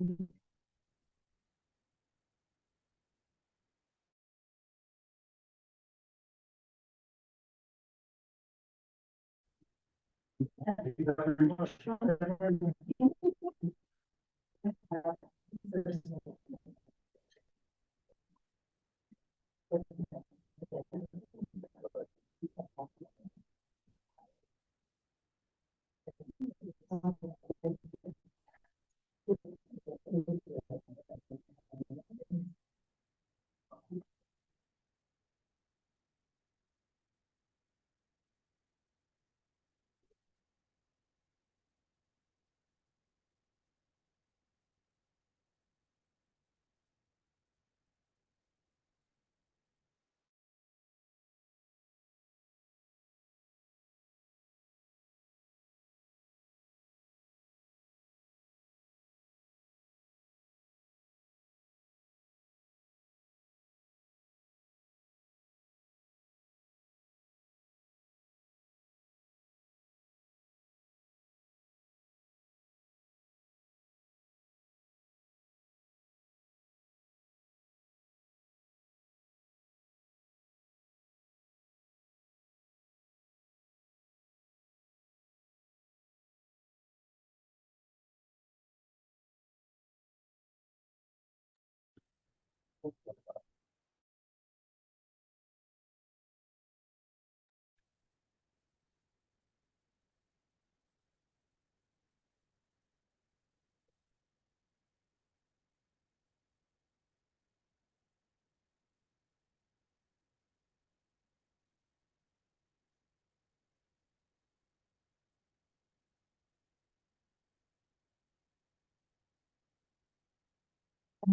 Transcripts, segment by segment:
I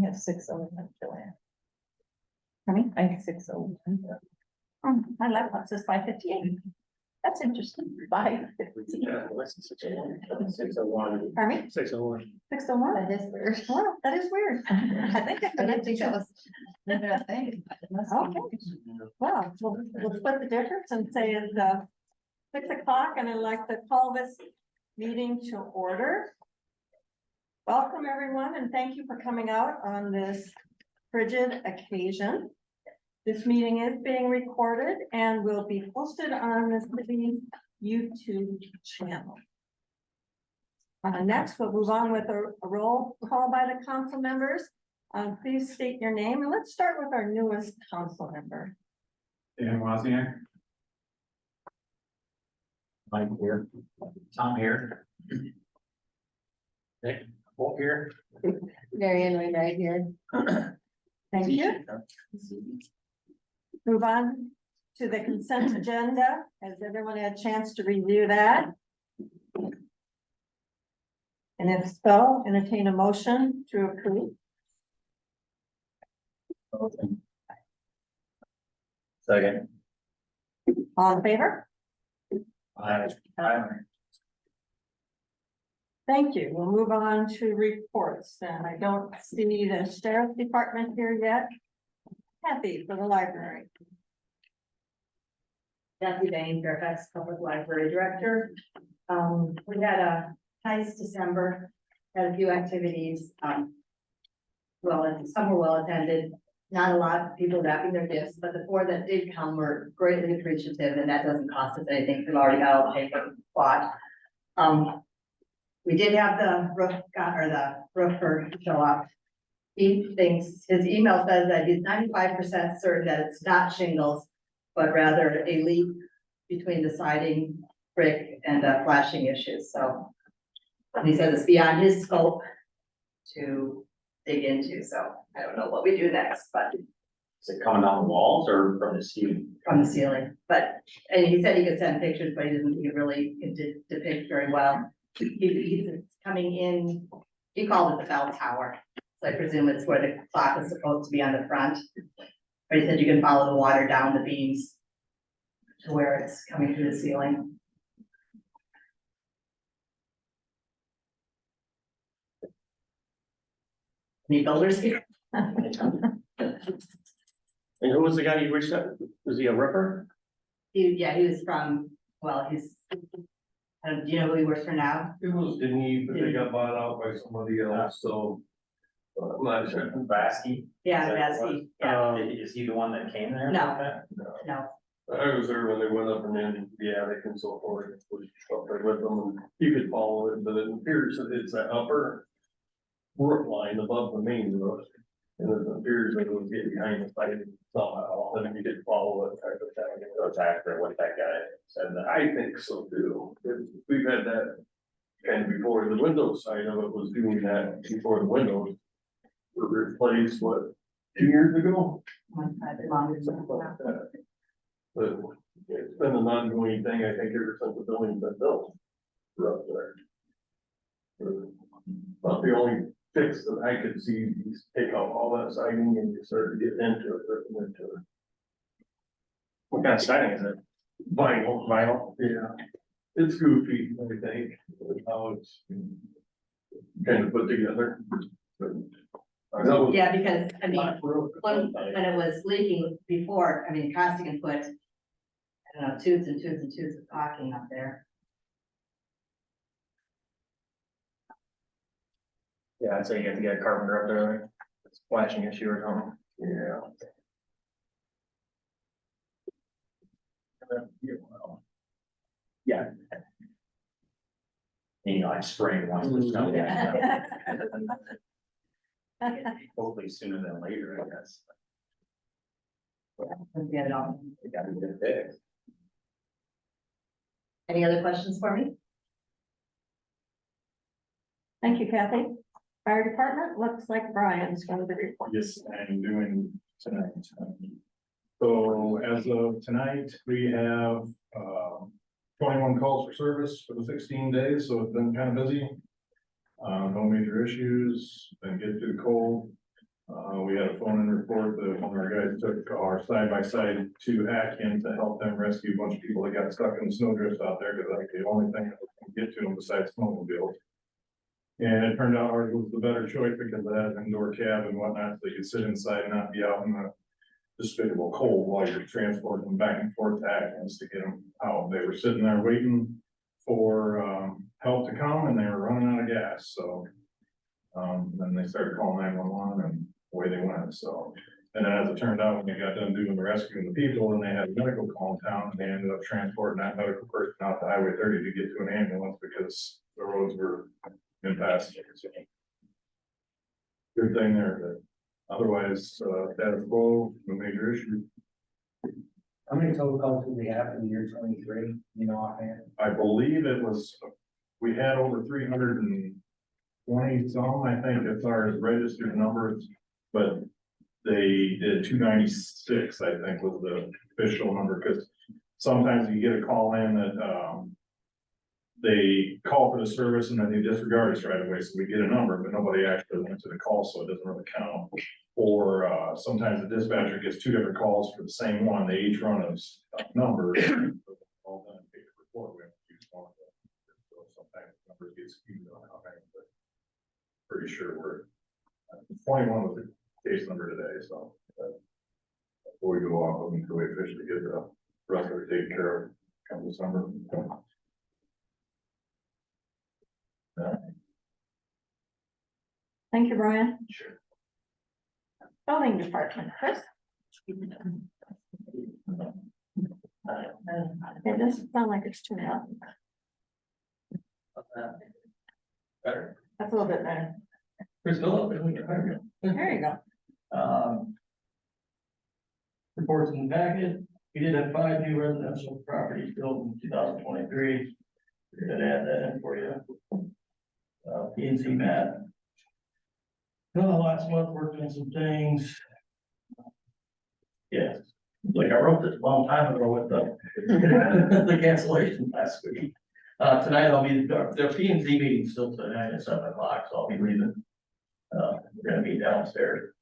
have 601, Joanne. I have 601. Oh, I like what's this 558. That's interesting. 558. Pardon me? 601. 601. That is weird. Wow, that is weird. I think I I didn't connected think that to. was another thing. But it must be. Okay. Well, we'll split the difference and say it's 6 o'clock, and I'd like to call this meeting to order. Welcome, everyone, and thank you for coming out on this frigid occasion. This meeting is being recorded and will be posted on the city's YouTube channel. Next, we'll move on with a roll call by the council members. Please state your name, and let's start with our newest council member. Dan Wozniak. Mike here. Tom here. Nick, Wolf here. Marion right here. Thank you. Move on to the consent agenda. Has everyone had a chance to review that? And if so, entertain a motion to approve. Second. All in favor? Aye. Thank you. We'll move on to reports. And I don't see the sheriff's department here yet. Kathy for the library. Kathy Bain, Fairfax Public Library Director. We had a nice December, had a few activities. Some were well attended, not a lot of people wrapping their gifts, but the 4 that did come were greatly appreciative, and that doesn't cost us anything. We've already got all the paper bought. We did have the roofer show up. He thinks, his email says that he's 95% certain that it's not shingles, but rather a leak between the siding, brick, and flashing issues. So he says it's beyond his scope to dig into. So I don't know what we do next, but Is it coming down the walls or from the ceiling? from the ceiling. But, and he said he could send pictures, but he didn't, he really depict very well. He's coming in, he called it the bell tower. So I presume it's where the clock is supposed to be on the front. But he said you can follow the water down the beams to where it's coming through the ceiling. Any builders here? And who was the guy you reached out? Was he a ripper? Yeah, he was from, well, he's, do you know who he works for now? It was, didn't he, but they got bought out by somebody else, so I'm not sure. Vasky? Yeah, that's he, yeah, Is he the one that came there? No. no, I was there when they went up and then the attic and so forth, was up there with them, and you could follow it, but it appears that it's that upper roof line above the main roof. And it appears that it would get behind the site somehow, and then you could follow it type of thing. That's accurate what that guy said. I think so too. We've had that kind of before. The windows side of it was doing that before the windows were replaced, what, 2 years ago? one side, the longer Something one. like that. But it's been an ongoing thing, I think, ever since the building's been built. We're up there. About the only fix that I could see is take out all that siding and you start to get into it, ripping into it. What kind of siding is it? Vinyl. Vinyl? Yeah, it's goofy, I think, with how it's kind of put together. But I know. Yeah, because, I mean, when it was leaking before, I mean, Costigan put, I don't know, tubes and tubes and tubes of caulking up there. Yeah, I'd say you have to get a carpenter up there, like, it's a flashing issue or something. Yeah. Yeah. You know, like spring once the snow gets down. Hopefully sooner than later, I guess. Let's get it on. It got to be fixed. Any other questions for me? Thank you, Kathy. Fire department, looks like Brian's going to report. Yes, I'm doing tonight. So as of tonight, we have 21 calls for service for the 16 days, so it's been kind of busy. No major issues, didn't get too cold. We had a phone-in report that one of our guys took our side-by-side to Atkins to help them rescue a bunch of people that got stuck in the snowdrifts out there, because like the only thing that we can get to them besides snowmobiles. And it turned out ours was the better choice because it had an indoor cab and whatnot, so they could sit inside and not be out in the despicable cold while you're transporting them back and forth to Atkins to get them out. They were sitting there waiting for help to come and they were running out of gas, so. Then they started calling 911 and away they went, so. And then as it turned out, when they got done doing the rescuing the people, and they had a medical call in town, and they ended up transporting that medical person out to Highway 30 to get to an ambulance because the roads were impassable. Good thing there, but otherwise, status quo, no major issue. How many total calls did we have in year 23, you know, offhand? I believe it was, we had over 320 some, I think, as far as registered numbers, but they did 296, I think was the official number, because sometimes you get a call in that, they call for the service and then they disregard us right away, so we get a number, but nobody actually went to the call, so it doesn't really count. Or, sometimes the dispatcher gets 2 different calls for the same one, they each run us numbers. All done in paper report, we have to use one of them. So sometimes the numbers get skewed on how many, but pretty sure we're, 21 was the case number today, so. Before we go off, until we officially get the rest of it taken care of, come December. Thank you, Brian. Sure. Building department, Chris. It doesn't sound like it's too loud. Better. That's a little bit better. Chris Philip. There you go. Reports in the packet. We did have 5 new residential properties built in 2023. We're gonna add that in for you. P and Z map. Last month worked on some things. Yes, like I wrote this a long time ago with the the cancellation last week. Tonight I'll be, the P and Z meeting still tonight at 7 o'clock, so I'll be leaving. We're gonna be downstairs.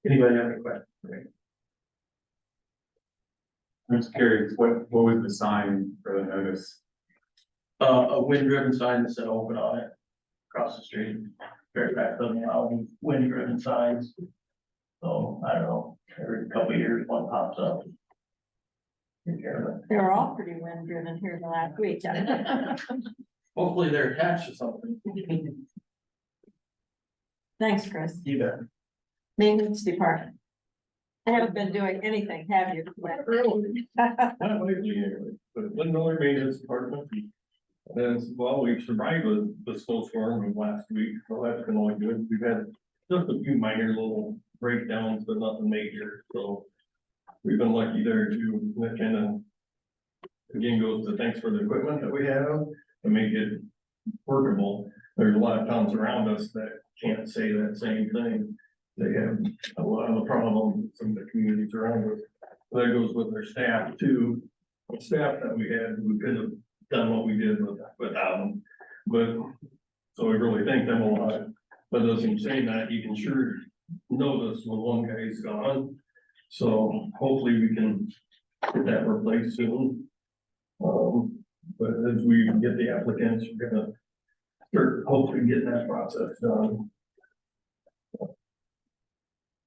Anybody have any questions for me? I'm just curious, what was the sign for the notice? A wind-driven sign that said open on it, across the street. Fairfax doesn't allow wind-driven signs. So, I don't know, every couple of years, one pops up. Take care of it. They were all pretty wind driven here the last week. Hopefully they're attached to something. Thanks, Chris. You bet. Maintenance department. I haven't been doing anything, have you? Not lately anyway, but Lindor Maintenance Department. And well, we've survived the snowstorm of last week, so that's been all good. We've had just a few minor little breakdowns, but nothing major, so. We've been lucky there too, and that kind of. Again, goes to thanks for the equipment that we have to make it workable. There's a lot of towns around us that can't say that same thing. They have a lot of the problems in some of the communities around us. That goes with their staff too. The staff that we had, we could have done what we did without them. But, so we really thank them a lot. But as I'm saying that, you can sure notice when one guy's gone. So hopefully we can get that replaced soon. But as we get the applicants, we're gonna start hopefully getting that process done.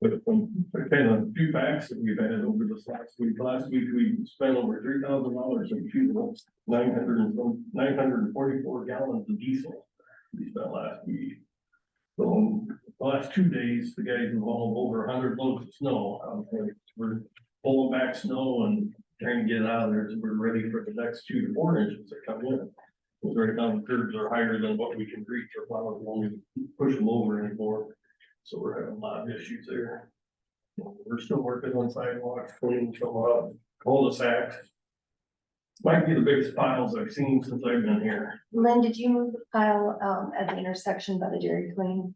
But kind of few facts that we've had over this last week. Last week, we spent over $3,000 in fuel, 944 gallons of diesel we spent last week. So the last 2 days, the guys have hauled over 100 loads of snow. We're pulling back snow and trying to get it out of there, so we're ready for the next 2 to 4 inches that come in. Because right now the curbs are higher than what we can reach or plow, won't push them over anymore. So we're having a lot of issues there. We're still working on sidewalks, cleaning some up, cul-de-sacs. Might be the biggest piles I've seen since I've been here. Lynn, did you move the pile, at the intersection by the Dairy Queen?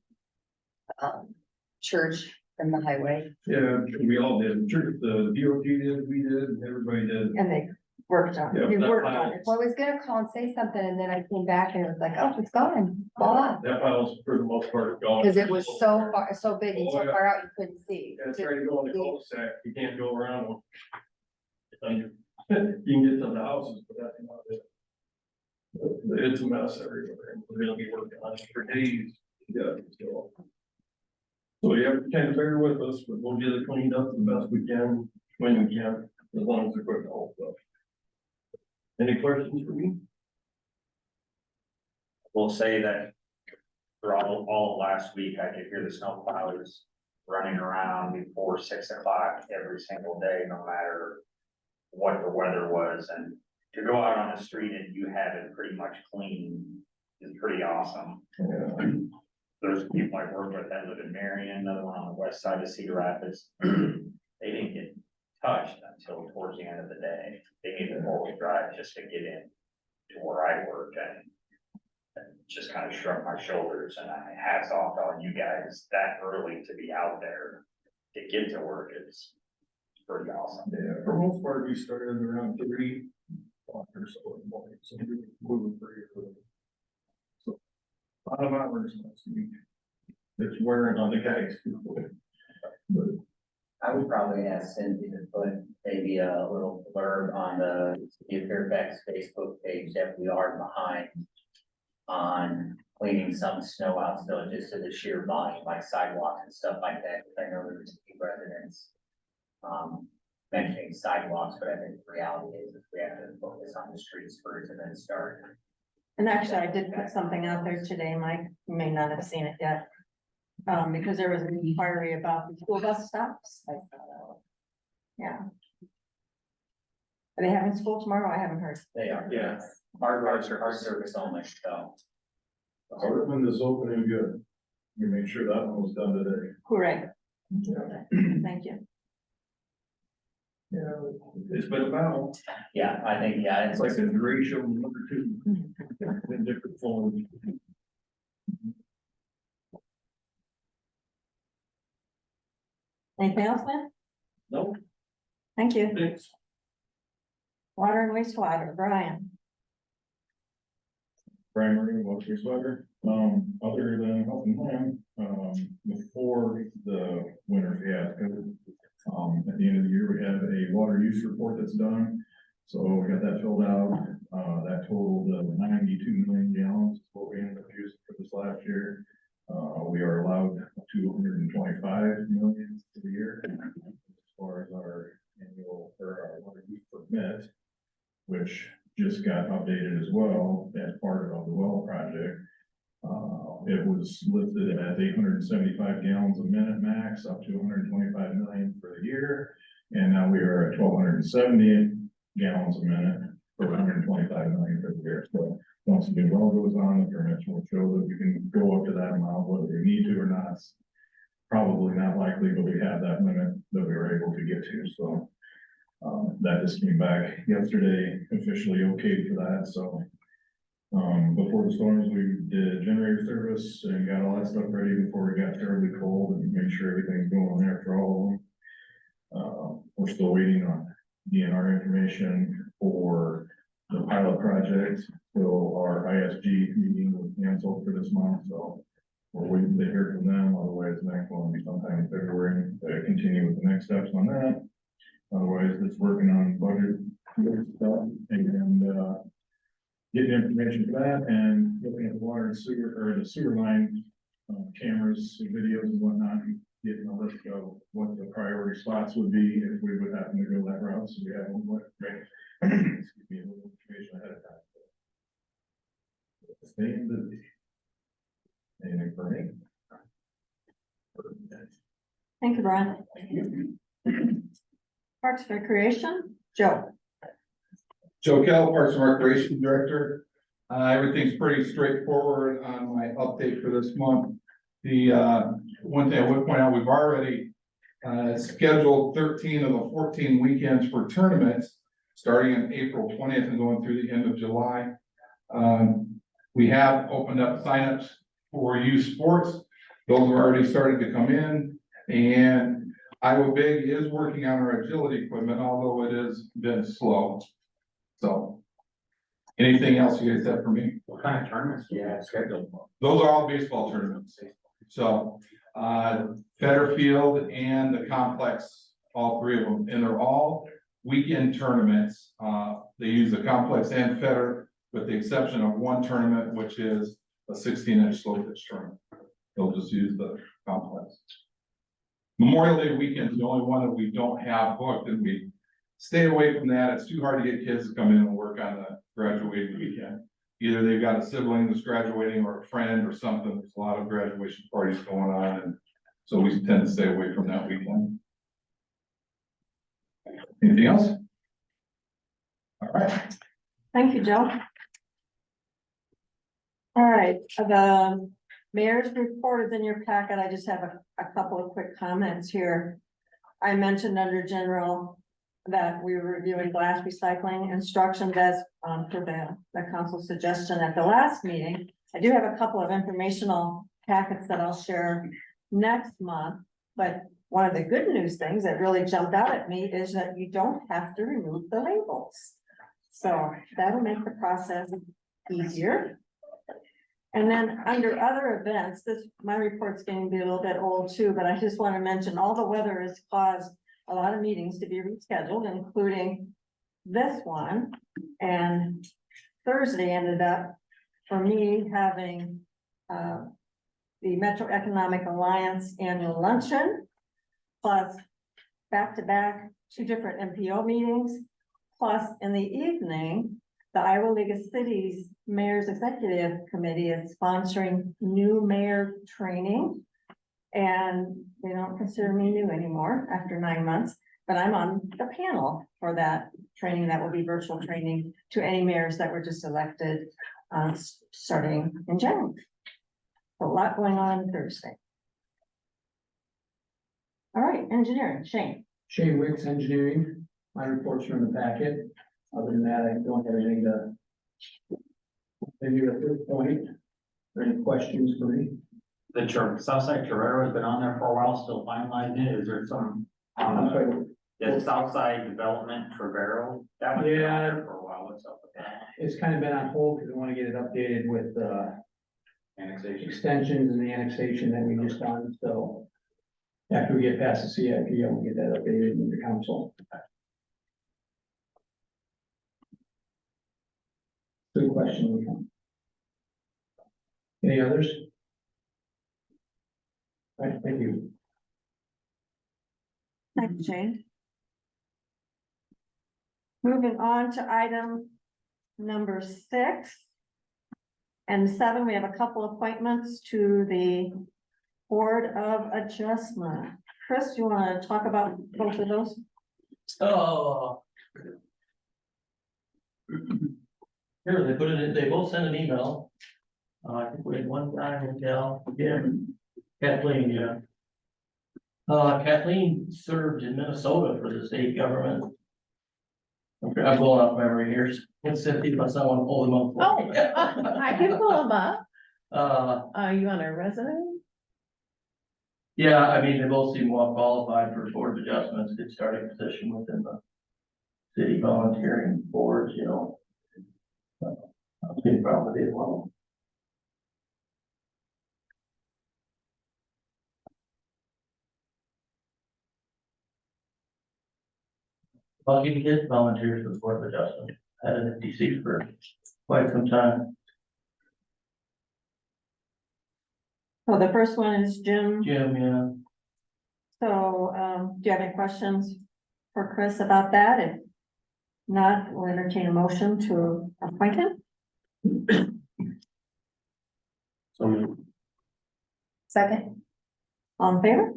Church from the highway? Yeah, we all did. Sure, the DOT did, we did, everybody did. And they worked on Yeah, it, you that worked pile- on it. Well, I was gonna call and say something, and then I came back and it was like, oh, it's gone, voila. That pile's for the most part gone. Cause it was so far, so big and Oh, so yeah. far out, you couldn't see. Yeah, try to go on the cul-de-sac, you can't go around them. You can get to the houses, but that's not it. It's a mess everywhere, and we're gonna be working on it for days. Yeah, so you have to kind of bear with us, but we'll get it cleaned up the best we can, when we can, as long as the equipment holds up. Any questions for me? Will say that for all of last week, I could hear the snow plows running around before 6 o'clock every single day, no matter what the weather was. And to go out on the street and you have it pretty much clean is pretty awesome. Yeah. There's people I work with that live in Marion, another one on the west side of Cedar Rapids. They didn't get touched until towards the end of the day. They needed four-wheel drive just to get in to where I work, and just kind of shrugged my shoulders, and I hats off on you guys that early to be out there to get to work is pretty awesome. Yeah, for most part, we started around 3 o'clock or so in the morning, so we were moving pretty early. So, a lot of hours last week. It's wearing on the guys. But I would probably ask Cindy to put maybe a little blurb on the City of Fairfax Facebook page that we are behind on cleaning some snow out still, just to the sheer volume, like sidewalks and stuff like that. I know there's a few residents mentioning sidewalks, but I think the reality is we have to focus on the streets first and then start. And actually, I did put something out there today, Mike, you may not have seen it yet. Because there was an inquiry about the school bus stops. Yeah. Are they having school tomorrow? I haven't heard. They are. Yeah. Hard service only, so. Other than this opening, good. You make sure that one was done today. Hooray. yeah, Thank you. yeah, it's been a battle. Yeah, I think, yeah, It's like a ratio number 2 in different forms. Anything else, Lynn? No, Thank you. thanks. Water and wastewater, Brian. Primary, wastewater, other than helping him, before the winter fiasco. At the end of the year, we have a water use report that's done, so we got that filled out, that totaled 92 million gallons, is what we ended up using for this last year. We are allowed 225 million for the year, as far as our annual, or our water use permit, which just got updated as well as part of the well project. it was listed as 875 gallons a minute max, up to 125 million for the year. And now we are at 1,270 gallons a minute for 125 million for the year. So once the new well goes on, the permits will show that we can go up to that amount, whether we need to or not. It's probably not likely, but we have that limit that we were able to get to, so. That just came back yesterday, officially okayed for that, so. Before the storms, we did generator service and got all that stuff ready before it got terribly cold and made sure everything's going there for all of them. We're still waiting on DNR information for the pilot project, so our ISG meeting was canceled for this month, so. We're waiting to hear from them, otherwise the next one will be sometime in February, to continue with the next steps on that. Otherwise, it's working on budget stuff and, getting information for that and looking at the water and sewer, or the sewer line, cameras, and videos and whatnot, getting a list of what the priority spots would be if we would happen to go that route, so we have one, excuse me, a little information ahead of time. Staying busy. Anything for me? Thank you, Brian. Parks and Recreation, Joe. Joe Kell, Parks and Recreation Director. Everything's pretty straightforward on my update for this month. The, one thing I would point out, we've already, scheduled 13 of the 14 weekends for tournaments, starting on April 20th and going through the end of July. We have opened up signups for youth sports. Those have already started to come in, and Iowa Big is working on our agility equipment, although it has been slow. So, anything else you guys have for me? What kind of tournaments do you have scheduled? Those are all baseball tournaments. So, Federfield and the complex, all three of them, and they're all weekend tournaments. They use the complex and Feder, with the exception of one tournament, which is a 16-inch slow pitch tournament. They'll just use the complex. Memorial Day weekend is the only one that we don't have booked, and we stay away from that. It's too hard to get kids to come in and work on the graduating weekend. Either they've got a sibling that's graduating or a friend or something. There's a lot of graduation parties going on, and so we tend to stay away from that weekend. Anything else? All right. Thank you, Joe. All right, the mayor's report is in your packet. I just have a couple of quick comments here. I mentioned under general that we were reviewing glass recycling instructions as for the council suggestion at the last meeting. I do have a couple of informational packets that I'll share next month, but one of the good news things that really jumped out at me is that you don't have to remove the labels. So that'll make the process easier. And then under other events, my report's getting to be a little bit old too, but I just want to mention all the weather has caused a lot of meetings to be rescheduled, including this one. And Thursday ended up for me having the Metro Economic Alliance annual luncheon, plus back-to-back 2 different MPO meetings, plus in the evening, the Iowa League of Cities Mayor's Executive Committee is sponsoring new mayor training. And they don't consider me new anymore after 9 months, but I'm on the panel for that training. That will be virtual training to any mayors that were just elected starting in January. A lot going on Thursday. All right, engineering, Shane. Shane Wicks Engineering, my reports are in the packet. Other than that, I don't have anything to maybe at this point. Are there any questions for me? The Southside Torero has been on there for a while, still finalizing it. Is there some, I'm sorry, the Southside Development Torero? That one's been on there for a while. What's up with that? it's kind of been on hold because I want to get it updated with Annexation. extensions and the annexation that we just done, so. After we get past the CIP, I'll get that updated in the council. Good question. Any others? All right, thank you. Thank you, Shane. Moving on to item number 6. And 7, we have a couple appointments to the Board of Adjustment. Chris, you want to talk about both of those? Oh. Here, they put it in, they both sent an email. I think we had one guy, Cal, Jim, Kathleen, yeah. Kathleen served in Minnesota for the state government. Okay, I'm going off memory here. Let's see if someone pull them up. Oh, I can pull them up. You want a resume? Yeah, I mean, they both seem well qualified for board of adjustments, good starting position within the city volunteering boards, you know. I'll see probably as well. Lucky to get volunteers for the board of adjustment. Had it at DC for quite some time. So the first one is Jim. Jim, yeah. So, do you have any questions for Chris about that? If not, we'll entertain a motion to appoint him. So, Second. All in favor?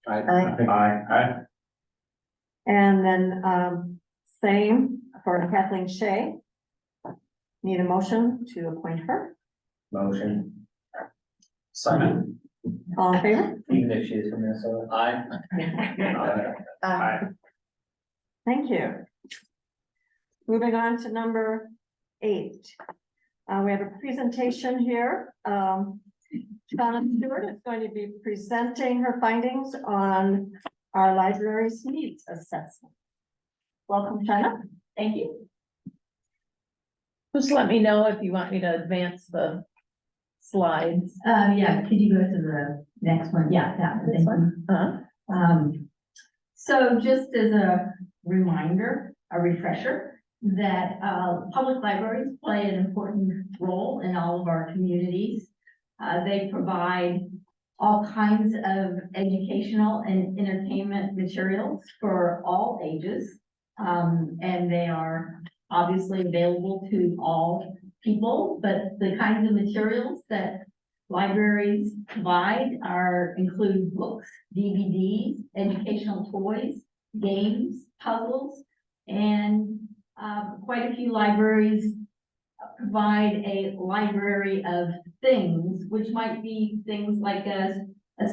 Aye. And then, same for Kathleen Shea. Need a motion to appoint her. Motion, Simon, All in favor? even if she's from Minnesota. Aye. Aye. Thank you. Moving on to number 8. We have a presentation here. Shauna Stewart is going to be presenting her findings on our library's needs assessment. Welcome, Shauna. Thank you. Just let me know if you want me to advance the slides. Yeah, could you go to the next one? Yeah, that This one? So just as a reminder, a refresher, that public libraries play an important role in all of our communities. They provide all kinds of educational and entertainment materials for all ages. And they are obviously available to all people, but the kinds of materials that libraries provide include books, DVDs, educational toys, games, puzzles, and quite a few libraries provide a library of things, which might be things like a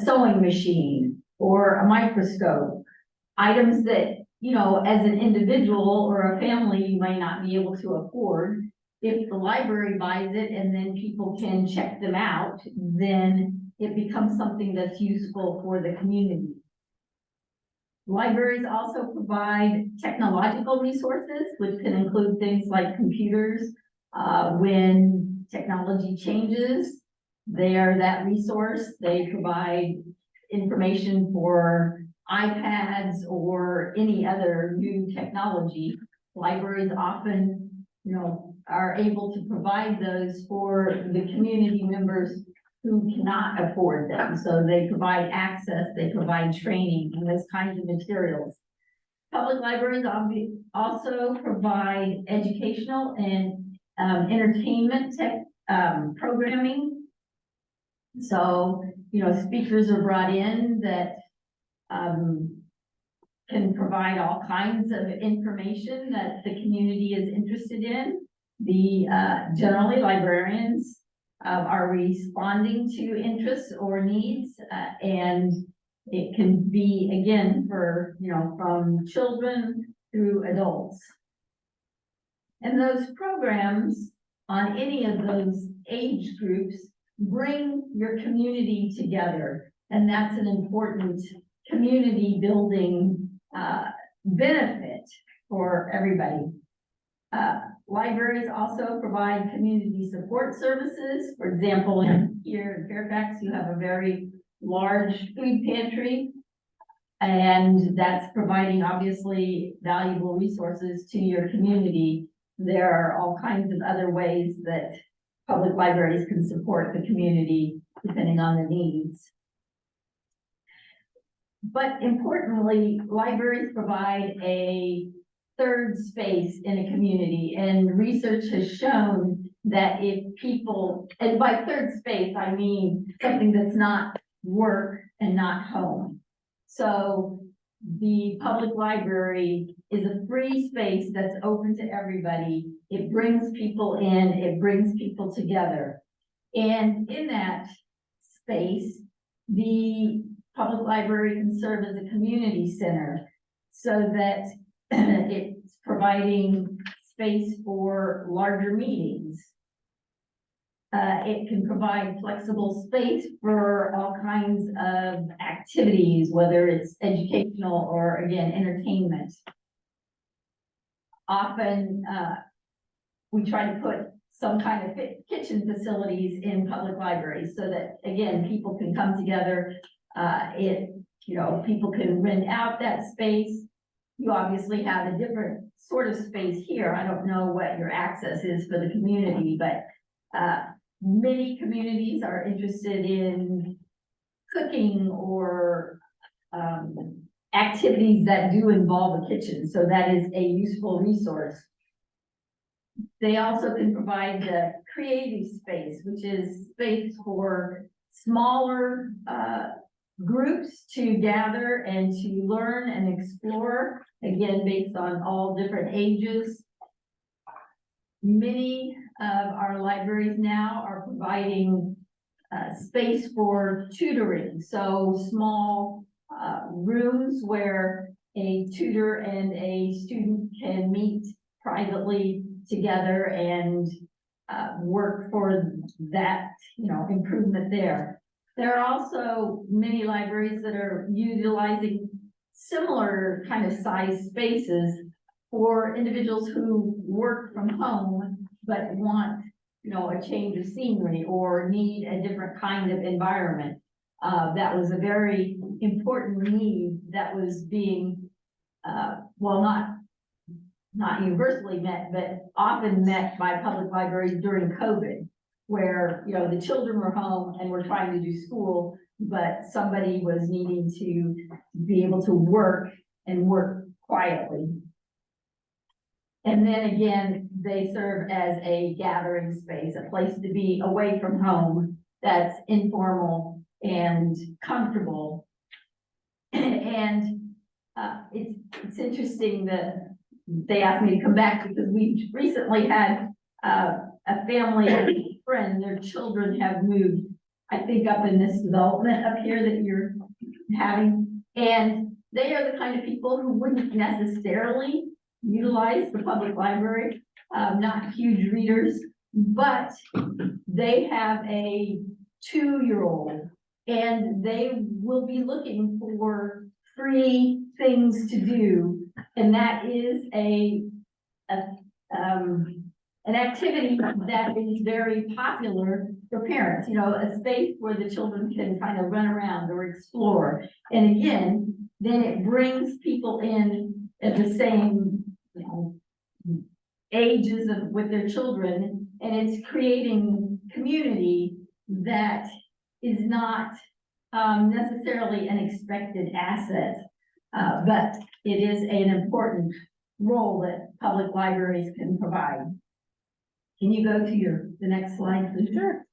sewing machine or a microscope, items that, you know, as an individual or a family, you might not be able to afford. If the library buys it and then people can check them out, then it becomes something that's useful for the community. Libraries also provide technological resources, which can include things like computers. When technology changes, they are that resource. They provide information for iPads or any other new technology. Libraries often, you know, are able to provide those for the community members who cannot afford them. So they provide access, they provide training and those kinds of materials. Public libraries also provide educational and entertainment programming. So, you know, speakers are brought in that can provide all kinds of information that the community is interested in. Generally librarians are responding to interests or needs, and it can be, again, for, you know, from children through adults. And those programs on any of those age groups bring your community together. And that's an important community building benefit for everybody. Libraries also provide community support services. For example, here in Fairfax, you have a very large food pantry, and that's providing obviously valuable resources to your community. There are all kinds of other ways that public libraries can support the community depending on the needs. But importantly, libraries provide a third space in a community, and research has shown that if people, and by third space, I mean something that's not work and not home. So the public library is a free space that's open to everybody. It brings people in, it brings people together. And in that space, the public library can serve as a community center so that it's providing space for larger meetings. It can provide flexible space for all kinds of activities, whether it's educational or, again, entertainment. Often, we try to put some kind of kitchen facilities in public libraries so that, again, people can come together. People can rent out that space. You obviously have a different sort of space here. I don't know what your access is for the community, but many communities are interested in cooking or activities that do involve a kitchen. So that is a useful resource. They also can provide the creative space, which is space for smaller groups to gather and to learn and explore, again, based on all different ages. Many of our libraries now are providing space for tutoring, so small rooms where a tutor and a student can meet privately together and work for that, improvement there. There are also many libraries that are utilizing similar kind of size spaces for individuals who work from home but want, a change of scenery or need a different kind of environment. That was a very important need that was being, not universally met, but often met by public libraries during COVID, where, the children were home and were trying to do school, but somebody was needing to be able to work and work quietly. And then again, they serve as a gathering space, a place to be away from home that's informal and comfortable. And it's interesting that they asked me to come back because we recently had a family and a friend, their children have moved, I think, up in this development up here that you're having. And they are the kind of people who wouldn't necessarily utilize the public library, not huge readers, but they have a 2-year-old and they will be looking for free things to do. And that is an activity that is very popular for parents, a space where the children can kind of run around or explore. And again, then it brings people in at the same, ages with their children, and it's creating community that is not necessarily an expected asset, but it is an important role that public libraries can provide. Can you go to the next slide, please? Sure.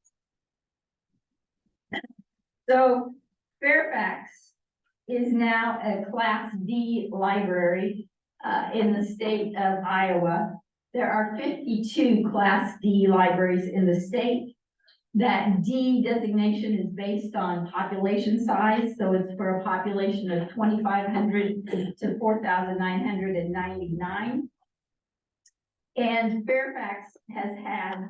So Fairfax is now a Class D library in the state of Iowa. There are 52 Class D libraries in the state. That D designation is based on population size, so it's for a population of 2,500 to 4,999. And Fairfax has had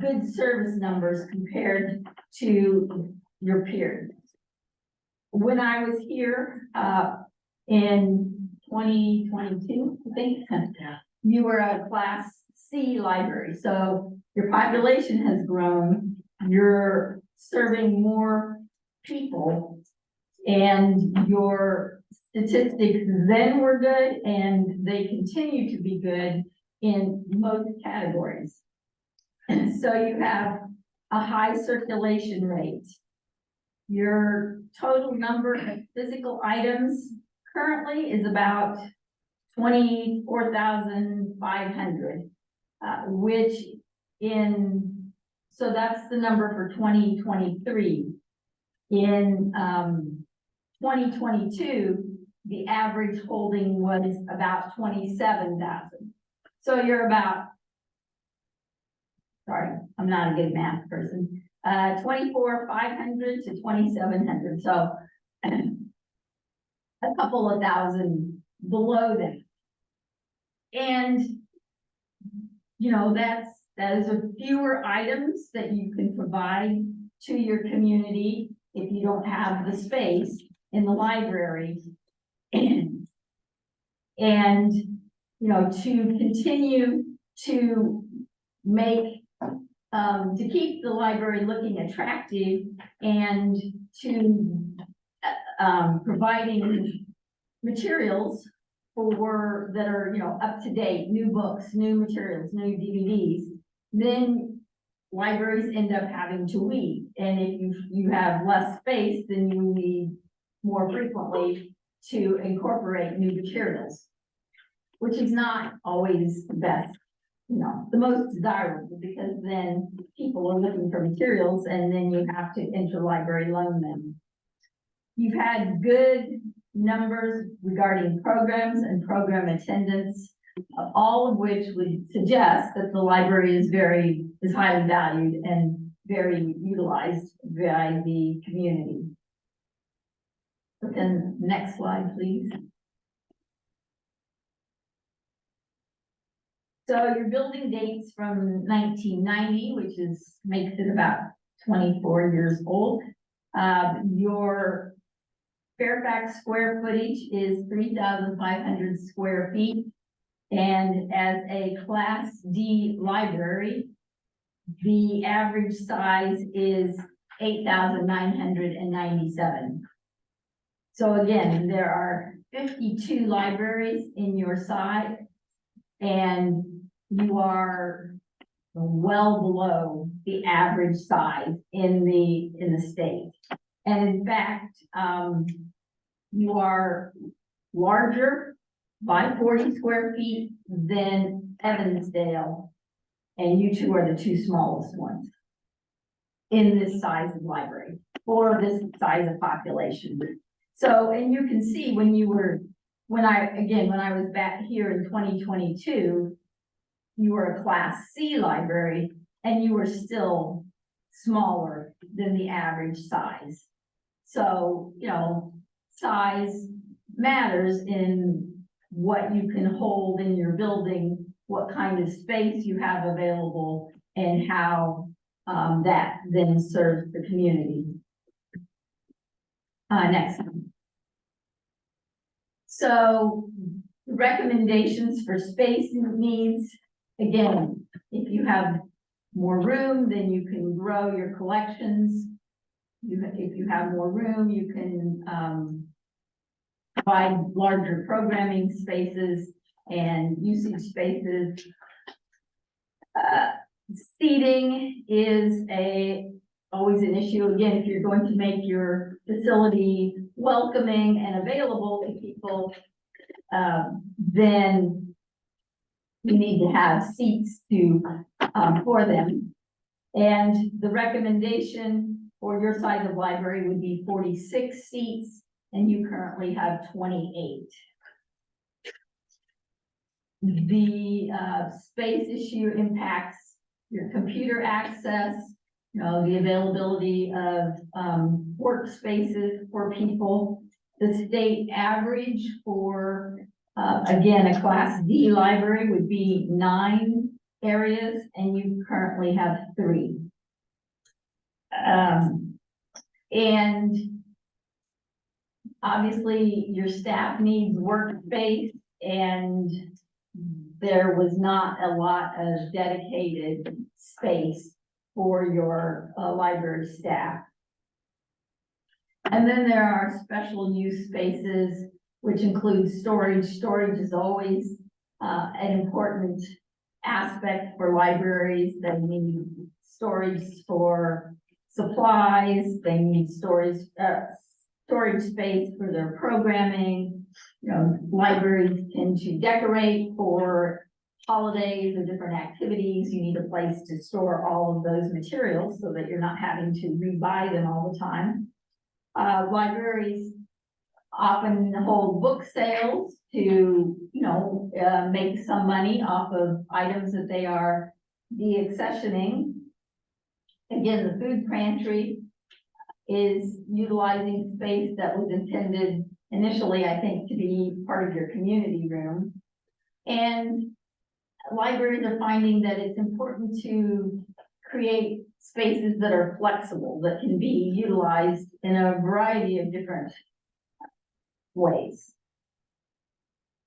good service numbers compared to your peers. When I was here in 2022, I think, you were a Class C library. So your population has grown, you're serving more people, and your statistics then were good, and they continue to be good in most categories. And so you have a high circulation rate. Your total number of physical items currently is about 24,500, which so that's the number for 2023. In, 2022, the average holding was about 27,000. So you're about, sorry, I'm not a good math person, 24,500 to 2,700, so a couple of thousand below that. And, you know, those are fewer items that you can provide to your community if you don't have the space in the library. And, you know, to continue to make, to keep the library looking attractive and to, providing materials for, that are, you know, up to date, new books, new materials, new DVDs, then libraries end up having to weed. And if you have less space, then you need more frequently to incorporate new materials, which is not always the best, you know, the most desirable, because then people are looking for materials and then you have to interlibrary loan them. You've had good numbers regarding programs and program attendance, all of which would suggest that the library is highly valued and very utilized by the community. But then next slide, please. So your building dates from 1990, which makes it about 24 years old. Your Fairfax square footage is 3,500 square feet. And as a Class D library, the average size is 8,997. So again, there are 52 libraries in your site, and you are well below the average size in the state. And in fact, you are larger by 40 square feet than Evansdale, and you two are the two smallest ones in this size of library for this size of population. So, and you can see when I was back here in 2022, you were a Class C library and you were still smaller than the average size. So, you know, size matters in what you can hold in your building, what kind of space you have available, and how that then serves the community. Next. So recommendations for space needs, again, if you have more room, then you can grow your collections. If you have more room, you can provide larger programming spaces and usage spaces. Seating is always an issue. Again, if you're going to make your facility welcoming and available to people, then you need to have seats for them. And the recommendation for your size of library would be 46 seats, and you currently have 28. The space issue impacts your computer access, you know, the availability of workspaces for people. The state average for, again, a Class D library would be 9 areas, and you currently have 3. And obviously your staff needs workspace, and there was not a lot of dedicated space for your library staff. And then there are special use spaces, which include storage. Storage is always an important aspect for libraries. They need storage for supplies, they need storage space for their programming. You know, libraries tend to decorate for holidays or different activities, you need a place to store all of those materials so that you're not having to rebuy them all the time. Libraries often hold book sales to, make some money off of items that they are deaccessioning. Again, the food pantry is utilizing space that was intended initially, I think, to be part of your community room. And libraries are finding that it's important to create spaces that are flexible, that can be utilized in a variety of different ways.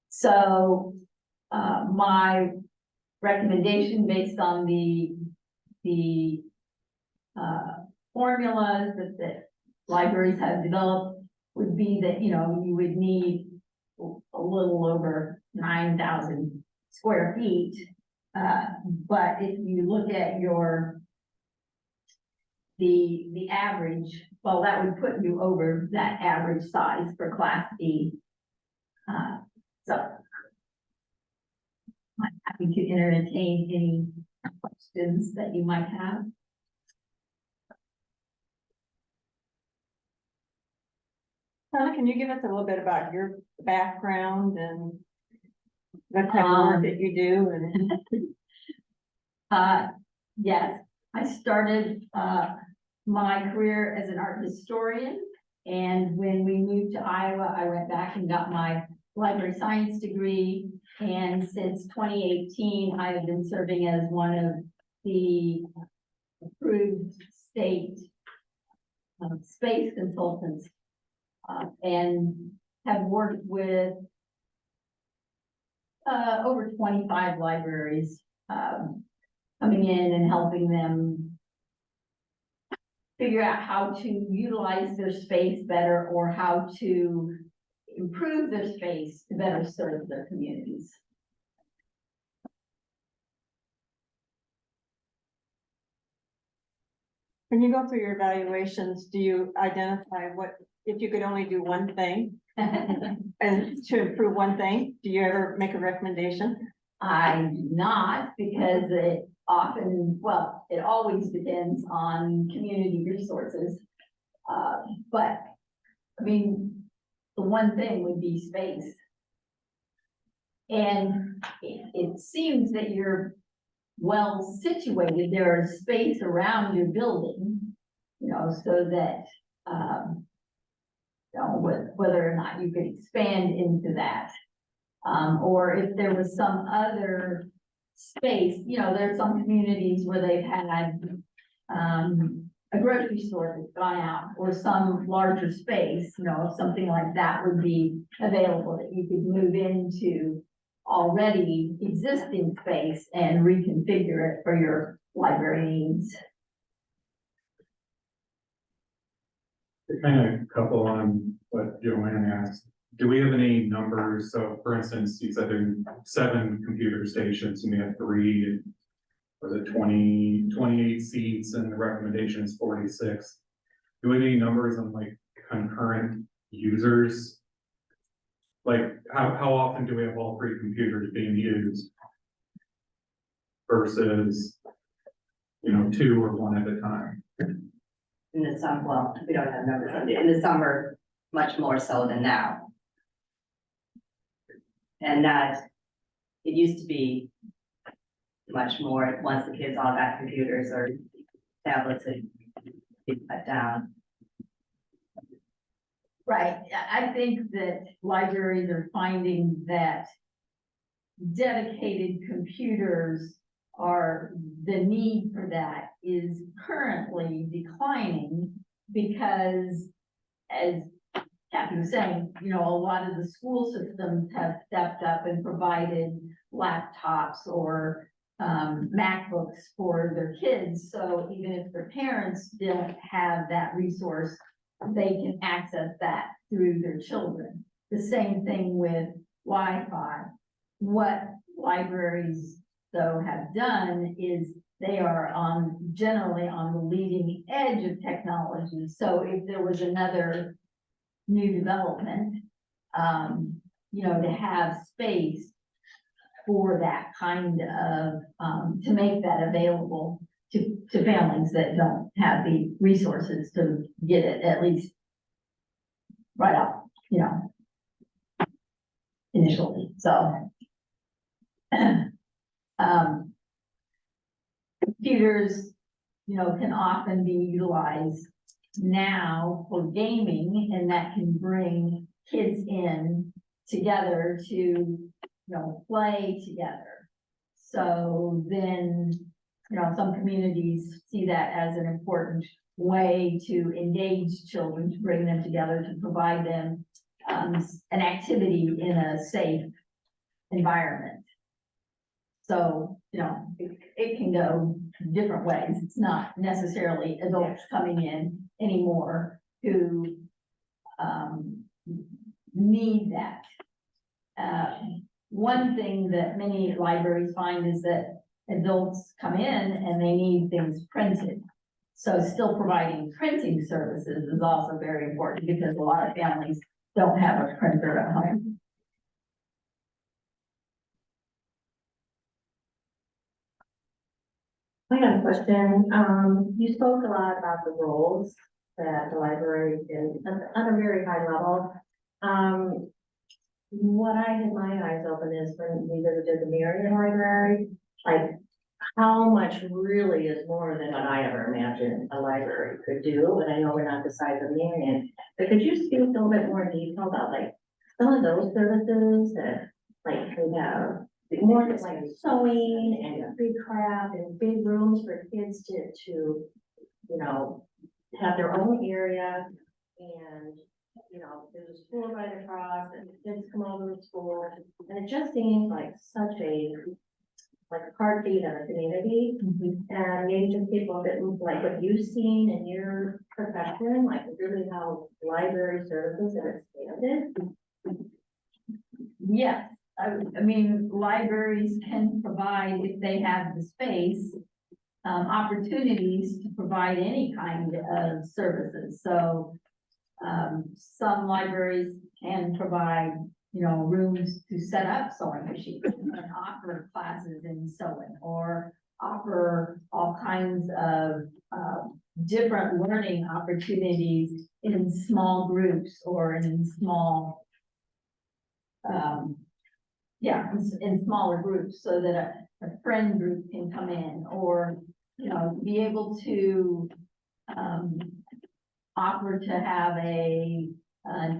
So, my recommendation based on the formulas that libraries have developed would be that, you would need a little over 9,000 square feet. But if you look at the average, well, that would put you over that average size for Class B. So I'm happy to entertain any questions that you might have. Donna, can you give us a little bit about your background and the type of work that you do and? Yes, I started, my career as an art historian. And when we moved to Iowa, I went back and got my library science degree. And since 2018, I have been serving as one of the approved state space consultants, and have worked with over 25 libraries, coming in and helping them figure out how to utilize their space better or how to improve their space to better serve their communities. When you go through your evaluations, do you identify what, if you could only do one thing and to improve one thing, do you ever make a recommendation? I do not, because it often, well, it always depends on community resources. But I mean, the one thing would be space. And it seems that you're well situated. There is space around your building, so that, whether or not you could expand into that. Or if there was some other space, there are some communities where they've had, a grocery store that's gone out, or some larger space, if something like that would be available, that you could move into already existing space and reconfigure it for your library needs. To kind of couple on what Joanne asked, do we have any numbers? So for instance, you said there are 7 computer stations and we have 3, was it 28 seats and the recommendation is 46. Do we have any numbers on like concurrent users? Like how often do we have all 3 computers being used? Versus, 2 or 1 at a time? In the summer, well, we don't have numbers on it. In the summer, much more so than now. And that, it used to be much more, once the kids all got computers or tablets, it cut down. Right, I think that libraries are finding that dedicated computers the need for that is currently declining, because as Kathy was saying, a lot of the school systems have stepped up and provided laptops or MacBooks for their kids. So even if their parents don't have that resource, they can access that through their children. The same thing with Wi-Fi. What libraries though have done is they are generally on the leading edge of technology. So if there was another new development, to have space for that kind of, to make that available to families that don't have the resources to get it at least right off, initially, so. Computers, can often be utilized now for gaming, and that can bring kids in together to, play together. So then, some communities see that as an important way to engage children, to bring them together, to provide them an activity in a safe environment. So, it can go different ways. It's not necessarily adults coming in anymore who need that. One thing that many libraries find is that adults come in and they need things printed. So still providing printing services is also very important because a lot of families don't have a printer at home. I have a question. You spoke a lot about the roles that the library is on a very high level. What I had my eyes open is when we visited the Marion Library, like how much really is more than what I ever imagined a library could do. And I know we're not the size of Marion, but could you speak a little bit more in detail about like some of those services that like we have more just like sewing and free craft and big rooms for kids to have their own area, and there's a school right across and kids come over to school, and it just seems like such a heartbeat of a community. And maybe just people that like what you've seen in your profession, like really how library services have expanded. Yes. I mean, libraries can provide, if they have the space, opportunities to provide any kind of services. So, some libraries can provide, rooms to set up sewing machines and offer classes in sewing, or offer all kinds of, different learning opportunities in small groups or in small, in smaller groups, so that a friend group can come in, or, be able to, offer to have a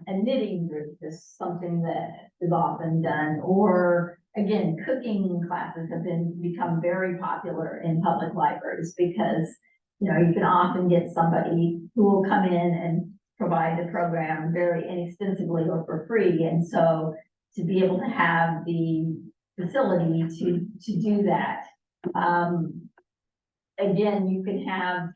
knitting group. Is something that is often done, or again, cooking classes have become very popular in public libraries because, you can often get somebody who will come in and provide the program very inexpensively or for free. And so to be able to have the facility to do that. Again, you can have,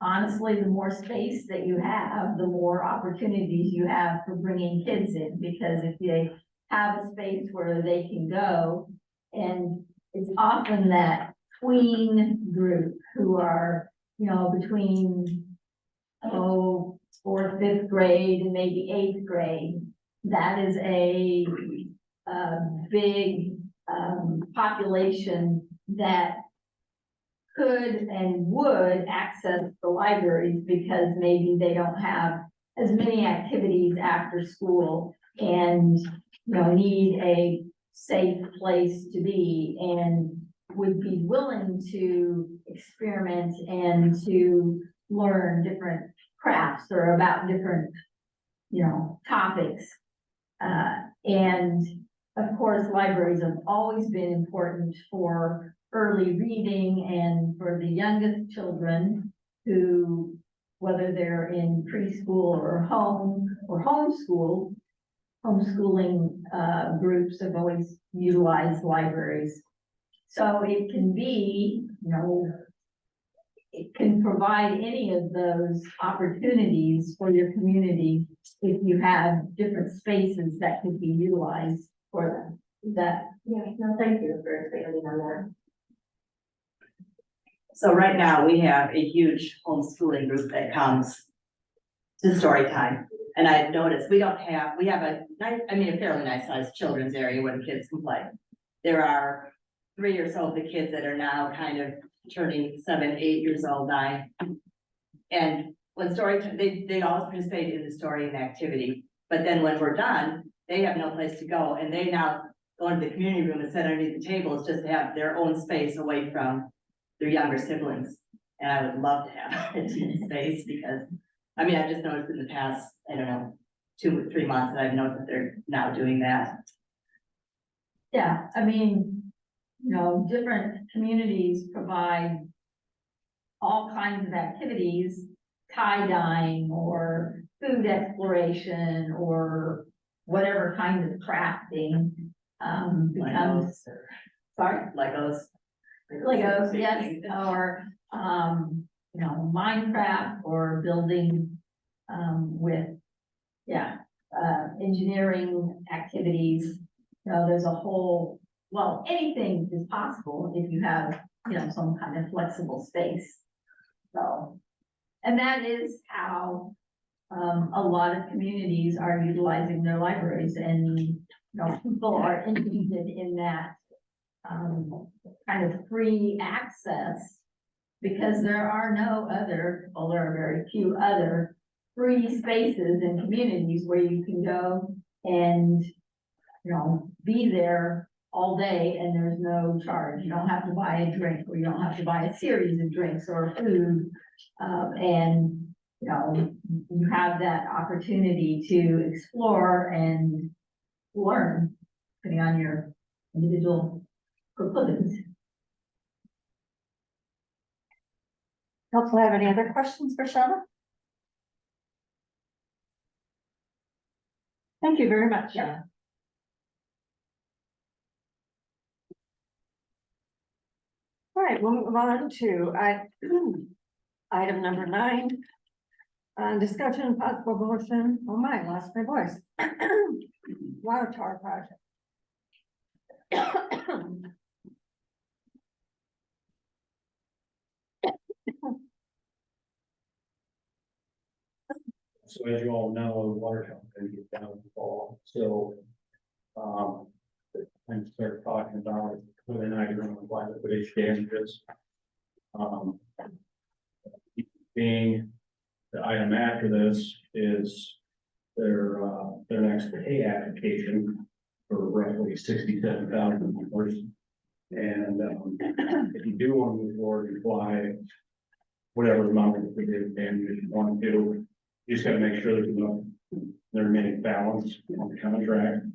honestly, the more space that you have, the more opportunities you have for bringing kids in, because if they have a space where they can go, and it's often that tween group who are, between, 4th, 5th grade and maybe 8th grade, that is a big population that could and would access the libraries because maybe they don't have as many activities after school and, need a safe place to be, and would be willing to experiment and to learn different crafts or about different, topics. And of course, libraries have always been important for early reading and for the youngest children who, whether they're in preschool or home or homeschool, homeschooling groups have always utilized libraries. So it can be, it can provide any of those opportunities for your community if you have different spaces that could be utilized for them. Thank you for expanding on that. So right now, we have a huge homeschooling group that comes to story time. And I had noticed, we have a nice, I mean, a fairly nice sized children's area where the kids can play. There are 3 or so of the kids that are now kind of turning 7, 8 years old, 9. And when story, they always participate in the story and activity, but then when we're done, they have no place to go, and they now go into the community room and sit underneath the tables just to have their own space away from their younger siblings. And I would love to have a team space because, I mean, I've just noticed in the past, I don't know, 2 or 3 months that I've noticed that they're now doing that. Yeah, I mean, you know, different communities provide all kinds of activities, tie dyeing or food exploration or whatever kind of crafting, becomes, sorry? Legos. Legos, yes, or, you know, Minecraft or building, with, yeah, engineering activities. You know, there's a whole, well, anything is possible if you have, you know, some kind of flexible space. So, and that is how, a lot of communities are utilizing their libraries, and, you know, people are interested in that, kind of free access, because there are no other, well, there are very few other free spaces in communities where you can go and, you know, be there all day and there's no charge. You don't have to buy a drink, or you don't have to buy a series of drinks or food. And, you know, you have that opportunity to explore and learn, depending on your individual proclivities. Council have any other questions for Shana? Thank you very much, Shana. All right, we'll move on to item number 9. Discussion and possible motion, oh my, I lost my voice. Water tower project. So as you all know, the water tower is gonna get down in the fall, so. And start talking about whether or not you're gonna apply liquidation damages. Being the item after this is their next pay application for roughly $67,000. And if you do want to move forward and apply whatever amount of liquidated damages you want to do, you just gotta make sure there's enough, the remaining balance on the contract.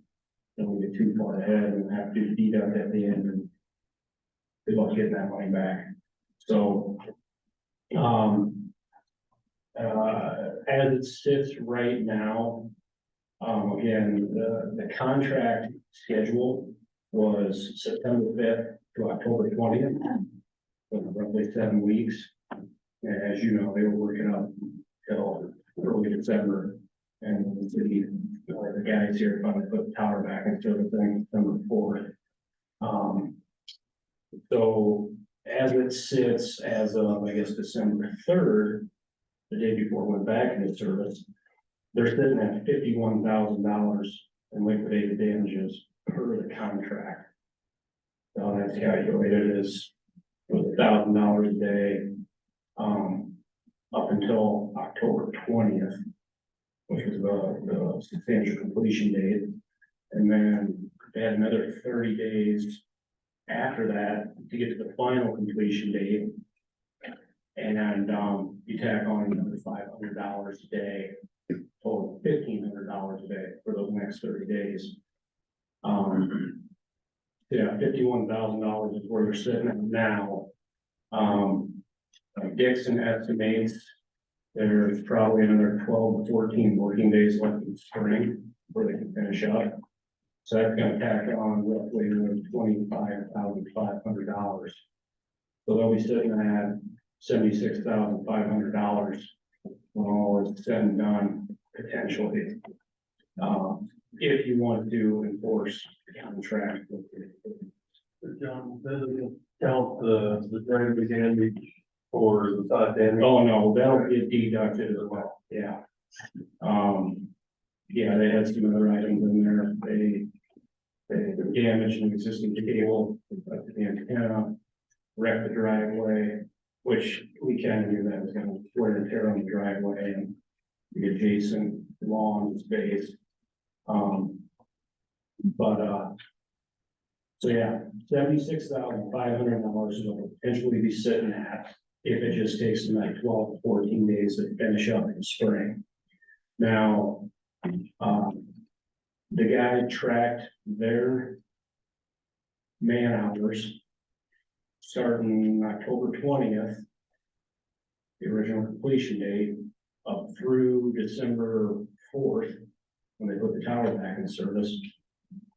Don't get too far ahead and have to deduct at the end and good luck getting that money back. So, as it sits right now, again, the contract schedule was September 5th to October 20th, roughly 7 weeks. And as you know, they were working up till early December, and the city, the guys here finally put the tower back and sort of thing, December 4th. So as it sits, as of, I guess, December 3rd, the day before it went back into service, they're sitting at $51,000 in liquidated damages per the contract. So that's calculated as $1,000 a day, up until October 20th, which is the substantial completion date. And then they had another 30 days after that to get to the final completion date. And you tack on another $500 a day, total $1,500 a day for those next 30 days. Yeah, $51,000 is where they're sitting at now. Dixon estimates there's probably another 12 to 14 working days left in spring before they can finish up. So that's gonna tack on roughly another $25,500. So they'll be sitting at $76,500 when all is said and done, potentially. If you want to enforce the contract. John, doesn't count the drainage damage or the side damage. Oh, no, that'll get deducted as well, yeah. Yeah, they had some other items in there. They damaged an existing cable, like the antenna, wrecked the driveway, which we can do that. It's gonna wear and tear on the driveway and the adjacent lawn space. So yeah, $76,500 will potentially be sitting at, if it just takes them like 12 to 14 days to finish up in spring. Now, the guy tracked their man hours starting October 20th, the original completion date, up through December 4th, when they put the tower back in service.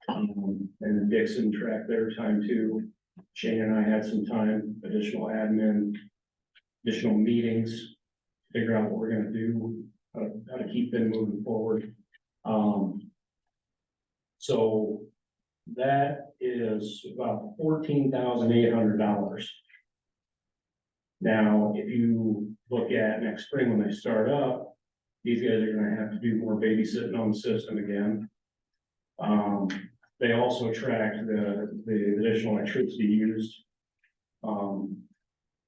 And then Dixon tracked their time too. Shane and I had some time, additional admin, additional meetings, figure out what we're gonna do, how to keep them moving forward. So that is about $14,800. Now, if you look at next spring when they start up, these guys are gonna have to do more babysitting on the system again. They also tracked the additional electricity used,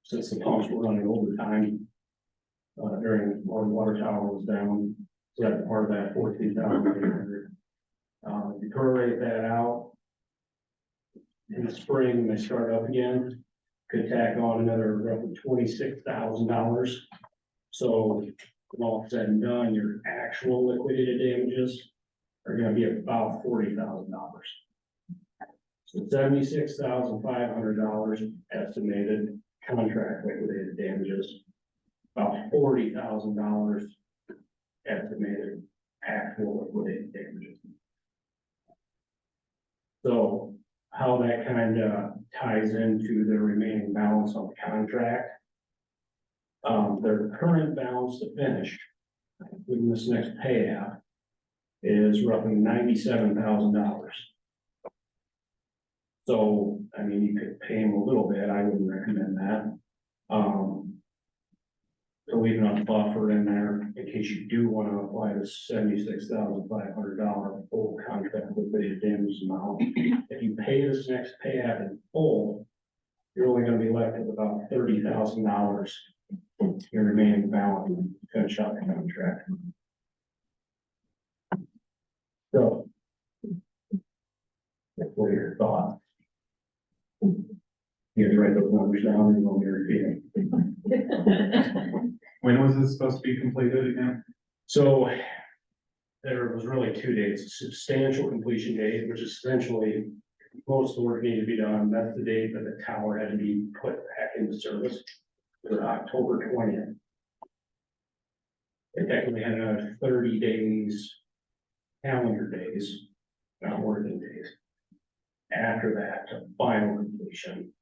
since the pumps were running overtime, during, while the water tower was down. So that's part of that 14,800. If you prorate that out in the spring, when they start up again, could tack on another roughly $26,000. So when all said and done, your actual liquidated damages are gonna be about $40,000. So $76,500 estimated contract liquidated damages, about $40,000 estimated actual liquidated damages. So how that kind of ties into the remaining balance on the contract. Their current balance to finish, including this next payout, is roughly $97,000. So, I mean, you could pay them a little bit, I wouldn't recommend that. So leave enough buffer in there in case you do want to apply the $76,500 full contract liquidated damage amount. If you pay this next payout in full, you're only gonna be left with about $30,000 your remaining balance to finish out the contract. So. What are your thoughts? You guys write those numbers down and we'll be repeating. When was this supposed to be completed again? So there was really 2 dates, a substantial completion date, which is essentially most of the work needed to be done. That's the date that the tower had to be put back into service, was October 20th. They technically had another 30 days, calendar days, not working days, after that to final completion.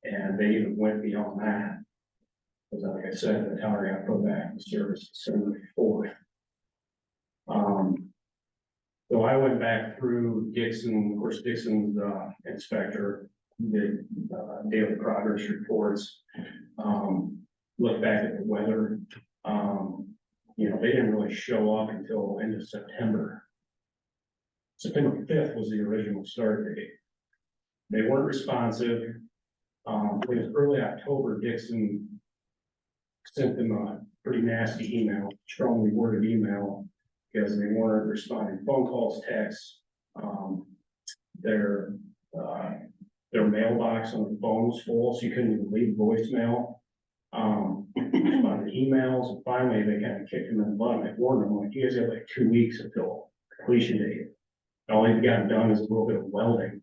And they even went beyond that. Because like I said, the tower got put back in service December 4th. So I went back through Dixon, of course, Dixon's inspector did daily progress reports. Looked back at the weather. You know, they didn't really show up until end of September. September 5th was the original start date. They weren't responsive. It was early October, Dixon sent them a pretty nasty email, strongly worded email, because they weren't responding, phone calls, texts. Their mailbox on the phone was full, so you couldn't even leave voicemail. Responded to emails, and finally they kind of kicked them in the butt. I warned them, like, you guys have like 2 weeks until completion date. All they've gotten done is a little bit of welding.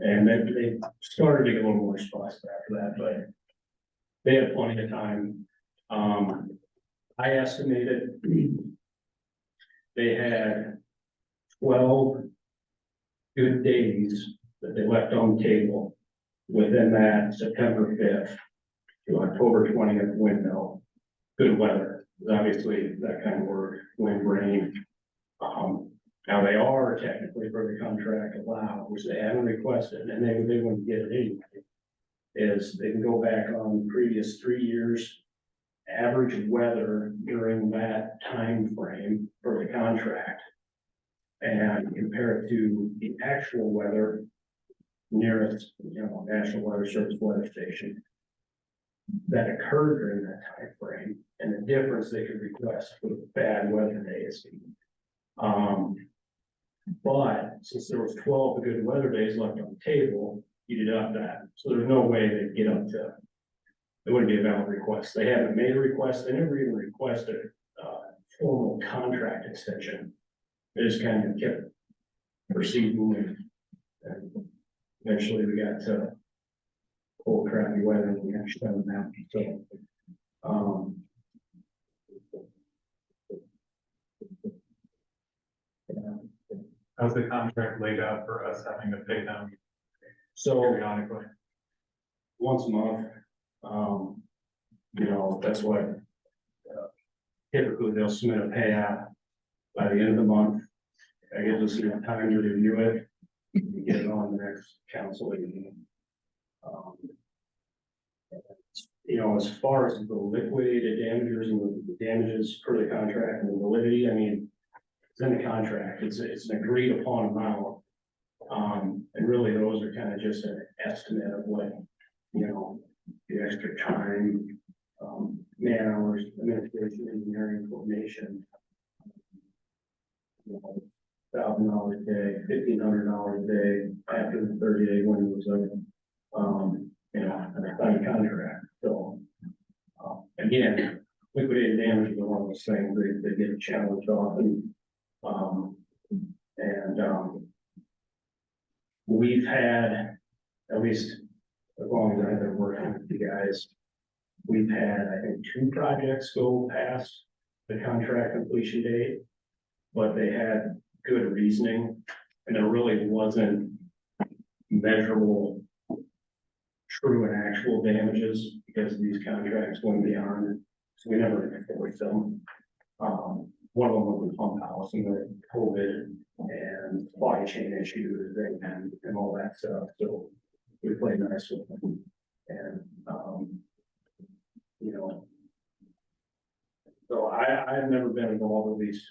And then they started to get a little more responsive after that, but they had plenty of time. I estimated they had 12 good days that they left on the table within that September 5th to October 20th window. Good weather, obviously that kind of work, wind, rain. Now they are technically for the contract allowed, which they haven't requested, and they wouldn't get it anyway. Is they can go back on the previous 3 years average weather during that time frame for the contract. And compare it to the actual weather nearest, National Weather Service weather station that occurred during that time frame, and the difference they could request for bad weather days. But since there was 12 good weather days left on the table, you deduct that, so there's no way they'd get up to, it wouldn't be a valid request. They haven't made a request, they never even requested formal contract extension. They just kind of kept proceeding, and eventually we got to cold crappy weather and we actually done that, so. How's the contract laid out for us having to pay them So periodically? once a month, that's what typically they'll submit a payout by the end of the month. That gives us enough time to review it, and get it on the next council meeting. As far as the liquidated damages and the damages per the contract and the validity, I mean, it's in the contract, it's an agreed upon amount. And really those are kind of just an estimate of what, the extra time, man hours, administration, engineering, coordination. $1,000 a day, $1,500 a day after the 30-day window was over. And a signed contract, so. Again, liquidated damages are one of those things, they get challenged often. We've had, at least as long as I've been working with you guys, we've had, I think, 2 projects go past the contract completion date, but they had good reasoning, and there really wasn't measurable true and actual damages because these contracts went beyond, so we never enforced them. One of them was the pump house and the COVID and supply chain issues and all that stuff, so we played nice with them. And, so I've never been involved with these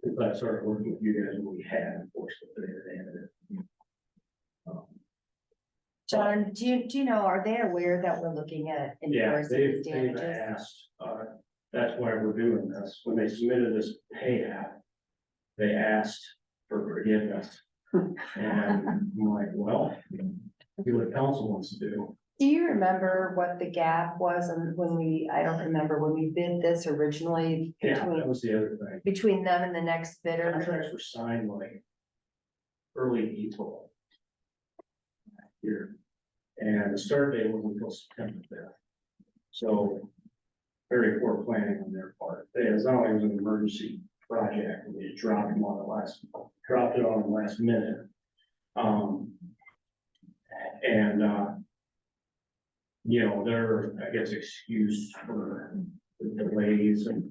since I started working with you guys, when we had enforced it. John, do you know, are they aware that we're looking at Yeah, enforcing they've these damages? asked, that's why we're doing this. When they submitted this pay app, they asked for forgiveness. And I'm like, well, do what council wants to do. Do you remember what the gap was and I don't remember when we bid this originally Yeah, that between, was the other thing. between them and the next bidder? Contracts were signed like early April here, and the start date wasn't until September 5th. So very poor planning on their part. It was not like it was an emergency project, and they dropped it on the last minute. Their, I guess, excuse for the delays and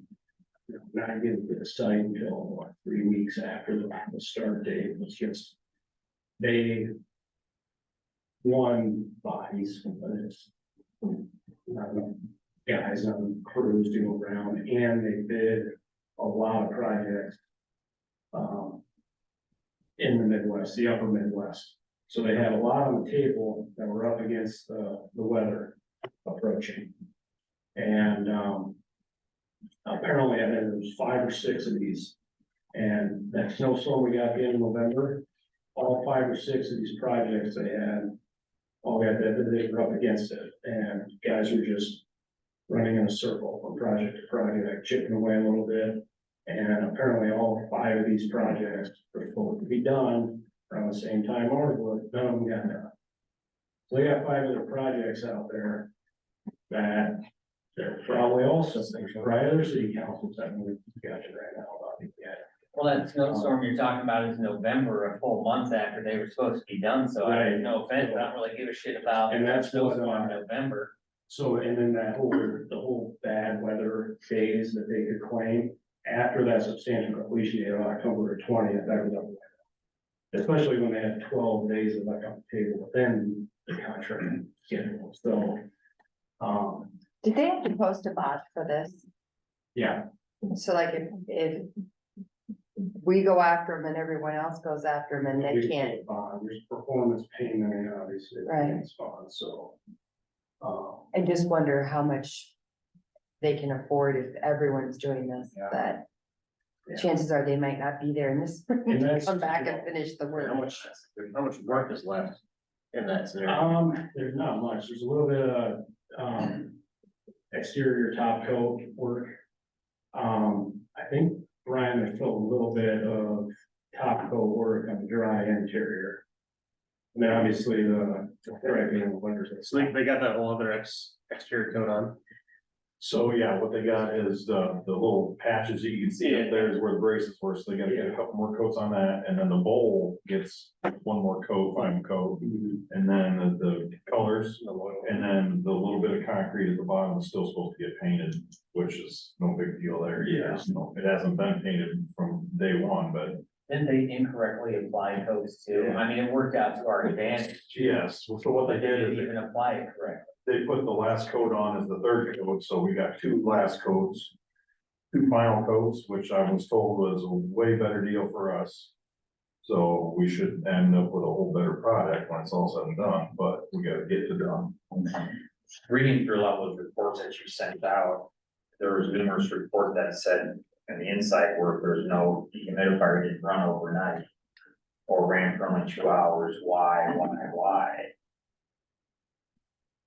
not getting to the site until 3 weeks after the start date was just, they won bodies, but it's not enough guys on crews to go around, and they bid a lot of projects in the Midwest, the upper Midwest. So they had a lot on the table that were up against the weather approaching. And apparently, I think there was 5 or 6 of these. And that snowstorm we got at the end of November, all 5 or 6 of these projects they had, all got that, they were up against it. And guys were just running in a circle from project to project, chipping away a little bit. And apparently all 5 of these projects were supposed to be done around the same time ours was, none of them got done. So they got 5 other projects out there that they're probably also, there's probably other city councils that we're discussing right now about it yet. Well, that snowstorm you're talking about is November, a full month after they were supposed to be done, so I have no offense, I don't really give a shit about. And that's what, snowstorm in November. So, and then the whole bad weather phase that they could claim after that substantial completion date of October 20th, that was up. Especially when they had 12 days left on the table within the contract schedule, so. Did they have to post a bond for this? Yeah, So like if we go after them and everyone else goes after them and they can't, there's performance payment and obviously. Right. it's fine, so. I just wonder how much they can afford if everyone's doing this, Yeah. that Yeah. chances are they might not be there in this, spring And to that's- come back and finish the work. How much work is left in that scenario? There's not much, there's a little bit of, exterior top coat work. I think, Brian, there's still a little bit of top coat work on the dry interior. And then obviously the striping and the windows. So they got that whole other exterior coat on. So yeah, what they got is the little patches that you can see up there is where the braces were, so they gotta get a couple more coats on that, and then the bowl gets one more coat, final coat. And then the colors, and then the little bit of concrete at the bottom is still supposed to get painted, which is no big deal there either. So it hasn't been painted from day one, but Didn't they incorrectly apply codes too? I mean, it worked out to our advantage. yes, so what they They did didn't is even apply it correctly. they put the last coat on as the third coat, so we got two last coats. Two final coats, which I was told was a way better deal for us. So we should end up with a whole better product when it's all said and done, but we gotta get it done. Reading through a lot of those reports that you sent out, there was numerous reports that said, in the inside work, there's no dehumidifier didn't run overnight. Or ran for only 2 hours, why?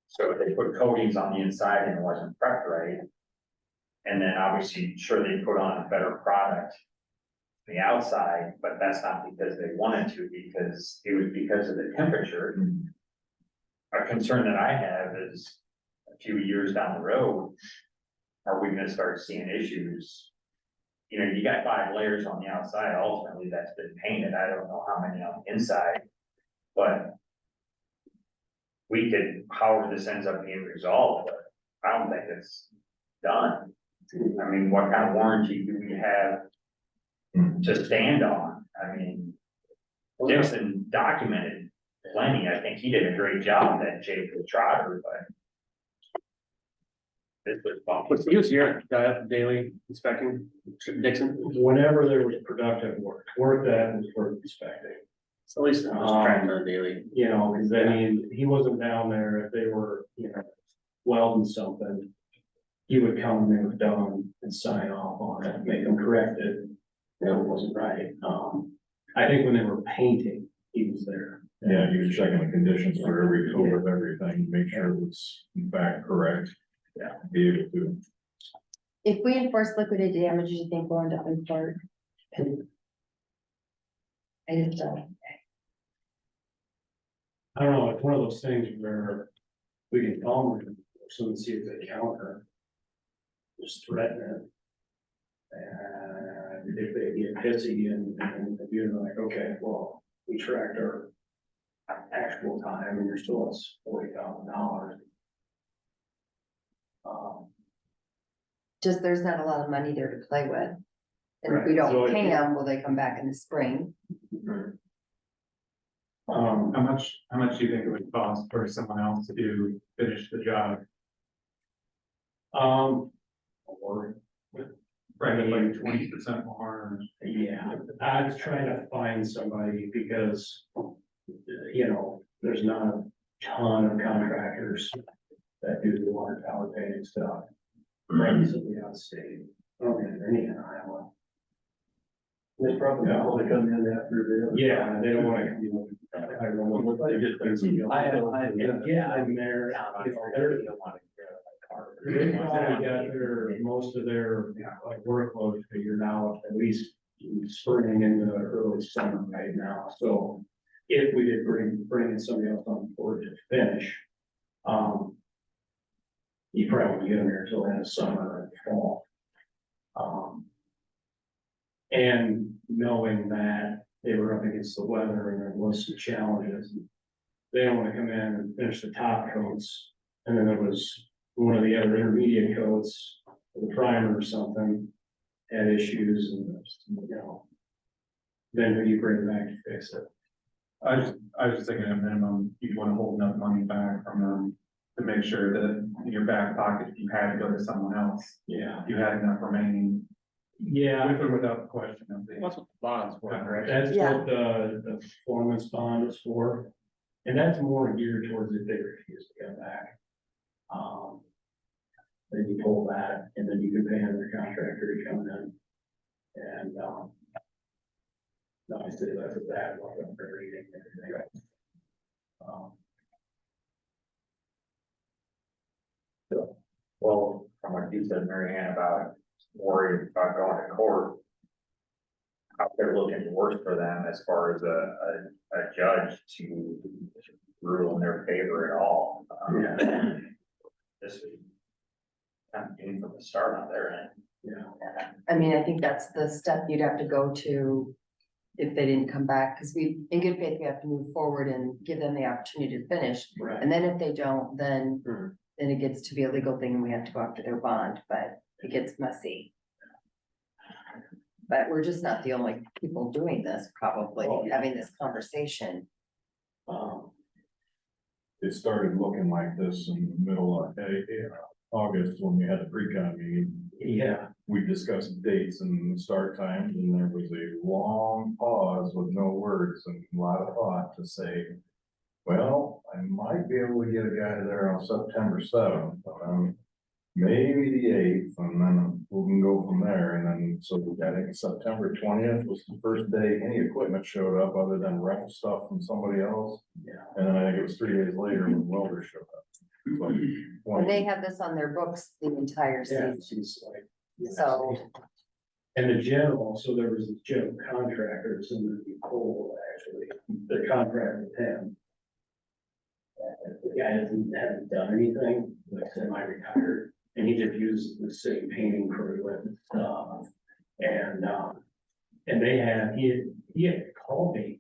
So they put coatings on the inside and it wasn't prepped right. And then obviously, sure, they put on a better product. The outside, but that's not because they wanted to, because it was because of the temperature. A concern that I have is a few years down the road, are we gonna start seeing issues? You know, you got 5 layers on the outside, ultimately that's been painted, I don't know how many on the inside, but we could, however this ends up being resolved, but I don't think it's done. I mean, what kind of warranty do we have to stand on? I mean, Dixon documented plenty, I think he did a great job, that Jake the Trotter, but this was bumpy. He was here, daily inspecting Dixon, Whenever there was productive work that was worth inspecting. so at least I was tracking on daily. You know, cause I mean, he wasn't down there if they were, welding something. He would come when they were done and sign off on it, make them correct it. That wasn't right. I think when they were painting, he was there. Yeah, you was checking the conditions for every coat of everything, make sure it was in fact correct. Yeah. Be able to. If we enforce liquidated damages, you think we'll end up in court? I just don't. I don't know, it's one of those things where we can call them and see if they counter. Just threaten it. And if they get pissy and you're like, okay, well, we tracked our actual time and you're still at $40,000. Just there's not a lot of money there to play with. And if we Right, so don't if pay you- them, will they come back in the spring? How much do you think it would cost for someone else to finish the job? Or, Right, like 20% more. yeah, I was trying to find somebody because, there's not a ton of contractors that do the water tower painting stuff. Relatively out of state. I don't think there's any in Iowa. They probably only come in after Yeah, they don't wanna, I don't know what they did. I'm there. They probably got most of their workload figured out, at least spring into early summer right now, so. If we did bring in somebody else on board to finish, you probably wouldn't get them here until end of summer and fall. And knowing that they were up against the weather and there was some challenges, they don't wanna come in and finish the top coats, and then there was one of the other intermediate coats, the primer or something, had issues and, then who do you bring back to fix it? I was just thinking at minimum, you'd want to hold enough money back from them to make sure that in your back pocket, if you had to go to someone else, Yeah, you had enough remaining, yeah, with or without the question of the. That's what the bonds for, right? that's Yeah. what the performance bond is for. And that's more geared towards if they refuse to come back. Then you pull that, and then you can pay another contractor to come in. And, no, I say that's a bad one, I'm reading everything. Well, from what you said, Mary Ann, about worried about going to court. Out there looking worse for them as far as a judge to rule in their favor at all. This would kind of be from the start on their end. Yeah, I mean, I think that's the step you'd have to go to if they didn't come back, because we, in good faith, we have to move forward and give them the opportunity to finish. right. And then if they don't, then it gets to be a legal thing and we have to go after their bond, but it gets messy. But we're just not the only people doing this, probably, having this conversation. It started looking like this in the middle of August when we had the pre-con meeting. Yeah, We discussed dates and start times, and there was a long pause with no words and a lot of thought to say, well, I might be able to get a guy there on September 7th, maybe the 8th, and then we can go from there. And then, so I think September 20th was the first day any equipment showed up other than rental stuff from somebody else. yeah. And then I think it was 3 days later when welders showed up. So, And they have this on their books the entire Yeah, season, she's like. so. And the general, so there was the general contractors and the Cole, actually, the contract with him. The guy hasn't done anything, like semi-retired, and he just uses the same painting crew and stuff. And they had, he had called me,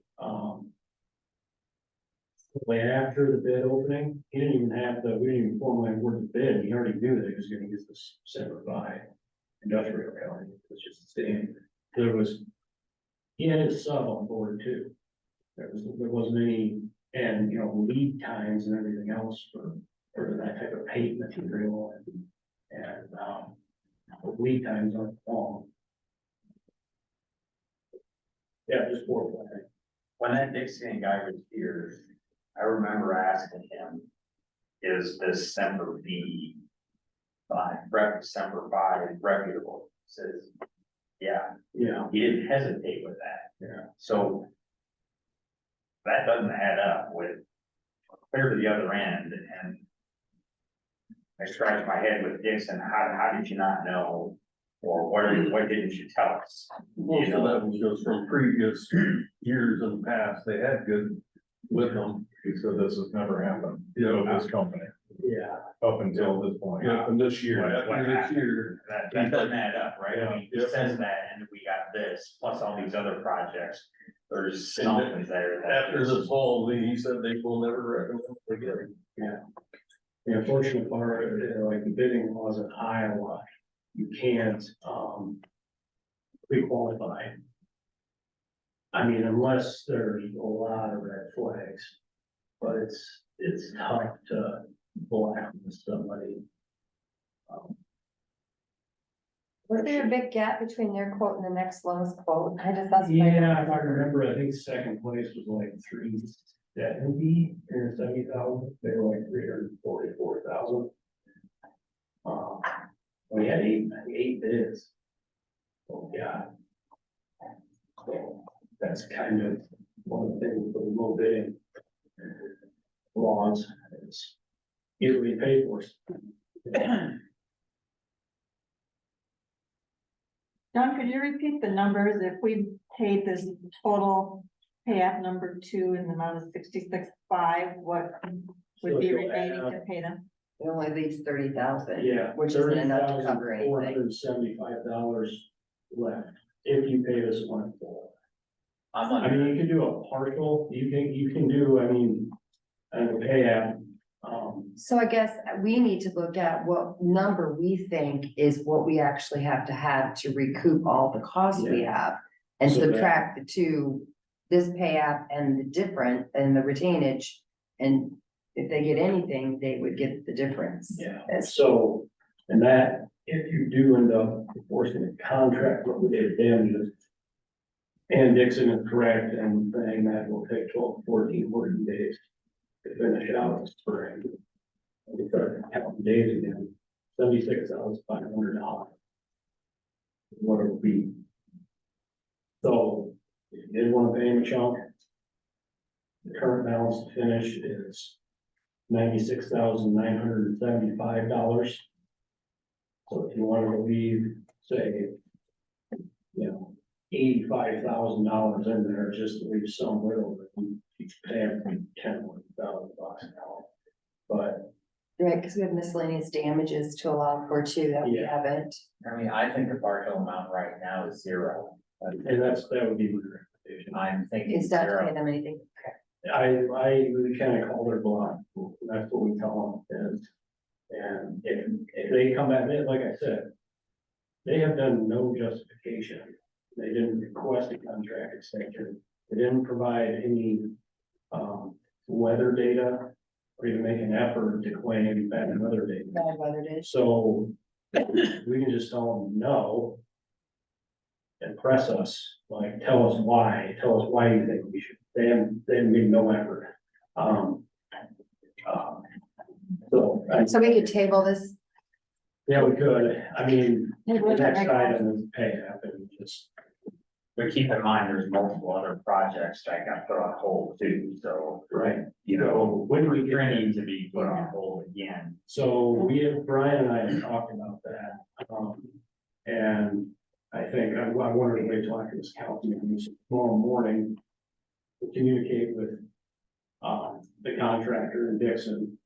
way after the bid opening, he didn't even have we didn't even formally award the bid, he already knew that he was gonna use this Semper Fi industrial county, it was just the same. He had his sub on board too. There wasn't any, and, you know, lead times and everything else for that type of paint material and lead times aren't long. Yeah, just for that. When that Dixon guy was here, I remember asking him, is this Semper Semper Fi reputable? He says, yeah, Yeah, he didn't hesitate with that. yeah. So that doesn't add up with clear to the other end, and I scratched my head with Dixon, how did you not know? Or what didn't you tell us? Most of that was just from previous years in the past, they had good with them. he said this has never happened, this company, Yeah. up until this point. And this year, What after this happened? year, That doesn't add up, right? I mean, Yeah. it says that, and we got this, plus all these other projects, there's something there. that- after this whole, he said they will never recommend it again. Yeah. The unfortunate part, like the bidding laws in Iowa, you can't, pre-qualify. I mean, unless there's a lot of red flags, but it's tough to blacklist somebody. Was there a big gap between their quote and the next lowest quote? that's. what I Yeah, if I remember, I think second place was like 370,000, they were like 344,000. We had eight bids. Oh, yeah. So that's kind of one of the things with the low bidding laws, is either we pay for it. John, could you repeat the numbers? If we paid this total pay app number 2 in the amount of 66.5, what would be remaining to pay them? It only leaves 30,000. Yeah. Which isn't enough to cover anything. $475 left, if you pay this one full. I'm I mean, you can do a partial, you can do, I mean, a pay app. So I guess we need to look at what number we think is what we actually have to recoup all the costs we have. And So that- subtract the two, this pay app and the different, and the retainage. And if they get anything, they would get the difference. Yeah, As- so, and that, if you do end up enforcing a contract with the damages. And Dixon is correct in saying that will take 12 to 14 working days to finish out the spring. We start counting days again, $76,500. What it would be. So, if you did want to pay him a chunk. The current balance to finish is $96,975. So if you wanted to leave, say, $85,000 in there, just to leave some wiggle room, you pay every $10,000 now. But Right, because we have miscellaneous damages to allow for too, that we Yeah. haven't. I mean, I think the partial amount right now is zero. and that would be my recommendation. I'm thinking It's not to pay zero. them anything. We kind of call their bluff, that's what we tell them is. And if they come back, like I said, they have done no justification. They didn't request a contract extension. They didn't provide any, weather data or even make an effort to claim bad weather data. Bad weather days. So we can just tell them no. And press us, like, tell us why you think we should, they haven't made no effort. So we could table this. Yeah, we could, I mean, the Table it next right item is pay app and just, But keep in mind, there's multiple other projects that got put on hold too, so, right, you know, when do we get we're that? need to be put on hold again. So Brian and I have talked about that, and I think I wanted to wait till after this council meeting tomorrow morning. To communicate with, the contractor in Dixon.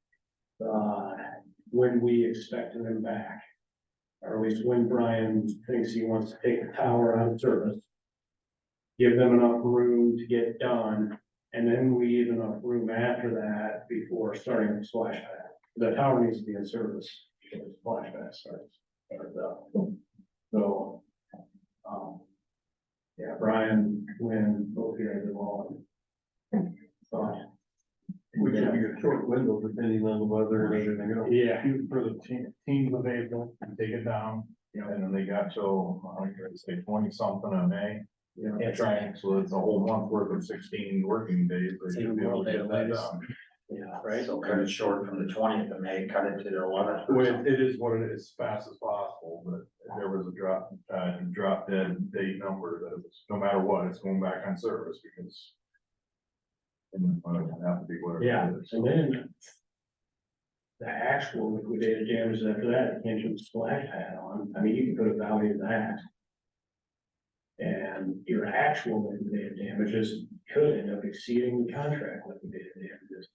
When we expect them back. Or at least when Brian thinks he wants to take the tower out of service. Give them enough room to get done, and then we leave enough room after that before starting the splash pad. The tower needs to be in service before the splash pad starts. So, yeah, Brian, Lynn, both here as well. So, Which would be a short window depending on the weather and everything else. yeah, Shoot for the team of April, and take it down, and then they got till, I think I'd say 20-something on May. yeah. And trying, so it's a whole month worth of 16 working days, they should be able to get that done. Yeah, right. So cut it short from the 20th of May, cut it to the 11th. Well, it is what it is, as fast as possible, but there was a drop dead date number that was, no matter what, it's going back on service because. And it'll have to be whatever. Yeah, it is. and then. The actual liquidated damages after that, you can't put a splash pad on, I mean, you can put a value of that. And your actual liquidated damages could end up exceeding the contract liquidated damages.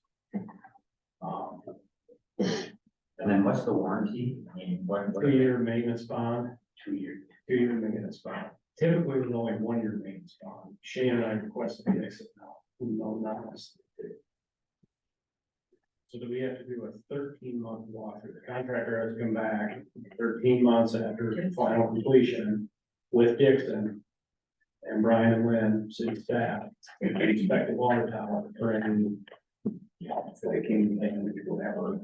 And then what's the warranty? I mean, what? 2-year maintenance bond, 2 years. 2-year maintenance bond. Typically, there's only 1-year maintenance bond. Shane and I requested the exit now. No, not us. So do we have to do a 13-month walkthrough? The contractor has to come back 13 months after final completion with Dixon. And Brian and Lynn, city staff, inspect the water tower for any. Flaking and whatever.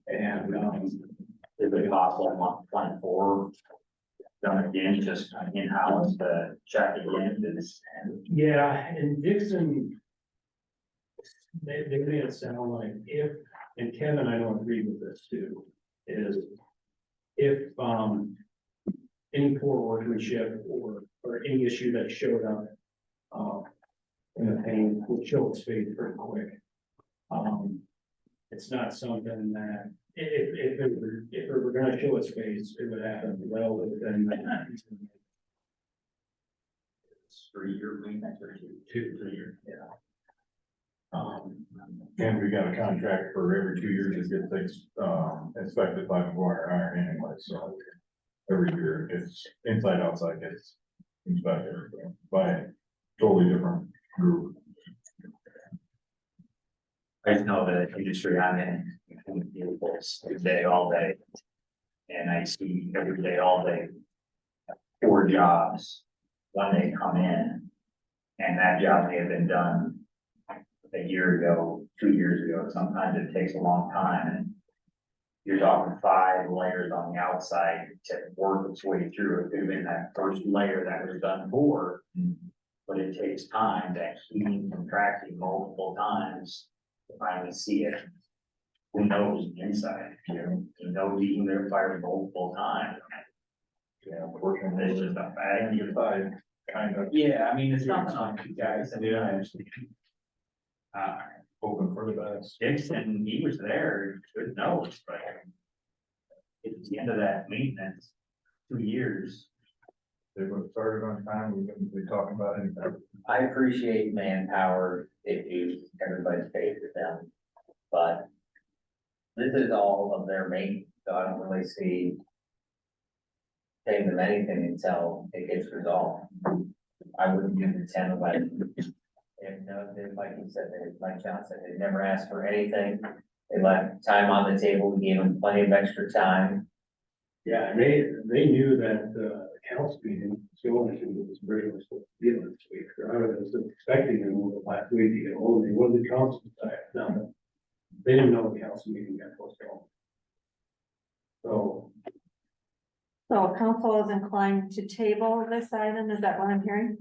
And, Is it possible month 24? Done again, just in-house to check again, yeah, and Dixon. They made it sound like if, and Kevin, I don't agree with this too, is. If, any poor workmanship or any issue that showed up. In the paint would show its face pretty quick. It's not something that, if it were gonna show its face, it would happen well within that. 3-year maintenance or 2-3 years. Yeah. And we got a contract for every 2 years, it gets things, inspected by McGuire Iron anyway, so. Every year, it's inside, outside, gets inspected by a totally different group. I just know the industry I'm in vehicles every day, all day. And I see every day, all day, 4 jobs when they come in. And that job may have been done a year ago, 2 years ago, sometimes it takes a long time and you're talking 5 layers on the outside to work its way through. It could have been that first layer that was done for. But it takes time to heating, contracting multiple times to finally see it. Who knows the inside, you know the humidifier multiple times. You know, working with this is a bad. Unified, kind of. Yeah, I mean, it's nothing on you guys, I mean, I understand. Hoping for the best. Dixon, he was there, good knows, but. It's the end of that maintenance, 2 years. They would have started on time, we wouldn't be talking about anything. I appreciate manpower issues, everybody's paid for them, but this is all of their maintenance, so I don't really see paying them anything until it gets resolved. I wouldn't do the 10, 11. And like you said, like John said, they never asked for anything. They left time on the table, we gave them plenty of extra time. Yeah, and they knew that, council meeting was going to, this bridge was supposed to be this week, or I was expecting them over the last week to get hold of me, what did the council decide? No, they didn't know the council meeting got postponed. So, So council is inclined to table this item, is that what I'm hearing?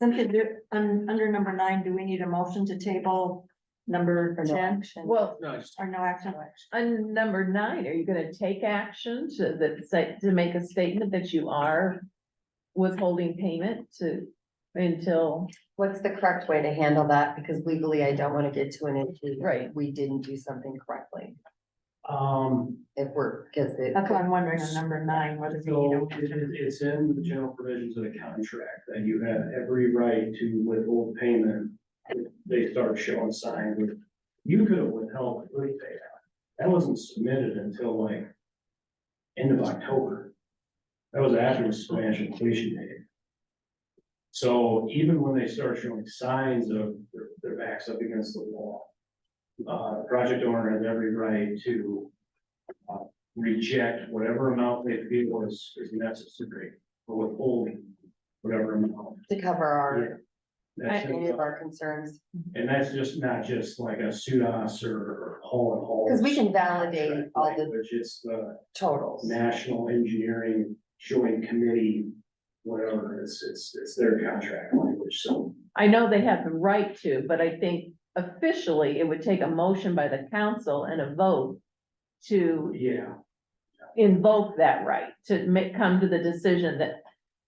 Cynthia, under number 9, do we need a motion to table number Or no 10? action. Well, Or no action? on number 9, are you gonna take action to make a statement that you are withholding payment until, What's the correct way to handle that? Because legally, I don't want to get to an issue. Right. We didn't do something correctly. um, If we're, because it. That's what I'm wondering on number 9, whether we need so a it's in the general provisions of the contract that you have every right to withhold payment. If they start showing signs of, you could have withheld the early payout. That wasn't submitted until like end of October. That was after the financial completion date. So even when they start showing signs of their backs up against the wall, the project owner has every right to reject whatever amount they feel is necessary for withholding whatever amount. To cover our, That's any of our concerns, and that's just not just like a SUDAS or haul and haul. because we can validate all the Which is the totals. National Engineering Joint Committee, whatever, it's their contract language, so. I know they have the right to, but I think officially it would take a motion by the council and a vote to Yeah, invoke that right, to come to the decision that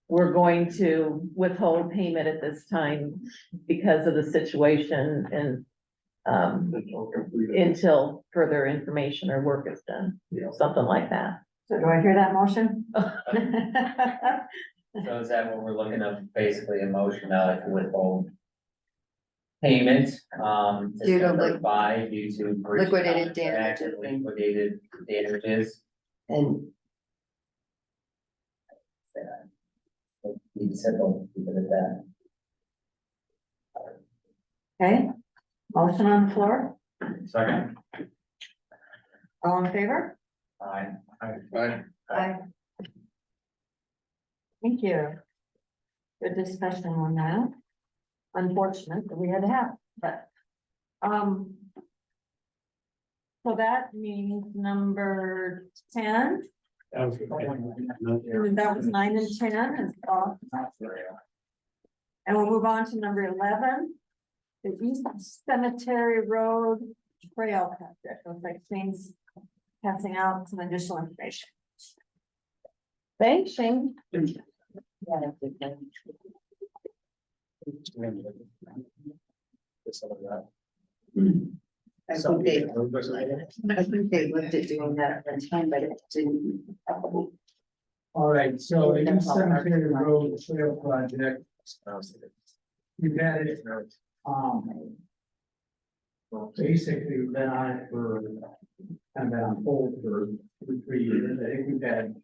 we're going to withhold payment at this time because of the situation and until further information or work is done, yeah. something like that. So do I hear that motion? So is that what we're looking at, basically a motion to withhold payment, Due to December 5 due to. breach of liquidated contract damages and and- Liquidated damages. And Be simple, keep it at that. Okay, motion on the floor, Second. all in favor? Aye. Aye. Thank you. Good discussion on that. Unfortunate that we had to have, but, so that means number 10, That was good. that was 9 and 10 is off. And we'll move on to number 11, the East Cemetery Road Trail Project. Looks like Shane's passing out some additional information. Thanks, Shane. yeah, that's good then. I think they looked at doing that at one time, but it didn't. All right, so the East Cemetery Road Trail Project. We've had it, basically we've been on it for, kind of been on hold for 2-3 years. I think we've had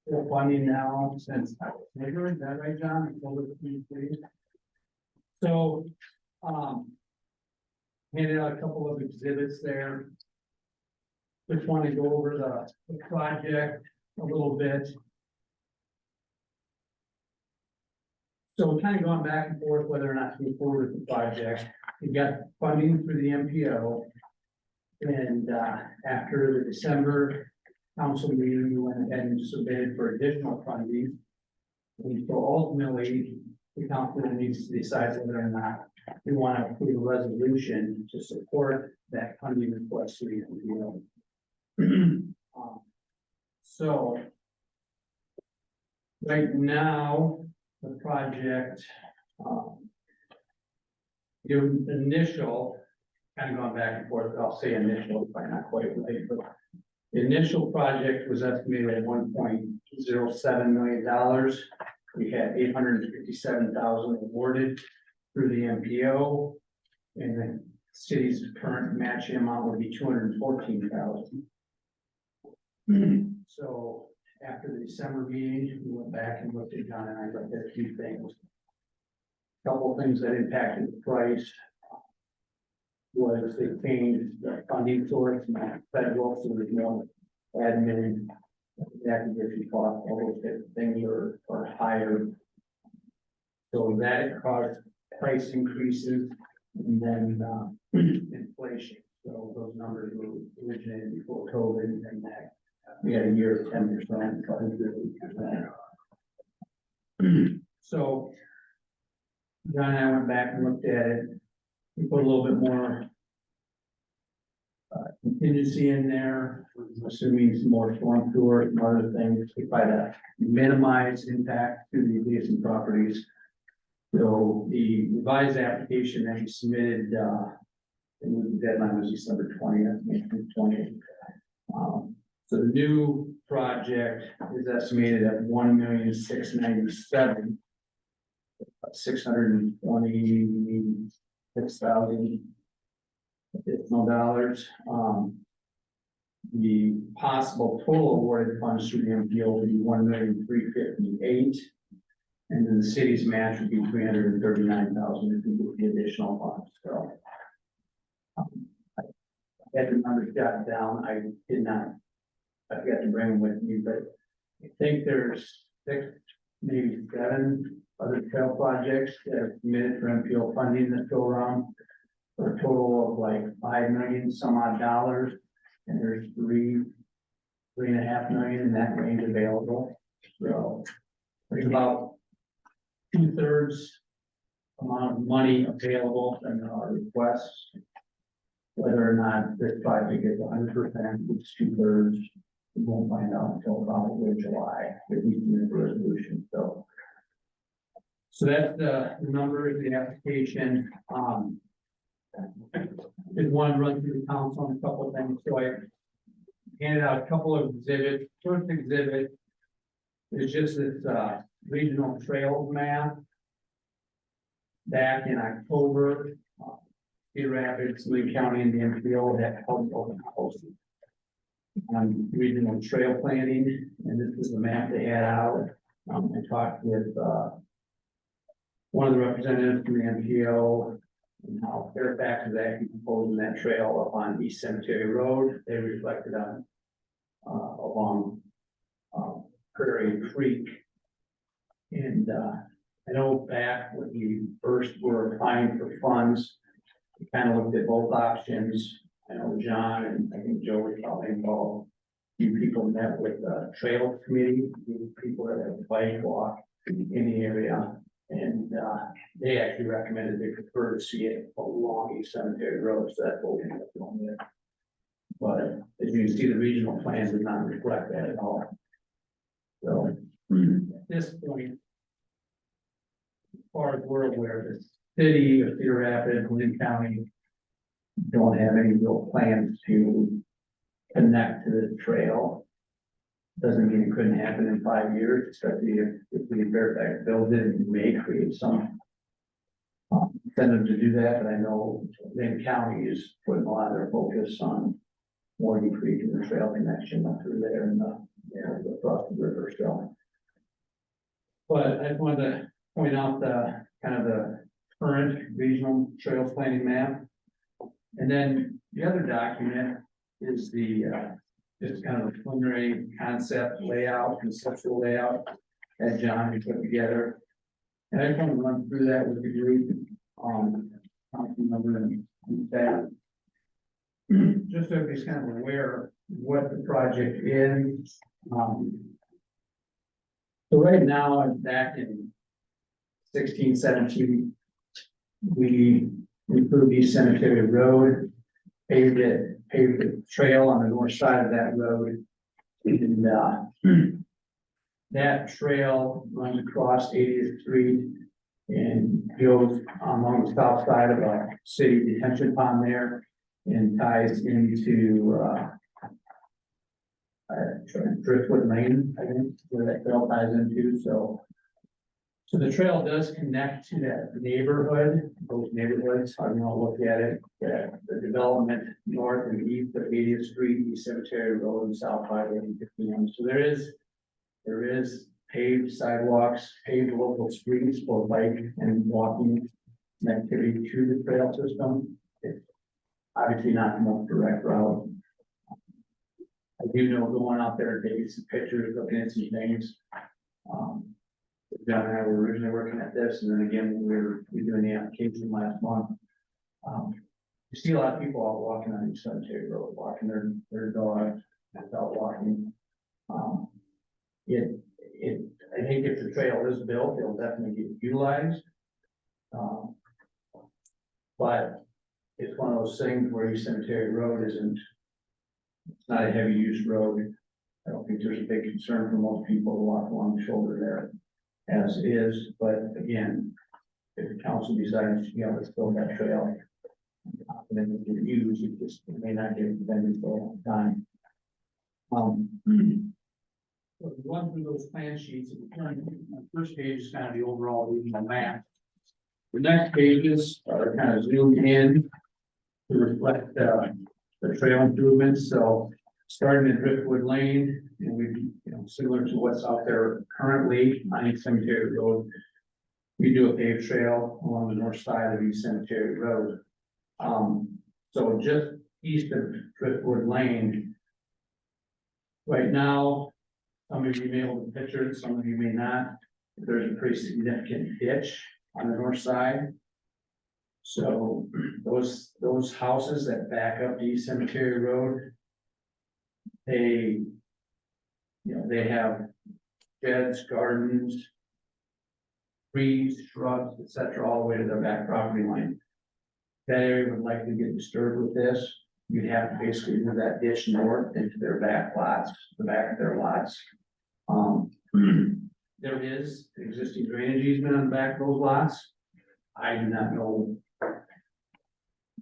full funding now since October, is that right, John? October 23. So, handed out a couple of exhibits there. Just want to go over the project a little bit. So we're kind of going back and forth whether or not to move forward with the project. We got funding through the MPO. And after the December council meeting, we went ahead and submitted for additional funding. And so ultimately, the council needs to decide whether or not we want to approve a resolution to support that funding request to the MPO. So right now, the project, your initial, kind of going back and forth, I'll say initial, if I'm not quite right, but the initial project was estimated at $1.07 million. We had 857,000 awarded through the MPO, and the city's current matching amount would be 214,000. So after the December meeting, we went back and looked at John and I looked at a few things. Couple of things that impacted the price was they changed the funding source and that federal, so there's no admin, acquisition costs, all those types of things are higher. So that caused price increases and then inflation. So those numbers were originated before COVID, and that we had a year of 10%. So John and I went back and looked at it. We put a little bit more contingency in there, assuming some more storm sewer and other things to try to minimize impact to the adjacent properties. So the revised application that we submitted, the deadline was December 20th. So the new project is estimated at $1,697,000. $626,000 additional dollars. The possible total awarded funds through the MPO would be $1,358,000, and then the city's match would be $339,000 if we get the additional funds. So I had the numbers jotted down. I forgot to bring them with me, but I think there's 6, maybe 7 other trail projects that are committed for MPO funding that go around for a total of like $5 million some odd dollars, and there's $3.5 million in that range available. So there's about 2/3 amount of money available in our requests. Whether or not this project is 100%, it's 2/3. We won't find out until probably July, if we can get a resolution. So that's the number of the application. Did want to run through the council on a couple of things. So I handed out a couple of exhibits. First exhibit is just this regional trails map. Back in October, Cedar Rapids, Lee County, and the MPO had held open house on regional trail planning, and this is the map they had out. I talked with one of the representatives from the MPO, and how Fairfax is actually proposing that trail up on East Cemetery Road. They reflected on along Prairie Creek. And I know back when we first were applying for funds, we kind of looked at both options. I know John and I think Joe was probably involved. Few people met with the trail committee, people that have bike walk in the area. And they actually recommended they prefer to see it along East Cemetery Road, so that's what we ended up going with. But as you can see, the regional plan does not reflect that at all. So at this point, as far as we're aware, the city of Cedar Rapids, Lynn County don't have any real plans to connect to the trail. Doesn't mean it couldn't happen in 5 years, especially if we Fairfax builds it, and may create some incentive to do that. But I know Lynn County is putting a lot of their focus on Morgan Creek and the trail connection up through there and across the river. So, but I wanted to point out the kind of the current regional trails planning map, and then the other document is the just kind of a preliminary concept layout, conceptual layout that John had put together. And I just want to run through that with the group, council member and staff. Just so everybody's kind of aware what the project is. So right now, back in 16, 17, we improved East Cemetery Road, paved the trail on the north side of that road. And, that trail runs across 80th Street and goes along the south side of a city detention pond there and ties into, Driftwood Lane, I think, where that trail ties into, so the trail does connect to that neighborhood, those neighborhoods, I don't know, look at it, the development north and east of 80th Street, East Cemetery Road, and South Highway 51. So there is paved sidewalks, paved local streets for bike and walking connectivity to the trail system. It's obviously not the most direct route. I do know going out there, taking some pictures, looking at some things. John and I were originally working at this, and then again, when we were doing the application last month. You see a lot of people out walking on East Cemetery Road, walking their dogs, and out walking. I think if the trail is built, it'll definitely get utilized. But it's one of those things where East Cemetery Road it's not a heavy use road. I don't think there's a big concern for most people to walk along the shoulder there as is, but again, if the council decides, let's build that trail. Then we can use it may not get vended for a long time. So if you run through those plan sheets, the first page is kind of the overall regional map. The next pages are kind of zoomed in to reflect the trail improvements. So starting at Driftwood Lane, and we, similar to what's out there currently on East Cemetery Road, we do a paved trail along the north side of East Cemetery Road. So just east of Driftwood Lane, right now, some of you may hold the picture, some of you may not. There's a pretty significant ditch on the north side. So those houses that back up to East Cemetery Road, they have sheds, gardens, trees, shrubs, etc., all the way to their back property line. That area would likely get disturbed with this. You'd have to basically move that ditch north into their back lots, the back of their lots. There is existing drainage easement on the back of those lots. I do not know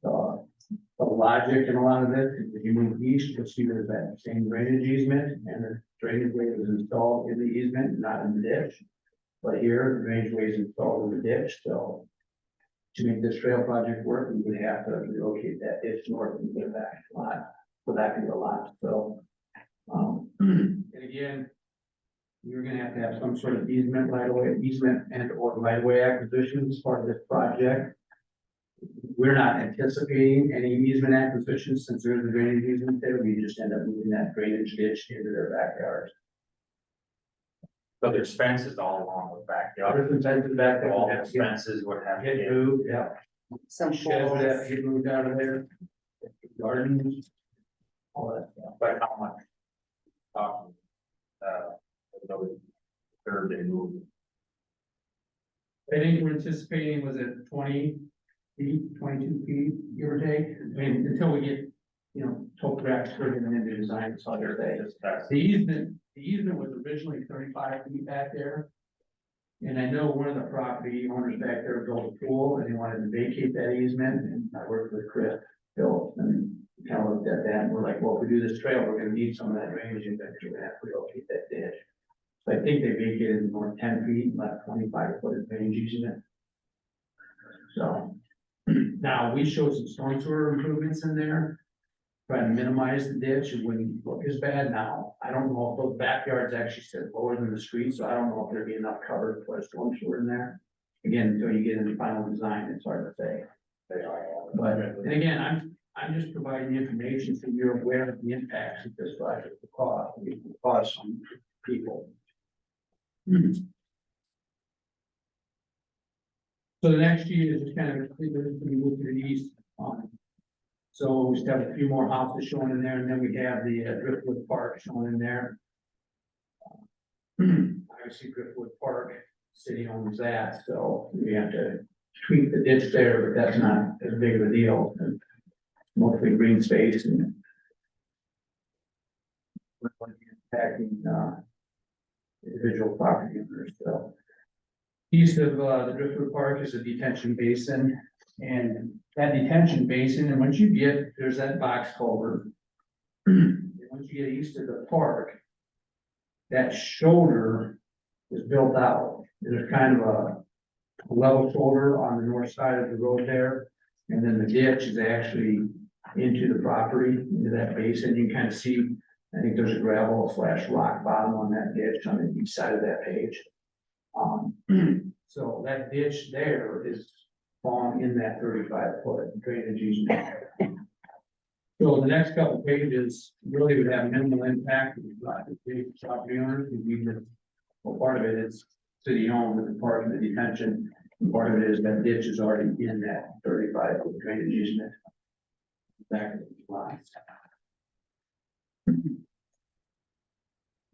the logic in a lot of this. If you move east, you'll see there's that same drainage easement, and the drainage way was installed in the easement, not in the ditch. But here, the drainage way is installed in the ditch, so to make this trail project work, we would have to relocate that ditch north and get back to the lot, go back into the lot. So, and again, you're gonna have to have some sort of easement and or right of way acquisition as part of this project. We're not anticipating any easement acquisition since there's a drainage easement there. We just end up moving that drainage ditch into their backyards. So there's fences all along the backyard. There's fences back there. All the fences would have to Get get. moved, yeah. Some Sheds that poles. get moved out of there. Gardens. All that stuff. But how much? Those third they move. I think we're anticipating, was it 20 feet, 22 feet, give or take? I mean, until we get, topographic survey and into design, it's hard to say. The easement was originally 35 feet back there. And I know one of the property owners back there built a pool and they wanted to vacate that easement, and I worked with Chris Phillips and kind of looked at that, and we're like, well, if we do this trail, we're gonna need some of that drainage, and we're gonna have to relocate that ditch. So I think they vacated more 10 feet, left 25 foot of drainage easement. So now we showed some storm sewer improvements in there, trying to minimize the ditch. It wouldn't look as bad now. I don't know if those backyards actually sit lower than the street, so I don't know if there'd be enough cover to put a storm sewer in there. Again, until you get into final design, it's hard to say. But, and again, I'm just providing information so you're aware of the impacts of this project, the cost on people. So the next year is just kind of, we move to the east. So we still have a few more houses shown in there, and then we have the Driftwood Park shown in there. Obviously Driftwood Park, city owns that, so we have to tweak the ditch there, but that's not as big of a deal. Mostly green space and impacting individual property owners, so. East of the Driftwood Park is a detention basin, and that detention basin, and once you get, there's that box culvert. Once you get east of the park, that shoulder is built out. There's kind of a level shoulder on the north side of the road there, and then the ditch is actually into the property, into that basin. You can kind of see, I think there's a gravel / rock bottom on that ditch on the east side of that page. So that ditch there is falling in that 35-foot drainage easement. So the next couple pages really would have minimal impact to the property owners. Well, part of it is city owned, and part of the detention, and part of it is that ditch is already in that 35-foot drainage easement. Back of the lots.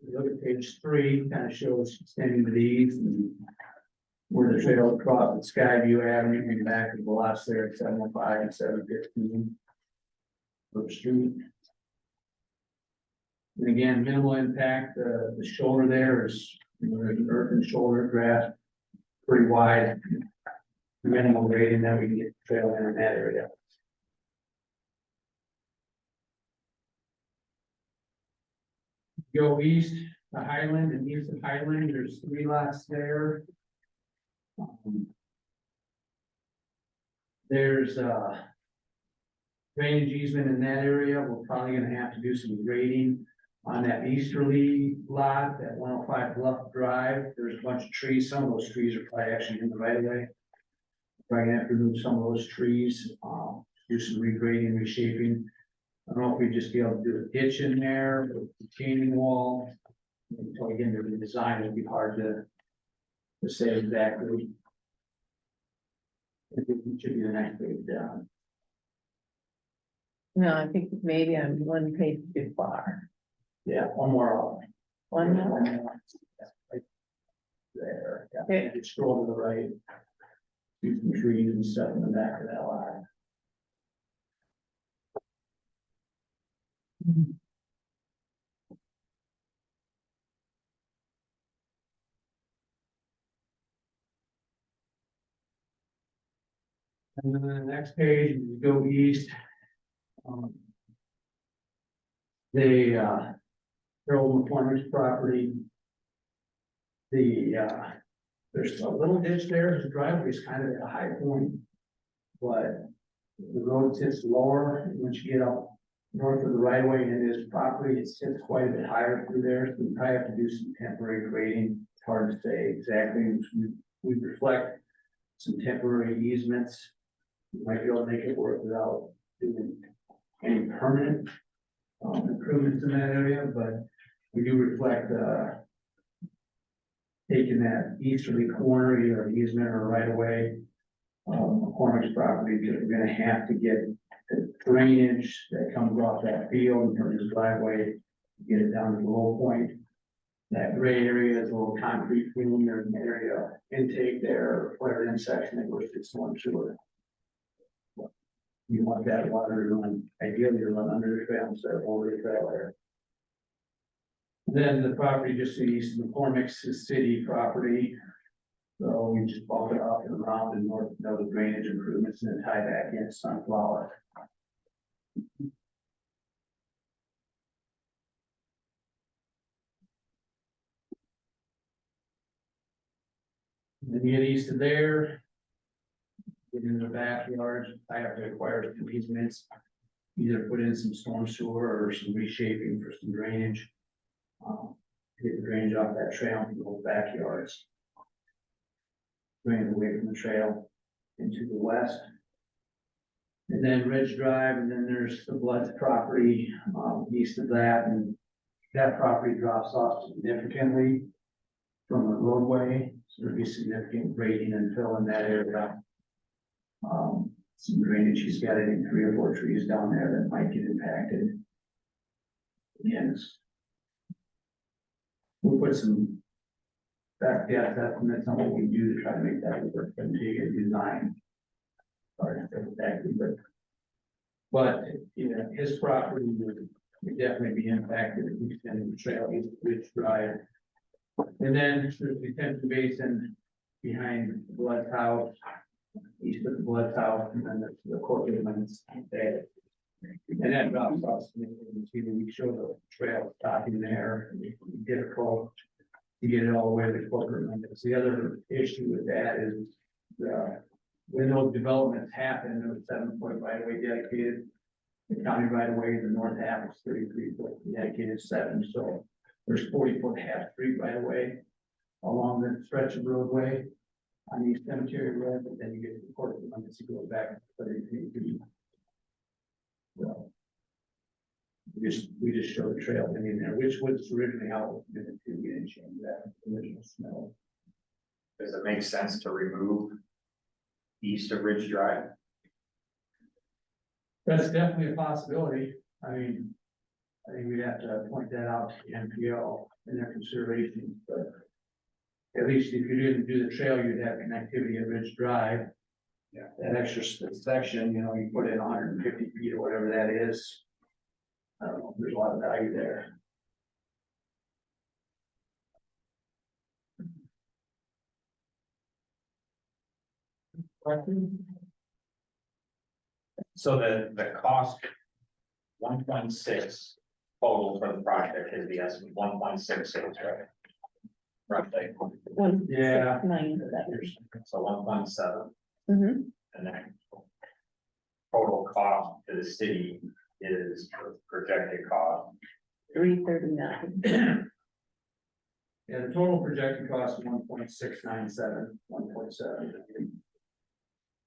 Look at page 3, kind of shows extending to the east and where the trail across the Skyview Avenue and back to the lots there at 705 and 715. Brook Street. And again, minimal impact, the shoulder there is, there's an earthen shoulder grass, pretty wide. Minimal grading, then we can get the trail in that area. Go east to Highland, and east of Highland, there's 3 lots there. There's drainage easement in that area. We're probably gonna have to do some grading on that easterly lot, that 105 Bluff Drive. There's a bunch of trees. Some of those trees are probably actually in the right of way. Probably gonna have to remove some of those trees, do some regrading, reshaping. I don't know if we just be able to do a ditch in there, with a retaining wall. Until again, the design would be hard to say exactly. I think it should be the next page down. No, I think maybe I'm one page too far. Yeah, one more off. One more. Right there, yeah. Okay. It's scroll to the right. See some trees and stuff in the back of that lot. And then the next page, you go east. Harold McCormick's property. There's a little ditch there, his driveway is kind of at a high point. But the road sits lower, and once you get up north of the right of way in his property, it sits quite a bit higher through there, so we probably have to do some temporary grading. It's hard to say exactly. We reflect some temporary easements. You might be able to make it work without doing any permanent improvements in that area, but we do reflect taking that easterly corner, either an easement or right away. McCormick's property, because we're gonna have to get the drainage that comes off that field from his driveway, get it down to the low point. That gray area is a little concrete field, there's an area intake there, flared in section that goes to storm sewer. You want that water to run, ideally to run under the trail instead of over the trail there. Then the property just to the east of McCormick's is city property. So we just bump it up and around and north, the drainage improvements and then tie back in Sunflower. Then you get east of there. Get into the backyards, I have to acquire some easements. Either put in some storm sewer or some reshaping for some drainage. Get the drainage off that trail in those backyards. Drain it away from the trail into the west. And then Ridge Drive, and then there's the Blood's property, east of that, and that property drops off significantly from the roadway. there'd be significant grading and fill in that area. Some drainage, he's got, I think, 3 or 4 trees down there that might get impacted. Yes. We'll put some best guess estimates on what we do to try to make that work and take a design. Sorry, exactly, but, you know, his property would definitely be impacted if we extend the trail east of Ridge Drive. And then there's the detention basin behind the Blood's house, east of the Blood's house, and then the corporate limits there. And that drops off, we show the trail stopping there, and it's difficult to get it all the way to the corporate limits. The other issue with that is when those developments happen, there was 7-foot right of way dedicated. The county right of way, the north half is 33-foot, dedicated 7, so there's 40-foot half street right of way along the stretch of roadway on East Cemetery Road, but then you get to the corporate limits, you go back 33 feet. Well, we just showed the trail in there, which was originally how it was meant to, we didn't change that original smell. Does it make sense to remove east of Ridge Drive? That's definitely a possibility. I mean, I think we'd have to point that out to the NPO in their consideration, but at least if you didn't do the trail, you'd have connectivity at Ridge Drive. Yeah. That extra section, you know, you put in 150 feet or whatever that is. I don't know, there's a lot of value there. So the cost, 1.6 total for the project is the estimate, 1.66, right? Roughly. Yeah. 1.69. So 1.7. Mm-hmm. And then total cost to the city is projected cost. 339. Yeah, the total projected cost is 1.697, 1.7.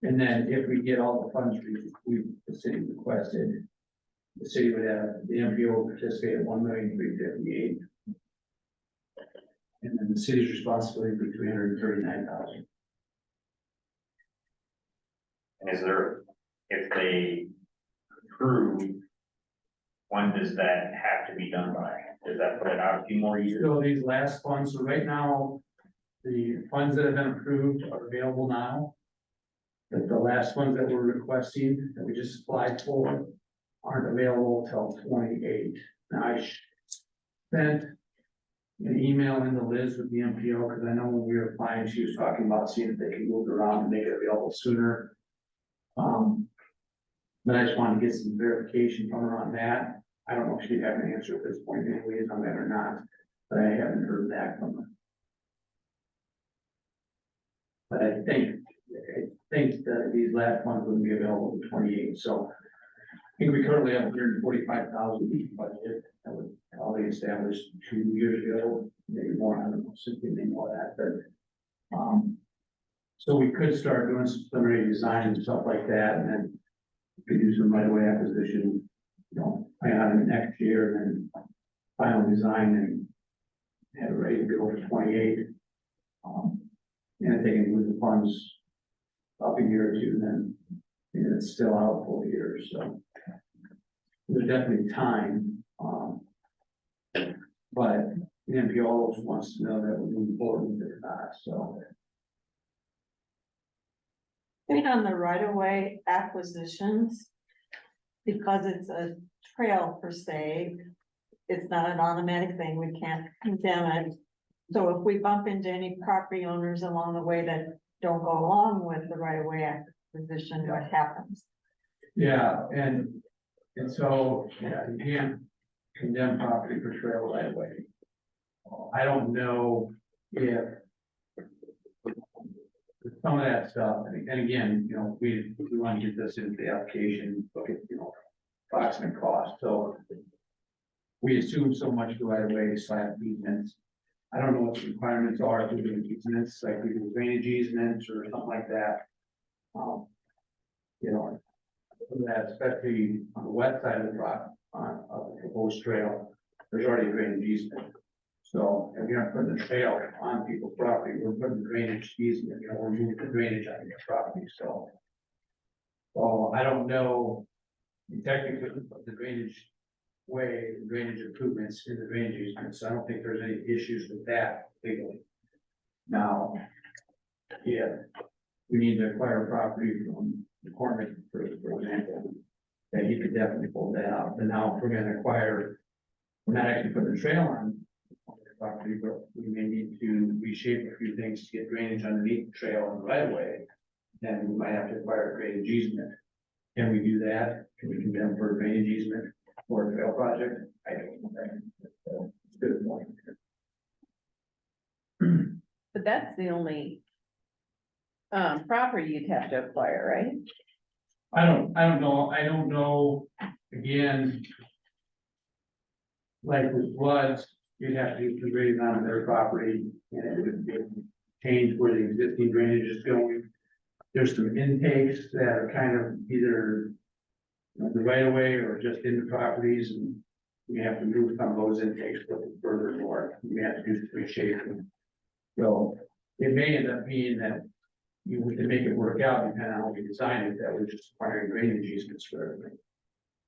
And then if we get all the funds the city requested, the city would have, the MPO will participate at 1,358,000. And then the city's responsibility would be 339,000. And is there, if they approve, when does that have to be done by? Does that put it out a few more years? So these last funds, so right now, the funds that have been approved are available now. But the last ones that we're requesting, that we just applied for, aren't available till 28. Now, I sent an email into Liz with the MPO, because I know when we were applying, she was talking about seeing if they can move it around and make it available sooner. But I just wanted to get some verification from her on that. I don't know if she'd have an answer at this point anyways on that or not, but I haven't heard back from her. But I think that these last ones wouldn't be available in 28, so I think we currently have 145,000 budget that was already established 2 years ago, maybe more, I don't know, simply more that, but so we could start doing some preliminary design and stuff like that, and then we could do some right of way acquisition, you know, plan on it next year, and then final design and have it ready to go for 28. And if they can move the funds up a year or two, then you know, it's still out 4 years, so there's definitely time. But the NPO also wants to know that we're moving forward with it or not, so. I think on the right of way acquisitions, because it's a trail per se, it's not an automatic thing, we can't condemn it. So if we bump into any property owners along the way that don't go along with the right of way acquisition, what happens? Yeah, and so, yeah, you can't condemn property for trail right of way. I don't know if some of that stuff, and again, you know, we want to get this into the application, look at, you know, approximate cost, so we assume so much for right of way / easements. I don't know what the requirements are if we do easements, like we do drainage easements or something like that. You know, that especially on the west side of the rock, of the proposed trail, there's already a drainage easement. So if you're not putting a trail on people's property, we're putting drainage easement, we're moving the drainage on your property, so. Well, I don't know, technically, the drainage way, the drainage improvements in the drainage easement, so I don't think there's any issues with that legally. Now, yeah, we need to acquire property from the corner, for example, that he could definitely pull that out, but now if we're gonna acquire, we're not actually putting a trail on the property, but we may need to reshape a few things to get drainage underneath the trail and right away. Then we might have to acquire a drainage easement. Can we do that? Can we condemn for a drainage easement for a trail project? I don't know. It's a good point. But that's the only property you'd have to acquire, right? I don't know, again. Like with floods, you'd have to do the grading on their property, and it would be change where the existing drainage is going. There's some intakes that are kind of either the right of way or just in the properties, and we have to move some of those intakes a little further north. We have to do some reshaping. So it may end up being that you would make it work out, depending on how we design it, that we're just acquiring drainage easements for everything.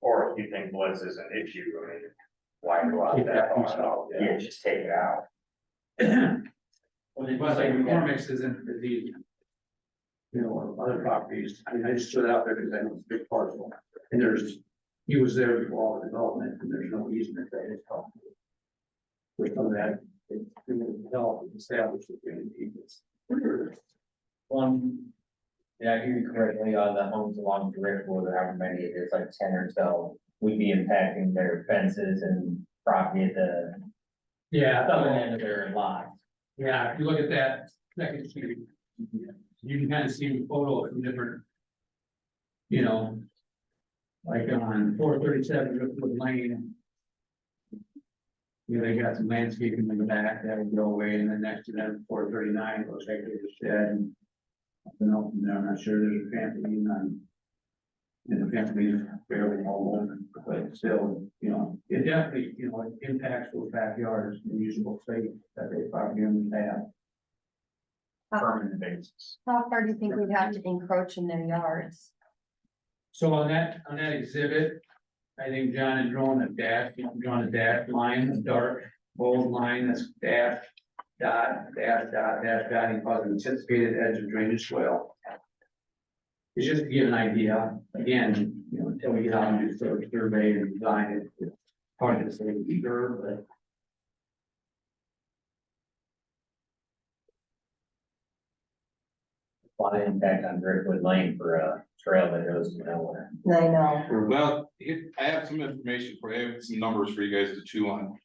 Or if you think Blitz is an issue, I mean, why go out that far? Yeah, just take it out. Well, like McCormick's isn't as easy. You know, other properties, I mean, I just stood out there because I know it's a big parcel, and he was there before all the development, and there's no easement that is helpful. With some of that, it's developed, established the drainage easements. Yeah, I hear you correctly, the homes along Driftwood, or however many it is, like 10 or so, would be impacting their fences and property at the southern end of their lot. Yeah, if you look at that second sheet, you can kind of see the photo from different. You know. Like on 437 Driftwood Lane. You know, they got some landscaping in the back that would go away, and then next to them, 439, looks like there's a shed. And I don't know, I'm not sure there's a trampoline on. And the trampoline is fairly old, but still, you know, it definitely, you know, it impacts those backyards and usable space that they probably have. Permanent basis. How far do you think we'd have to encroach in their yards? So on that exhibit, I think John had drawn a dash line, a dark bold line that's dash, dot, dash, dot, dash, dot, and cause an anticipated edge of drainage swale. It's just to give an idea, again, you know, until we get out and do survey and design it, it's hard to say either, but. A lot of impact on Driftwood Lane for a trail that goes to nowhere. I know. Well, I have some information for you, I have some numbers for you guys to chew on.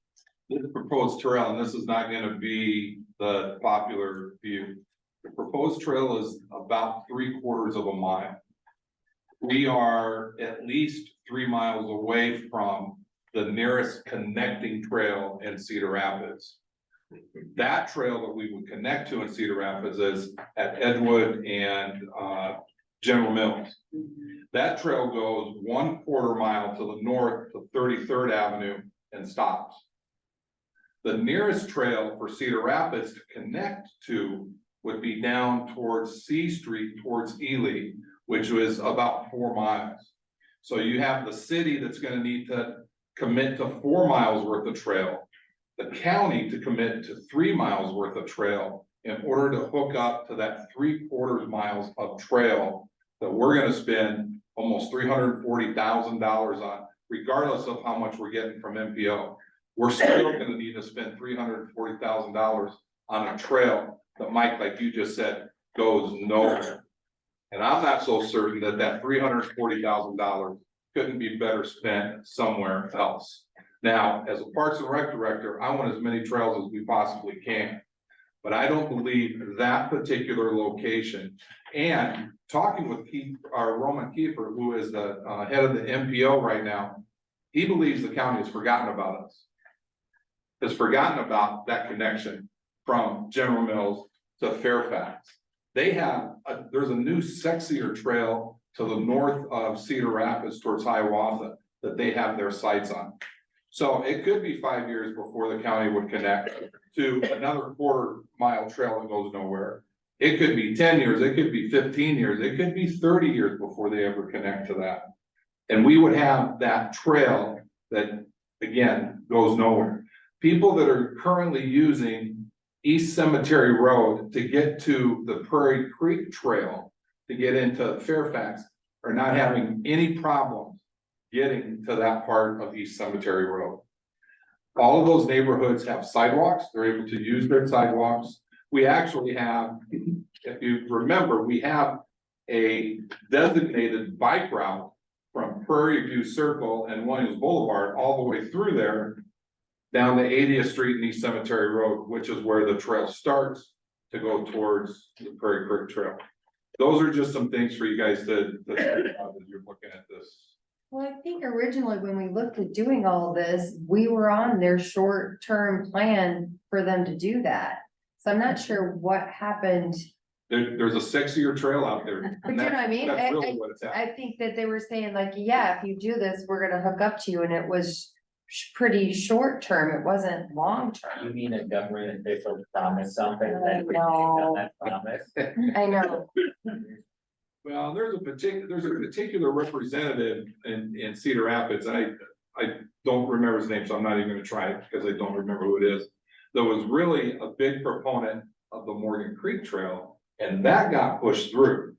The proposed trail, and this is not gonna be the popular view. The proposed trail is about 3/4 of a mile. We are at least 3 miles away from the nearest connecting trail in Cedar Rapids. That trail that we would connect to in Cedar Rapids is at Edgewood and General Mills. That trail goes 1/4 mile to the north to 33rd Avenue and stops. The nearest trail for Cedar Rapids to connect to would be down towards C Street towards Ely, which was about 4 miles. So you have the city that's gonna need to commit to 4 miles worth of trail. The county to commit to 3 miles worth of trail in order to hook up to that 3/4 miles of trail that we're gonna spend almost $340,000 on, regardless of how much we're getting from MPO. We're still gonna need to spend $340,000 on a trail that, Mike, like you just said, goes nowhere. And I'm not so certain that that $340,000 couldn't be better spent somewhere else. Now, as a Parks and Rec director, I want as many trails as we possibly can. But I don't believe that particular location, and talking with Roman Kiefer, who is the head of the MPO right now, he believes the county has forgotten about us. Has forgotten about that connection from General Mills to Fairfax. They have, there's a new sexier trail to the north of Cedar Rapids towards Hiawatha that they have their sights on. So it could be 5 years before the county would connect to another quarter-mile trail that goes nowhere. It could be 10 years, it could be 15 years, it could be 30 years before they ever connect to that. And we would have that trail that, again, goes nowhere. People that are currently using East Cemetery Road to get to the Prairie Creek Trail to get into Fairfax are not having any problems getting to that part of East Cemetery Road. All of those neighborhoods have sidewalks, they're able to use their sidewalks. We actually have, if you remember, we have a designated bike route from Prairie View Circle and Williams Boulevard all the way through there, down to 80th Street and East Cemetery Road, which is where the trail starts to go towards the Prairie Creek Trail. Those are just some things for you guys to think about as you're looking at this. Well, I think originally when we looked at doing all this, we were on their short-term plan for them to do that. So I'm not sure what happened. There's a 6-year trail out there. But you know what I mean? That's really what it's at. I think that they were saying like, yeah, if you do this, we're gonna hook up to you, and it was pretty short term. It wasn't long term. You mean a government official promised something and then No. that promise? I know. Well, there's a particular representative in Cedar Rapids. I don't remember his name, so I'm not even gonna try it because I don't remember who it is. That was really a big proponent of the Morgan Creek Trail, and that got pushed through.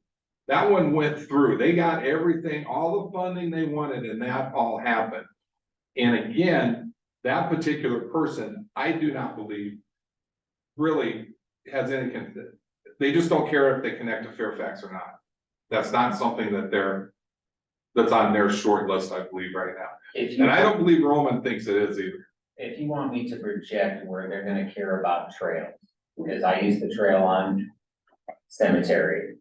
That one went through. They got everything, all the funding they wanted, and that all happened. And again, that particular person, I do not believe really has any, they just don't care if they connect to Fairfax or not. That's not something that's on their short list, I believe, right now. And I don't believe Roman thinks it is either. If you want me to project where they're gonna care about trails, because I use the trail on Cemetery,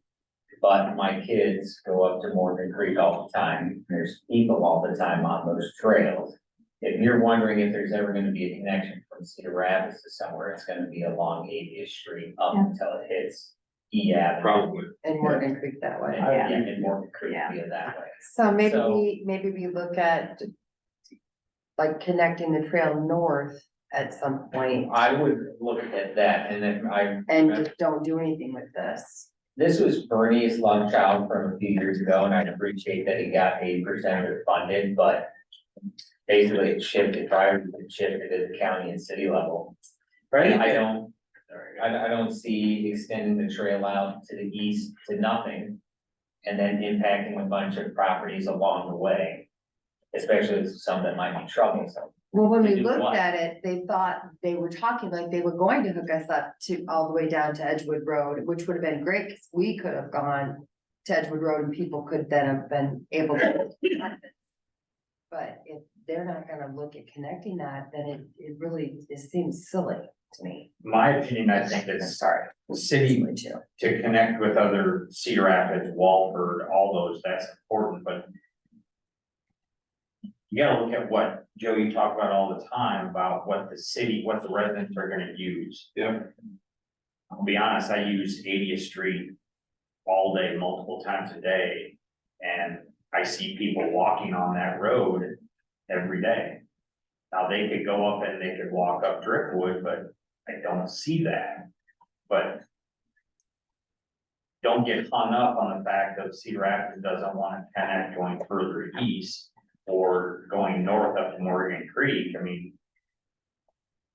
but my kids go up to Morgan Creek all the time. There's people all the time on those trails. If you're wondering if there's ever gonna be a connection from Cedar Rapids to somewhere, it's gonna be along 80th Street up until it hits E Avenue. Probably. And Morgan Creek that way. Yeah, and Morgan Creek via that way. So maybe we look at like connecting the trail north at some point I would look at that, and then and just don't do anything with this. this was Bernie's love child from a few years ago, and I appreciate that he got 80% of it funded, but basically it shifted, prior to it shifted at the county and city level. Right. I don't see extending the trail out to the east to nothing, and then impacting a bunch of properties along the way, especially some that might be troublesome. Well, when To we do looked what? at it, they thought they were talking like they were going to hook us up to all the way down to Edgewood Road, which would have been great because we could have gone to Edgewood Road and people could then have been able to. But if they're not gonna look at connecting that, then it really, it seems silly to me. My opinion, I think it's the city Me too. to connect with other Cedar Rapids, Walford, all those, that's important, but you gotta look at what, Joe, you talk about all the time about what the city, what the residents are gonna use. Yeah. I'll be honest, I use 80th Street all day, multiple times a day, and I see people walking on that road every day. Now, they could go up and they could walk up Driftwood, but I don't see that. But don't get hung up on the fact that Cedar Rapids doesn't want to connect going further east or going north up to Morgan Creek. I mean,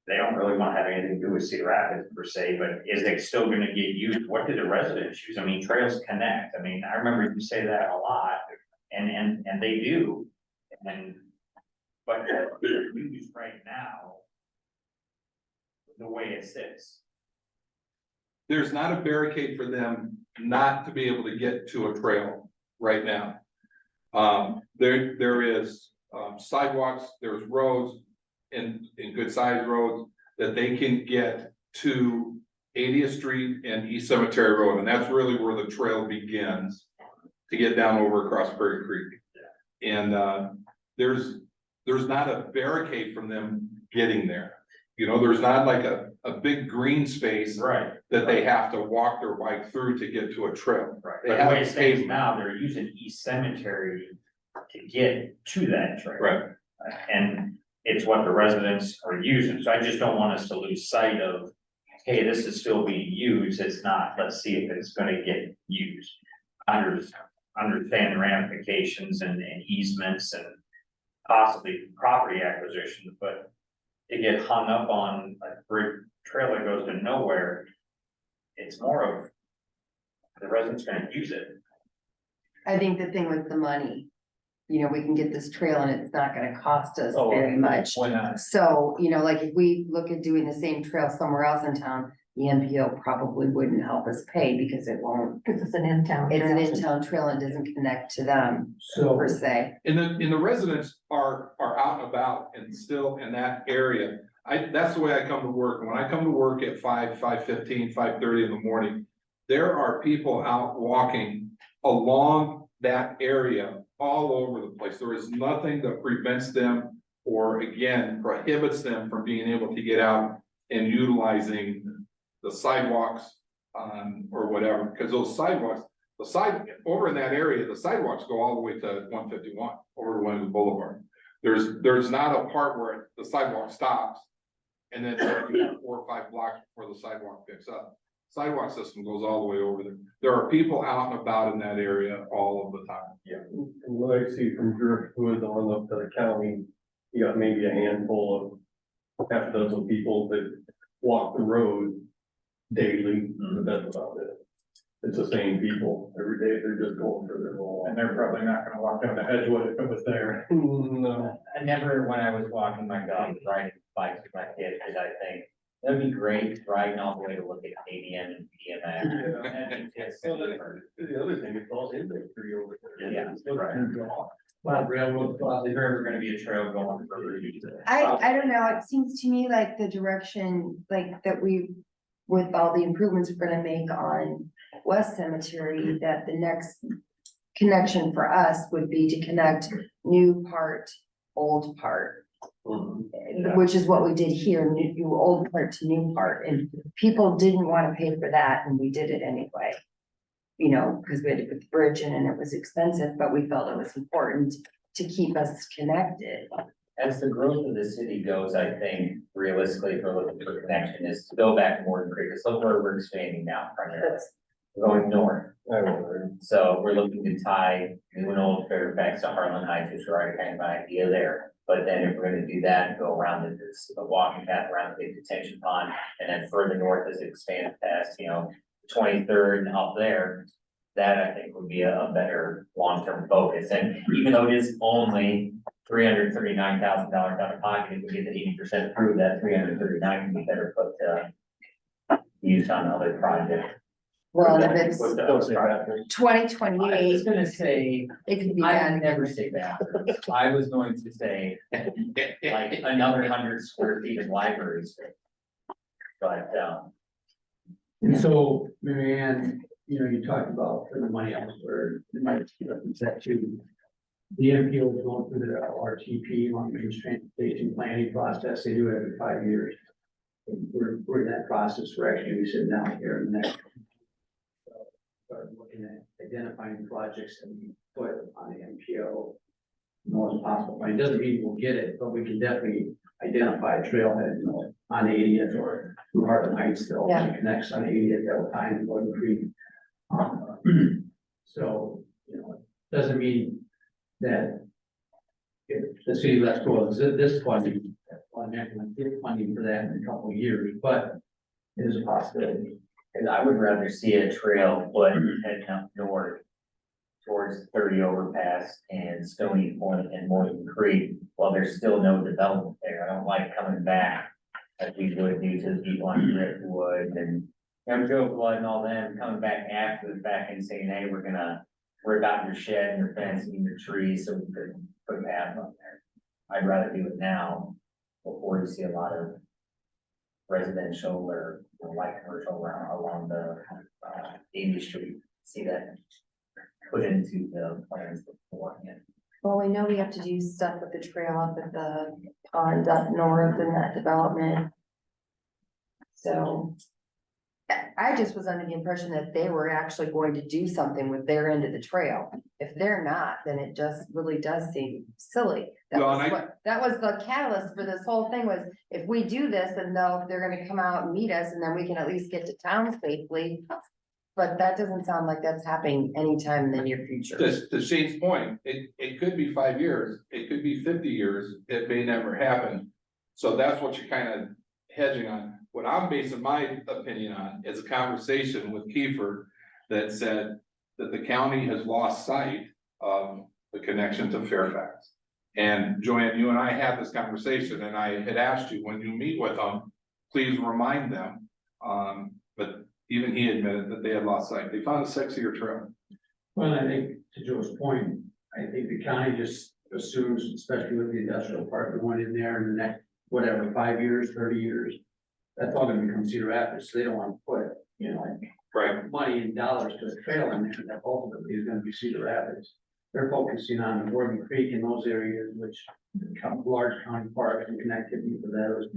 they don't really want to have anything to do with Cedar Rapids per se, but is it still gonna get used? What do the residents use? I mean, trails connect. I mean, I remember you say that a lot, and they do. And, but they're used right now, the way it sits. There's not a barricade for them not to be able to get to a trail right now. There is sidewalks, there's roads in good sized roads that they can get to 80th Street and East Cemetery Road, and that's really where the trail begins to get down over across Prairie Creek. And there's not a barricade from them getting there. You know, there's not like a big green space Right. that they have to walk their bike through to get to a trail. Right, They but the have way a it stands pavement. now, they're using East Cemetery to get to that trail. Right. And it's what the residents are using, so I just don't want us to lose sight of, hey, this is still being used, it's not, let's see if it's gonna get used. Understand the ramifications and easements and possibly property acquisitions, but to get hung up on a brick trail that goes to nowhere, it's more of the residents gonna use it. I think the thing with the money, you know, we can get this trail and it's not gonna cost us Oh, very much. Why not? So, you know, like if we look at doing the same trail somewhere else in town, the MPO probably wouldn't help us pay because it won't. Because it's an in-town. It's an trail. in-town trail and doesn't connect to them So, per se. And the residents are out and about and still in that area. That's the way I come to work. And when I come to work at 5:15, 5:30 in the morning, there are people out walking along that area all over the place. There is nothing that prevents them or again prohibits them from being able to get out and utilizing the sidewalks or whatever, because those sidewalks, over in that area, the sidewalks go all the way to 151 over to Williams Boulevard. There's not a part where the sidewalk stops. And then you have 4 or 5 blocks before the sidewalk picks up. Sidewalk system goes all the way over there. There are people out and about in that area all of the time. Yeah, and what I see from Driftwood on up to the county, you got maybe a handful of half a dozen people that walk the road daily, but that's about it. It's the same people every day, they're just going for their whole. And they're probably not gonna walk down to Edgewood if it was there. No. I never, when I was walking my dog, riding bikes with my kids, did I think, that'd be great, riding all the way to look at ADM and BMX. That'd be just Well, super. the other thing, it's all industry over there. Yeah, It's right. well, railroad, Is there ever gonna be a trail going further? I don't know, it seems to me like the direction, like that we, with all the improvements we're gonna make on West Cemetery, that the next connection for us would be to connect new part, old part. Which is what we did here, new old part to new part, and people didn't wanna pay for that, and we did it anyway. You know, cause we had to put the bridge in and it was expensive, but we felt it was important to keep us connected. As the growth of the city goes, I think realistically, if we're looking for connection, is to go back to Morton Creek, because look where we're expanding now primarily. We're going north. So we're looking to tie new and old Fairfax to Harlan Heights, which is already kind of an idea there. But then if we're gonna do that, go around the walking path around the big detention pond, and then further north as it expands past, 23rd and up there. That I think would be a better long-term focus, and even though it is only $339,000 out of pocket, if we get the 80% approved, that 339 can be better put to use on other projects. Well, if it's With the other projects. 2028. I was gonna say, It could be I done. would never say that. I was going to say, like, another 100 square feet of library space. But, and so, Mary Ann, you talked about the money elsewhere, it might that too. The MPO is going through the RTP, long range transportation planning process, they do it every 5 years. And we're in that process, we're actually sitting down here in the next. Start looking at identifying projects that we put on the MPO. More as possible, it doesn't mean we'll get it, but we can definitely identify a trailhead, on 80th or through Harlan Heights still, Yeah. connects on 80th, that will time and Gordon Creek. So, it doesn't mean that if the city lets go of this funding, automatically get funding for that in a couple of years, but it is a possibility. and I would rather see a trail put heading up north towards 30 overpass and Stony Point and Morton Creek, while there's still no development there. I don't like coming back as we would do to the people on Driftwood and Joe Blood and all them, coming back after the fact and saying, hey, we're gonna rip out your shed and your fence and your trees so we could put a path on there. I'd rather do it now before you see a lot of residential or light commercial along the 80th Street. See that put into the plans beforehand. Well, we know we have to do stuff with the trail up at the pond up north in that development. So I just was under the impression that they were actually going to do something with their end of the trail. If they're not, then it just really does seem silly. Well, and That was the catalyst for this whole thing was, if we do this, then they're gonna come out and meet us, and then we can at least get to town safely. But that doesn't sound like that's happening anytime in the near future. To Shane's point, it could be 5 years, it could be 50 years, it may never happen. So that's what you're kind of hedging on. What I'm basing my opinion on is a conversation with Kiefer that said that the county has lost sight of the connection to Fairfax. And Joanne, you and I had this conversation, and I had asked you, when you meet with them, please remind them. But even he admitted that they had lost sight. They found a 6-year trail. Well, I think to Joe's point, I think the county just assumes, especially with the industrial park, going in there in the next, whatever, 5 years, 30 years. That's all gonna become Cedar Rapids, so they don't wanna put, Right. money and dollars to the trail in there, that ultimately is gonna be Cedar Rapids. They're focusing on Gordon Creek and those areas, which become large county parks and connectivity for those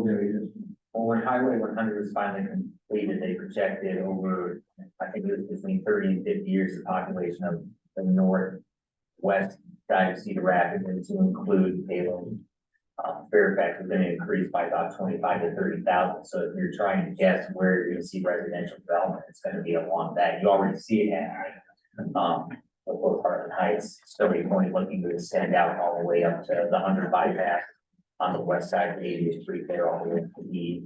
areas. Well, when Highway 100 was finally completed, they projected over, I think it was between 30 and 50 years, the population of the northwest side of Cedar Rapids, and to include Salem. Fairfax is gonna increase by about 25 to 30,000, so if you're trying to guess where you're gonna see residential development, it's gonna be along that, you already see it happening. Both Harlan Heights, Stony Point looking to extend out all the way up to the 100 bypass on the west side of 80th Street there, all the way to the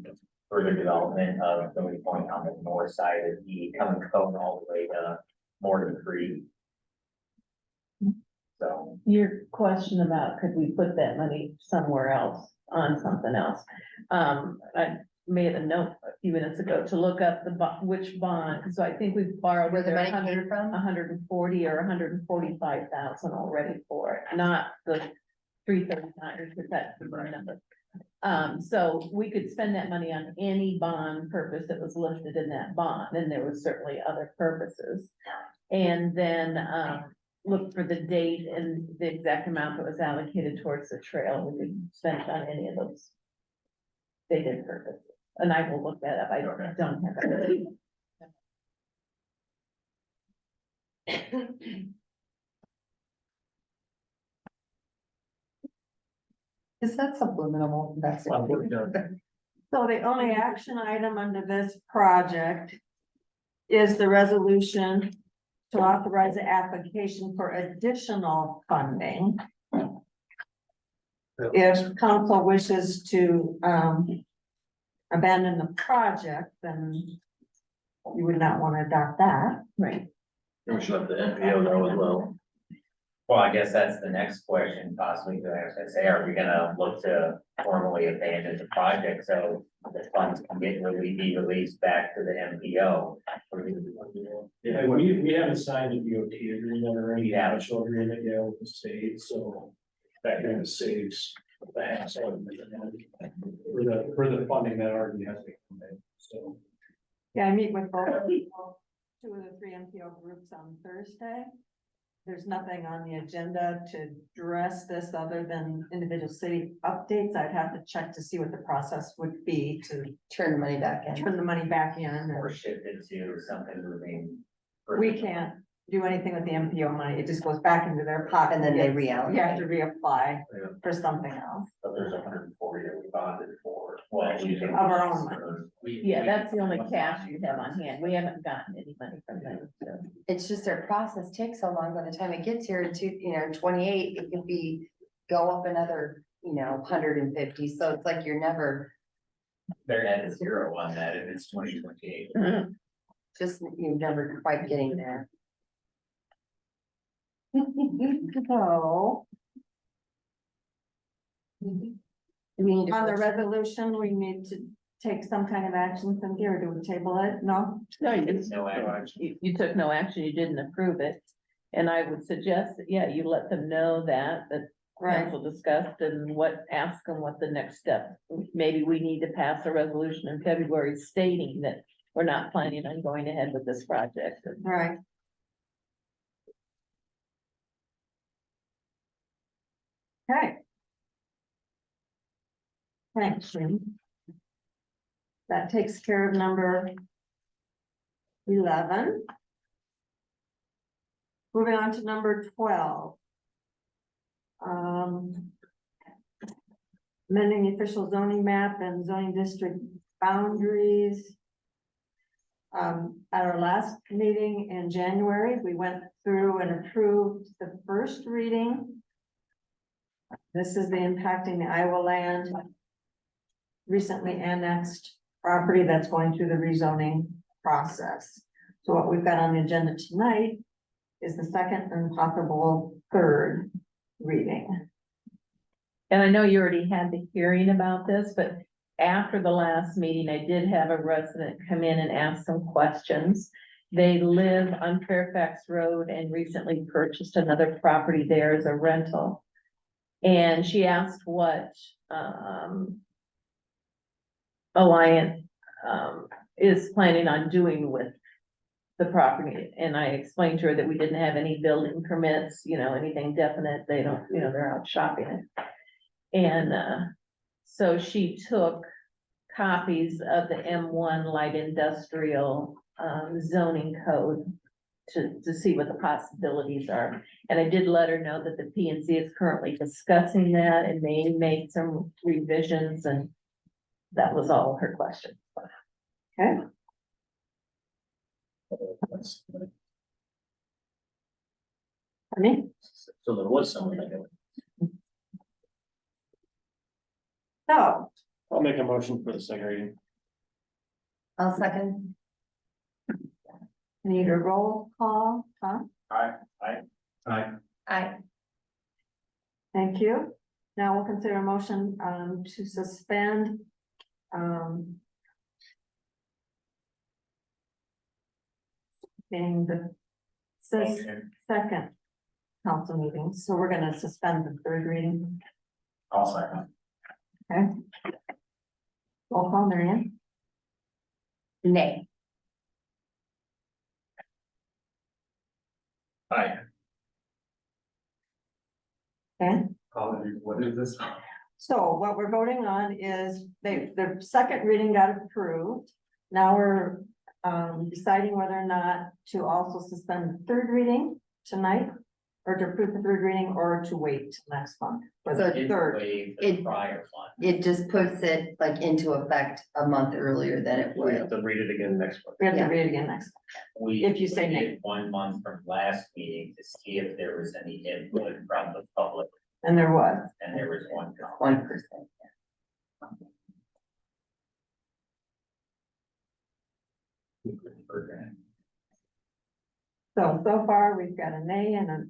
further development of Stony Point on the north side of the coming cone all the way to Morgan Creek. So, Your question about could we put that money somewhere else on something else? I made a note a few minutes ago to look up which bond, so I think we've borrowed Where the either money came from? 140 or 145,000 already for it, not the 339, because that's the number. So we could spend that money on any bond purpose that was listed in that bond, and there was certainly other purposes. And then, look for the date and the exact amount that was allocated towards the trail. We could spend it on any of those stated purposes. And I will look that up. I don't have it. Is that subliminal? That's. So the only action item under this project is the resolution to authorize the application for additional funding. If council wishes to, abandon the project, then you would not want to adopt that. Right. We should let the NPO know as well. well, I guess that's the next question possibly to ask, I say, are we gonna look to formally abandon the project so the funds can be released back to the MPO? Yeah, we haven't signed a DOT agreement or any Yeah. actual agreement yet with the state, so that kind of saves the hassle for the funding that already has been made, so. Yeah, I meet with both people, 2 of the 3 MPO groups on Thursday. There's nothing on the agenda to address this other than individual city updates. I'd have to check to see what the process would be to Turn the money back in. turn the money back in. Or shift it to something moving. We can't do anything with the MPO money. It just goes back into their pocket. And then they You have reallocate. to reapply Yeah. for something else. So there's 140 that we bonded for, well, using. Of our own money. Yeah, that's the only cash you have on hand. We haven't gotten any money from them, so. It's just their process takes so long. By the time it gets here in 28, it could be, go up another, 150. So it's like you're never, They're at 0 on that if it's 2028. you're never quite getting there. So Do we need to on the first- resolution, we need to take some kind of action from here. Do we table it? No? No, you didn't. No action. You took no action, you didn't approve it. And I would suggest that, yeah, you let them know that council discussed and ask them what the next step. Maybe we need to pass a resolution in February stating that we're not planning on going ahead with this project. Right. Okay. Thanks, Jim. That takes care of number 11. Moving on to number 12. Amending the official zoning map and zoning district boundaries. At our last meeting in January, we went through and approved the first reading. This is the impacting the Iowa land. Recently annexed property that's going through the rezoning process. So what we've got on the agenda tonight is the second and possible third reading. And I know you already had the hearing about this, but after the last meeting, I did have a resident come in and ask some questions. They live on Fairfax Road and recently purchased another property there as a rental. And she asked what, Alliant, is planning on doing with the property. And I explained to her that we didn't have any building permits, you know, anything definite. They don't, you know, they're out shopping it. And, so she took copies of the M1 light industrial, zoning code to see what the possibilities are. And I did let her know that the P&Z is currently discussing that and may make some revisions, and that was all her question. Okay. I mean, So there was someone that did. so I'll make a motion for the second reading. I'll second. need a roll call, huh? Aye. Thank you. Now we'll consider a motion to suspend. Being the second council meeting, so we're gonna suspend the third reading. I'll second. Okay. Roll call, Marianne? Nay. Aye. Okay. What is this? So what we're voting on is the second reading got approved. Now we're deciding whether or not to also suspend the third reading tonight, or to approve the third reading, or to wait till next month for the Didn't third. waive the It- prior one. It just puts it like into effect a month earlier than it We would. have to read it again next month. We have to Yeah. read it again next. We If you say nay. waited 1 month from last meeting to see if there was any input from the public, And there was. and there was one. comment. 1%. So far, we've got a nay and a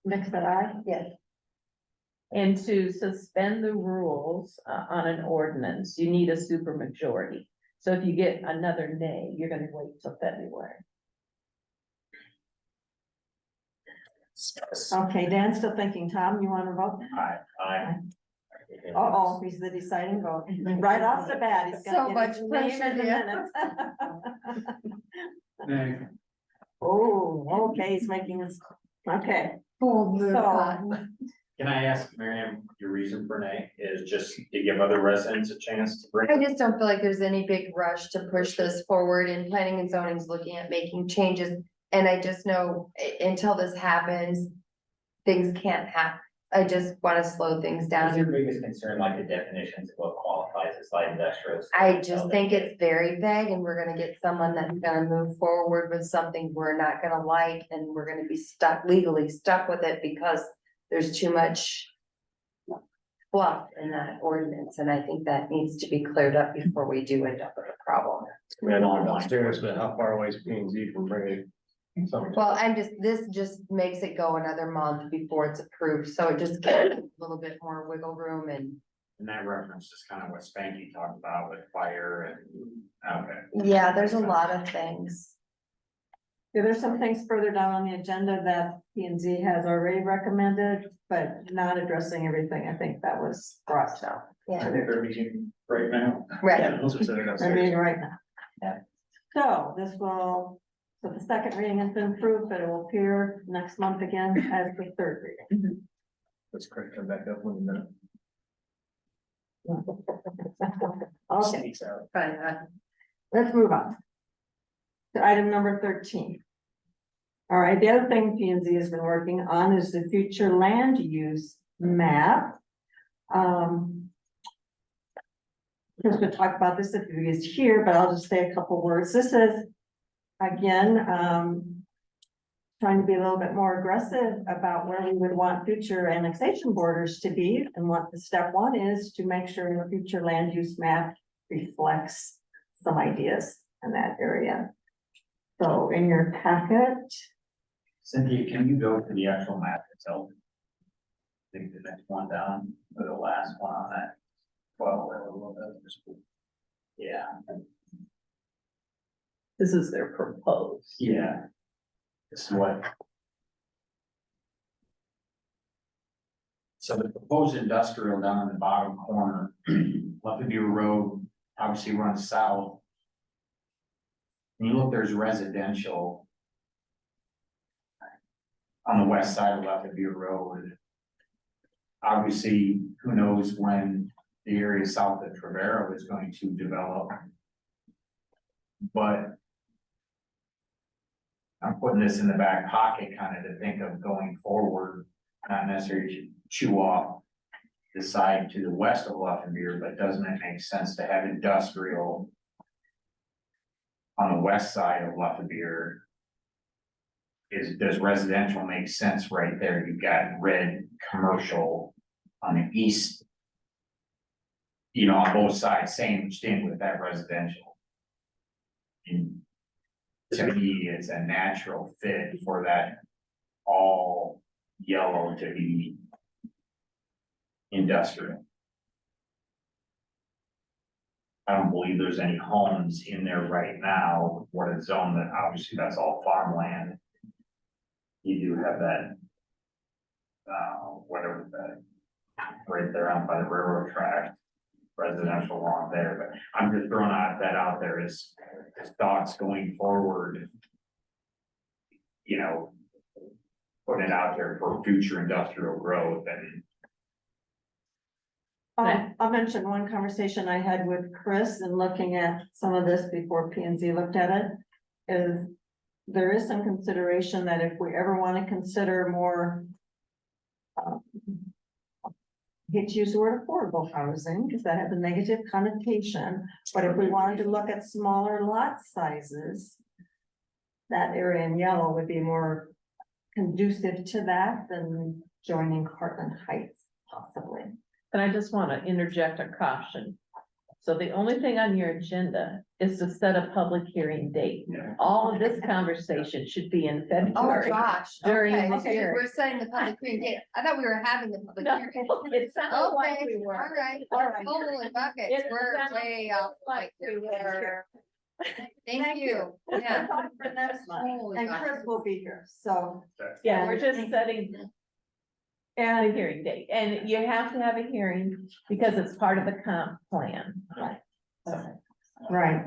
mixed eye. Yes. And to suspend the rules on an ordinance, you need a supermajority. So if you get another nay, you're gonna wait till February. Okay, Dan's still thinking. Tom, you want to vote? Aye. Uh-oh, he's the deciding vote. Right off the bat, he's So gonna much get his name pressure, in the yeah. minutes. Nay. Oh, okay, he's making us, okay. Bold move, So- Cotton. Can I ask Miriam, your reason for nay is just to give other residents a chance to bring? I just don't feel like there's any big rush to push this forward, and planning and zoning is looking at making changes. And I just know until this happens, things can't happen. I just want to slow things Is down. your biggest concern like the definitions of what qualifies as light industrial? I just think it's very vague, and we're gonna get someone that's gonna move forward with something we're not gonna like, and we're gonna be stuck, legally stuck with it because there's too much fluff in that ordinance, and I think that needs to be cleared up before we do end up with a problem. I mean, I know I'm downstairs, but how far away is P&Z from bringing something? Well, this just makes it go another month before it's approved, so it just gives a little bit more wiggle room and. And that reference is kind of what Spanky talked about with fire and, okay. Yeah, there's a lot of things. Yeah, there's some things further down on the agenda that P&Z has already recommended, but not addressing everything. I think that was brought out. Yeah, think they're meeting right now. right. Those are sitting I'm downstairs. reading right now. Yeah. So so the second reading has been approved, but it will appear next month again as the third reading. Let's correct come back up one minute. Okay, Fine, let's move on. To item number 13. All right, the other thing P and Z has been working on is the future land use map. Chris would talk about this if he is here, but I'll just say a couple words. This is, again, trying to be a little bit more aggressive about where we would want future annexation borders to be. And what the step one is to make sure the future land use map reflects some ideas in that area. So in your packet, Cynthia, can you go to the actual map itself? I think the next one down, or the last one on that. Well, a little bit. Yeah, This is their proposed. yeah. This is what. So the proposed industrial down in the bottom corner, Lefeview Road, obviously runs south. When you look, there's residential on the west side of Lefeview Road. Obviously, who knows when the area south of Trevero is going to develop. But I'm putting this in the back pocket kind of to think of going forward, not necessarily to chew off the side to the west of Lefevere, but doesn't it make sense to have industrial on the west side of Lefevere? Does residential make sense right there? You've got red commercial on the east, you know, on both sides, same thing with that residential. And to me, it's a natural fit for that all yellow to be industrial. I don't believe there's any homes in there right now, what it's zoned, that obviously that's all farmland. You do have that, whatever that, right there out by the railroad track, residential along there, but I'm just throwing that out there as thoughts going forward. You know, putting it out there for future industrial growth and. I'll mention one conversation I had with Chris and looking at some of this before P and Z looked at it. Is there is some consideration that if we ever want to consider more. Hate to use the word affordable housing because that has a negative connotation, but if we wanted to look at smaller lot sizes. That area in yellow would be more conducive to that than joining Heartland Heights possibly. And I just want to interject a caution. So the only thing on your agenda is to set a public hearing date. All of this conversation should be in Oh, February. gosh. During Okay, the okay, hearing. we're setting the public hearing date. I thought we were having the public No, hearing. it sounded like Okay, we were. all right. All right. Holy buckets, It we're sounded way off. like we were. Thank you. Yeah. For next month. Holy And gosh. Chris will be here, so. Yeah, we're just setting a hearing date, and you have to have a hearing because it's part of the comp plan. Right. So, Right.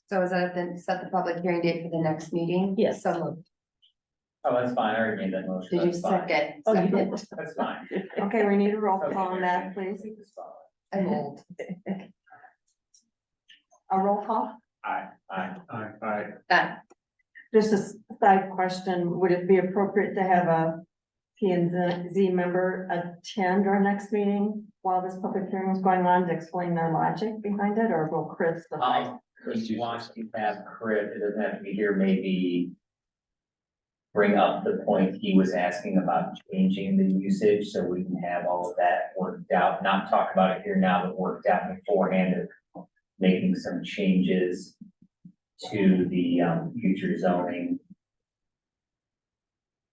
So is that then set the public hearing date for the next meeting? Yes. So moved. Oh, that's fine, I already made that motion. Did you That's fine. second? Oh, you did. That's fine. Okay, we need a roll call on that, please. I'm old. A roll call? Aye. Done. Just a side question, would it be appropriate to have a P and Z member attend our next meeting while this public hearing is going on to explain their logic behind it, or will Chris? If you want to have Chris, it doesn't have to be here, maybe. Bring up the point he was asking about changing the usage, so we can have all of that worked out, not talk about it here now, but worked out beforehand of making some changes to the future zoning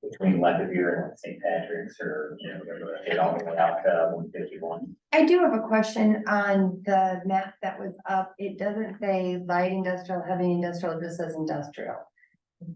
between Lefevere and St. Patrick's, or, you know, whatever, it all the way out to 151. I do have a question on the map that was up. It doesn't say light industrial, heavy industrial, it just says industrial.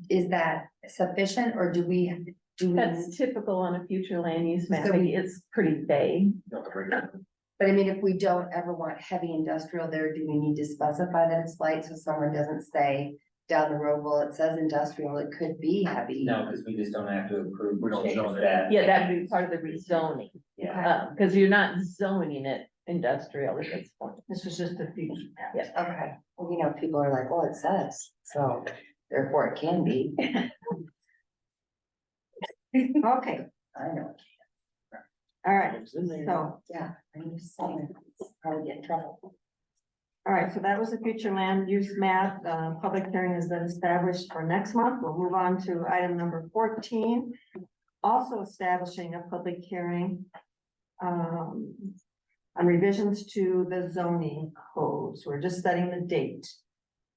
Is that sufficient or do we? That's typical on a future land use map. So we- It's pretty vague. But I mean, if we don't ever want heavy industrial there, do we need to specify that it's light so someone doesn't say down the road, well, it says industrial, it could be heavy. No, because we just don't have to approve. We don't change zone it. that. Yeah, that'd be part of the rezoning, Yeah. cause you're not zoning it industrial at this point. This was just a feature. Yeah. Okay, well, you know, people are like, well, it says, so therefore it can be. Okay, I know, all right, so, yeah, I'm just saying, it's probably get in trouble. all right, so that was the future land use map. Public hearing has been established for next month. We'll move on to item number 14. Also establishing a public hearing on revisions to the zoning codes. We're just setting the date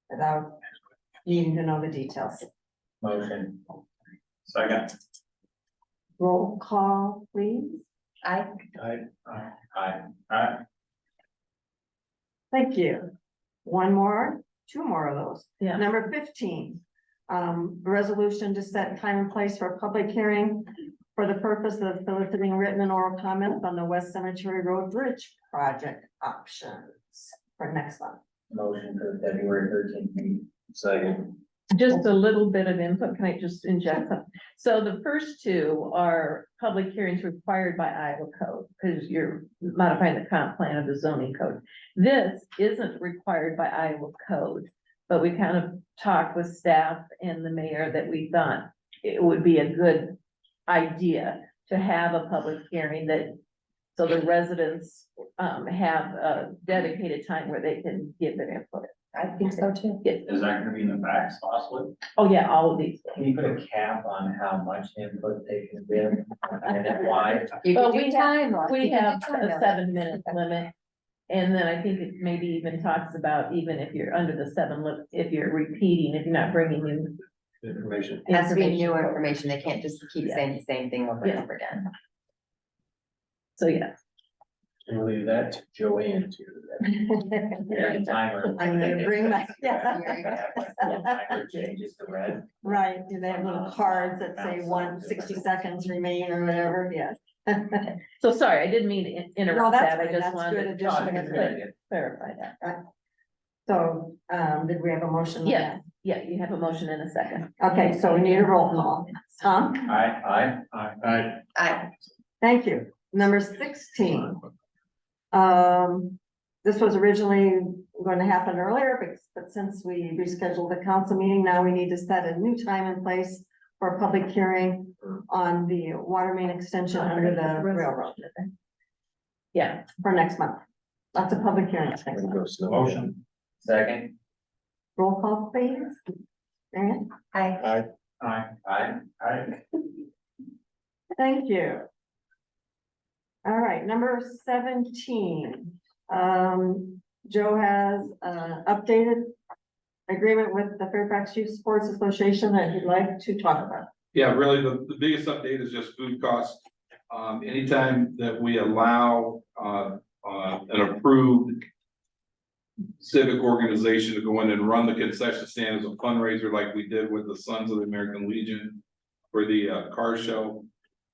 without needing to know the details. Motion. Second. Roll call, please. I, Aye. Thank you. One more, two more of those. Yeah. Number 15, resolution to set time and place for a public hearing for the purpose of soliciting written and oral comments on the West Cemetery Road Bridge project options for next month. Motion for the February 13th meeting. Second. Just a little bit of input, can I just inject some? So the first two are public hearings required by Iowa code, because you're modifying the comp plan of the zoning code. This isn't required by Iowa code, but we kind of talked with staff and the mayor that we thought it would be a good idea to have a public hearing that, so the residents have a dedicated time where they can give their input. I think so too. Is that gonna be in the facts possibly? Oh, yeah, all of these. Can you put a cap on how much input they can give and why? You Well, can do we time. We have a 7-minute limit. And then I think it maybe even talks about even if you're under the if you're repeating, if you're not bringing in. Information. It has to be new information. information, they can't just keep Yeah. saying the same thing over and Yeah. over again. So, yeah. And leave that to Joanne too. Every timer. I'm gonna bring my, Timer changes to red. right, do they have little cards that say 160 seconds remain or whatever, yes. So sorry, I didn't mean to No, interrupt that's that. I fine. just That's wanted good to addition. That's good. clarify that. So, did we have a motion? on Yeah, yeah, you have a motion in a second. that? Okay, so we need a roll call. Tom? I, Thank you. Number 16. This was originally going to happen earlier, but since we rescheduled the council meeting, now we need to set a new time and place for a public hearing on the water main extension under the railroad Yeah, for next month. Lots of public hearings next month. Motion. Second. Roll call, please. Marion? I, Aye. Thank you. All right, number 17. Joe has updated agreement with the Fairfax Youth Sports Association that he'd like to talk about. Yeah, really, the biggest update is just food costs. Anytime that we allow, an approved civic organization to go in and run the concession stand as a fundraiser like we did with the Sons of the American Legion for the, car show,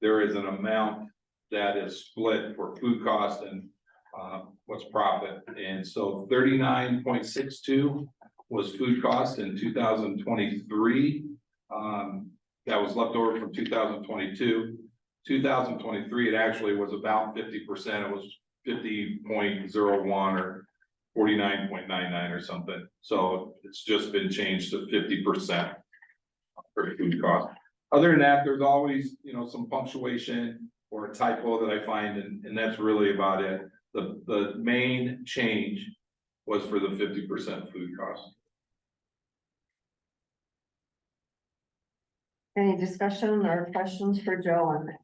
there is an amount that is split for food cost and, what's profit. And so 39.62 was food cost in 2023. That was left over from 2022. 2023, it actually was about 50%. It was 50.01 or 49.99 or something. So it's just been changed to 50% for food cost. Other than that, there's always, some punctuation or a typo that I find, and that's really about it. The main change was for the 50% food cost. Any discussion or questions for Joe on that?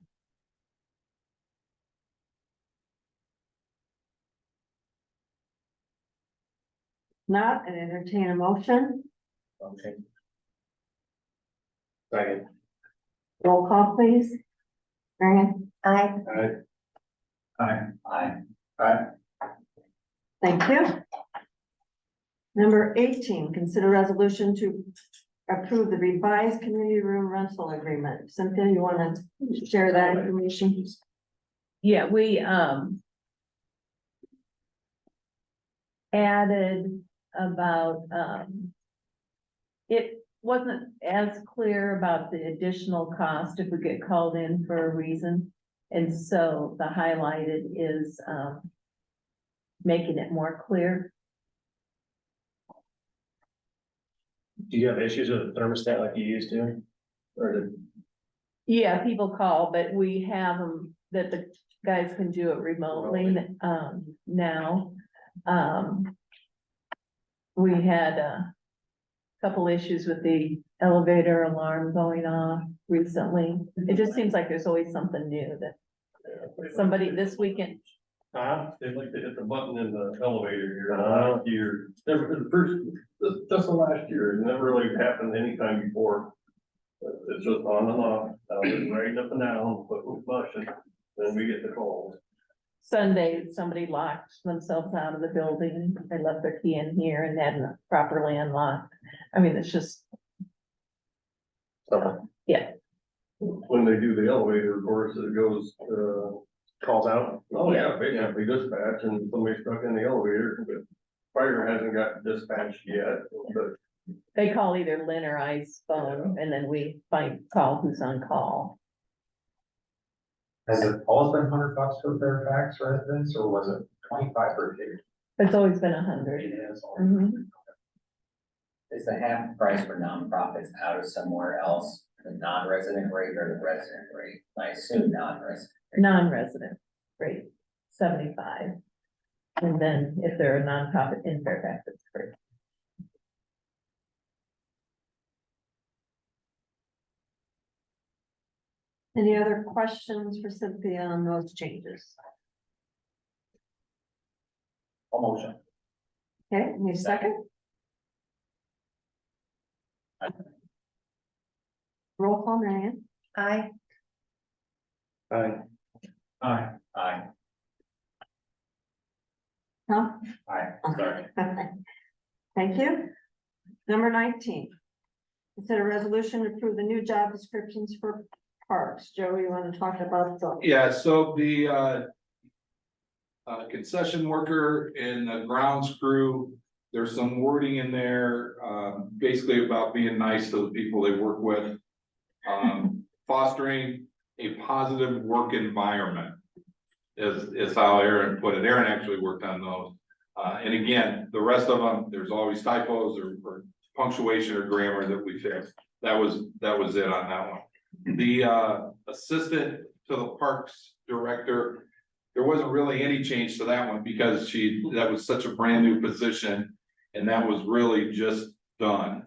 Not, and entertain a motion. Motion. Second. Roll call, please. Marion? I, Aye. Thank you. Number 18, consider resolution to approve the revised community room rental agreement. Cynthia, you want to share that information? yeah, we, added about, it wasn't as clear about the additional cost if we get called in for a reason. And so the highlighted is, making it more clear. Do you have issues with the thermostat like you used to? Or the, Yeah, people call, but we have them that the guys can do it remotely, now. We had a couple issues with the elevator alarm going off recently. It just seems like there's always something new that somebody this weekend. They like to hit the button in the elevator here, last year, never, the first, just the last year, it never really happened anytime before. It's just on and off, right up and down, but pushing, then we get the call. Sunday, somebody locked themselves out of the building. They left their key in here and hadn't properly unlocked. I mean, it's just, yeah. When they do the elevator, of course, it goes, calls out? oh yeah, basically dispatch and somebody stuck in the elevator, but fire hasn't got dispatched yet, but. They call either Lynn or I's phone and then we call who's on call. Has it always been $100 for Fairfax residents, or was it 25 per day? It's always been 100. It is. Is the half price for nonprofits out of somewhere else, the non-resident rate or the resident rate? I assume non-resident. Non-resident rate, 75. And then if they're a nonprofit in Fairfax, it's free. Any other questions for Cynthia on those changes? A motion. Okay, any second? Roll call, Marion. Aye. Aye. Aye. Aye. Tom? Aye, sorry. Thank you. Number 19. Consider resolution to approve the new job descriptions for parks. Joe, you want to talk about the? Yeah, so the concession worker and the grounds crew, there's some wording in there, basically about being nice to the people they work with. Fostering a positive work environment is how Aaron put it. Aaron actually worked on those. And again, the rest of them, there's always typos or punctuation or grammar that we fixed. That was it on that one. The assistant to the parks director, there wasn't really any change to that one because that was such a brand new position and that was really just done.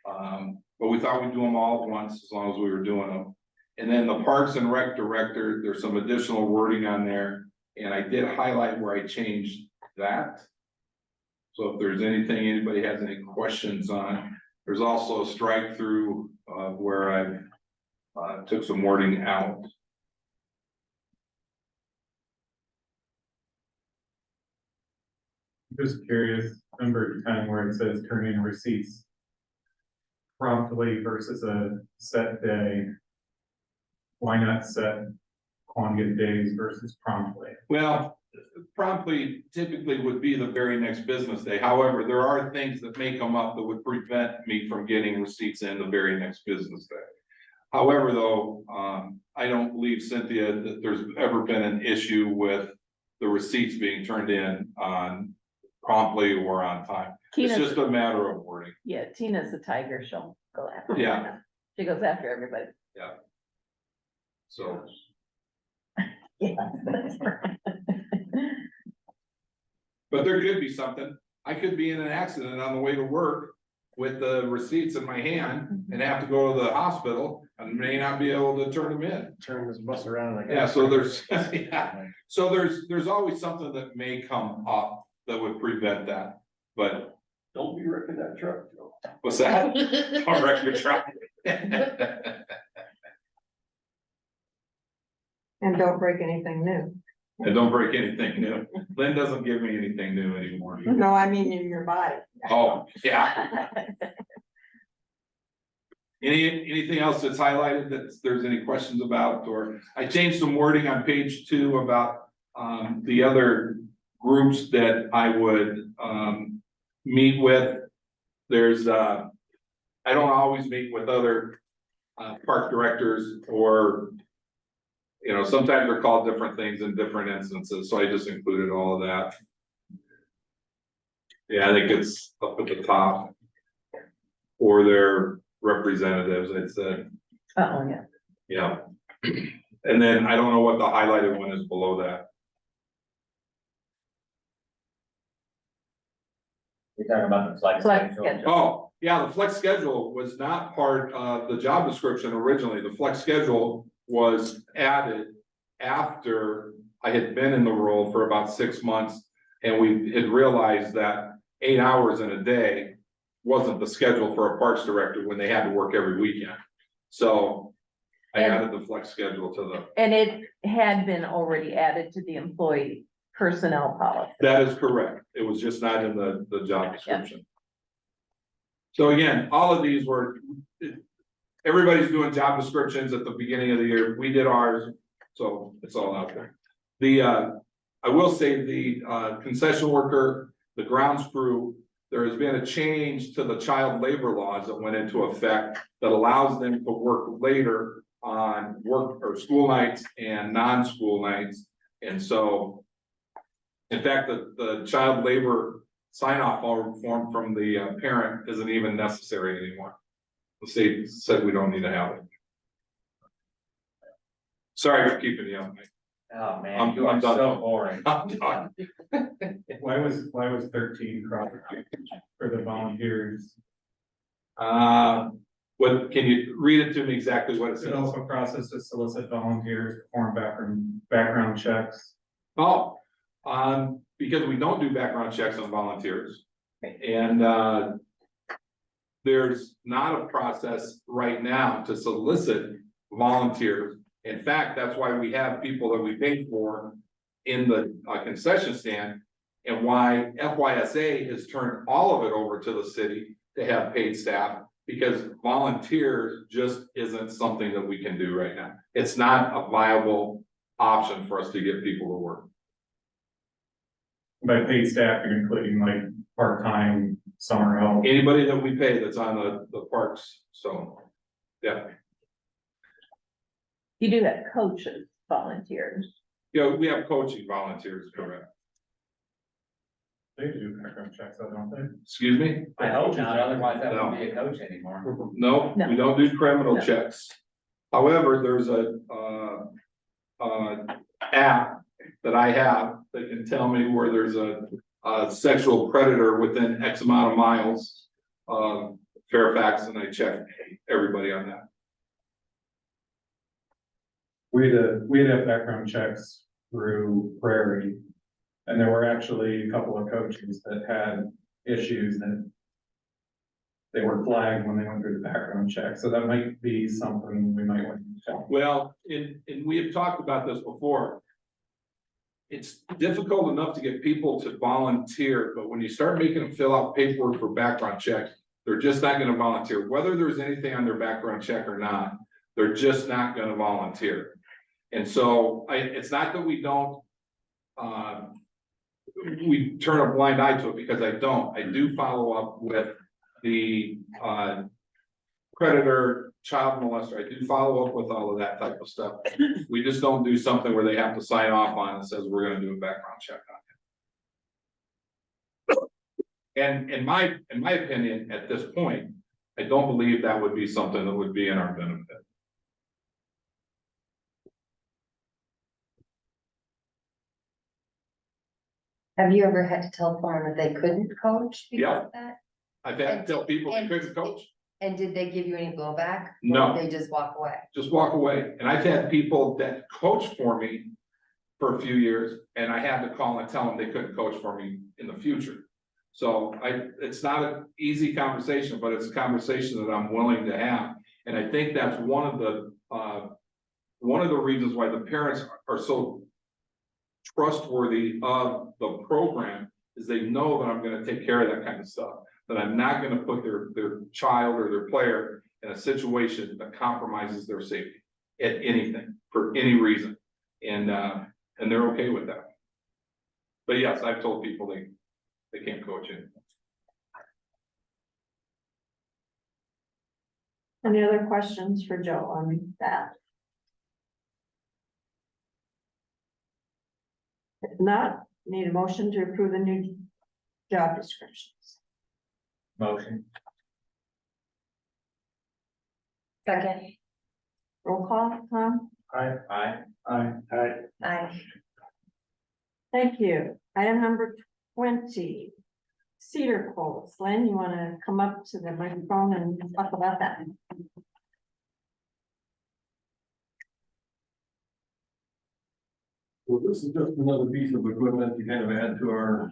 But we thought we'd do them all at once as long as we were doing them. And then the Parks and Rec director, there's some additional wording on there, and I did highlight where I changed that. So if there's anything anybody has any questions on, there's also a strike through where I took some wording out. Just curious, number 10 where it says turn in receipts promptly versus a set day. Why not set quantity of days versus promptly? Well, promptly typically would be the very next business day. However, there are things that may come up that would prevent me from getting receipts in the very next business day. However, though, I don't believe, Cynthia, that there's ever been an issue with the receipts being turned in on promptly or on time. It's just a matter of wording. Yeah, Tina's a tiger, she'll go after. Yeah. She goes after everybody. Yeah. So. Yeah, that's right. But there could be something. I could be in an accident on the way to work with the receipts in my hand and have to go to the hospital and may not be able to turn them in. Turn this bus around like. Yeah, so there's, yeah, so there's always something that may come up that would prevent that, but. Don't be wrecking that truck, Joe. What's that? Don't wreck your truck. And don't break anything new. And don't break anything new. Lynn doesn't give me anything new anymore. No, I mean in your body. Oh, yeah. Anything else that's highlighted that there's any questions about, or I changed some wording on page 2 about the other groups that I would meet with. There's I don't always meet with other, park directors or, you know, sometimes they're called different things in different instances, so I just included all of that. Yeah, I think it's up at the top. Or their representatives, I'd say, Oh, yeah. yeah. And then I don't know what the highlighted one is below that. You're talking about the flex Flex schedule. schedule. Oh, yeah, the flex schedule was not part of the job description originally. The flex schedule was added after I had been in the role for about 6 months. And we had realized that 8 hours in a day wasn't the schedule for a parks director when they had to work every weekend. So I And- added the flex schedule to the, And it had been already added to the employee personnel policy. that is correct. It was just not in the job description. So again, all of these were, everybody's doing job descriptions at the beginning of the year. We did ours, so it's all out there. I will say the concession worker, the grounds crew, there has been a change to the child labor laws that went into effect that allows them to work later on work or school nights and non-school nights. And so, in fact, the child labor sign-off form from the parent isn't even necessary anymore. The state said we don't need to have it. Sorry for keeping you up, mate. Oh, man, I'm you are done. so boring. I'm done. Why was 13 crossed for the volunteers? What, can you read it to me exactly what it It says? also process to solicit volunteers, perform background checks. Oh, because we don't do background checks on volunteers. And, there's not a process right now to solicit volunteers. In fact, that's why we have people that we pay for in the concession stand. And why FYSA has turned all of it over to the city to have paid staff, because volunteers just isn't something that we can do right now. It's not a viable option for us to get people to work. By paid staff, you're including like part-time, summer help. Anybody that we pay that's on the parks, so, yeah. You do have coaches, volunteers. Yeah, we have coaching volunteers, correct. They do background checks, don't they? Excuse me? I hope not, otherwise that wouldn't be a coach anymore. No, No. we don't do criminal No. checks. However, there's a app that I have that can tell me where there's a sexual predator within X amount of miles of Fairfax, and I check everybody on that. We had to have background checks through Prairie. And there were actually a couple of coaches that had issues that they were flagged when they went through the background check. So that might be something we might want to check. Well, and we have talked about this before. It's difficult enough to get people to volunteer, but when you start making them fill out paperwork for background checks, they're just not gonna volunteer. Whether there's anything on their background check or not, they're just not gonna volunteer. And so it's not that we don't, we turn a blind eye to it, because I don't. I do follow up with the predator, child molester. I do follow up with all of that type of stuff. We just don't do something where they have to sign off on and says, we're gonna do a background check on it. And in my opinion, at this point, I don't believe that would be something that would be in our benefit. Have you ever had to tell someone that they couldn't coach because of that? I've had to tell people they couldn't coach. And did they give you any blowback? Or No. did they just walk away? Just walk away. And I've had people that coached for me for a few years, and I had to call and tell them they couldn't coach for me in the future. So it's not an easy conversation, but it's a conversation that I'm willing to have. And I think that's one of the reasons why the parents are so trustworthy of the program, is they know that I'm gonna take care of that kind of stuff. That I'm not gonna put their child or their player in a situation that compromises their safety at anything, for any reason. And they're okay with that. But yes, I've told people they can't coach it. Any other questions for Joe on that? If not, need a motion to approve the new job descriptions. Motion. Second. Roll call, Tom? Aye. Aye. Thank you. Item number 20. Cedar quotes. Lynn, you wanna come up to the microphone and talk about that? Well, this is just another piece of equipment to kind of add to our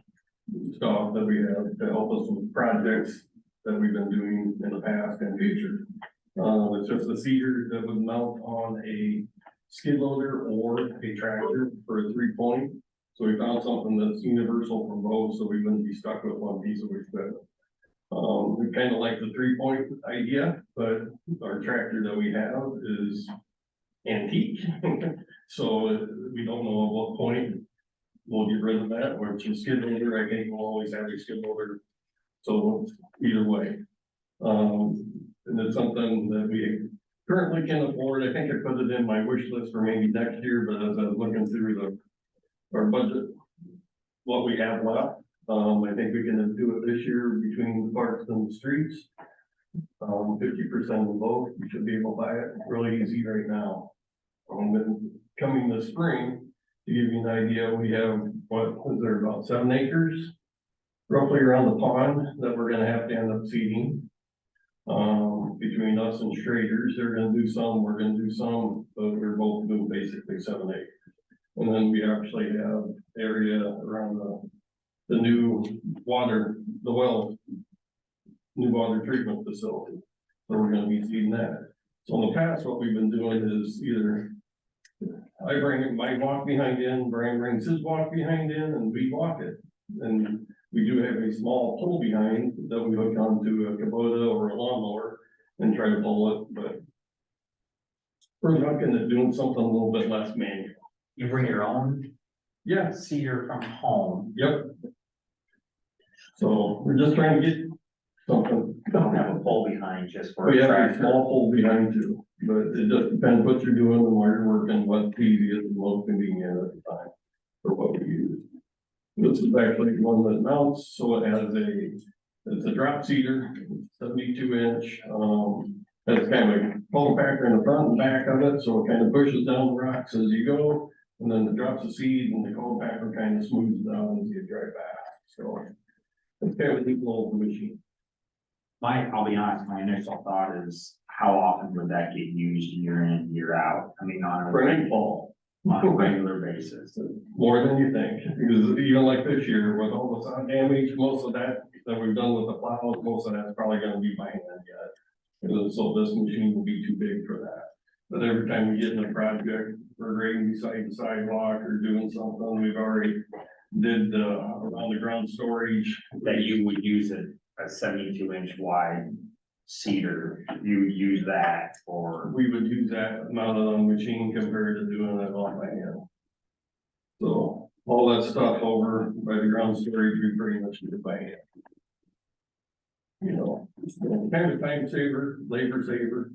stuff that we have to help us with projects that we've been doing in the past and future. It's just a cedar that would mount on a skid loader or a tractor for a 3-point. So we found something that's universal for both, so we wouldn't be stuck with one piece of equipment. We kind of like the 3-point idea, but our tractor that we have is antique. So we don't know at what point we'll get rid of that, or it's a skid loader. I think we'll always have a skid loader. So either way. And it's something that we currently can afford. I think I put it in my wish list for maybe next year, but as I was looking through our budget, what we have left, I think we can do it this year between the parks and the streets. 50% of both, we should be able to buy it really easy right now. Then coming this spring, to give you an idea, we have, what is there, about 7 acres? Roughly around the pond that we're gonna have to end up seeding. Between us and Schrader's, they're gonna do some, we're gonna do some, but we're both doing basically 7 acres. And then we actually have area around the new water, the well, new water treatment facility. So we're gonna be seeding that. So in the past, what we've been doing is either I bring my walk behind in, Brian brings his walk behind in, and we walk it. And we do have a small pull behind that we hook onto a Kubota or a lawnmower and try to pull it, but we're looking at doing something a little bit less manual. You bring your own Yeah, cedar from home. yep. So we're just trying to get something. Don't have a pole behind just for We a have a tractor. small pull behind too, but it just depends what you're doing and where you're working, what's easiest and most convenient at the time for what we use. This is actually one that mounts, so it has it's a drop cedar, 72-inch, that's kind of a compactor in the front and back of it, so it kind of pushes down the rocks as you go. And then it drops the seed and the compactor kind of smooths it down as you drive back, so. It's kind of a neat little machine. I'll be honest, my initial thought is, how often would that get used year in, year out? I mean, on a regular basis. More than you think, because even like this year with all the sound damage, most of that we've done with the plows, most of that's probably gonna be by hand yet. And so this machine will be too big for that. But every time we get in a project, we're grading beside the sidewalk or doing something, we've already did around the ground storage. That you would use a 72-inch wide cedar, you would use that for. We would use that mounted on the machine compared to doing it all by hand. So all that stuff over by the ground storage, we pretty much do it by hand. You know, kind of time saver, labor saver,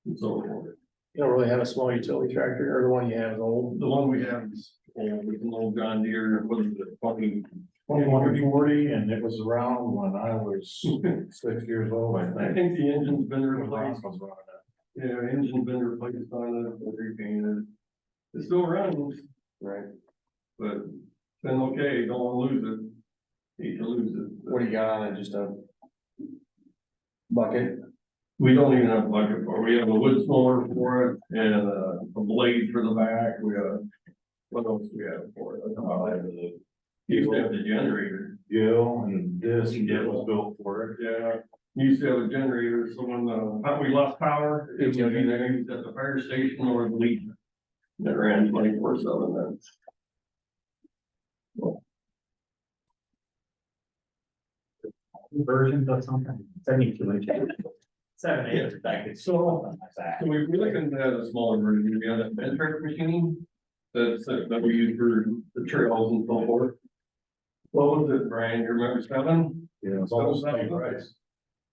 and so forth. You don't really have a small utility tractor, or the one you have is old? The one we have is old, with an old John Deere, what is it, 2140, and it was around when I was 6 years old, I I think. think the engine's been replaced. Was running it. Yeah, engine's been replaced on it, and repainted. It still runs, Right. but it's been okay, don't wanna lose it. Hate to lose it. What do you got on it, just a bucket? We don't even have a bucket for it. We have a wood smower for it and a blade for the back. We have, what else do we have for it? You used to have the generator. Gill and this was built for it. Yeah, you used to have a generator, so when we lost power, it was either used at the fire station or the Legion. That ran 24/7 then. Versions of something, 72 inches. 7 inches back, it's So we're looking at a smaller version, we have that bed track machine that we use for the trails and so forth. What was it, Brian, you remember 7? Yeah, it's almost the same price.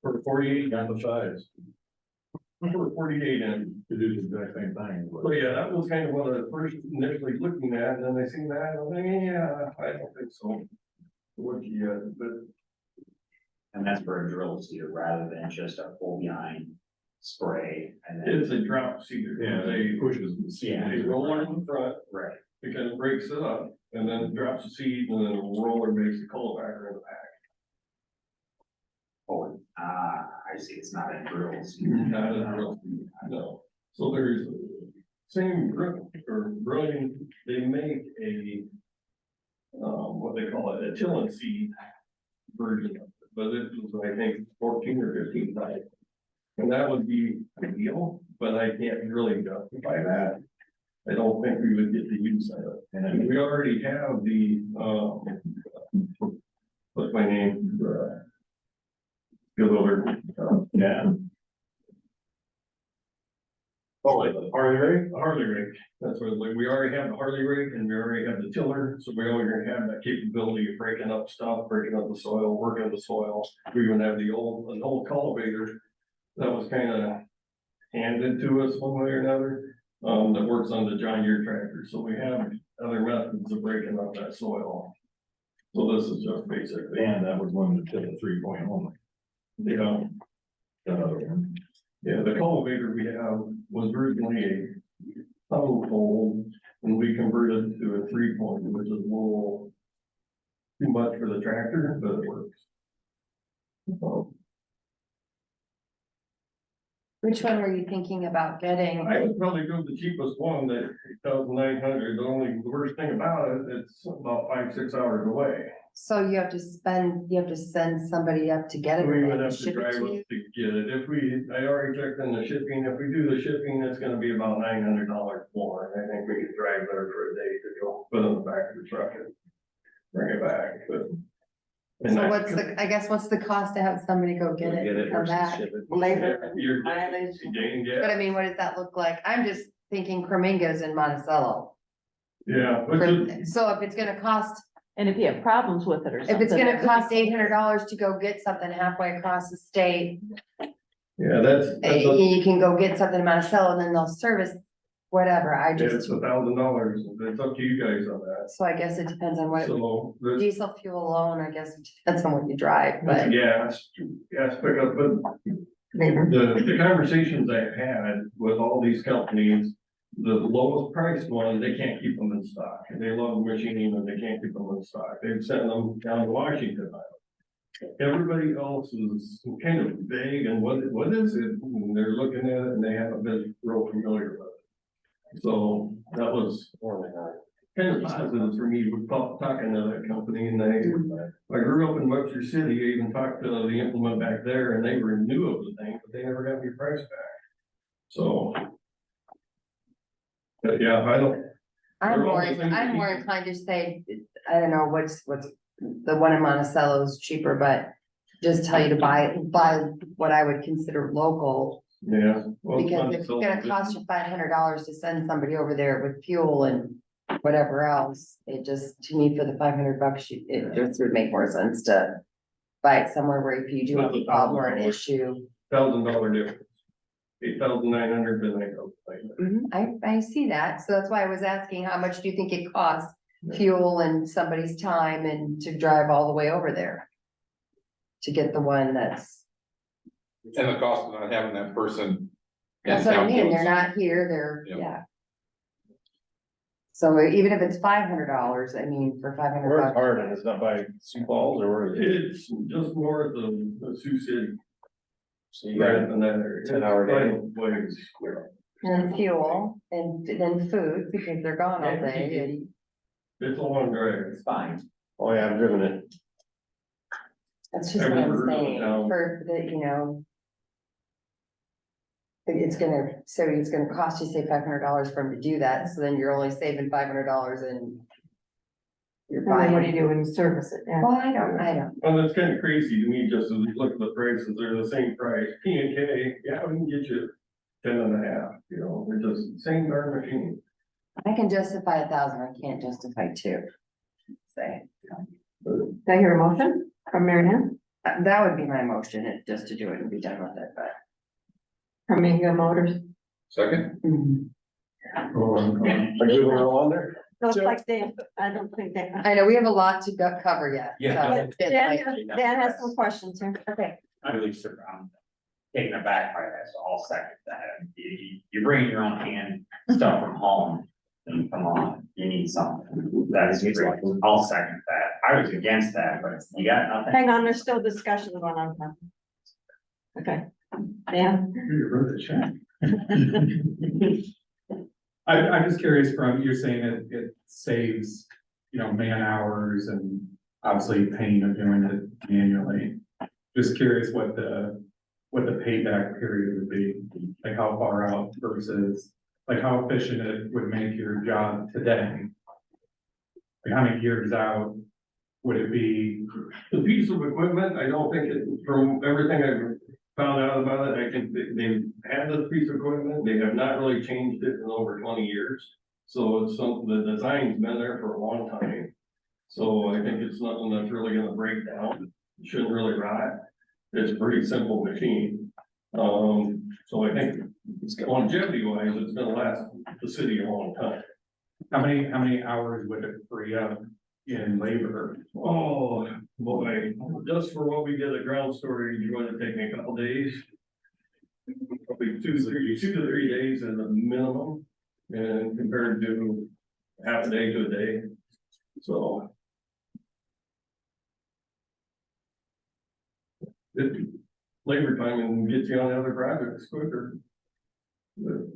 For 48, Got the size. for 48 in. To do the exact same thing. So yeah, that was kind of what I first initially looking at, and then I seen that, and I'm like, yeah, I don't think so. What but And that's for a drill seeder rather than just a full behind spray and then. it's a drop seeder. Yeah, They they pushes the seed. They roll it in the front, Right. it kind of breaks it up, and then drops the seed, and then a roller makes the cultivator in the back. Oh, I see, it's not a drill seeder. Not a drill seed, no. So there's same drill, or drilling, they make a, what they call it, a tillin seed version of it, but it was, I think, 14 or 15 type. And that would be ideal, but I can't really justify that. I don't think we would get the use of it. And we already have the, what's my name? Good over, yeah. Oh, Harley rig? Harley rig. That's what, we already have the Harley rig and we already have the tiller, so we already have that capability of breaking up stuff, breaking up the soil, working the soil. We even have an old cultivator that was kind of handed to us one way or another, that works on the John Deere tractor. So we have other methods of breaking up that soil. So this is just basically. And that was one that did the 3.0. Yeah. Yeah, the cultivator we have was originally a tunnel fold, and we converted it to a 3-point, which is a little too much for the tractor, but it works. Which one were you thinking about getting? I would probably go the cheapest one, that 8,900. The worst thing about it, it's about 5-6 hours away. So you have to send somebody up to get it. We or would they have to ship it drive to up you? to get it. I already checked on the shipping. If we do the shipping, it's gonna be about $900 more. And I think we could drive there for a day to go put it in the back of the truck and bring it back, but. So what's the cost to have somebody go get it, come back? Labor, You're mileage. getting But I gas. mean, what does that look like? I'm just thinking Creminga's in Monticello. Yeah, which is, So if it's gonna cost, And if you have problems with it or something. if it's gonna cost $800 to go get something halfway across the state, yeah, that's you can go get something in Monticello and then they'll service whatever. it's $1,000. It's up to you guys on that. So I guess it depends on what, So the diesel fuel alone, I guess it depends on what you drive, but. gas pickup, but the conversations I've had with all these companies, the lowest priced one, they can't keep them in stock. And they love the machine and they can't keep them in stock. They've sent them down to Washington. Everybody else is kind of vague and what is it? And they're looking at it and they haven't been real familiar with it. So that was kind of positive for me with talking to that company, and I grew up in Webster City. I even talked to the implement back there and they were new of the thing, but they never got me price back. So. But yeah, I'm They're all more, the same I'm more thing. inclined to say, I don't know what's the one in Monticello is cheaper, but just tell you to buy what I would consider local. yeah. Well, Because if it's gonna cost you $500 to send somebody over there with fuel and whatever else, it just, to me, for the $500, it just would make more sense to buy it somewhere where if you do have a problem or an issue. $1,000 difference. 8,900, then I go. I see that, so that's why I was asking, how much do you think it costs? Fuel and somebody's time and to drive all the way over there? To get the one that's. And the cost of not having that person. That's what I mean, they're not here, they're, Yep. yeah. So even if it's $500, I mean, for $500. Hardin? It's not by Sioux Falls or where is it? It's just north of the Sioux City. So you got In that area. 10-hour day. Ways. And fuel, and then food, because they're gone all day, and It's a long drive. It's fine. Oh, yeah, I've driven it. that's just I what I'm remember saying, now. for the. It's gonna cost you, say, $500 for them to do that, so then you're only saving $500 and. You're buying. What do you do when you service it? Yeah. Well, I don't. Well, that's kind of crazy to me, just as we look at the prices, they're the same price. P&K, yeah, we can get you 10.5, they're just the same darn machine. I can justify 1,000, I can't justify 2. Say, Did I hear a motion from Mary Ann? that would be my motion, just to do it and be done with it, but. From Mingo Motors. Second? Are you on there? Looks like they, I don't think they. I know, we have a lot to cover yet. Yeah. so it's like- Dan has some questions here. Okay. I really sort of, I'm taken aback by that, so I'll second that. You bring your own canned stuff from home, and come on, you need something. That's great. I'll second that. I was against that, but you got nothing. Hang on, there's still discussion going on. Okay, Dan? I'm just curious from, you're saying it saves, man hours and obviously pain of doing it manually. Just curious what the payback period would be, like how far out versus, like how efficient it would make your job today. Like how many years out would it be? The piece of equipment, I don't think it, from everything I've found out about it, I think they've had this piece of equipment, they have not really changed it in over 20 years. So it's something, the design's been there for a long time. So I think it's nothing that's really gonna break down, it shouldn't really rot. It's a pretty simple machine. So I think it's longevity wise, it's gonna last the city a long time. How many hours would it free up in labor? Oh, boy, just for what we did at ground storage, you're gonna take me a couple days. Probably 2 to 3 days as a minimum, and compared to half a day to a day, so. If labor time and gets you on the other projects quicker. But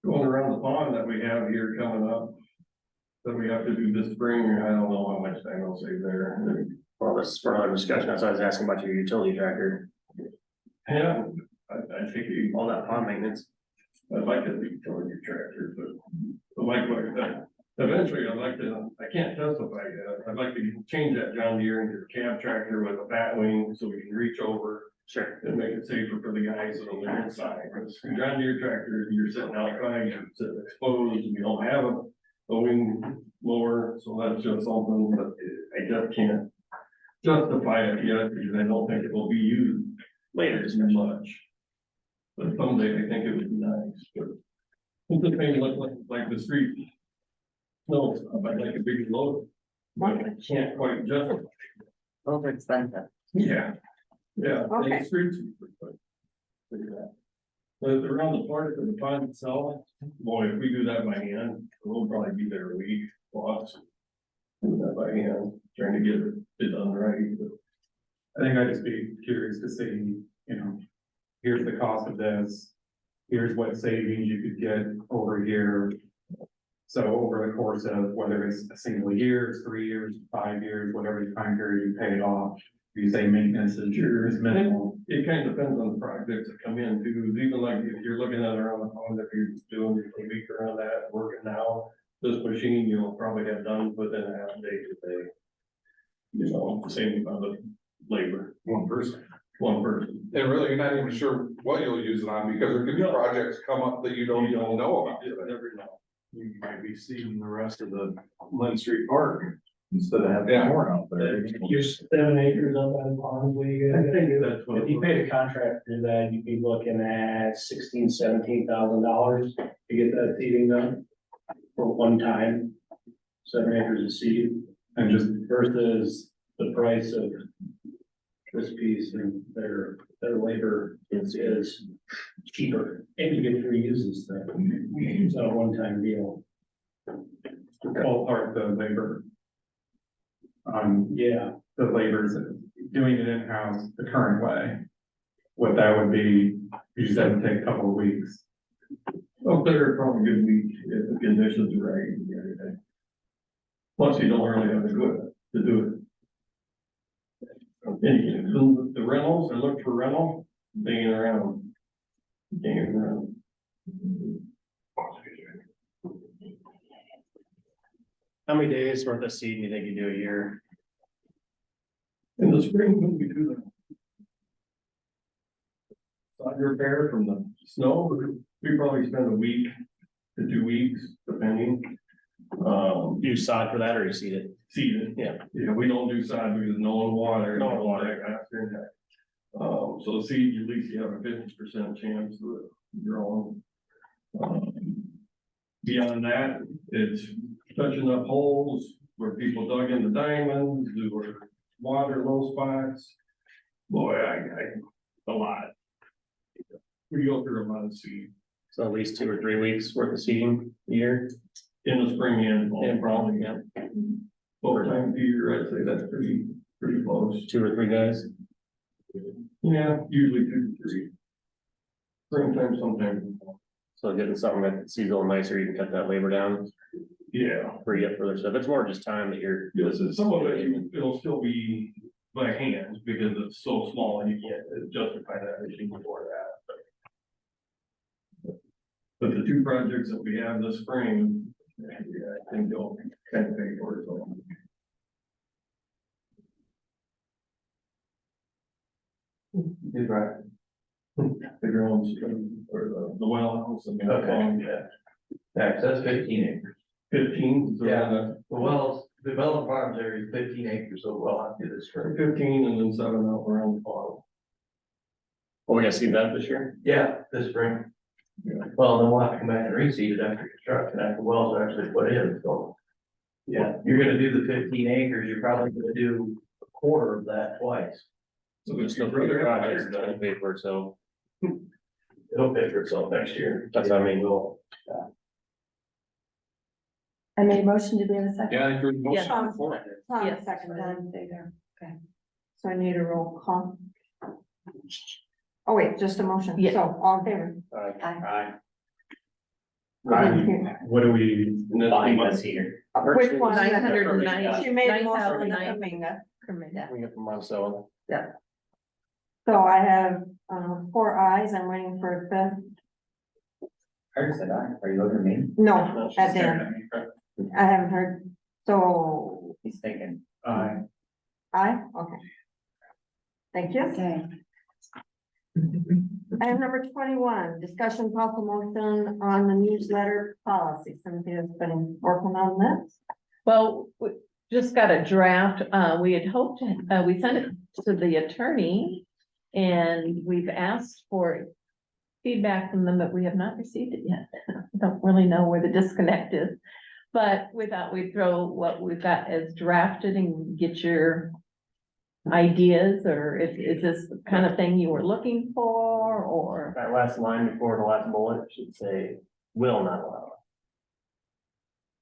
going around the pond that we have here coming up, that we have to do this spring, I don't know how much time I'll save there. Well, this is for another discussion, that's why I was asking about your utility tractor, Yeah, I think all that pond maintenance. I'd like to be utility tractor, but like what I said, eventually I'd like to, I can't testify yet, I'd like to change that John Deere into a cab tractor with a bat wing so we can reach over. Sure. And make it safer for the guys that are inside, because John Deere tractor, you're sitting outside, you're sitting exposed, you don't have a wing mower, so that's just something that I just can't justify it yet, because I don't think it will be used later as much. But someday I think it would be nice, but it's the thing like the street. No, I'd like a big load, but I can't quite justify. Over expensive. Yeah. Yeah. Okay. the streets, but around the part of the pond itself, boy, if we do that by hand, we'll probably be there a week, plus. Do that by hand, trying to get it done right, but. I think I'd just be curious to see, here's the cost of this. Here's what savings you could get over here. So over the course of whether it's a single year, it's 3 years, 5 years, whatever time period you pay it off. You say maintenance is minimal. It kind of depends on the projects that come in too, even like if you're looking at around the pond, if you're doing a week around that, working now. This machine you'll probably have done within a half day to day. The same amount of labor. One person. One person. And really, you're not even sure what you'll use it on, because there could be projects come up that you don't even know about. You never know. You might be seeing the rest of the Lynn Street Park instead of having Yeah. more out there. You're 7 acres up on pond, what you I got? think that's what. If you paid a contractor for that, you'd be looking at $17,000 to get that seeding done for one time. 7 acres of seed And just, versus the price of this piece, and their labor is cheaper, and you get free uses there. It's not a one-time deal. ballpark the labor. Yeah, The labor's doing it in-house the current way. What that would be, you said it would take a couple of weeks. Up there, probably a good week, if the conditions are right and everything. Plus, you don't really have to do it, And the rentals, I looked for rental, they ain't around. They ain't around. How many days worth of seed do you think you do a year? In the spring, when we do the sod repair from the snow, we probably spend a week to 2 weeks, depending. Do you sod for that or you seed it? Season. Yeah. Yeah, we don't do sod because no one water. No one water. So the seed, at least you have a 50% chance of it growing. Beyond that, it's touching up holes where people dug into diamonds, or water low spots. Boy, a lot. We go through a lot of seed So at least 2 or 3 weeks worth of seeding a year. in the spring and fall. And probably, yeah, Both times a year, I'd say that's pretty close. 2 or 3 guys. Yeah, usually 2 to 3. Springtime sometimes. So getting something that sees a little nicer, you can cut that labor down, Yeah, free up further stuff. It's more just time that you're. yes, and some of it, it'll still be by hand because it's so small and you can't justify that machine for that. But the 2 projects that we have this spring, yeah, I think they'll kind of pay for it. So. Good, right. The grounds, or the well house. And Okay, yeah. Yeah, 'cause that's 15 acres. 15. So Yeah. The wells, the developed farms area is 15 acres, so well, I'll do this for. 15 and then 7 out around the farm. Oh, we gotta see that this year? Yeah, this spring. Yeah. Well, then we'll have to come back and reseed it after construction, after wells are actually put in, so. Yeah, you're gonna do the 15 acres, you're probably gonna do a quarter of that twice. So Just it's still rather further have projects, higher don't pay for itself. It'll pay for itself next year. That's what I mean. We'll- I made a motion to be in a second. Yeah, I think there's a Yes. motion for it. Tom Yes. seconded. Then they go, okay. So I need a roll call. Oh, wait, just a motion. Yeah. So all in favor? Aye. What do we, And that's Buying the the cedar. Which one? 909. She made a motion 9,900. for the Kaminga. Yeah. We get from Monticello. So I have, 4 ayes. I'm waiting for a fifth. Heard said I, are you looking at me? No, she's at staring Dan. at me. I haven't heard. So, He's thinking. aye? Okay. Thank you. Okay. Item number 21, discussion possible motion on the newsletter policy. Cynthia's been working on this. Well, we just got a draft. We had hoped, we sent it to the attorney. And we've asked for feedback from them, but we have not received it yet. I don't really know where the disconnect is. But we thought we'd throw what we've got as drafted and get your ideas, or is this the kind of thing you were looking for, or? That last line before the last bullet should say, will not allow.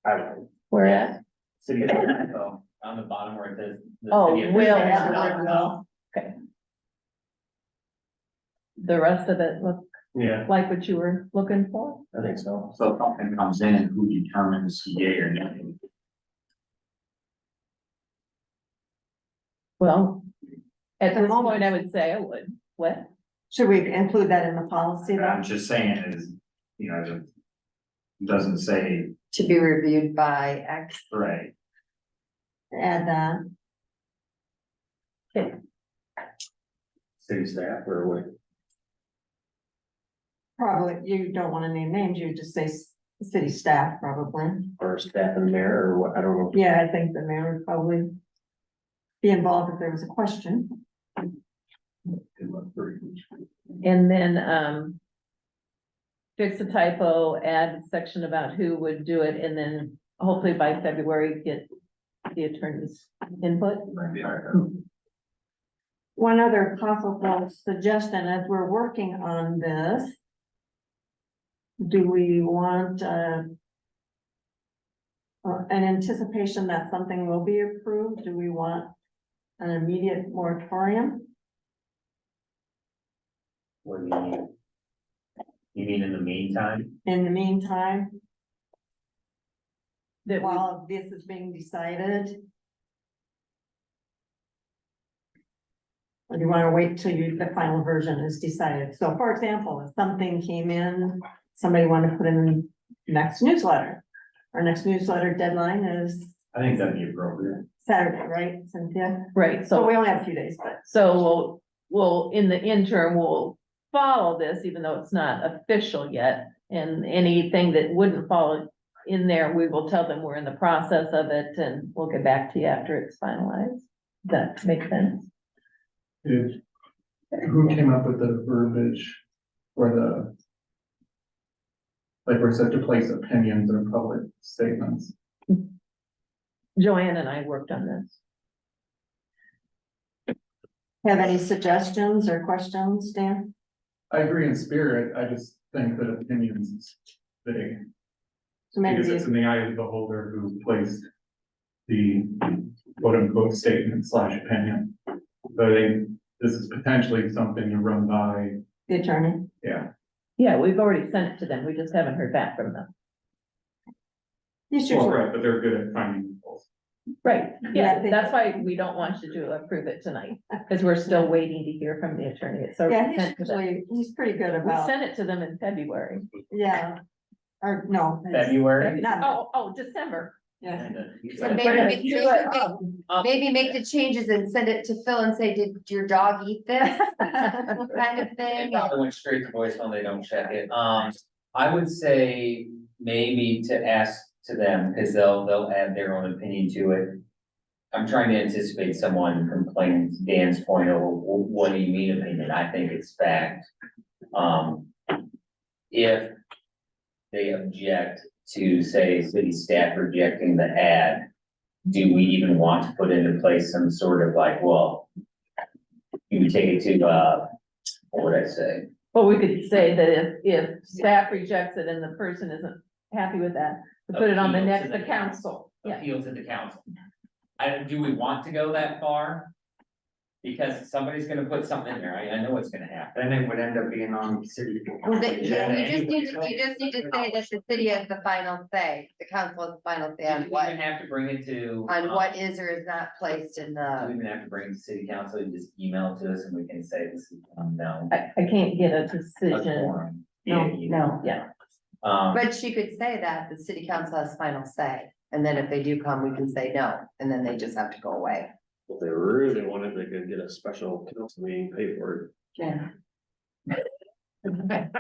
I would. Where at? City of So, on the bottom where it says. the Oh, city of will, Fairfax. not will. Okay. The rest of it look Yeah, like what you were looking for? I think so. So if something comes in, who determines yea or nay? Well, at At the this moment. point, I would say I would. What? Should we include that in the policy I'm though? just saying is, it doesn't say, To be reviewed by X. right, Add that. City staff or what? Probably, you don't want to name names, you just say city staff probably. Or staff and mayor or what, I don't know. Yeah, I think the mayor would probably be involved if there was a question. And then, fix the typo, add a section about who would do it, and then hopefully by February, get the attorney's input. One other possible suggestion as we're working on this. Do we want, an anticipation that something will be approved? Do we want an immediate moratorium? What do you mean? You mean in the meantime? In the meantime, That we- while this is being decided? Or do you want to wait till the final version is decided? So for example, if something came in, somebody wanted to put in next newsletter. Our next newsletter deadline is I think that'd be appropriate. Saturday, right, Cynthia? Right, So so, we only have a few days, but so we'll, in the interim, we'll follow this, even though it's not official yet. And anything that wouldn't follow in there, we will tell them we're in the process of it, and we'll get back to you after it's finalized. Does that make sense? Who came up with the verbiage for the? Like we're set to place opinions in public statements. Joanne and I worked on this. Have any suggestions or questions, Dan? I agree in spirit, I just think that opinions is big. So maybe Because it's in the eye of the beholder who placed the quote unquote statement / opinion. But I think this is potentially something to run by, the attorney. yeah. Yeah, we've already sent it to them. We just haven't heard back from them. He's Well, usually, right, but they're good at finding holes. Right, Yeah, I yeah, think- that's why we don't want you to approve it tonight, because we're still waiting to hear from the attorney. So yeah, he's pretty good we about, sent it to them in February. yeah. Or no. February. Not, December. yeah. So We're maybe gonna make, do it. maybe make the changes and send it to Phil and say, did your dog eat this? Kind of They thing. probably went straight to voicemail, they don't check it. I would say maybe to ask to them, because they'll add their own opinion to it. I'm trying to anticipate someone complaining to Dan's point of, what do you mean opinion? I think it's fact. If they object to, say, city staff rejecting the ad, do we even want to put into place some sort of like, well, you would take it to, what would I say? Well, we could say that if staff rejects it and the person isn't happy with that, to put it on the Appeal to next the to council. Yeah, Appeal to the council. Do we want to go that far? Because somebody's gonna put something in there, I know what's gonna happen. Then it would end up being on city. Well, Yeah, you just need to say that the city has the final say, the council has the final say on Do we what, even have to bring it to? on what is or is not placed in Do we the. even have to bring it to city council and just email it to us and we can say this is, no. I can't get a A decision. quorum. No, Yeah, you- no, yeah. But she could say that the city council has final say, and then if they do come, we can say no, and then they just have to go away. If they really wanted, they could get a special council meeting, pay for Yeah. it.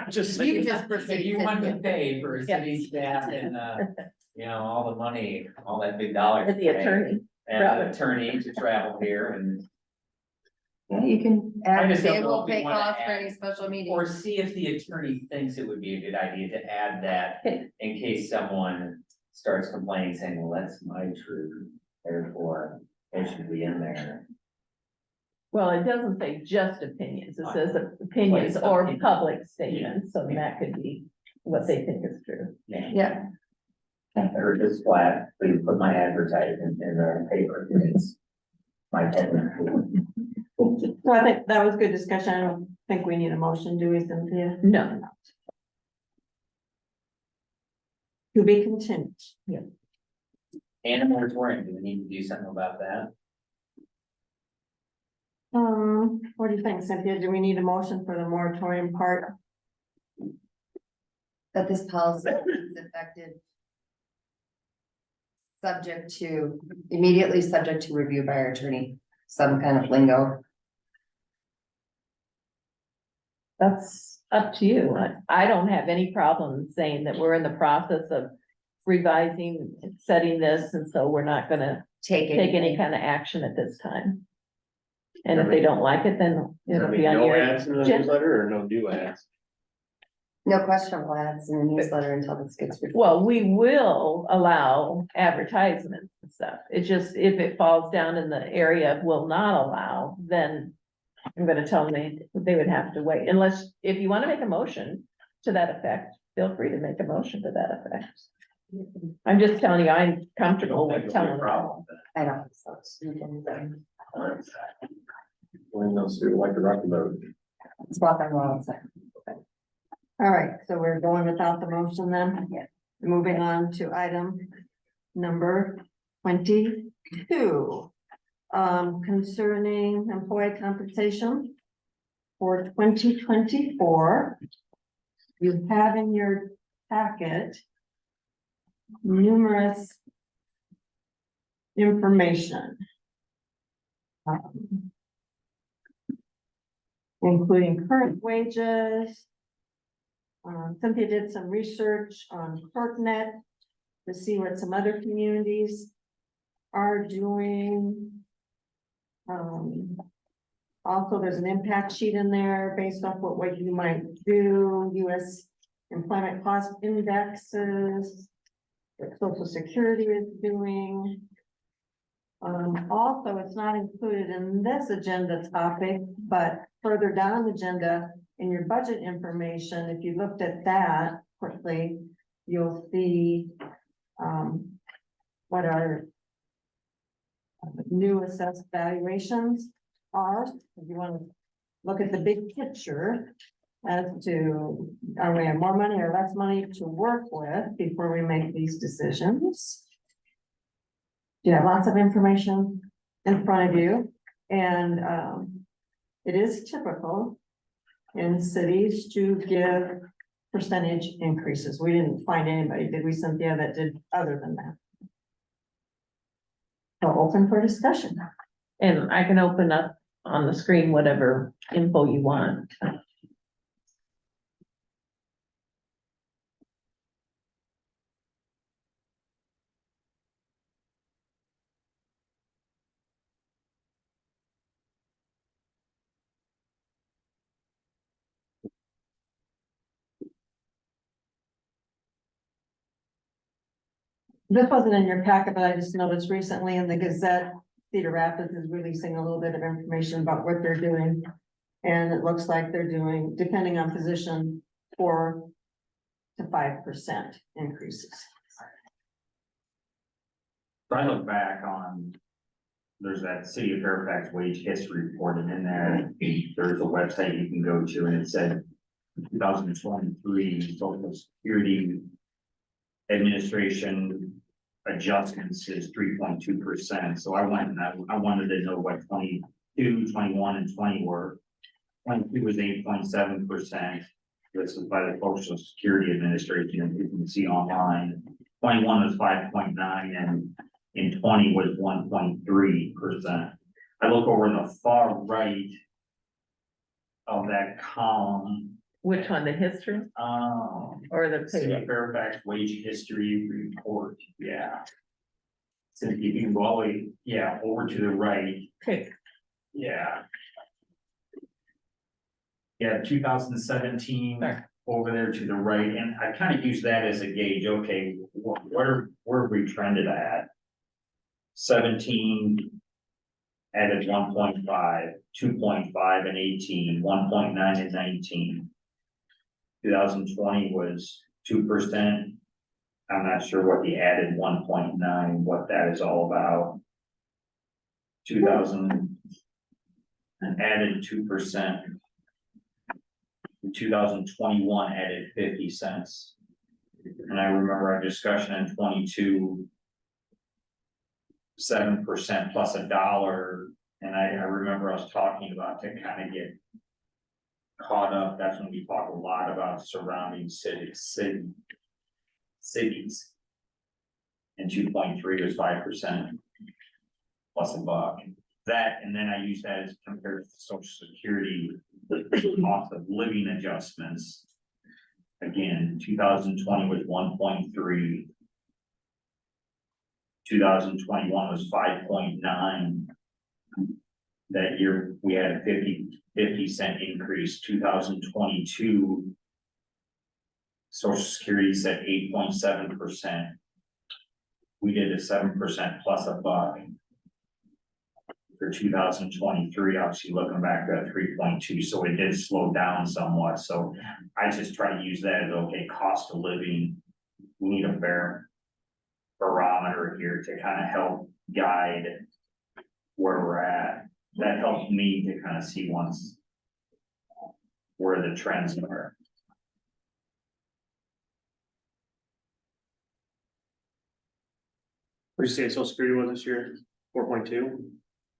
Just You saying. just proceed. If you want to pay for Yeah. city staff and, all the money, all that big dollars. With the attorney. And the attorney to travel here and, Yeah, you can I add, just don't they know will if we pay wanna costs for add- any special meeting. or see if the attorney thinks it would be a good idea to add that Okay. in case someone starts complaining, saying, well, that's my truth, therefore it should be in there. Well, it doesn't say just opinions. It says opinions Like or opinion. public statements, so that could be what they think is true. Yeah, Or just flat, please put my advertisement in the paper, it's my technical. So I think that was good discussion. I don't think we need a motion, do we, Cynthia? No, To be continued. And a moratorium, do we need to do something about that? What do you think, Cynthia? Do we need a motion for the moratorium part? that this policy is effective. Immediately subject to review by our attorney, some kind of lingo. that's up to you. I don't have any problem saying that we're in the process of revising, setting this, and so we're not gonna take any kind of action at this time. And if they don't like it, then it'll be on No your. ads in the agenda. newsletter or no do ads? No questionable ads in the newsletter until this gets. Well, we will allow advertisements and stuff. It's just if it falls down in the area of will not allow, then I'm gonna tell them they would have to wait unless, if you wanna make a motion to that effect, feel free to make a motion to that effect. I'm just telling you, I'm comfortable with telling them. I don't. When those who like to rock the boat. It's what I'm wrong. All right, so we're going without the motion then? Yeah. Moving on to item number 22. Concerning employee compensation for 2024. You have in your packet numerous information. Including current wages. Cynthia did some research on ClerkNet to see what some other communities are doing. Also, there's an impact sheet in there based off what you might do, US employment cost indexes, what Social Security is doing. Also, it's not included in this agenda topic, but further down the agenda in your budget information, if you looked at that quickly, you'll see what our new assessed valuations are. If you want to look at the big picture as to, are we have more money or less money to work with before we make these decisions? You have lots of information in front of you, and it is typical in cities to give percentage increases. We didn't find anybody, did we, Cynthia, that did other than that? So open for discussion. And I can open up on the screen whatever info you want. This wasn't in your packet, but I just noticed recently in the Gazette, Cedar Rapids is releasing a little bit of information about what they're doing. And it looks like they're doing, depending on position, 4 to 5% increases. So I look back on, there's that City of Fairfax wage history report, and in there, there's a website you can go to, and it said 2023 Social Security Administration adjustments is 3.2%. So I went and I wanted to know what 22, 21, and 20 were. 22 was 8.7%. This is by the Social Security Administration, and you can see online. 21 was 5.9, and in 20 was 1.3%. I look over the far right of that column. Which one, the history or the City pay? of Fairfax wage history report, yeah. So if you can go all the way, yeah, over to the right, Okay, yeah. Yeah, 2017, over there to the right, and I kind of use that as a gauge, okay, where are we trended at? 17 added 1.5, 2.5 and 18, 1.9 and 19. 2020 was 2%. I'm not sure what the added 1.9, what that is all about. 2000 and added 2%. In 2021 added 50 cents. And I remember our discussion in 22, 7% plus $1. And I remember us talking about to kind of get caught up. That's when we talk a lot about surrounding cities. And 2.3 was 5% plus $1. That, and then I use that as compared to Social Security cost of living adjustments. Again, 2020 was 1.3. 2021 was 5.9. That year, we had a 50 cent increase. 2022, Social Security said 8.7%. We did a 7% plus $1. For 2023, obviously looking back at 3.2, so it did slow down somewhat. So I just try to use that as, okay, cost of living. We need a fair barometer here to kind of help guide where we're at. That helps me to kind of see once where the trends are. What did you say Social Security was this year? 4.2?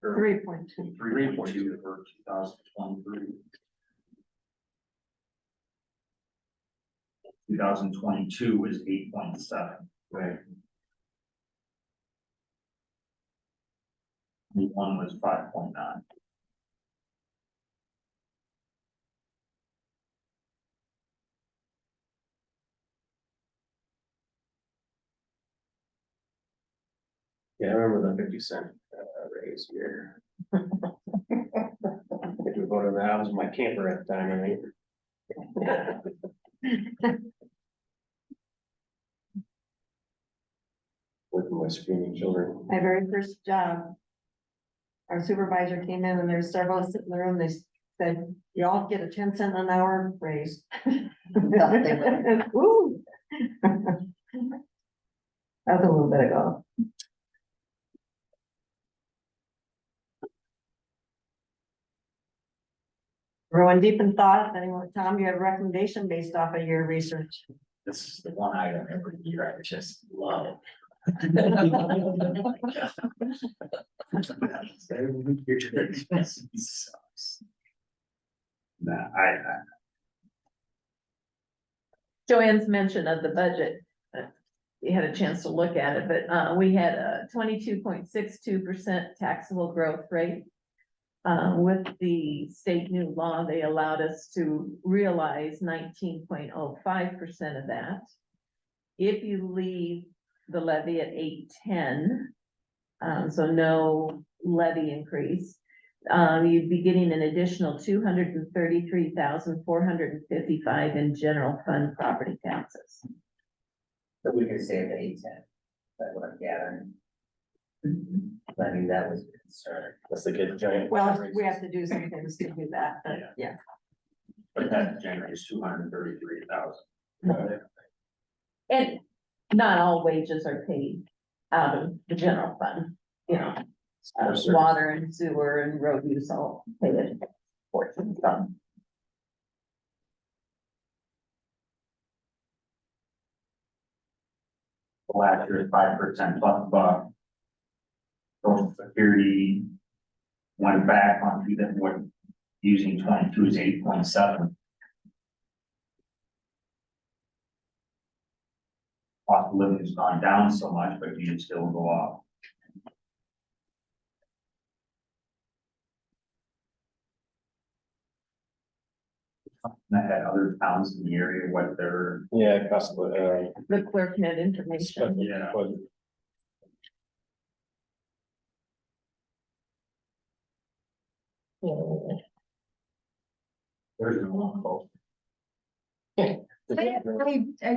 3.2. 3.2 for 2023. 2022 was 8.7. Right. One was 5.9. Yeah, I remember the 50 cent raise here. to go to the house with my camper at the time, I think. With my screaming children. My very first job. Our supervisor came in and there's several sitting in the room, they said, you all get a 10 cent an hour raise. Ooh. That was a little bit ago. Everyone deep in thought, anyone, Tom, you have a recommendation based off of your research? This is the one item every year I just love. Nah, Joanne's mention of the budget. You had a chance to look at it, but we had a 22.62% taxable growth rate. With the state new law, they allowed us to realize 19.05% of that. If you leave the levy at 810, so no levy increase, you'd be getting an additional 233,455 in general fund property taxes. But we could say the 810, that's what I'm gathering. I mean, that was a concern. That's the good giant. Well, we have to do some things to do that, but yeah. but that generates 233,000. And not all wages are paid out of the general fund, you know. Water and sewer and road use all paid a portion, so. Last year, 5% plus buck. Social Security went back on them, what using 22 is 8.7. Cost of living has gone down so much, but you still go up. I had other towns in the area, what their, Yeah, cost of, The clerk net information. yeah. There's no one call. I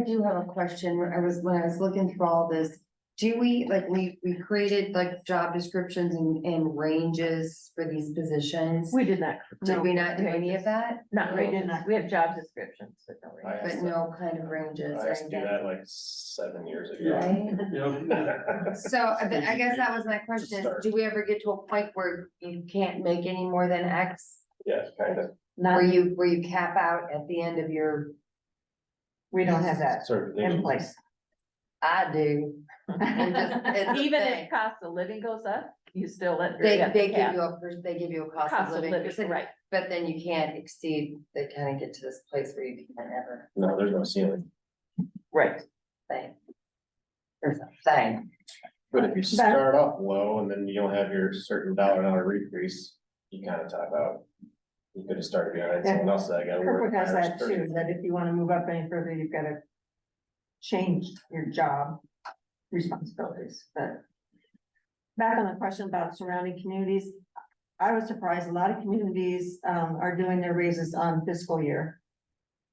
do have a question. When I was looking through all this, do we, like, we created like job descriptions and ranges for these positions? We did not. Did we not do any of that? Not ranges, we have job descriptions, but no ranges. But no kind of ranges, I used to do right? that like 7 years ago. Right? So I guess that was my question, is do we ever get to a point where you can't make any more than X? Yeah, kind of. Not, Where you cap out at the end of your, We don't have that Sort of in thing. place. I do. It's even thing. if cost of living goes up, you still let. They you have to give cap. you a cost of living, percentage, right. but then you can't exceed, they kind of get to this place where you can't ever No, there's no ceiling. Right. thing. There's a thing. But if you start off low and then you don't have your certain dollar an hour increase, you kind of top out. You could have started behind someone else that got. Kirkwood has that too, that if you want to move up any further, you've got to change your job responsibilities, but. Back on the question about surrounding communities, I was surprised, a lot of communities, are doing their raises on fiscal year.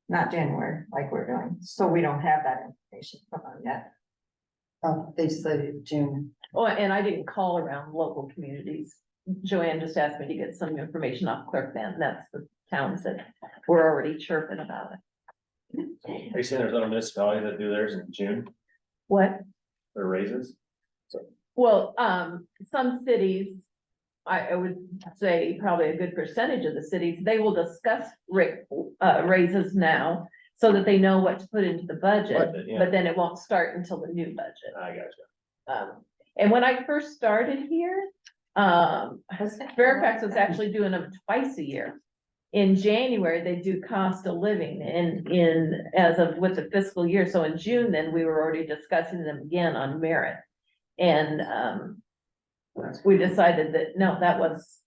Not January, like we're doing, so we don't have that information from them yet. Oh, they decided June. Oh, and I didn't call around local communities. Joanne just asked me to get some information off Clerk Van. That's the towns that were already chirping about it. Are you saying there's other municipalities that do theirs in June, What? their raises? Well, some cities, I would say probably a good percentage of the cities, they will discuss raises now so that they know what to put into the budget, Yeah. but then it won't start until the new budget. I gotcha. And when I first started here, Fairfax was actually doing them twice a year. In January, they do cost of living with the fiscal year. So in June, then we were already discussing them again on merit. And, we decided that, no, that was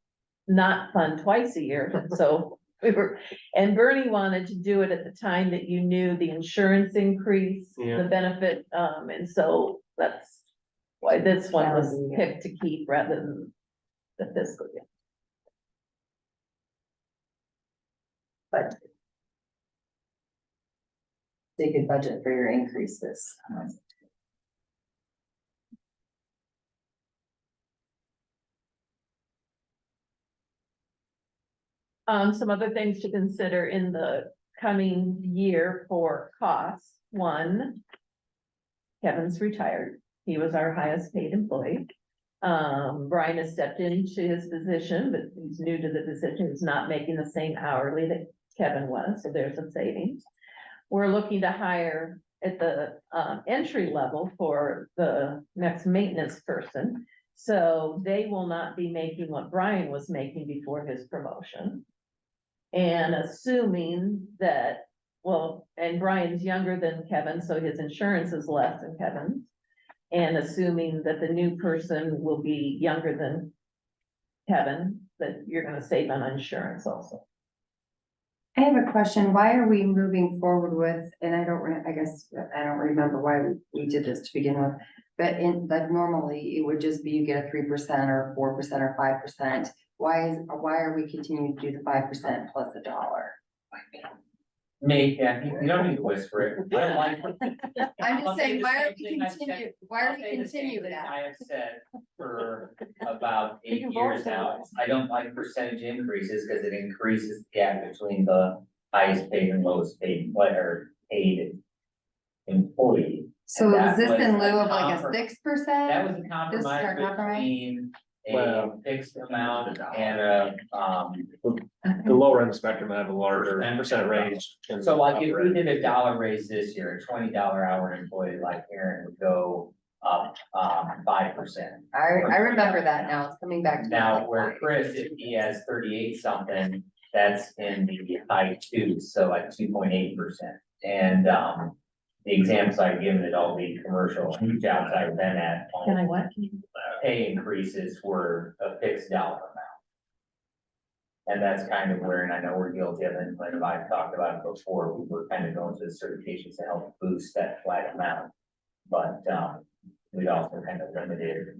not fun twice a year. So and Bernie wanted to do it at the time that you knew the insurance increase, the benefit, and so that's why this one was picked to keep rather than the fiscal year. budget. They could budget for your increases. Some other things to consider in the coming year for costs. One, Kevin's retired. He was our highest paid employee. Brian has stepped into his position, but he's new to the position. He's not making the same hourly that Kevin was, so there's a savings. We're looking to hire at the entry level for the next maintenance person. So they will not be making what Brian was making before his promotion. And assuming that, well, and Brian's younger than Kevin, so his insurance is less than Kevin's. And assuming that the new person will be younger than Kevin, that you're gonna save on insurance also. I have a question. Why are we moving forward with, and I don't remember why we did this to begin with. But like normally it would just be you get a 3% or 4% or 5%. Why are we continuing to do the 5% plus $1? Yeah, you don't need to whisper it. I don't like. I'm I'll just say saying, the why are same we thing I've said- continue, I'll say the same thing that? I have said for about You 8 can years vote now. for it. I don't like percentage increases because it increases the gap between the highest paid and lowest paid, paid employee. So And is that this was in a lieu of like a comprom- 6%? That was a This is compromise our compromise? between a Well- fixed amount and a, The lower end of the spectrum have a larger percent range. and so like if upper we end. did a $1 raise this year, a $20 hour employee like Aaron would go up, 5%. I remember that now. It's coming back to. Now, where Chris, if he has 38 something, that's in the high twos, so like 2.8%. And, the examples I've given it all the commercial jobs I've been at. Can I what? Pay increases were a fixed dollar amount. And that's kind of where, and I know we're guilty of it, and Lynn and I have talked about it before, we were kind of going to the certifications to help boost that flat amount. But, we'd also kind of limited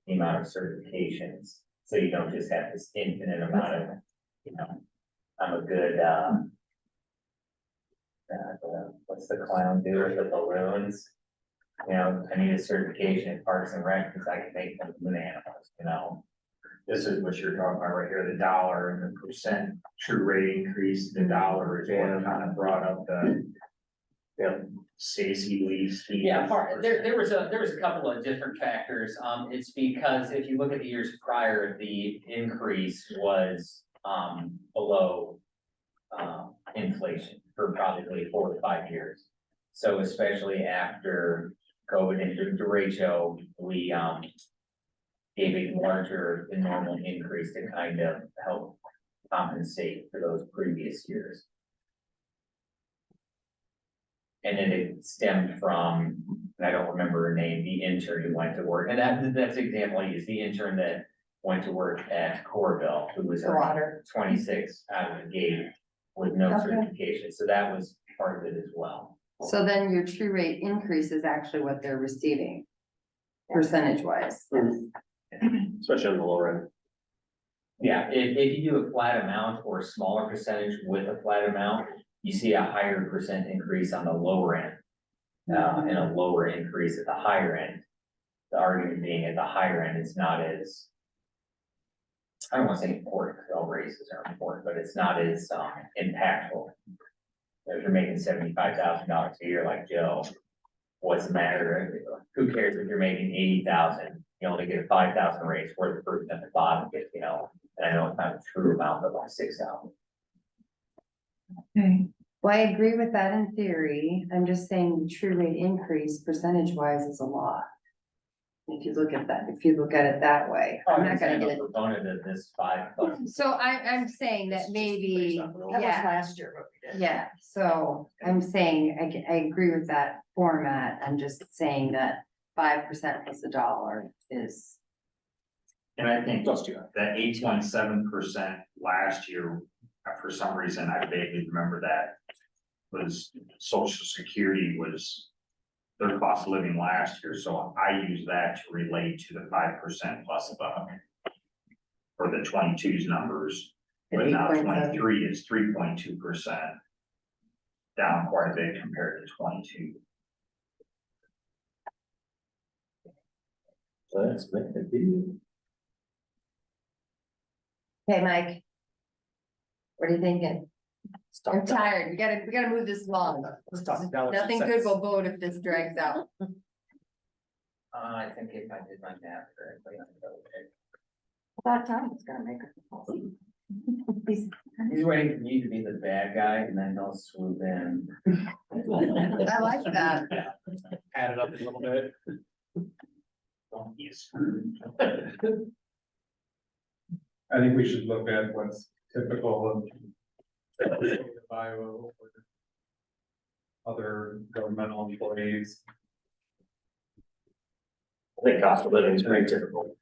the amount of certifications, so you don't just have this infinite amount of, I'm a good, what's the clown do with the balloons? I need a certification in Parks and Rec because I can make them balloon animals. This is what you're talking about right here, the dollar and the percent true rate increase, the dollar is what kind of brought up the. Stacy Lee's. Yeah, there was a couple of different factors. It's because if you look at the years prior, the increase was, below, inflation for probably 4 to 5 years. So especially after COVID and the ratio, we, gave a larger than normal increase to kind of help compensate for those previous years. And then it stemmed from, and I don't remember her name, the intern who went to work, and that's the example I use, the intern that went to work at Corville, who was around 26 out of the gate with no certification, so that was part of it as well. So then your true rate increase is actually what they're receiving, percentage wise. Especially on the lower end. Yeah, if you do a flat amount or a smaller percentage with a flat amount, you see a higher percent increase on the lower end. And a lower increase at the higher end. The argument being at the higher end, it's not as. I don't want to say important, because all raises are important, but it's not as impactful. If you're making $75,000 a year like Joe, what's the matter? Who cares if you're making 80,000? You only get a 5,000 raise, where the person at the bottom gets, and I know it's not a true amount, but like 6,000. Okay. Well, I agree with that in theory. I'm just saying the true rate increase percentage wise is a lot. If you look at it that way, I'm not gonna get it. Proponent of this 5+. So I'm saying that maybe, That was yeah, last year what we did. yeah, so I'm saying, I agree with that format. I'm just saying that 5% plus $1 is. And I think that 8.7% last year, for some reason, I vaguely remember that. Was Social Security was their cost of living last year, so I use that to relate to the 5% plus above. For the 22's numbers, but now 8.7. 23 is 3.2%. Down quite a bit compared to 22. So that's what they do. Okay, Mike. What are you thinking? I'm tired. We gotta move this along. Nothing good will vote if this drags out. I think if I did my math correctly, I'm okay. About time it's gonna make it. He's waiting for you to be the bad guy and then he'll swoop in. I like that. Add it up a little bit. Don't be screwed. I think we should look at what's typical of Iowa or other governmental employees. I think cost of living is pretty typical.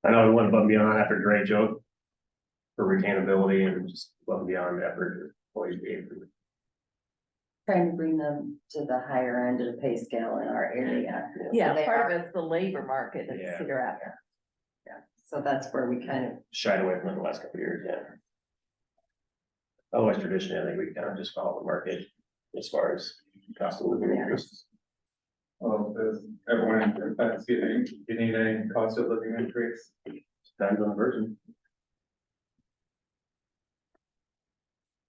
I know we went above and beyond after Great Joke for retainability and just above and beyond effort employees being. Trying to bring them to the higher end of the pay scale in our area. So Yeah, they part are- of it's the labor market in Yeah. Cedar Rapids. So that's where we kind of, Shied away from it the last couple of years, yeah. Otherwise, traditionally, I think we kind of just follow the market as far as cost of living increases. Well, does everyone in Fairfax getting a cost of living increase? Depends on the person.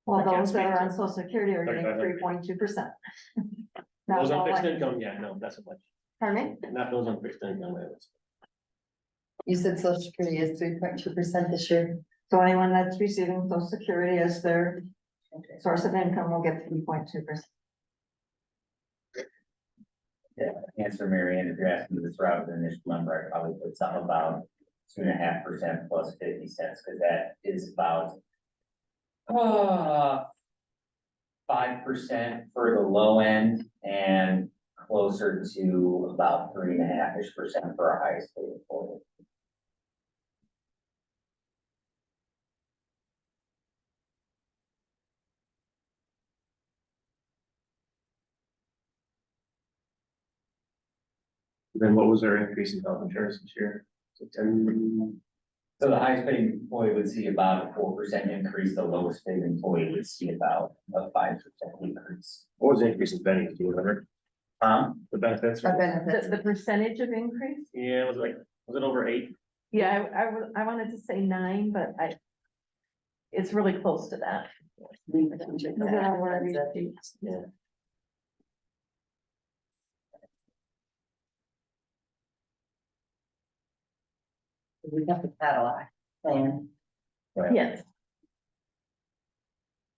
Well, I can't those that speak are to on it. social security are getting Okay. 3.2%. Those on fixed income, yeah, no, that's a much, pardon me? not those on fixed income. You said social security is 3.2% this year. So anyone that's receiving social security as their source of income will get 3.2%. Answer Mary Ann, if you're asking this route, the initial number, I probably put something about 2.5% plus 50 cents, because that is about 5% for the low end and closer to about 3.5% for our highest paid employee. Then what was their increase in health insurance this year? So 10, So the highest paid employee would see about a 4% increase, the lowest paid employee would see about a 5% increase. what was the increase in benefits, do you remember? The benefits? Our benefits. The percentage of increase? Yeah, it was like, was it over 8? Yeah, I wanted to say 9, but it's really close to that. Yeah. We have the Cadillac plan. Yes,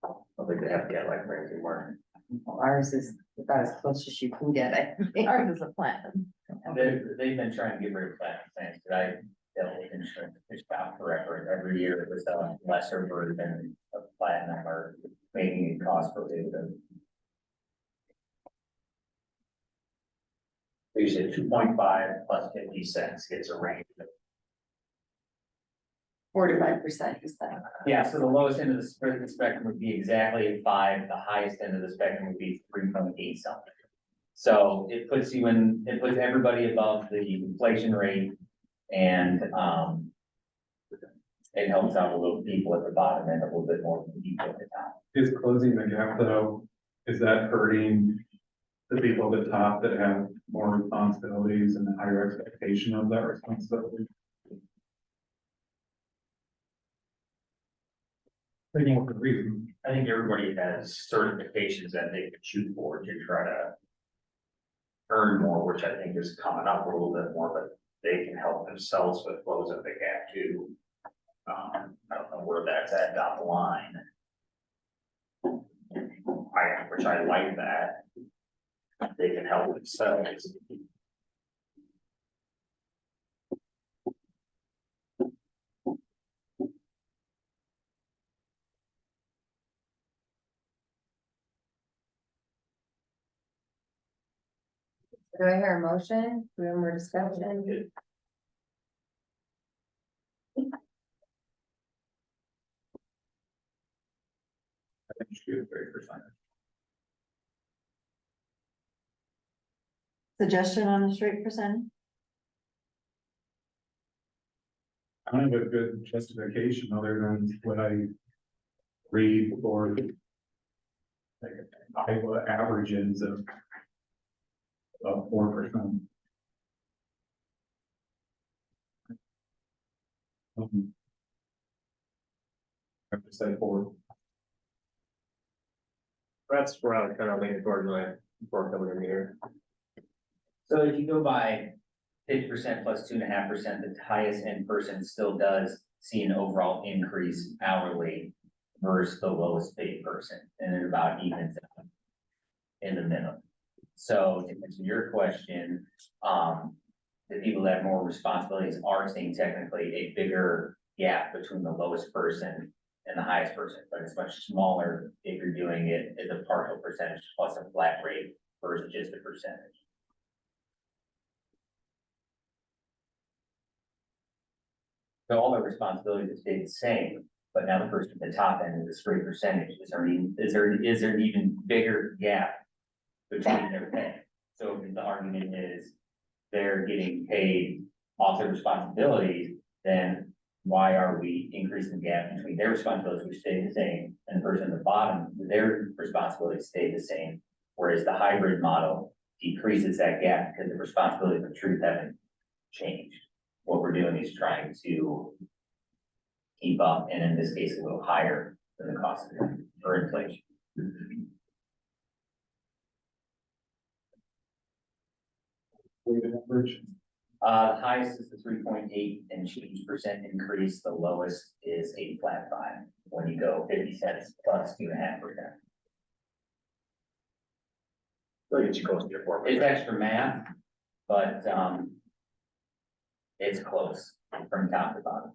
I don't think they have to get like brand anymore. Ours is about as close as you can get, I think. ours is a platinum. They've been trying to get rid of platinum plans, but I dealt with insurance, it's about forever, every year it was a lesser version of platinum or making it cost prohibitive. Usually 2.5 plus 50 cents gets a range. 4 to 5%, you said. Yeah, so the lowest end of the spectrum would be exactly at 5, the highest end of the spectrum would be 3.8 something. So it puts everybody above the inflation rate and, it helps out a little people at the bottom and a little bit more people at the top. Is closing the gap though, is that hurting the people at the top that have more responsibilities and a higher expectation of that responsibility? Thinking of the reason. I think everybody has certifications that they could shoot for to try to earn more, which I think is coming up a little bit more, but they can help themselves with closing the gap too. I don't know where that's at down the line. Which I like that. They can help themselves. Do I hear a motion? Do we have more discussion? I think it should be a 3%. Suggestion on the straight percentage? I don't have a good justification other than what I read for like Iowa averages of 4%. I have to say 4. That's where I'm kind of leaning towards my before coming in here. So if you go by 50% plus 2.5%, the highest end person still does see an overall increase hourly versus the lowest paid person, and it about evens out in the middle. So to answer your question, the people that have more responsibilities are seeing technically a bigger gap between the lowest person and the highest person, but it's much smaller if you're doing it as a partial percentage plus a flat rate versus just a percentage. So all the responsibilities have stayed the same, but now the person at the top end is a straight percentage. Is there an even bigger gap between their pay? So if the argument is they're getting paid off their responsibilities, then why are we increasing the gap between their responsibilities, which stay the same, and the person at the bottom, their responsibilities stay the same? Whereas the hybrid model decreases that gap because the responsibilities of truth haven't changed. What we're doing is trying to keep up, and in this case, a little higher than the cost of it for inflation. The highest is the 3.8 and change percent increase. The lowest is a flat 5 when you go 50 cents plus 2.5%. That gets you close to your 4%. It's extra math, but it's close from top to bottom.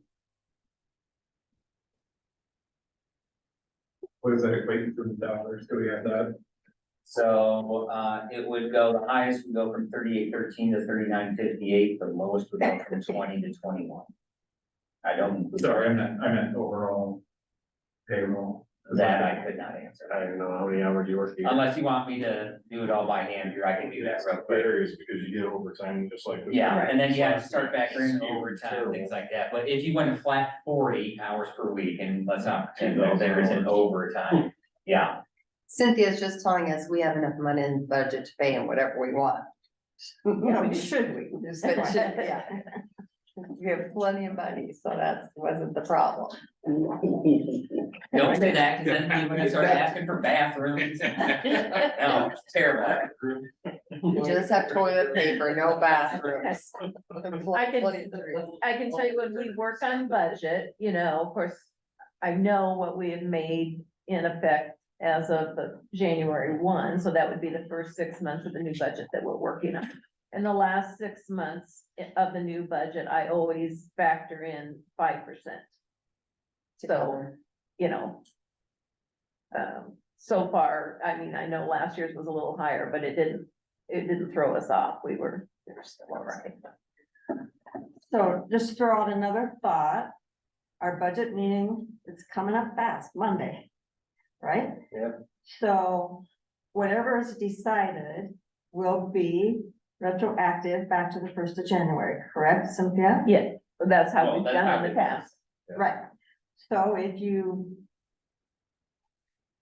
What does that equate to in dollars? Do we have that? So it would go, the highest would go from 38.13 to 39.58, the lowest would go from 20 to 21. I don't. Sorry, I meant overall payroll. That I could not answer. I don't even know how many hours you work. Unless you want me to do it all by hand here, I can do that real quick. Varies because you get overtime just like. this. Yeah, and then you have to start factoring overtime, things like that. But if you went a flat 40 hours per week, and let's not pretend that there isn't overtime, yeah. Cynthia's just telling us we have enough money in the budget to pay him whatever we want. Should we? Yeah. We have plenty of money, so that wasn't the problem. Don't say that, because then people are gonna start asking for bathrooms. No, it's terrible. We just have toilet paper, no bathrooms. I can tell you when we work on budget, you know, of course, I know what we have made in effect as of the January 1, so that would be the first 6 months of the new budget that we're working on. In the last 6 months of the new budget, I always factor in 5%. So, you know, so far, I mean, I know last year's was a little higher, but it didn't throw us off. We were still all right. So just throw out another thought. Our budget meeting is coming up fast, Monday, right? Yep. So whatever is decided will be retroactive back to the 1st of January, correct, Cynthia? Yeah, that's how Well, we've that's done how in the we- past. Right. So if you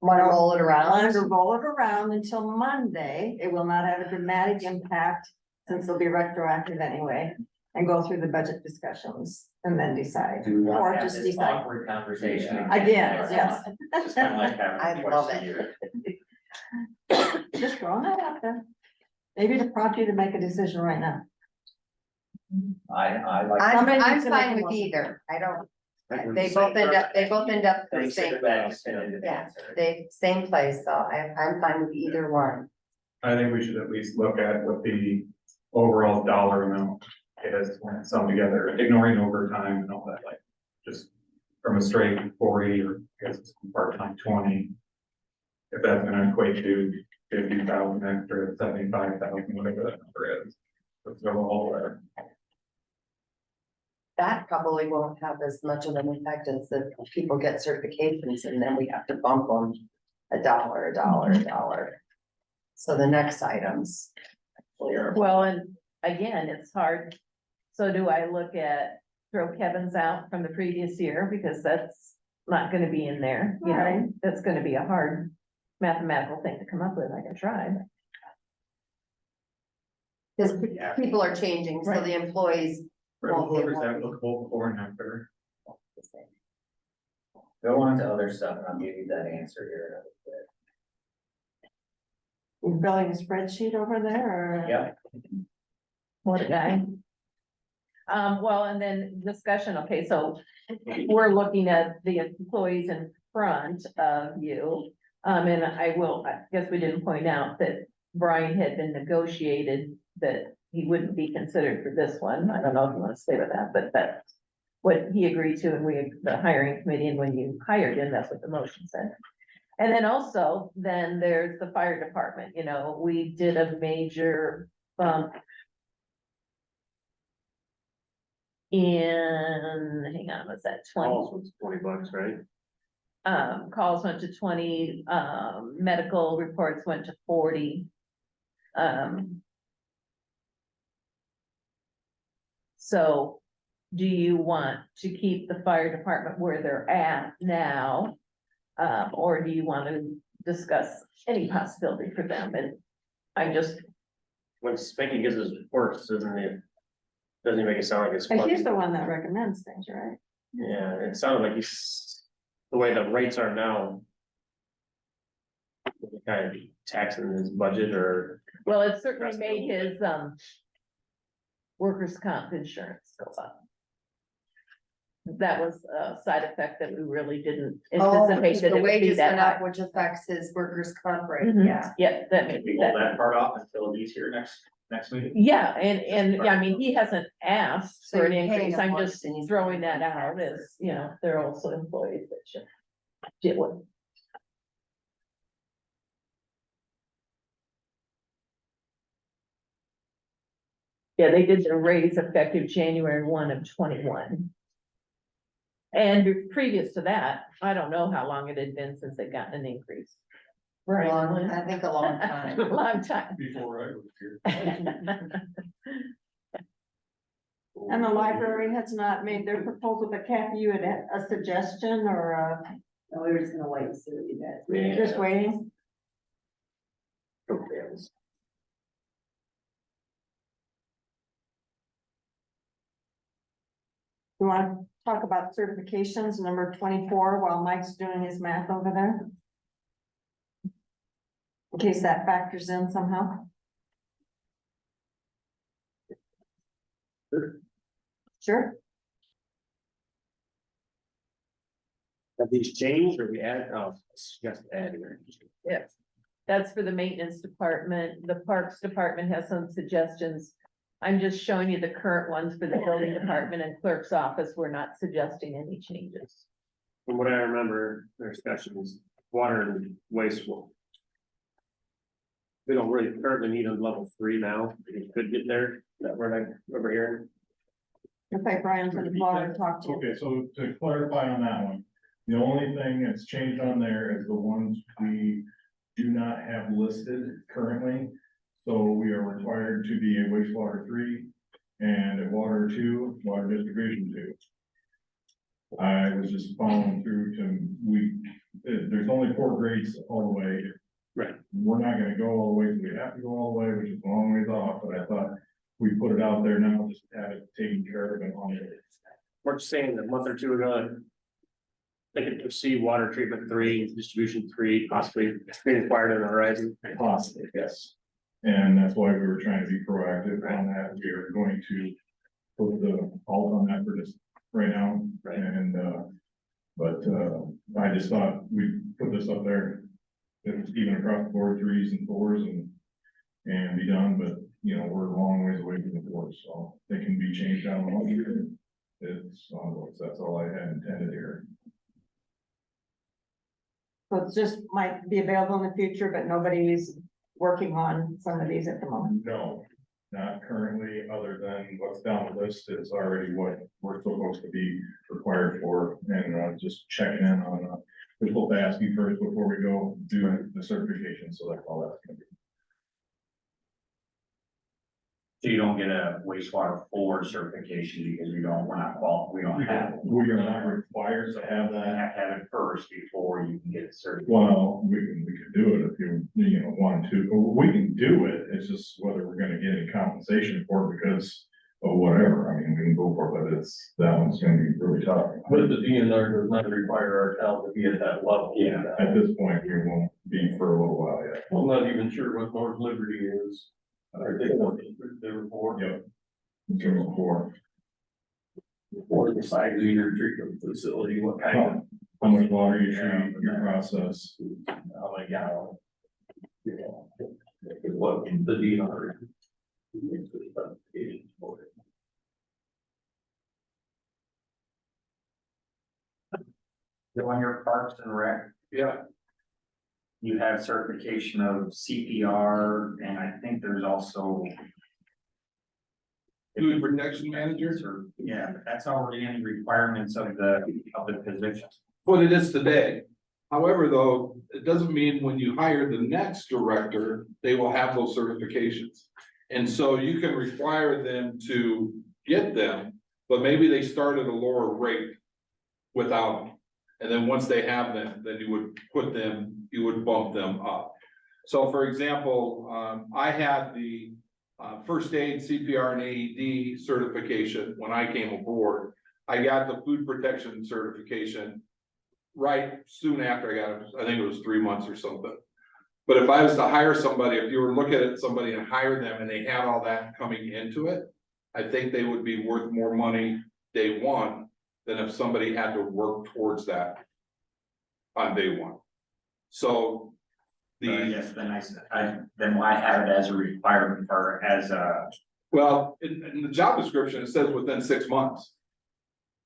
Wanna roll it want to around? roll it around until Monday, it will not have a dramatic impact since it'll be retroactive anyway, and go through the budget discussions and then decide. Do we want Or to have just this decide. awkward conversation? Again, yes. Just kind of like I having love twice a it. year. Just throwing that out there. Maybe to prompt you to make a decision right now. I like. Somebody I'm needs to make fine a with motion. either. I don't, they both end up the Consider same, that definitive yeah, answer. they, same place, so I'm fine with either one. I think we should at least look at what the overall dollar amount is when it's summed together, ignoring overtime and all that, like, just from a straight 40 or I guess it's part-time 20. If that's gonna equate to 50,000 extra, 75,000, whatever that number is. Let's go all there. That probably won't have as much of an effect as the people get certifications and then we have to bump them $1. So the next items. Well, and again, it's hard. So do I look at throw Kevin's out from the previous year because that's not gonna be in there, you know, Right. that's gonna be a hard mathematical thing to come up with, I can try. Cause people are changing, so the employees. won't be Whoever's able to- applicable before and after. Go on to other stuff and I'll give you that answer here in a bit. You're building a spreadsheet over there or? Yep. What a guy. Well, and then discussion, okay, so we're looking at the employees in front of you. And I guess we didn't point out that Brian had been negotiated that he wouldn't be considered for this one. I don't know if you want to stay with that, but that's what he agreed to, and the hiring committee, and when you hired him, that's what the motion said. And then also, then there's the fire department, you know, we did a major bump in, hang on, what's that, 20? Calls was $20, right? Calls went to 20, medical reports went to 40. So do you want to keep the fire department where they're at now? Or do you want to discuss any possibility for them? And I just, When Spanky gives his reports, doesn't he make it sound like it's. And he's fun? the one that recommends things, right? Yeah, it sounded like the way the rates are now. Kind of taxing his budget or. well, it certainly made his, workers' comp insurance go up. That was a side effect that we really didn't Oh, anticipate because that the it would be wages that went high. up, which affects his workers' comp rate, Mhm. yeah. Yeah, that made We that. hold that part off until he's here next meeting. Yeah, and, yeah, I mean, he hasn't asked So for an you're paying increase, him I'm once just and he's throwing paying that out taxes. as, you know, they're also employees that should get one. Yeah, they did the raise effective January 1 of 21. And previous to that, I don't know how long it had been since they'd gotten an increase. Right, I think a long time. long time. Before I was here. And the library has not made their proposal, but Kathy, you had a suggestion or No, we were just gonna wait and see what you guys. Yeah. just waiting? You want to talk about certifications, number 24, while Mike's doing his math over there? In case that factors in somehow. Sure. Have these changed or we add, oh, just add here. Yes, that's for the maintenance department. The parks department has some suggestions. I'm just showing you the current ones for the building department and clerk's office. We're not suggesting any changes. From what I remember, their discussions, water and waste will. We don't really currently need a level 3 now, we could get there, that word I remember hearing. Okay, Brian's in the bar and talk to you. Okay, so to clarify on that one, the only thing that's changed on there is the ones we do not have listed currently. So we are required to be a wastewater 3 and a water 2, water distribution 2. I was just following through there's only 4 grades all the way. Right. We're not gonna go all the way, so we have to go all the way, which is a long ways off, but I thought we put it out there now, just have it taken care of and on it. We're just saying a month or two ago. They could proceed water treatment 3, distribution 3, possibly being required in the horizon. Possibly, yes. And that's why we were trying to be proactive on that. We are going to put the halt on that for just right now. Right. And, but, I just thought we'd put this up there. It's even across the board, 3s and 4s and be done, but, you know, we're a long ways away from the 4s, so they can be changed down the line. That's all I had intended here. So it's just might be available in the future, but nobody's working on some of these at the moment. No, not currently, other than what's down the list is already what we're supposed to be required for, and just checking in on, we're supposed to ask you first before we go do the certification, so that's all that's gonna be. So you don't get a wastewater 4 certification because we don't have. it. We're not required to have You that. have to have it first before you can get it certified. Well, we can do it if you know, want to, we can do it, it's just whether we're gonna get any compensation for it because of whatever, I mean, we can go for it, but that one's gonna be really tough. But the DNR does not require our town to be at that level. Yeah. At this point, we won't be for a little while yet. I'm not even sure what North Liberty is. I think they were four. Yep. Zero four. Or the size of your treatment facility, what kind of, How much water you treat, your process. how many gallons. You know, what the DNR. On your Parks and Rec, Yeah, you have certification of CPR, and I think there's also. food protection manager, Yeah, but that's already in the requirements of the position. what it is today. However, though, it doesn't mean when you hire the next director, they will have those certifications. And so you can require them to get them, but maybe they start at a lower rate without them. And then once they have them, then you would bump them up. So for example, I had the first aid, CPR and AED certification when I came aboard. I got the food protection certification right soon after I got it. I think it was 3 months or something. But if I was to hire somebody, if you were looking at somebody and hire them and they had all that coming into it, I think they would be worth more money day one than if somebody had to work towards that on day one. So Yes, then why have it as a requirement or as a, well, in the job description, it says within 6 months.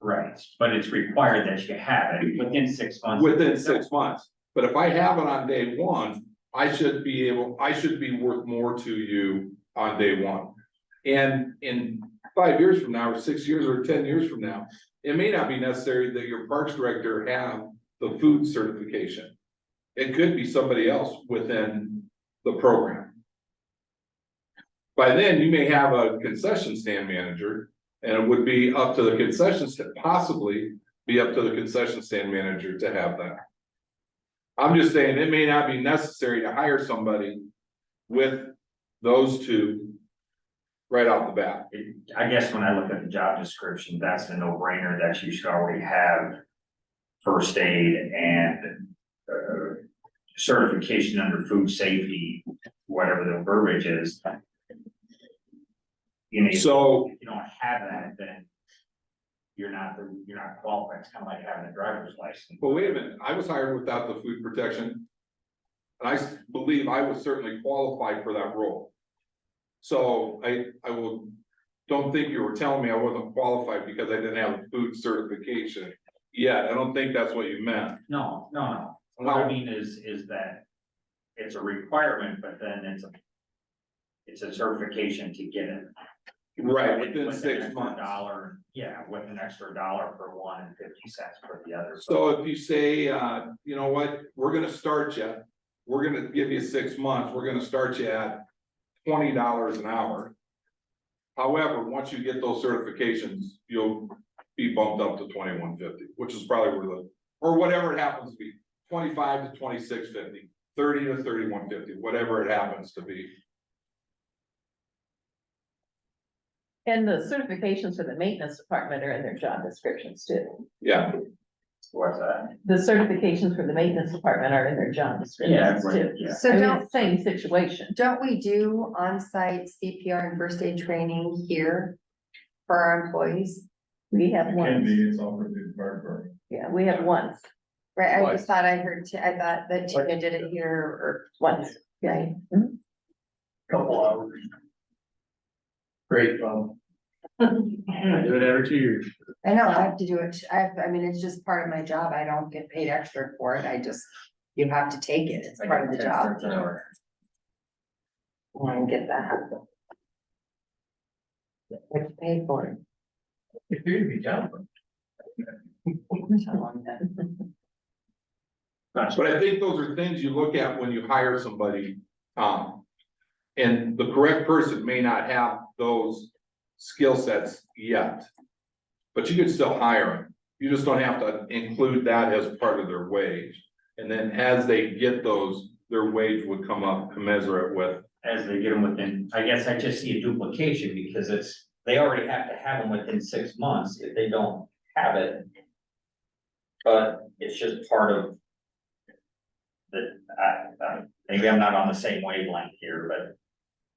right, but it's required that you have it within 6 months. Within 6 months, but if I have it on day one, I should be worth more to you on day one. And in 5 years from now, or 6 years, or 10 years from now, it may not be necessary that your parks director have the food certification. It could be somebody else within the program. By then, you may have a concession stand manager, and it would be up to the concession stand, possibly be up to the concession stand manager to have that. I'm just saying, it may not be necessary to hire somebody with those two right off the bat. I guess when I look at the job description, that's a no-brainer that you should already have first aid and certification under food safety, whatever the verbiage is. You know, So- if you don't have that, then you're not qualified. It's kind of like having a driver's license. Well, wait a minute, I was hired without the food protection. And I believe I was certainly qualified for that role. So don't think you were telling me I wasn't qualified because I didn't have a food certification yet. I don't think that's what you meant. No. What I mean is that it's a requirement, but then it's a certification to get it. Right, within With an 6 extra months. $1, yeah, with an extra $1 for one and 50 cents for the other. So if you say, you know what, we're gonna start you, we're gonna give you 6 months, we're gonna start you at $20 an hour. However, once you get those certifications, you'll be bumped up to $21.50, which is probably where or whatever it happens to be, 25 to 26.50, 30 to 31.50, whatever it happens to be. And the certifications for the maintenance department are in their job descriptions too. Yeah, What's that? The certifications for the maintenance department are in their job Yeah, descriptions right, too. yeah. So I mean, don't, it's the same situation. don't we do on-site CPR and first aid training here for our employees? We have It can one, be, it's all for the fire department. yeah, we have one, Right, I What? just thought I thought that Tina did it here or. once, yeah. Mhm. Couple hours. Great fun. Do it every 2 years. I know, I have to do it, I mean, it's just part of my job, I don't get paid extra for it, you have to take it, it's part of the job. I don't get that. What you pay for it. If you're gonna be jumping. but I think those are things you look at when you hire somebody, And the correct person may not have those skill sets yet. But you could still hire them. You just don't have to include that as part of their wage. And then as they get those, their wage would come up commensurate with. As they get them within, I guess I just see a duplication because they already have to have them within 6 months if they don't have it. But it's just part of maybe I'm not on the same wavelength here, but.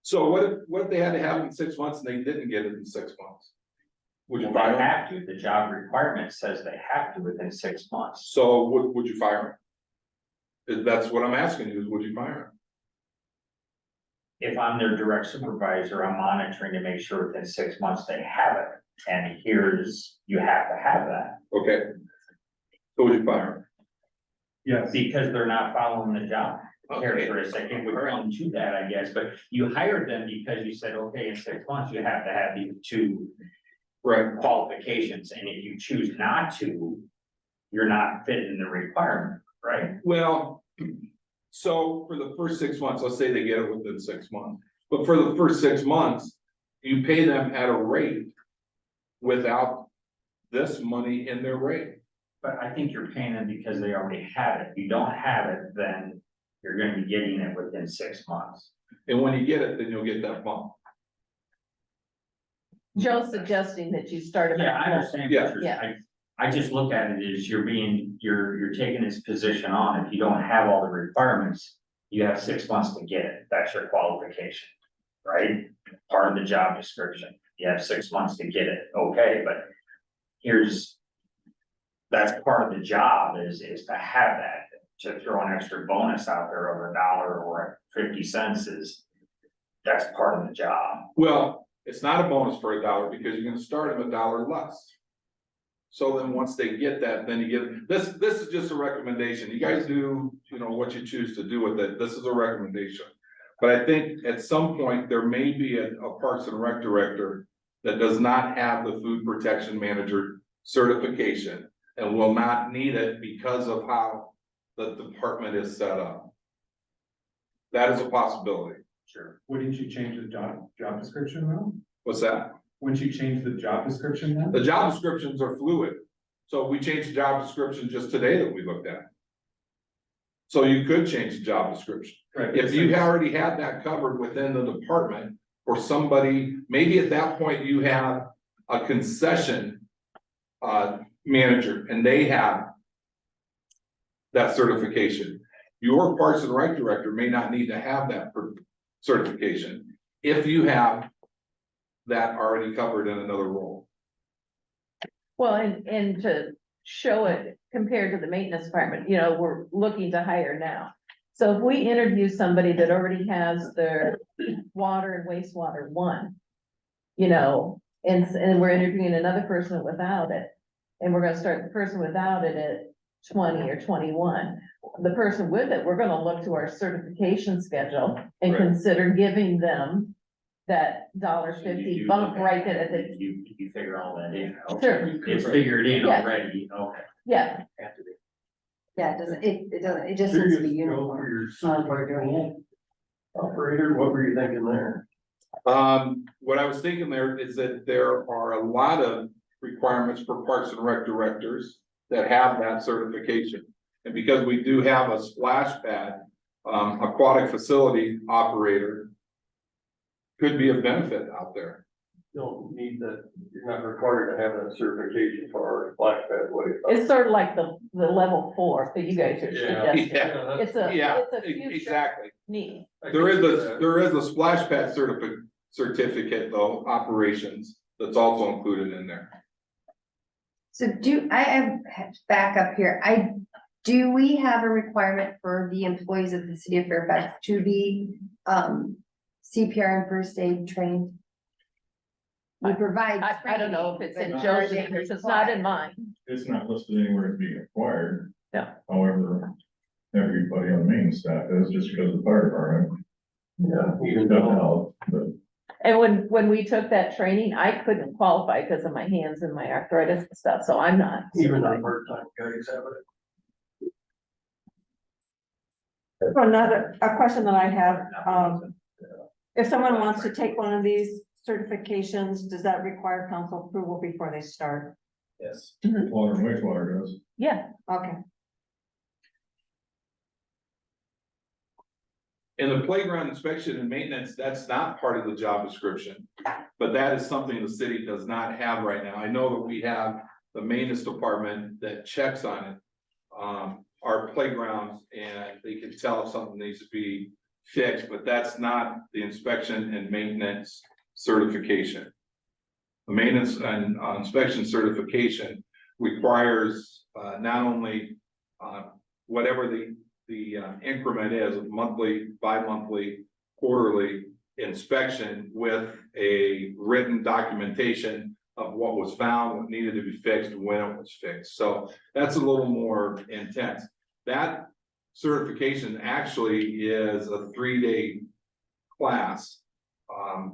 So what if they had to have it in 6 months and they didn't get it in 6 months? Would you Well, fire they them? have to, the job requirement says they have to within 6 months. So would you fire them? That's what I'm asking you, is would you fire them? If I'm their direct supervisor, I'm monitoring to make sure within 6 months they have it. And you have to have that. Okay. So would you fire them? Yes. Because they're not following the job Okay. characteristic, and we're on to that, I guess, but you hired them because you said, okay, in 6 months, you have to have these 2 Right. qualifications, and if you choose not to, you're not fitting the requirement, right? Well, so for the first 6 months, let's say they get it within 6 months, but for the first 6 months, you pay them at a rate without this money in their rate. But I think you're paying them because they already have it. If you don't have it, then you're gonna be getting it within 6 months. And when you get it, then you'll get that bump. Joe's suggesting that you start about. Yeah, I understand. Yeah. what you're- I just look at it as you're taking this position on. If you don't have all the requirements, you have 6 months to get it. That's your qualification, right? Part of the job description. You have 6 months to get it, okay, but that's part of the job is to have that. To throw an extra bonus out there of $1 or 50 cents that's part of the job. Well, it's not a bonus for $1 because you're gonna start them $1 less. So then once they get that, then you get, this is just a recommendation. You guys do, what you choose to do with it. This is a recommendation. But I think at some point, there may be a Parks and Rec director that does not have the food protection manager certification and will not need it because of how the department is set up. That is a possibility. Sure. Wouldn't you change the job description though? What's that? Wouldn't you change the job description then? The job descriptions are fluid. So we changed the job description just today that we looked at. So you could change the job description. Right. If you already had that covered within the department, or somebody, maybe at that point you have a concession manager and they have that certification. Your Parks and Rec director may not need to have that certification if you have that already covered in another role. Well, and to show it compared to the maintenance department, we're looking to hire now. So if we interview somebody that already has their water and wastewater one, and we're interviewing another person without it, and we're gonna start the person without it at 20 or 21. The person with it, we're gonna look to our certification schedule and Right. consider giving them that $1.50 bump right there at the, You figure all that in. okay. Sure. It's figured in Yeah. already, okay. yeah. Yeah, it just needs to be uniform. For your how we're doing it. operator, what were you thinking there? What I was thinking there is that there are a lot of requirements for Parks and Rec directors that have that certification. And because we do have a splash pad, aquatic facility operator could be a benefit out there. Don't need that, you're not required to have that certification for our splash pad way. It's sort of like the level 4 that you guys are Yeah. suggesting. Yeah, It's a, yeah, it's a future exactly. need. There is a splash pad certificate though, operations, that's also included in there. So I have back up here, do we have a requirement for the employees of the city of Fairfax to be, CPR and first aid trained? We provide. I don't know if it's in training, but Joe's, are they interest. It's not in mine. It's not listed anywhere as being required. Yeah. However, everybody on the main staff is just because of the fire department. Yeah. Even though help, but And when we took that training, I couldn't qualify because of my hands and my arthritis and stuff, so I'm not. Even the part-time guys have it. So a question that I have, If someone wants to take one of these certifications, does that require council approval before they start? Yes. Mhm. Water and wastewater does. Yeah, Okay, And the playground inspection and maintenance, that's not part of the job description. But that is something the city does not have right now. I know that we have the maintenance department that checks on it. Our playgrounds, and they can tell if something needs to be fixed, but that's not the inspection and maintenance certification. The maintenance and inspection certification requires not only whatever the increment is, monthly, bi-monthly, quarterly inspection with a written documentation of what was found, what needed to be fixed, when it was fixed. So that's a little more intense. That certification actually is a 3-day class. I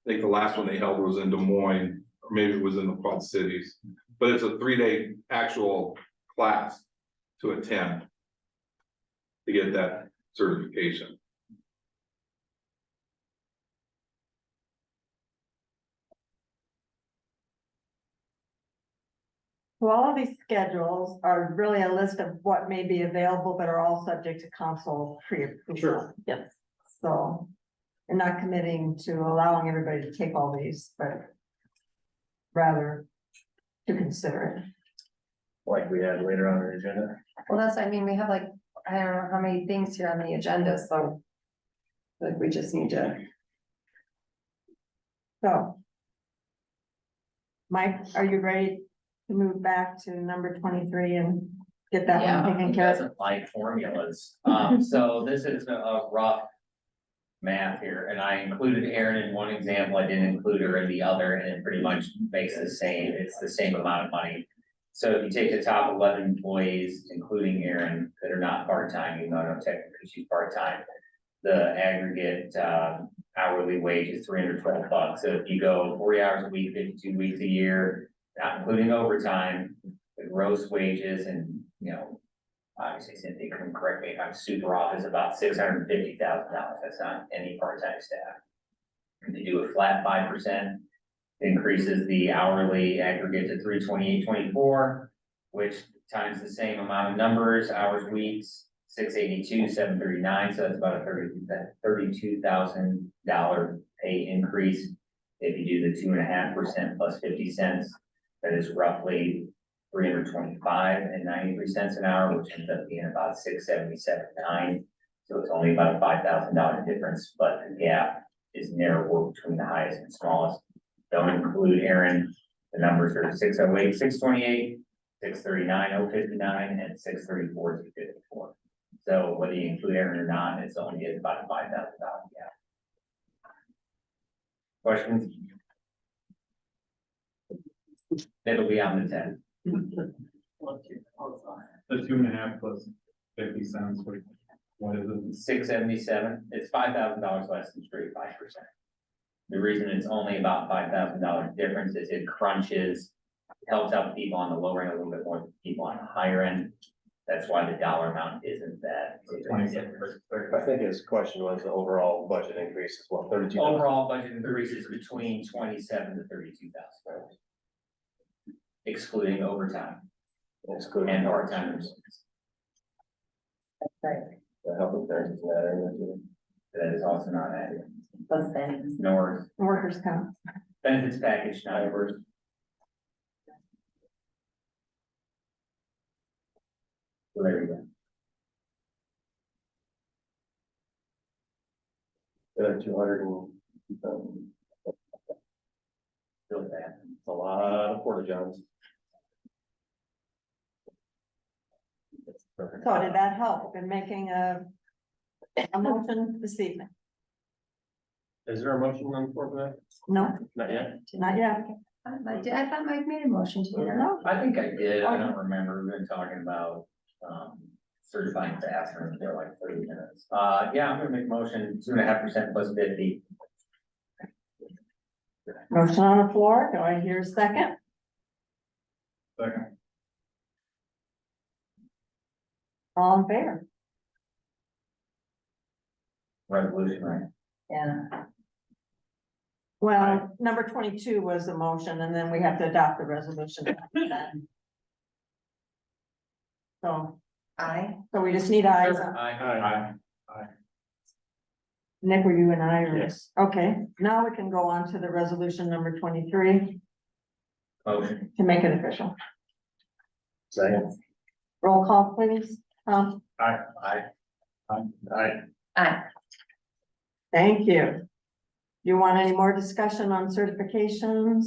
think the last one they held was in Des Moines, or maybe it was in the Quad Cities, but it's a 3-day actual class to attend to get that certification. so all of these schedules are really a list of what may be available, but are all subject to council pre-approval. Sure. yes. So you're not committing to allowing everybody to take all these, but rather to consider it. Like we had later on the agenda. Well, that's, I mean, we have like, I don't know how many things here on the agenda, so. Like, we just need to, So. Mike, are you ready to move back to number 23 and get that Yeah, one taken who care of? doesn't like formulas? So this is a rough math here, and I included Erin in one example, I didn't include her in the other, and it pretty much makes the same, it's the same amount of money. So if you take the top 11 employees, including Erin, that are not part-time, even though I know technically she's part-time, the aggregate hourly wage is $312. So if you go 40 hours a week, 52 weeks a year, not including overtime, the gross wages and, you know, obviously Cynthia can correct me if I'm super off, is about $650,000. That's not any part-time staff. If you do a flat 5%, increases the hourly aggregate to $328.24, which times the same amount of numbers, hours, weeks, 682, 739, so that's about a $32,000 pay increase. If you do the 2.5% plus 50 cents, that is roughly $325.93 an hour, which ends up being about $677.9. So it's only about a $5,000 difference, but the gap is narrower between the highest and smallest. Don't include Erin, the numbers are 608, 628, 639, 059, and 634, 254. So whether you include Erin or not, it's only about a $5,000 gap. Questions? It'll be on the 10th. The 2.5 plus 50 cents, what is it? 677, it's $5,000 less than straight 5%. The reason it's only about $5,000 difference is it crunches, helps out people on the lower end a little bit more than people on the higher end. That's why the dollar amount isn't that. I think his question was the overall budget increase is what, 32? Overall budget increase is between 27 to 32,000. Excluding overtime Excluding and part-timers. the health insurance is that in there too. That is also not added. plus things. Nor Workers' comp. benefits package, not yours. So there you go. They're 200 and, Still bad. a lot of porta johns. So did that help in making a motion this evening? Is there a motion on the floor for that? No, Not yet? not yet. I thought Mike made a motion to that. No, I think I did, I don't remember, we've been talking about, certifying bathrooms, they're like 30 minutes. Yeah, I'm gonna make a motion, 2.5% plus 50. motion on the floor. Do I hear a second? Second. All in favor? Resolution, right? Yeah. Well, number 22 was a motion, and then we have to adopt the resolution after that. So we just need eyes. Aye. Nick, were you and I? or- Yes. Okay, now we can go on to the resolution number 23 Motion. to make it official. Second. Roll call, please. Aye. Thank you. You want any more discussion on certifications?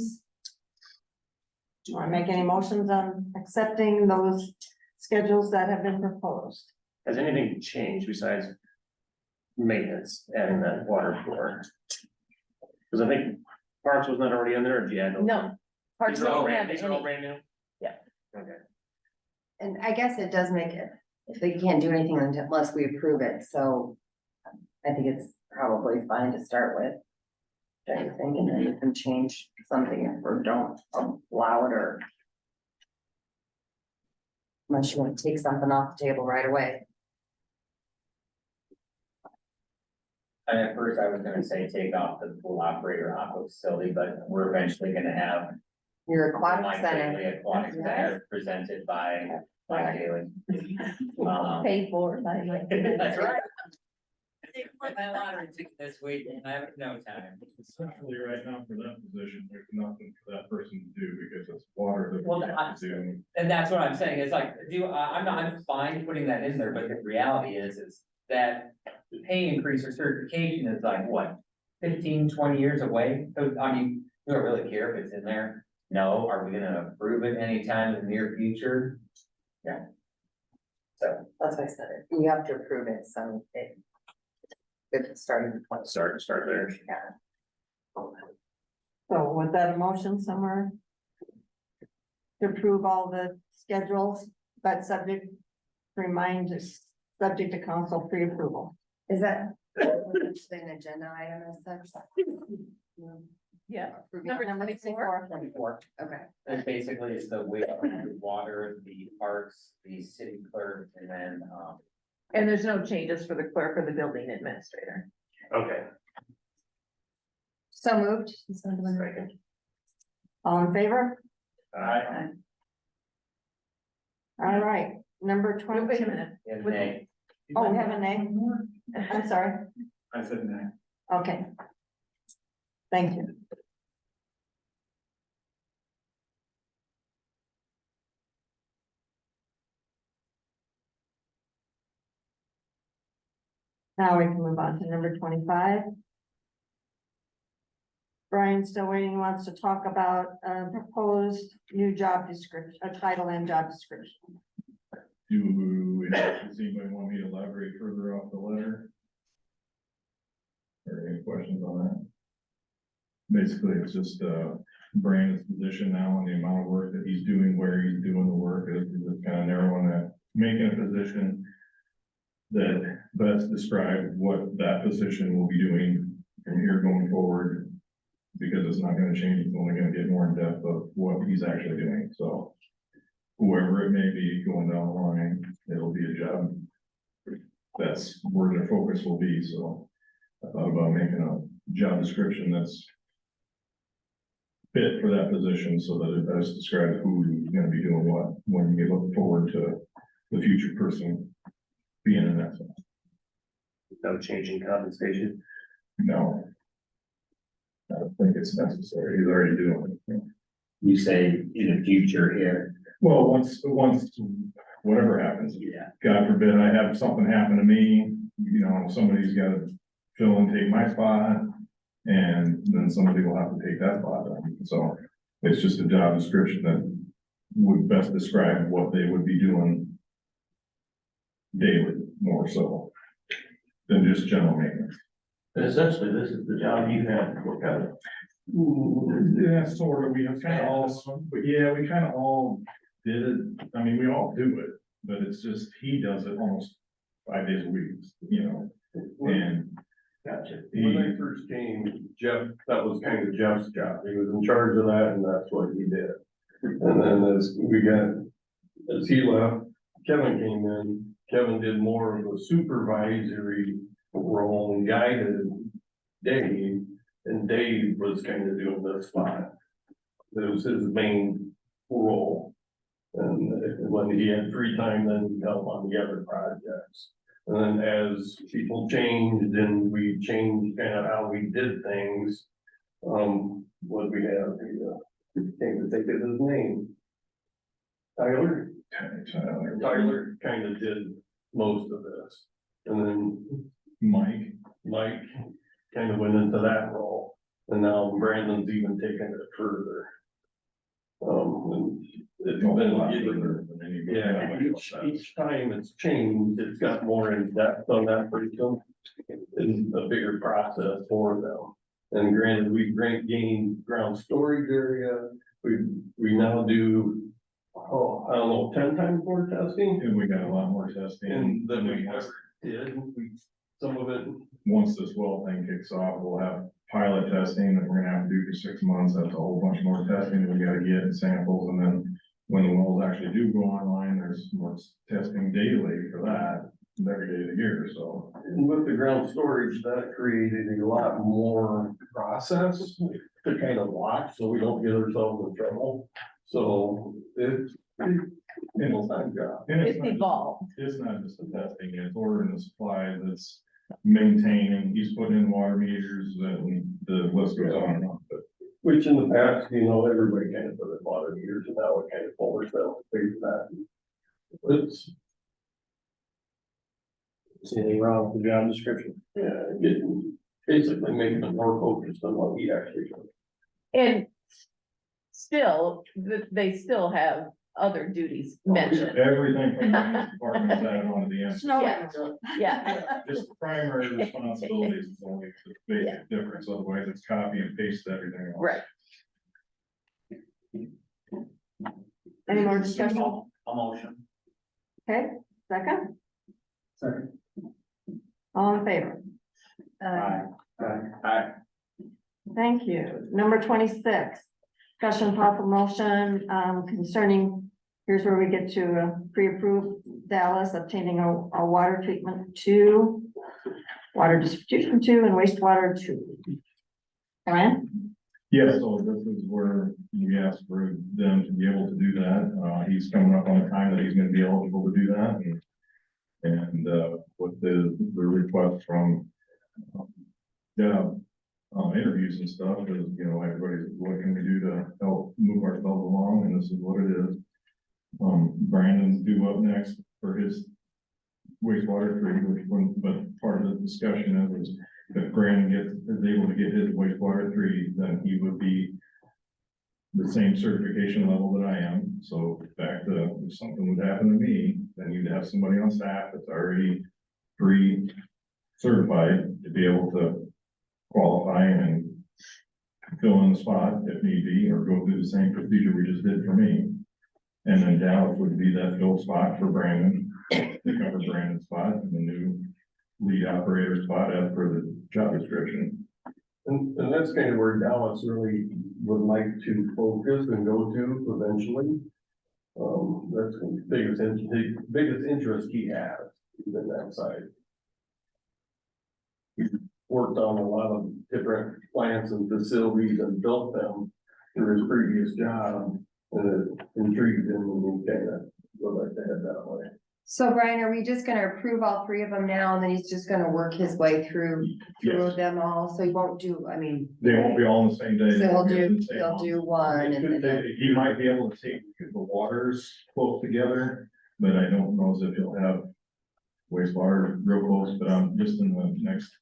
Do you want to make any motions on accepting those schedules that have been proposed? Has anything changed besides maintenance, adding that water floor? Because I think Parks was not already in there, or do you add those? No. Parks These are all doesn't have brand, these are all any. brand new? Yeah. Okay. And I guess it does make it, they can't do anything unless we approve it, so I think it's probably fine to start with. Anything, and then you can change something if we don't allow it or. Unless you want to take something off the table right away. And at first I was gonna say take off the pool operator off the facility, but we're eventually gonna have. Your aquatic Mike center. Bailey Aquatic Center presented by Mike Bailey. Paid for by. That's right. My lottery ticket this week and I have no time. Essentially, right now for that position, there's nothing for that person to do because it's water that Well, we have to do. And that's what I'm saying, it's like, I'm fine putting that in there, but the reality is that the pay increase or certification is like, what? 15, 20 years away, so, I mean, we don't really care if it's in there. No, are we gonna approve it anytime in the near future? Yeah. So, That's why I said it. You have to approve it, so it. It's starting point. Start there. So was that a motion somewhere? To approve all the schedules, but subject to council pre-approval. Is that an agenda item as such? Yeah. Approving- Number 24. 24. Okay. and basically it's the water, the parks, the city clerk, and then, And there's no changes for the clerk or the building administrator. Okay. So moved. Second. All in favor? Aye. All right, number Wait 20. a minute. and they. Oh, we have a name? I'm sorry. I said no. Okay. Thank you. Now we can move on to number 25. Brian's still waiting, wants to talk about proposed new job description, a title and job description. Does anybody want me to elaborate further off the letter? Or any questions on that? Basically, it's just Brandon's position now and the amount of work that he's doing, where he's doing the work, is just kind of narrowing that, making a position that best describes what that position will be doing from here going forward. Because it's not gonna change, it's only gonna get more in depth of what he's actually doing, so. Whoever it may be going down the line, it'll be a job. That's where their focus will be, so. I thought about making a job description that's. Fit for that position so that it best describes who's gonna be doing what, when you look forward to the future person being in that. No change in compensation. No. I don't think it's necessary, he's already doing it. You say in the future here. Well, once, whatever happens, Yeah. God forbid I have something happen to me, you know, somebody's gotta fill and take my spot. And then somebody will have to take that spot, so it's just a job description that would best describe what they would be doing. Daily, more so. Than just general maintenance. Essentially, this is the job you had to look at. Yeah, sort of, we have kind of all, but yeah, we kind of all did it, I mean, we all do it, but it's just, he does it almost 5 days a week, you know, and. Gotcha. When I first came, Jeff, that was kind of Jeff's job. He was in charge of that and that's what he did. And then as he left, Kevin came in. Kevin did more of a supervisory role and guided Dave and Dave was kind of doing this spot. It was his main role. And when he had free time, then he'd help on the other projects. And then as people changed and we changed kind of how we did things, what we have, can't think of his name. Tyler kind of did most of this. And then Mike kind of went into that role. And now Brandon's even taken it further. And it's been, yeah, each time it's changed, it's got more in depth on that person. It's a bigger process for them. And granted, we gained ground storage area, we now do, I don't know, 10 times more testing. And we got a lot more testing. And then we ever did, some of it. Once this well thing kicks off, we'll have pilot testing that we're gonna have to do for 6 months. That's a whole bunch more testing that we gotta get in samples. And then when the wells actually do go online, there's more testing daily for that, every day of the year, so. And with the ground storage, that created a lot more process to kind of watch, so we don't get ourselves in trouble. So it's full-time job. And It's evolved. It's not just the testing, it's ordering the supplies, it's maintaining, he's putting in water meters, and the list goes on and on, but. Which in the past, everybody kind of put in water meters, and now we kind of pull ourselves to pay for that. It's, See anything wrong with the job description? yeah, basically making it more focused on what we actually do. And still, they still have other duties mentioned. Everything from the department is added on to the end. Snow. Yeah, Just primary responsibilities is only the basic difference, otherwise it's copy and paste everything else. right. Any more discussion? A motion. Okay, second, Second. all in favor? Aye. Thank you. Number 26, discussion possible motion, concerning, here's where we get to pre-approve Dallas obtaining a water treatment to, water distribution to, and wastewater to. Ryan? Yeah, so this is where we asked for them to be able to do that. He's coming up on the time that he's gonna be eligible to do that. And with the request from interviews and stuff, is, everybody's, what can we do to help move ourselves along? And this is what it is. Brandon's due up next for his wastewater treatment, but part of the discussion is if Brandon is able to get his wastewater treated, then he would be the same certification level that I am. So back to, if something would happen to me, then you'd have somebody on staff that's already pre-certified to be able to qualify and fill in the spot if need be, or go through the same procedure we just did for me. And then Dallas would be that fill spot for Brandon, to cover Brandon's spot, and the new lead operator spot as per the job description. And that's kind of where Dallas really would like to focus and go to eventually. That's the biggest interest he has in that side. He's worked on a lot of different plants and facilities and built them through his previous job, and it intrigued him, and he kind of would like to head that way. So Brian, are we just gonna approve all three of them now, and then he's just gonna work his way through Yes. them all, so he won't do, They won't be all on the same day. so he'll They'll be do, the same he'll month. do one, and then. He might be able to take the waters close together, but I don't know if he'll have wastewater real close, but I'm just in the next,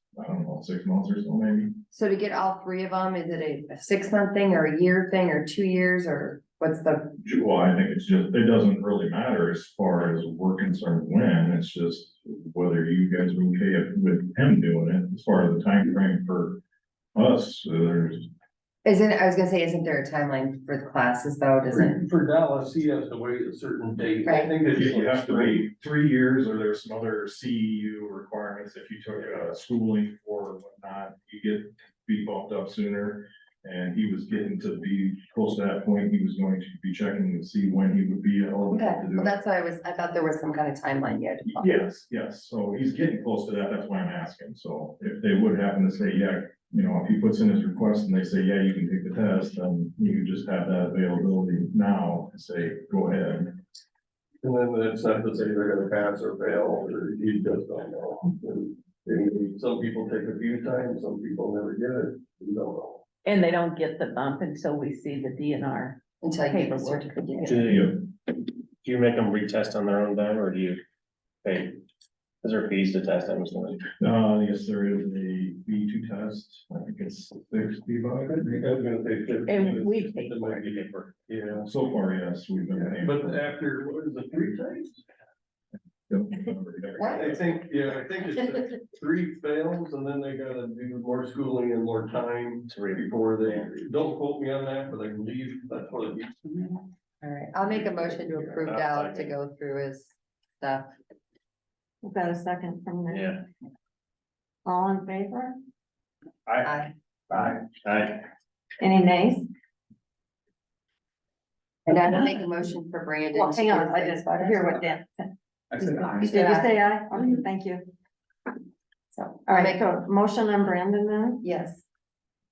6 months or so maybe. So to get all three of them, is it a 6-month thing, or a year thing, or 2 years, or what's the? Well, I think it doesn't really matter as far as we're concerned when, it's just whether you guys are okay with him doing it, as far as the time frame for us, there's. I was gonna say, isn't there a timeline for the classes though, does it? For Dallas, he has to wait a certain date. I Right. think that You have to wait 3 years, or there's some other CEU requirements, if you took schooling or whatnot, you get to be bumped up sooner. And he was getting to be close to that point, he was going to be checking to see when he would be eligible Okay, to do well, it. that's why I thought there was some kind of timeline yet. Yes, so he's getting close to that, that's why I'm asking, so if they would happen to say, yeah, you know, if he puts in his request and they say, yeah, you can take the test, then you can just have that availability now and say, go ahead. And then it's not to say they're gonna pass or fail, or you just don't know. And some people take a few times, some people never get it, you don't know. And they don't get the bump until we see the DNR Until you get the paperwork. certificate. Do you make them retest on their own dime, or do you pay? Is there fees to test them? Yes, there is a B2 test, I think it's $60. I was gonna say 50. And we pay It might be different. Yeah, So far, yes, we've been paying. but after, what is it, 3 times? I think it's 3 fails, and then they gotta do more schooling and more time before they, don't quote me on that, but I believe that's what it used to be. All right, I'll make a motion to approve Dal to go through his stuff. We've got a second from there. Yeah. All in favor? Aye. Aye. Any nays? And I will make a motion for Brandon. Well, hang to on, do I things just hear what Dan said. Did you say aye? Okay, thank you. So, All right, so motion on Brandon then, yes.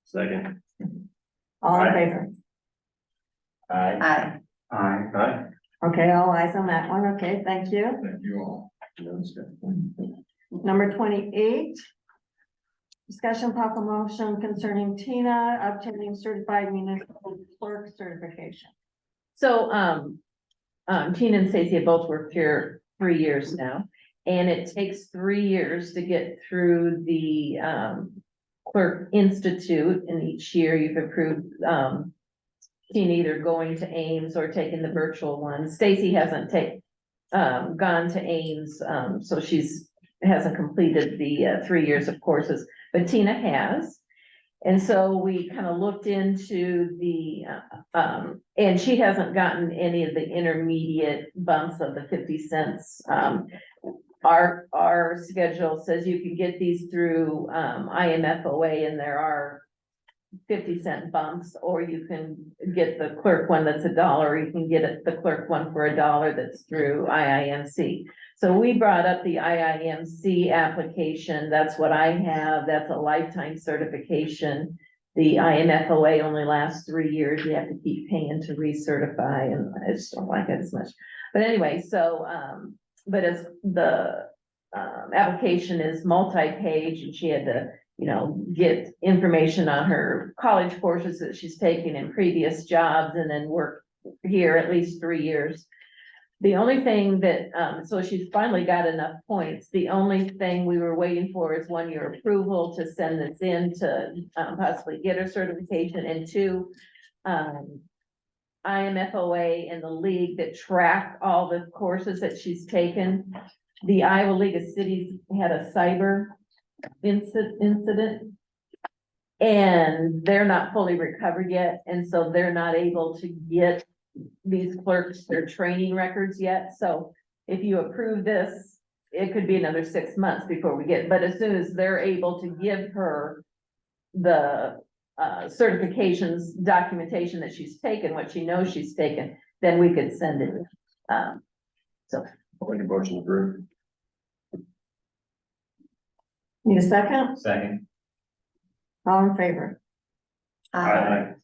Second. all in Aye. favor? Aye. Aye. Okay, all eyes on that one, okay, thank you. Thank you all. Number 28. Discussion possible motion concerning Tina obtaining certified municipal clerk certification. So, Tina and Stacy have both worked here 3 years now, and it takes 3 years to get through the, Clerk Institute, and each year you've approved, Tina either going to Ames or taking the virtual one. Stacy hasn't gone to Ames, so hasn't completed the 3 years of courses, but Tina has. And so we kind of looked into the, and she hasn't gotten any of the intermediate bumps of the 50 cents. Our schedule says you can get these through, IMFOA, and there are 50-cent bumps, or you can get the clerk one that's $1, or you can get the clerk one for $1 that's through IIMC. So we brought up the IIMC application. That's what I have. That's a lifetime certification. The IMFOA only lasts 3 years. You have to keep paying to recertify, and I just don't like it as much. But anyway, so, but as the, application is multi-page, and she had to, get information on her college courses that she's taken in previous jobs, and then work here at least 3 years. The only thing that, so she's finally got enough points. The only thing we were waiting for is 1-year approval to send this in to, possibly get her certification, and 2, IMFOA and the league that track all the courses that she's taken. The Iowa League of Cities had a cyber incident, and they're not fully recovered yet, and so they're not able to get these clerks their training records yet. So if you approve this, it could be another 6 months before we get, but as soon as they're able to give her the certifications documentation that she's taken, what she knows she's taken, then we could send it. So. I'll make a motion approved. Need a second? Second. All in favor? Aye.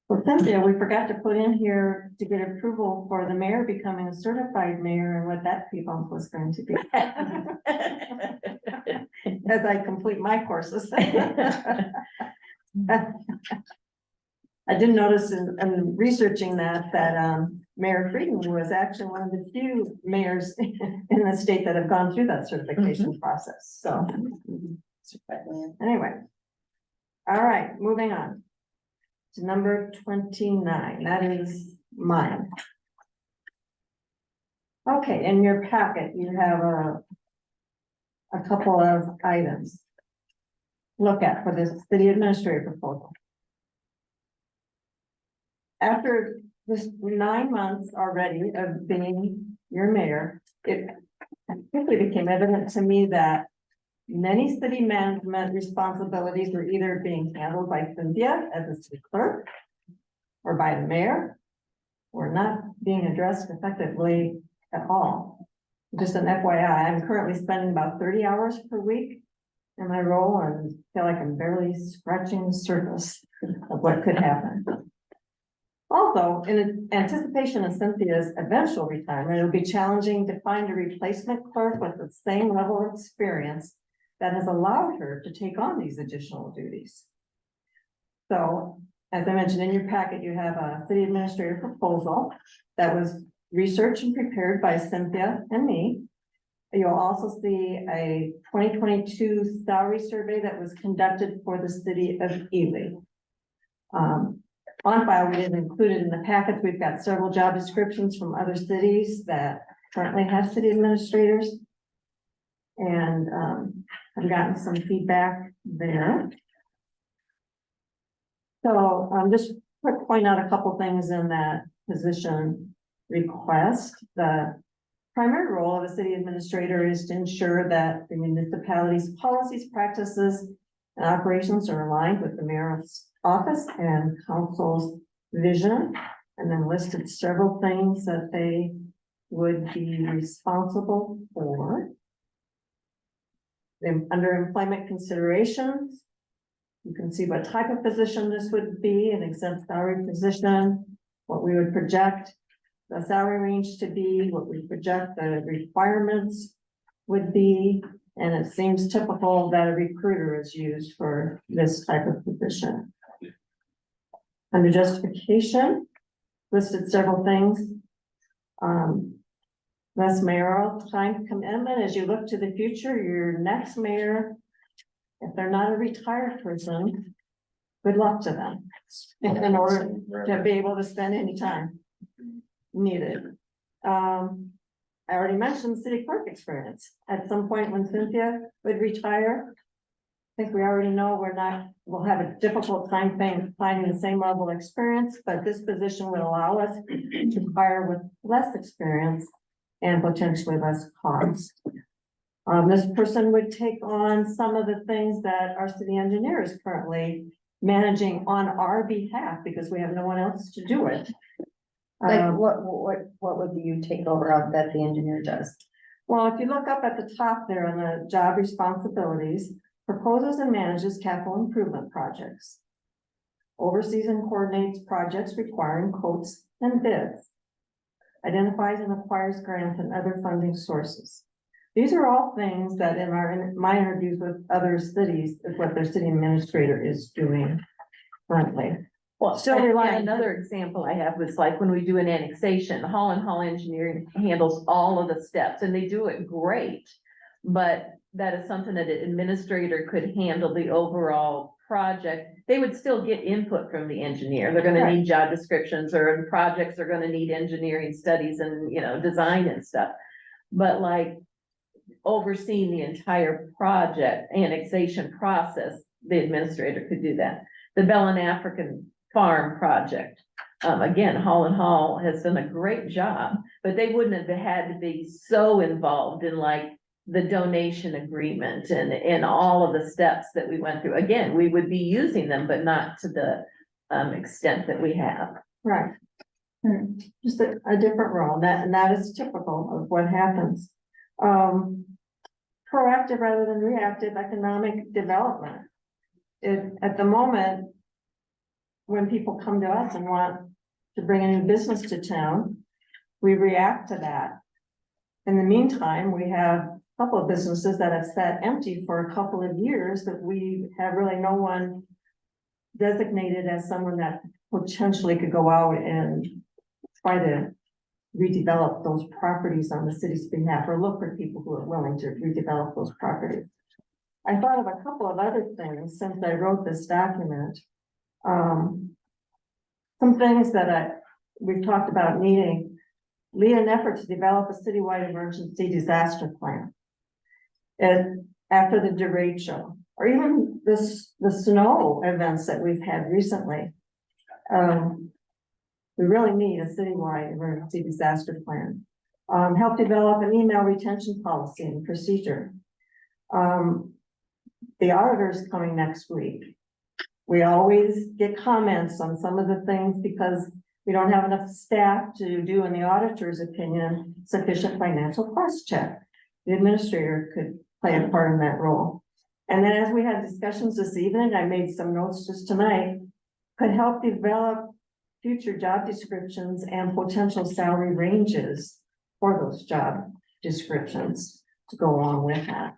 Well, Cynthia, we forgot to put in here to get approval for the mayor becoming a certified mayor, and what that fee bump was going to be. As I complete my courses. I did notice in researching that Mayor Frieden was actually one of the few mayors in the state that have gone through that certification process, so. Anyway. All right, moving on to number 29, that is mine. Okay, in your packet, you have a couple of items. Look at for this city administrator proposal. After this 9 months already of being your mayor, it quickly became evident to me that many city management responsibilities were either being handled by Cynthia as a city clerk or by the mayor, or not being addressed effectively at all. Just an FYI, I'm currently spending about 30 hours per week in my role and feel like I'm barely scratching the surface of what could happen. Also, in anticipation of Cynthia's eventual retirement, it'll be challenging to find a replacement clerk with the same level of experience that has allowed her to take on these additional duties. So, as I mentioned in your packet, you have a city administrator proposal that was researched and prepared by Cynthia and me. You'll also see a 2022 salary survey that was conducted for the city of Ely. On file, we didn't include it in the packets. We've got several job descriptions from other cities that currently have city administrators. And I've gotten some feedback there. So just quick point out a couple things in that position request. The primary role of a city administrator is to ensure that the municipality's policies, practices, and operations are aligned with the mayor's office and council's vision, and then listed several things that they would be responsible for. Under employment considerations, you can see what type of position this would be, an exempt salary position, what we would project the salary range to be, what we project the requirements would be, and it seems typical that a recruiter is used for this type of position. Under justification, listed several things. Less mayoral time commitment. As you look to the future, your next mayor, if they're not a retired person, good luck to them in order to be able to spend any time needed. I already mentioned city clerk experience. At some point when Cynthia would retire, I think we already know we'll have a difficult time finding the same level of experience, but this position would allow us to hire with less experience and potentially less cost. This person would take on some of the things that our city engineer is currently managing on our behalf because we have no one else to do it. Like what would you take over of that the engineer does? Well, if you look up at the top there on the job responsibilities, proposes and manages capital improvement projects. Oversees and coordinates projects requiring quotes and bids. Identifies and acquires grants and other funding sources. These are all things that in my interviews with other cities is what their city administrator is doing currently. Well, Still and rely on- another example I have was like when we do an annexation, Hall and Hall Engineering handles all of the steps and they do it great. But that is something that an administrator could handle the overall project. They would still get input from the engineer. They're gonna need job descriptions or projects are gonna need engineering studies and, design and stuff. But like overseeing the entire project annexation process, the administrator could do that. The Bellin African Farm project. Again, Hall and Hall has done a great job, but they wouldn't have had to be so involved in like the donation agreement and all of the steps that we went through. Again, we would be using them, but not to the extent that we have. Right. Just a different role, and that is typical of what happens. Proactive rather than reactive economic development. At the moment, when people come to us and want to bring a new business to town, we react to that. In the meantime, we have a couple of businesses that have sat empty for a couple of years that we have really no one designated as someone that potentially could go out and try to redevelop those properties on the city's behalf or look for people who are willing to redevelop those properties. I thought of a couple of other things since I wrote this document. Some things that we've talked about needing, lead an effort to develop a citywide emergency disaster plan. And after the derecho, or even the snow events that we've had recently. We really need a citywide emergency disaster plan. Help develop an email retention policy and procedure. The auditor's coming next week. We always get comments on some of the things because we don't have enough staff to do, in the auditor's opinion, sufficient financial cost check. The administrator could play a part in that role. And then as we had discussions this evening, I made some notes just tonight, could help develop future job descriptions and potential salary ranges for those job descriptions to go along with that.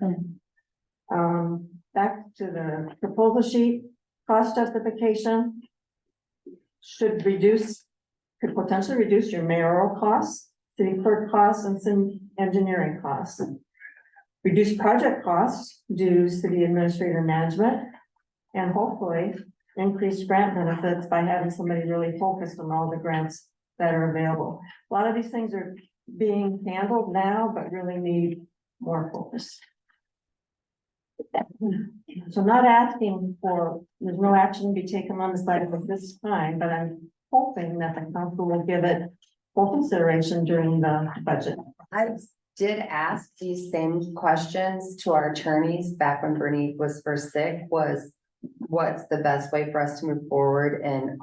Back to the proposal sheet, cost justification should reduce, could potentially reduce your mayoral costs, city clerk costs, and some engineering costs. Reduce project costs due to city administrator management, and hopefully increase grant benefits by having somebody really focused on all the grants that are available. A lot of these things are being handled now, but really need more focus. So not asking for, there's no action to be taken on this item at this time, but I'm hoping that the council will give it full consideration during the budget. I did ask these same questions to our attorneys back when Bernie was first sick, was what's the best way for us to move forward? And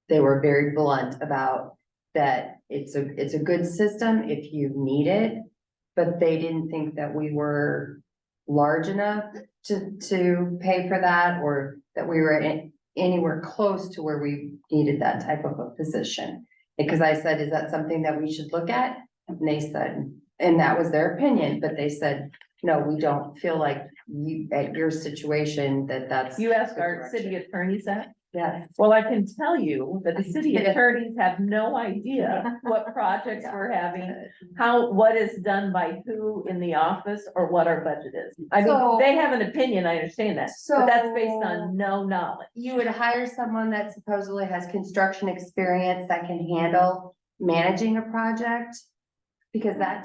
they were very blunt about that. It's a good system if you need it, but they didn't think that we were large enough to pay for that, or that we were anywhere close to where we needed that type of a position. Because I said, is that something that we should look at? And they said, and that was their opinion, but they said, no, we don't feel like you, at your situation, that's. You asked the our direction. city attorneys that? Yes. Well, I can tell you that the city attorneys have no idea what projects we're having, what is done by who in the office, or what our budget is. I mean, So- they have an opinion, I understand that, but that's based on no knowledge. You would hire someone that supposedly has construction experience that can handle managing a project? Because that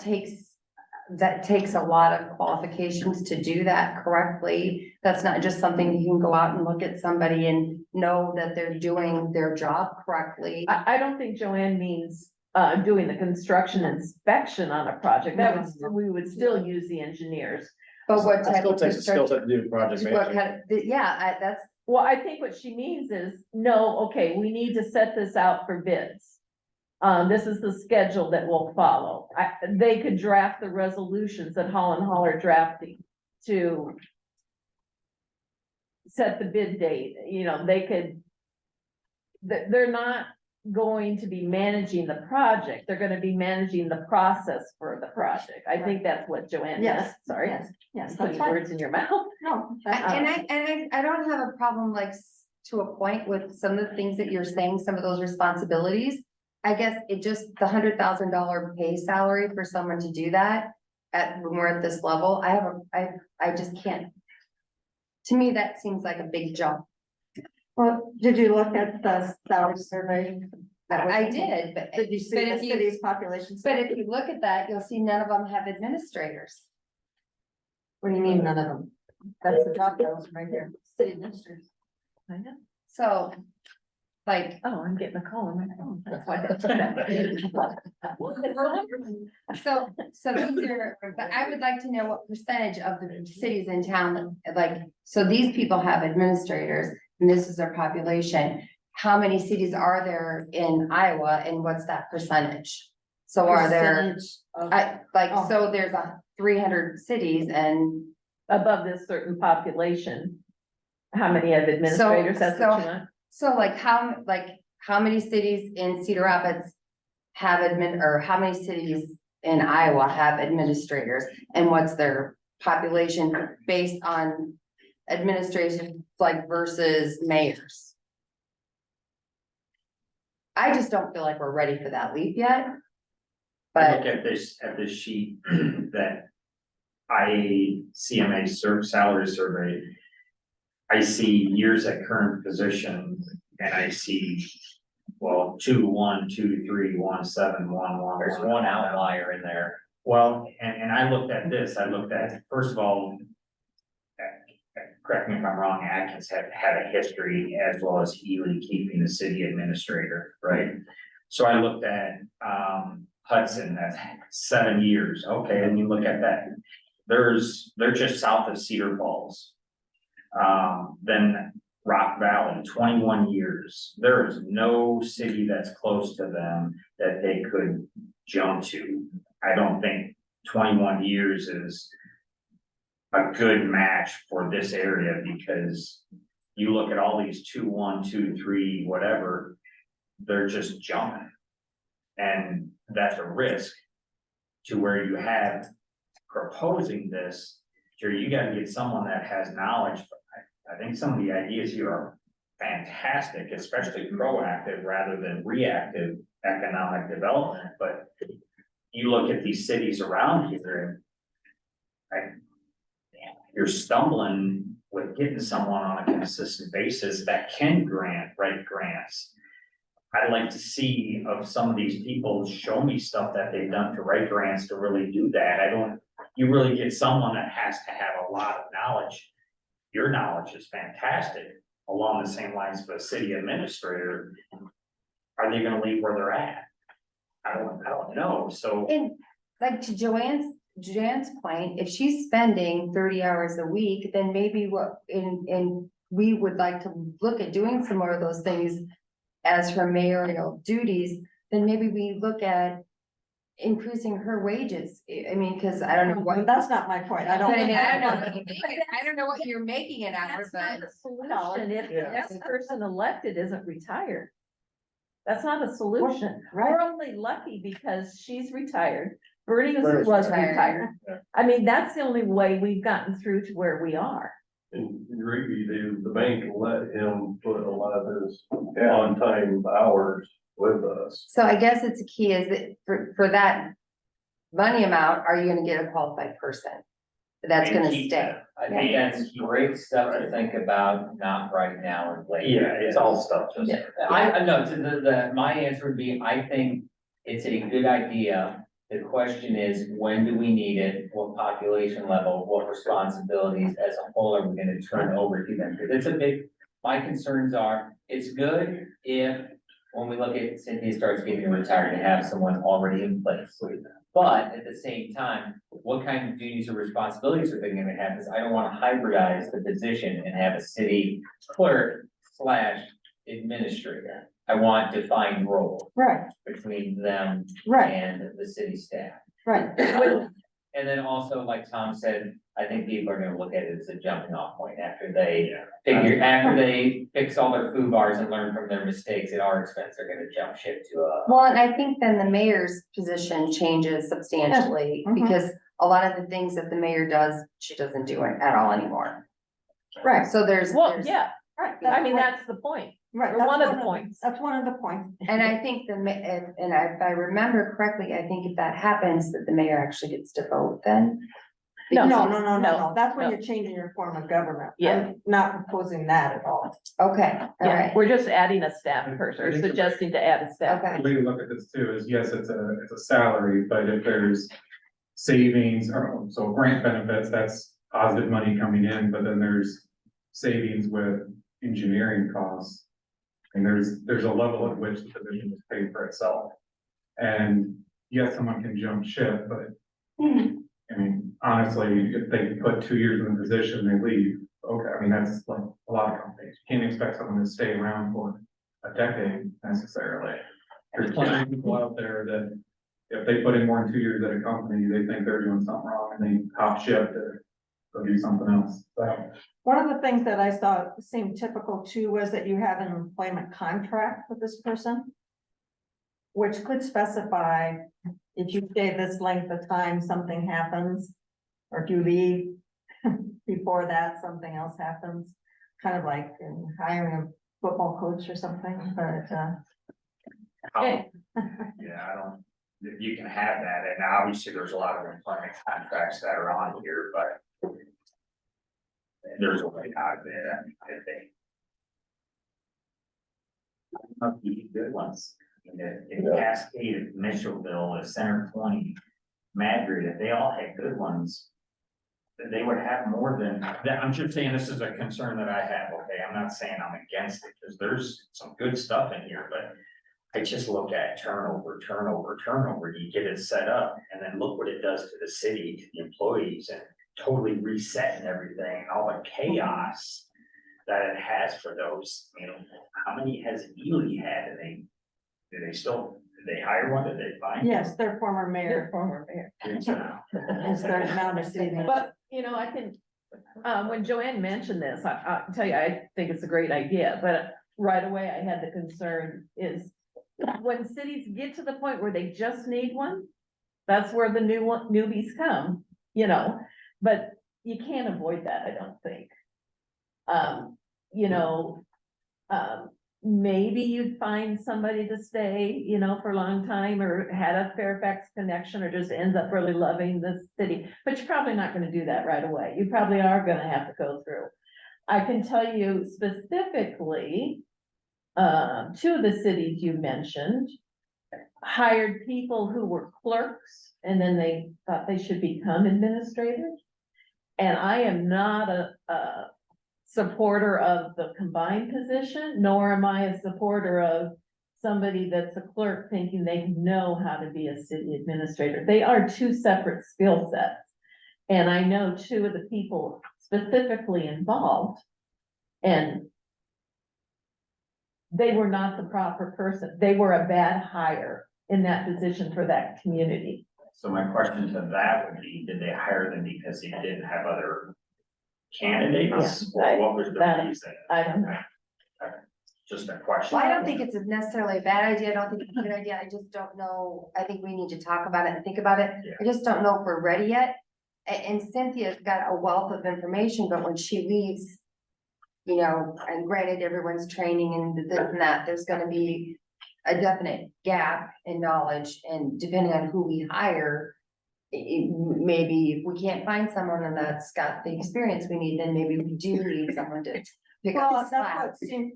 takes a lot of qualifications to do that correctly. That's not just something you can go out and look at somebody and know that they're doing their job correctly. I don't think Joanne means, doing the construction inspection on a project. That would, we would still use the engineers. But what It type still of takes a skill construction? set to do project What management. kind of, that's, Well, I think what she means is, no, okay, we need to set this out for bids. This is the schedule that we'll follow. They could draft the resolutions that Hall and Hall are drafting to set the bid date, they could. They're not going to be managing the project, they're gonna be managing the process for the project. I think that's what Joanne meant, Yes, sorry. yes, yes, that's Putting fine. words in your mouth. No, I don't have a problem to a point with some of the things that you're saying, some of those responsibilities. I guess it just, the $100,000 pay salary for someone to do that when we're at this level, I just can't. To me, that seems like a big jump. well, did you look at the salary survey? I did, but. Did you see but the if you- city's population? But if you look at that, you'll see none of them have administrators. What do you mean, none of them? That's the job titles right here, city administrators. I know. So, like, Oh, I'm getting a call on my phone, that's why. so these are, but I would like to know what percentage of the cities in town, like, so these people have administrators, and this is their population. How many cities are there in Iowa, and what's that percentage? So are there, Percentage of- so there's 300 cities, and Above this certain population, how many have administrators, that's what you want? so like how many cities in Cedar Rapids have or how many cities in Iowa have administrators, and what's their population based on administration, like versus mayors? I just don't feel like we're ready for that leap yet. I But look at this sheet that CMA salary survey. I see years at current position, and I see, well, 2, 1, 2, 3, 1, 7, 1, 1. There's one outlier in there. Well, and I looked at this, first of all, correct me if I'm wrong, Atkins had a history as well as Ely keeping the city administrator, right? So I looked at, Hudson, that's 7 years, okay, and you look at that, they're just south of Cedar Falls. Then Rock Valley, 21 years, there is no city that's close to them that they could jump to. I don't think 21 years is a good match for this area, because you look at all these 2-1, 2-3, whatever, they're just jumping. And that's a risk to where you have proposing this, sure, you gotta get someone that has knowledge. I think some of the ideas here are fantastic, especially proactive rather than reactive economic development, but you look at these cities around here and you're stumbling with getting someone on a consistent basis that can write grants. I'd like to see of some of these people show me stuff that they've done to write grants to really do that. You really get someone that has to have a lot of knowledge. Your knowledge is fantastic, along the same lines of a city administrator. Are they gonna leave where they're at? I don't know, so. And like to Joanne's point, if she's spending 30 hours a week, then maybe and we would like to look at doing some more of those things as her mayoral duties, then maybe we look at increasing her wages. I mean, cause I don't know Well, what. that's not my point. I don't. But I mean, I don't know what you're making it out of, That's but. not a solution if this person elected isn't retired. That's not a solution. Right. We're only lucky because she's retired. Bernie Bernie's was retired. retired. I mean, that's the only way we've gotten through to where we are. And Rigby, the bank let him put a lot of his on-time hours with us. So I guess it's a key is that for that money amount, are you gonna get a qualified person? That's gonna stay. I think that's great stuff to think about, not right now and later. Yeah, it's all stuff just. I know, my answer would be, I think it's a good idea. The question is, when do we need it? What population level, what responsibilities as a whole are we gonna turn over to them? Because my concerns are, it's good if, when we look at Cynthia starts getting retired, to have someone already in place. But at the same time, what kind of duties or responsibilities are they gonna have? Because I don't wanna hybridize the position and have a city clerk / administrator. I want defined roles Right, between them right, and the city staff. right. And then also, like Tom said, I think people are gonna look at it as a jumping off point after they fix all their food bars and learn from their mistakes at our expense, they're gonna jump ship to a. Well, and I think then the mayor's position changes substantially Mhm. because a lot of the things that the mayor does, she doesn't do it at all anymore. Right, So there's. Yeah, right. I mean, that's the point. Right. Or that's one of the points. That's one of the points. And I think if I remember correctly, I think if that happens, that the mayor actually gets to vote then. No, No, no. That's when no. you're changing your form of government. Yeah. I'm not proposing that at all. Okay, all Yeah, right, we're just adding a staff person, or suggesting to add a staff. okay. The way to look at this too is, yes, it's a salary, but if there's savings, or so grant benefits, that's positive money coming in, but then there's savings with engineering costs. And there's a level at which the position is paid for itself. And yes, someone can jump ship, but I mean, honestly, if they put 2 years in the position, they leave. Okay, I mean, that's like a lot of companies. You can't expect someone to stay around for a decade necessarily. There's plenty of people out there that if they put in more than 2 years at a company, they think they're doing something wrong and they hop ship to go do something else. So. One of the things that I saw seemed typical too was that you have an employment contract with this person, which could specify if you stay this length of time, something happens, or if you leave before that, something else happens, kind of like in hiring a football coach or something, but, Yeah, I don't, you can have that, and obviously there's a lot of employment contracts that are on here, but there's a way out of there, I think. Of the good ones, in Cascade, Mitchellville, Center Point, Madrid, if they all had good ones, then they would have more than, that, I'm just saying this is a concern that I have, okay, I'm not saying I'm against it, because there's some good stuff in here, but I just look at turnover, you get it set up, and then look what it does to the city, to the employees, and totally resetting everything, all the chaos that it has for those, you know, how many has Ely had, and did they hire one, did they find? yes, their former Their mayor. former mayor. Is their now their city. But you know, I can, when Joanne mentioned this, I'll tell you, I think it's a great idea, but right away I had the concern is when cities get to the point where they just need one, that's where the newbies come, you know, but you can't avoid that, I don't think. You know, maybe you'd find somebody to stay, you know, for a long time or had a Fairfax connection or just ends up really loving the city, but you're probably not gonna do that right away. You probably are gonna have to go through. I can tell you specifically, two of the cities you mentioned hired people who were clerks and then they thought they should become administrators. And I am not a supporter of the combined position, nor am I a supporter of somebody that's a clerk thinking they know how to be a city administrator. They are two separate skill sets. And I know two of the people specifically involved, and they were not the proper person. They were a bad hire in that position for that community. So my question to that would be, did they hire them because they didn't have other candidates? Yeah, Or what was the that- reason? I don't know. Just a question. Well, I don't think it's necessarily a bad idea. I don't think it's a good idea. I just don't know. I think we need to talk about it and think about it. Yeah. I just don't know if we're ready yet. And Cynthia's got a wealth of information, but when she leaves, you know, and granted, everyone's training and this and that, there's gonna be a definite gap in knowledge, and depending on who we hire, maybe if we can't find someone that's got the experience we need, then maybe we do need someone to pick up Well, the that's what slack. it seems,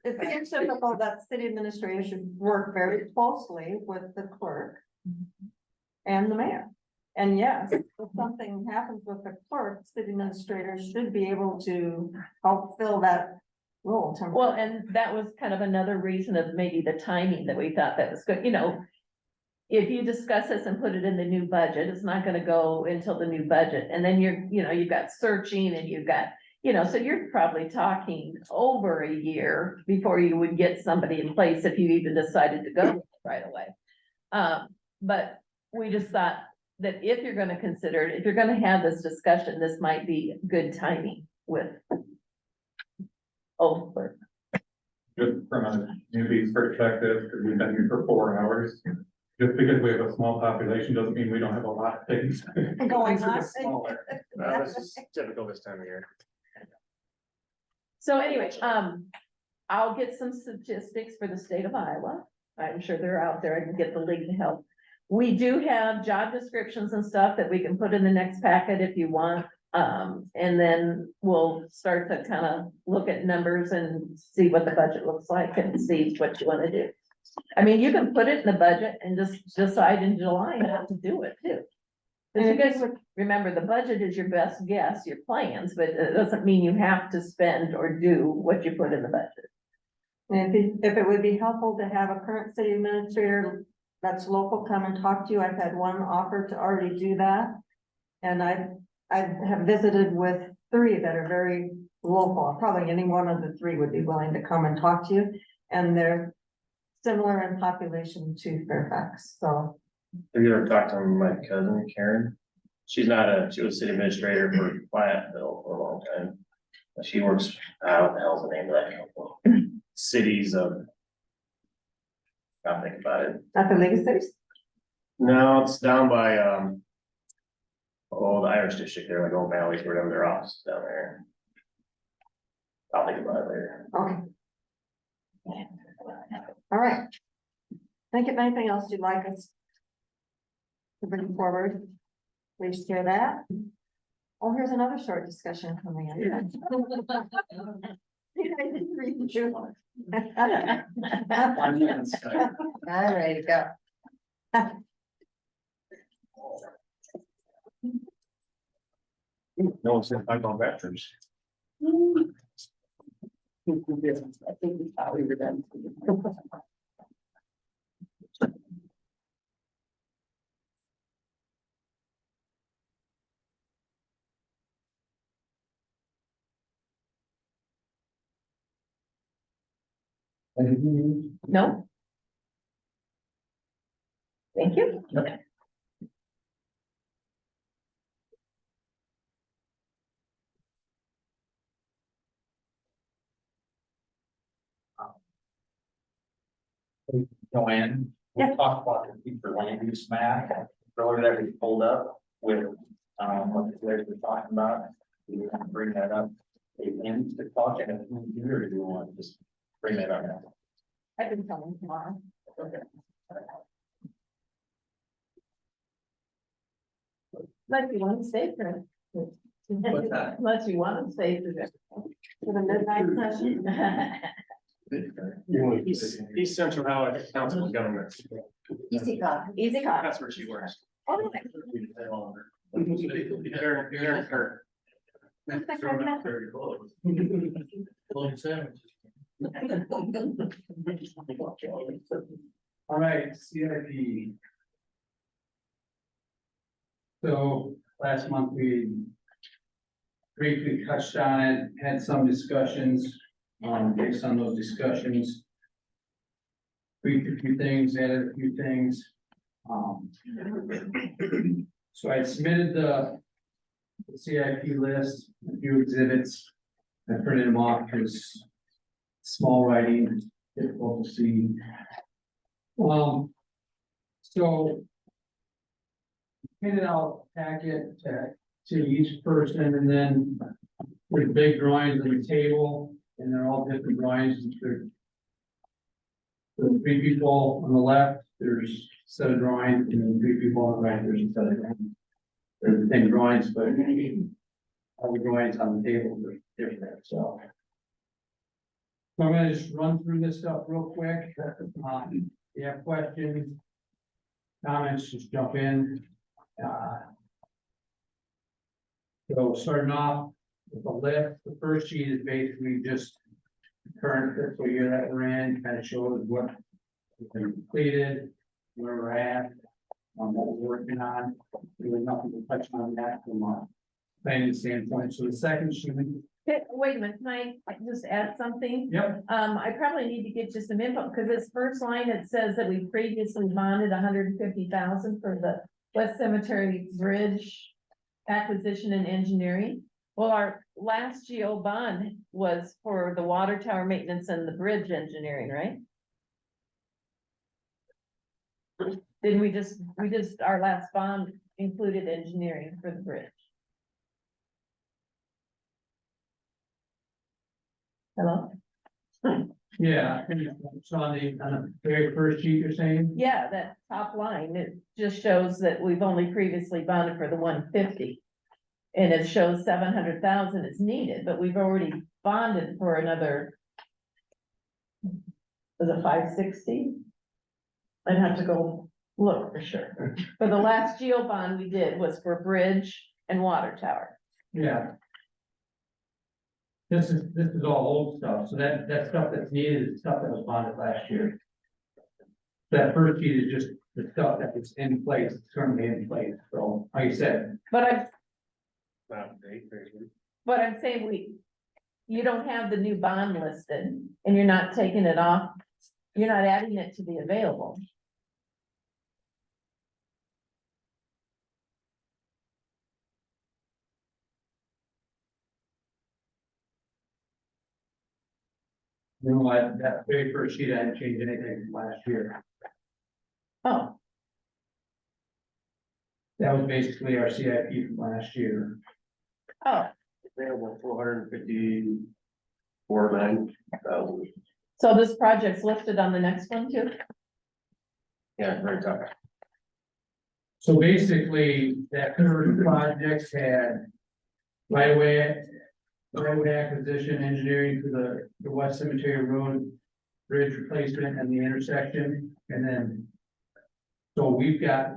it seems typical that city administrators should work very closely with the clerk and the mayor. And yes, if something happens with the clerk, city administrators should be able to help fill that role. Well, and that was kind of another reason of maybe the timing that we thought that was good, you know. If you discuss this and put it in the new budget, it's not gonna go until the new budget, and then you've got searching and you've got, you know, so you're probably talking over a year before you would get somebody in place if you even decided to go right away. But we just thought that if you're gonna consider it, if you're gonna have this discussion, this might be good timing with old clerk. Just from a newbie's perspective, because we've been here for 4 hours. Just because we have a small population doesn't mean we don't have a lot of things. Going Things are on. just smaller. This is typical this time of year. So anyway, I'll get some statistics for the state of Iowa. I'm sure they're out there. I can get the link to help. We do have job descriptions and stuff that we can put in the next packet if you want. And then we'll start to kind of look at numbers and see what the budget looks like and see what you want to do. I mean, you can put it in the budget and just decide in July how to do it too. Because you guys remember, the budget is your best guess, your plans, but it doesn't mean you have to spend or do what you put in the budget. And if it would be helpful to have a current city administrator that's local come and talk to you, I've had one offer to already do that. And I have visited with 3 that are very local. Probably any one of the 3 would be willing to come and talk to you. And they're similar in population to Fairfax, so. Have you ever talked to my cousin Karen? She was city administrator for Platteville for a long time. She works, what the hell's the name of that company? Cities of. I'll think about it. At the League of Cities? No, it's down by, the Irish district there, like Old Valley, whatever their office is down there. I'll think about it later. Okay. All right. Think of anything else you'd like us to bring forward? Please share that. Oh, here's another short discussion coming in. I didn't read the June one. I'm ready to go. No one said I'm on veterans. I think we thought we were done. No? Thank you. Joanne, we Yeah. talked about the future land use map, earlier that we pulled up with, what the players were talking about. We were gonna bring that up, again, to talk, and if we do, or do you want to just bring that up now? I can tell them tomorrow. Okay. Unless you want to stay for it. What's that? Unless you want to stay for it. For the midnight session. East Central Valley Council of Governments. Easy call. Easy call. That's where she works. Oh, Karen Kirk. Very close. Long sandwich. All right, CIP. So last month we briefly touched on it, had some discussions, based on those discussions. Tweaked a few things, added a few things. So I submitted the CIP list, a few exhibits. I printed them off because small writing, difficult to see. So handed out a packet to each person, and then with big drawings on the table, and they're all different drawings. There's three people on the left, there's a set of drawings, and then three people on the right, there's a set of drawings. They're the same drawings, but all the drawings on the table are different, so. I'm gonna just run through this stuff real quick. If you have questions, comments, just jump in. So starting off with the list, the first sheet is basically just the current fiscal year that we're in, kind of shows what has been completed, where we're at, on what we're working on. Really nothing to touch on that from a planning standpoint. So the second sheet. Okay, wait a minute, can I just add something? Yep. I probably need to get you some info, because this first line, it says that we previously bonded $150,000 for the West Cemetery Bridge acquisition and engineering. Well, our last GO bond was for the water tower maintenance and the bridge engineering, right? Didn't we just, our last bond included engineering for the bridge? Hello? Yeah, so on the very first sheet you're saying? Yeah, that top line, it just shows that we've only previously bonded for the 150. And it shows 700,000 is needed, but we've already bonded for another. Was it 560? I'd have to go look for sure. For the last geo bond we did was for bridge and water tower. Yeah. This is all old stuff, so that stuff that's needed is stuff that was bonded last year. That first sheet is just the stuff that is in place, it's currently in place, so like I said. But I'm saying you don't have the new bond listed and you're not taking it off, you're not adding it to the available. No, that very first sheet, I didn't change anything from last year. Oh, That was basically our CIP from last year. oh, Available 454,900. so this project's listed on the next one too? Yeah, very tough. So basically, that current projects had right away acquisition, engineering for the West Cemetery Road bridge replacement and the intersection, and then. So we got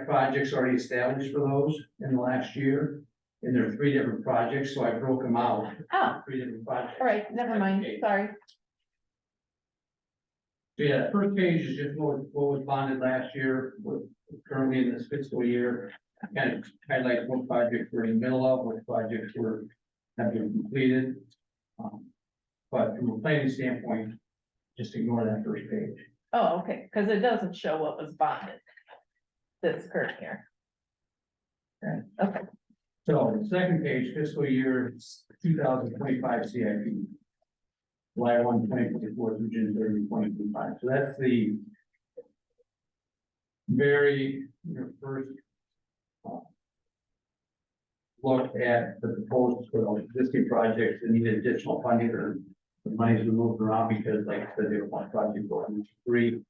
projects already established for those in the last year, and there are 3 different projects, so I broke them out. Oh, 3 different projects. all right, never mind, sorry. So yeah, first page is just what was bonded last year, what currently in this fiscal year. Kind of highlight what projects we're in the middle of, what projects have been completed. But from a planning standpoint, just ignore that first page. Oh, okay, because it doesn't show what was bonded. This current year. Right, okay, So the second page, fiscal year 2025 CIP. July 1, 2024 through June 30, 2025. So that's the very, first look at the proposals for those existing projects that need additional funding or the money's been moved around because like I said, they don't want project going into three.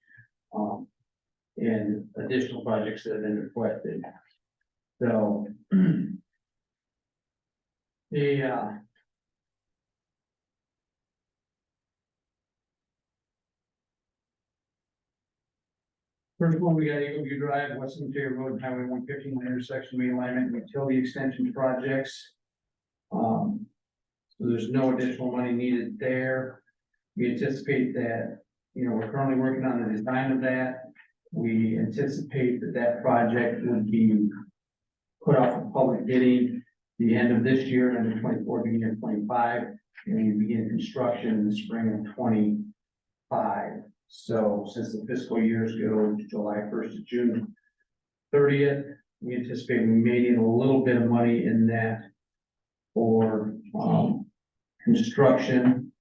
And additional projects that have been requested. So the first one, we got Eagle View Drive, West Cemetery Road, Highway 115 intersection realignment, and utility extension projects. So there's no additional money needed there. We anticipate that, we're currently working on the design of that. We anticipate that that project would be put out for public bidding the end of this year, end of 24, beginning of 25, and we begin construction in the spring of 25. So since the fiscal years go July 1st to June 30th, we anticipate we may need a little bit of money in that for construction.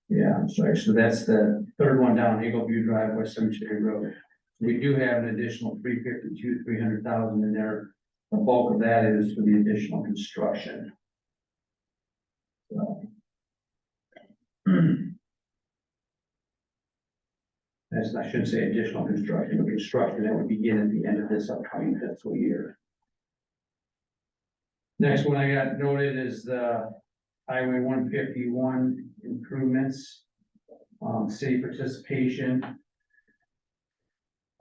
Yeah, I'm sorry. So that's the third one down, Eagle View Drive, West Cemetery Road. We do have an additional 300,000 in there. The bulk of that is for the additional construction. So. That's, I should say additional construction, but construction that would begin at the end of this upcoming fiscal year. Next one I got noted is the Highway 151 improvements, city participation.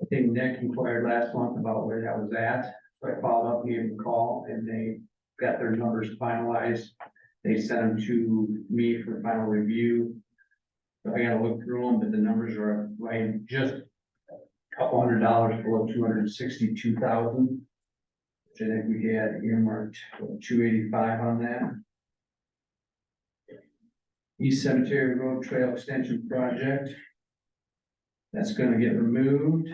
I think Nick inquired last month about where that was at, so I followed up, gave him a call, and they got their numbers finalized. They sent them to me for final review. So I gotta look through them, but the numbers are right, just a couple $100 below 262,000. Which I think we had earmarked 285 on that. East Cemetery Road Trail Extension Project. That's gonna get removed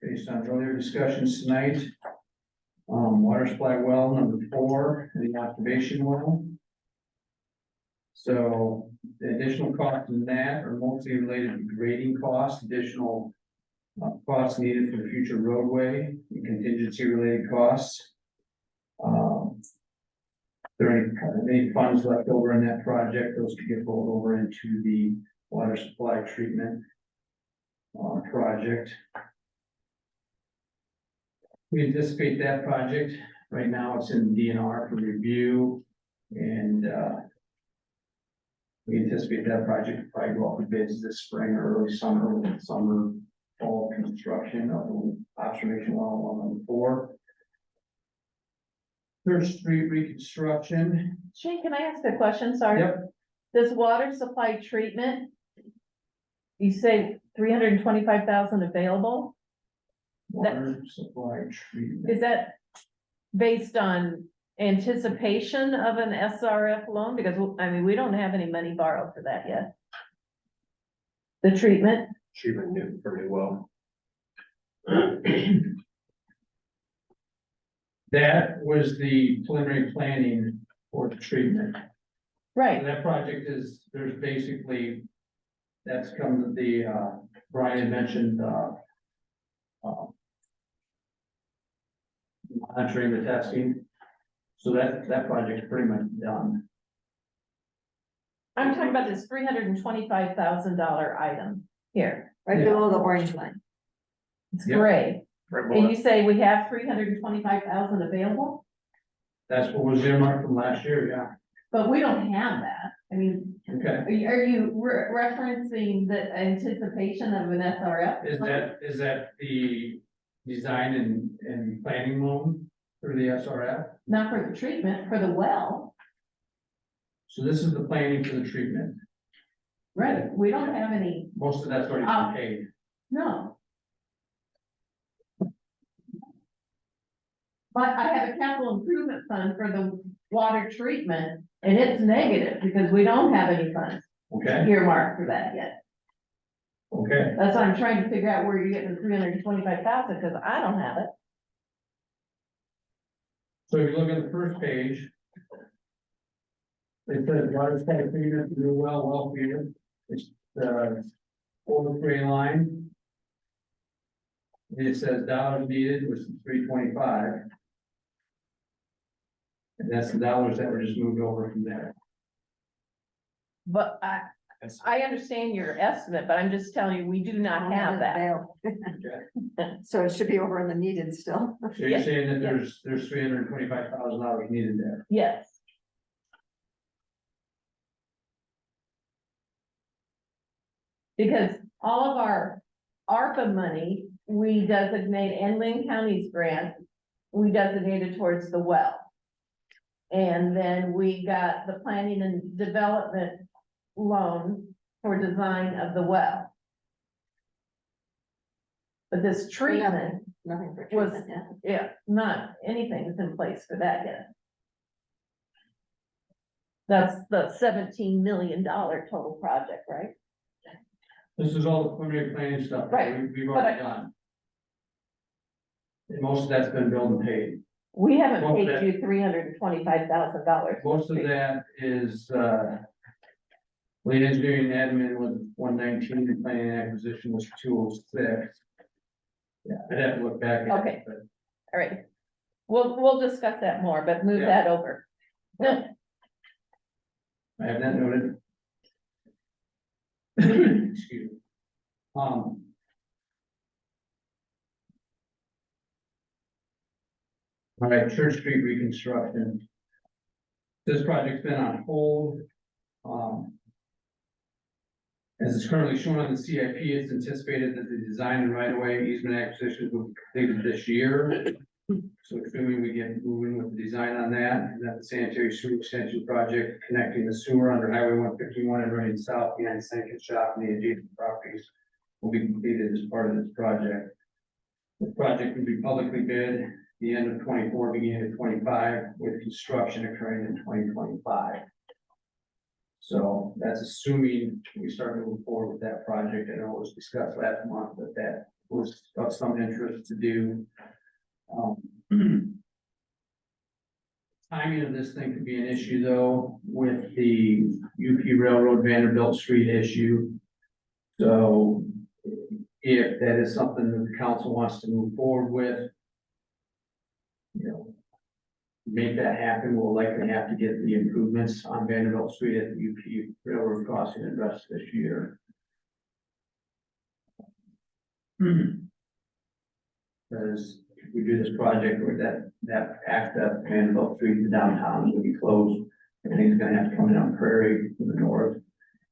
based on earlier discussions tonight. Water supply well number 4, the activation well. So the additional costs in that are mostly related to grading costs, additional costs needed for the future roadway and contingency related costs. There are any funds left over in that project, those could get rolled over into the water supply treatment project. We anticipate that project, right now it's in DNR for review, and we anticipate that project to probably go out for bids this spring or early summer, with summer, fall construction of the observation well on number 4. Third Street reconstruction. Shane, can I ask a question? Sorry. Yep. This water supply treatment, you say 325,000 available? Water supply treatment. Is that based on anticipation of an SRF loan? Because, I mean, we don't have any money borrowed for that yet. The treatment? Treatment new for new well. That was the preliminary planning for the treatment. Right. And that project is, there's basically, that's come to the, Brian had mentioned, monitoring the testing. So that project's pretty much done. I'm talking about this $325,000 item here. Right Yeah. below the orange line. It's Yep. gray. Right And below you say we have 325,000 available, That's what was earmarked from last year, yeah. but we don't have that. I mean, Okay. are you referencing the anticipation of an SRF? Is that the design and planning loan for the SRF? Not for the treatment, for the well. So this is the planning for the treatment. Right. We don't have any, Most of that's already been paid. no. But I have a capital improvement fund for the water treatment, and it's negative because we don't have any funds Okay, earmarked for that yet. okay. That's why I'm trying to figure out where you're getting the 325,000, because I don't have it. So if you look at the first page, It says water tank treatment, new well field, it's the overspray line. It says dollars needed was $325. And that's the dollars that were just moved over from there. But I understand your estimate, but I'm just telling you, we do not have that. So it should be over in the needed still. So you're Yes, saying that yes. there's $325,000 needed there. Yes. Because all of our ARPA money, we designate, and Lynn County's grant, we designated towards the well. And then we got the planning and development loan for design of the well. But this treatment, Nothing for Was- treatment, yeah. yeah, not anything's in place for that yet. That's the $17 million total project, right? This is all the preliminary planning stuff that Right, we've but already done. And most of that's been billed and paid. We haven't Most of paid that- you $325,000. Most of that is, lead engineering and admin was 119, and planning and acquisition was 206. Yeah, I'd have to look back. at it, Okay. but All right. We'll discuss that more, but move Yeah. that over. I have that noted. Excuse me. All right, Church Street reconstruction. This project's been on hold. As it's currently shown on the CIP, it's anticipated that the design and right-of-way easement acquisitions will be completed this year. So assuming we get moving with the design on that, and that the sanitary sewer extension project connecting the sewer under Highway 151 and running south behind Sankin Shop and the adjacent properties will be completed as part of this project. The project will be publicly bid the end of 24, beginning of 25, with construction occurring in 2025. So that's assuming we start moving forward with that project. I know it was discussed last month, but that was of some interest to do. Timing of this thing could be an issue though, with the UP Railroad Vanderbilt Street issue. So if that is something that the council wants to move forward with, you know, make that happen, we'll likely have to get the improvements on Vanderbilt Street at the UP Railroad crossing addressed this year. Because if we do this project with that access Vanderbilt Street to downtown will be closed, everything's gonna have to come down Prairie to the north.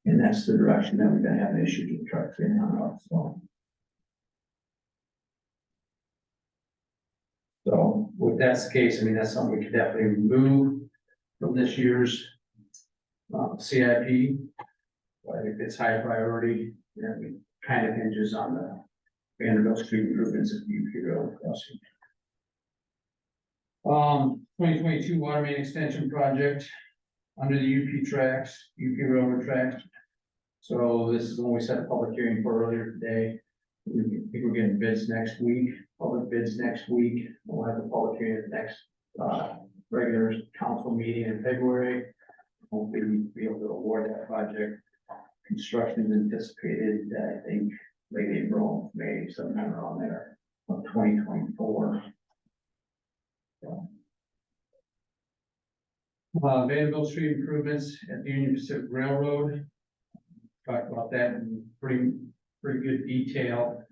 And that's the direction that we're gonna have issues with trucks in on us, so. So with that's the case, I mean, that's something we could definitely remove from this year's CIP. But if it's high priority, then it kind of hinges on the Vanderbilt Street improvements at the UP Railroad crossing. 2022 water main extension project under the UP tracks, UP Railroad tracks. So this is the one we set a public hearing for earlier today. We think we're getting bids next week, public bids next week. We'll have the public hearing at the next, regular council meeting in February. Hopefully we'll be able to award that project. Construction is anticipated, I think, late April, May, sometime around there, of 2024. So. Vanderbilt Street improvements at the Union Pacific Railroad. Talked about that in pretty good detail.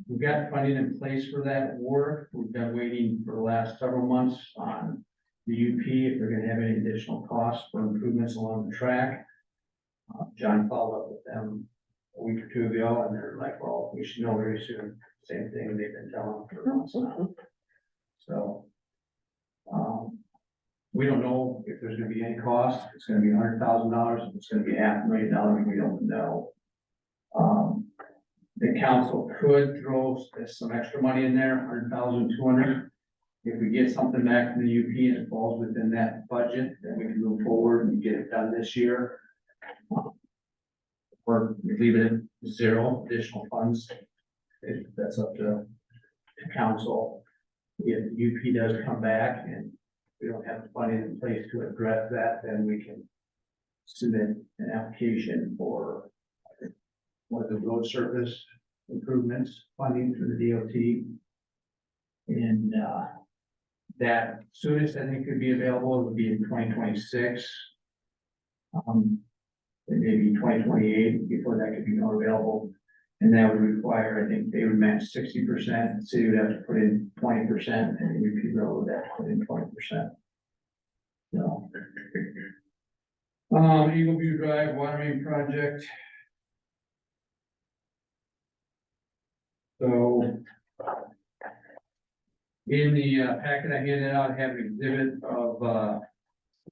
We've got funding in place for that work. We've been waiting for the last several months on the UP if they're gonna have any additional costs for improvements along the track. John followed up with them a week or two ago, and they're like, well, we should know very soon. Same thing they've been telling for months now. So, we don't know if there's gonna be any cost. If it's gonna be $100,000, if it's gonna be $500,000, we don't know. The council could throw some extra money in there, 100,000, 200. If we get something back from the UP and it falls within that budget, then we can move forward and get it done this year. Or leave it at zero additional funds. If that's up to council. If UP does come back and we don't have the funding in place to address that, then we can submit an application for one of the road surface improvements funding through the DOT. And, that soonest I think could be available would be in 2026. And maybe 2028 before that could be more available. And that would require, I think they would match 60%, the city would have to put in 20%, and UP Road would have to put in 20%. So. Eagle View Drive Water Main Project. So. In the packet I handed out, I have an exhibit of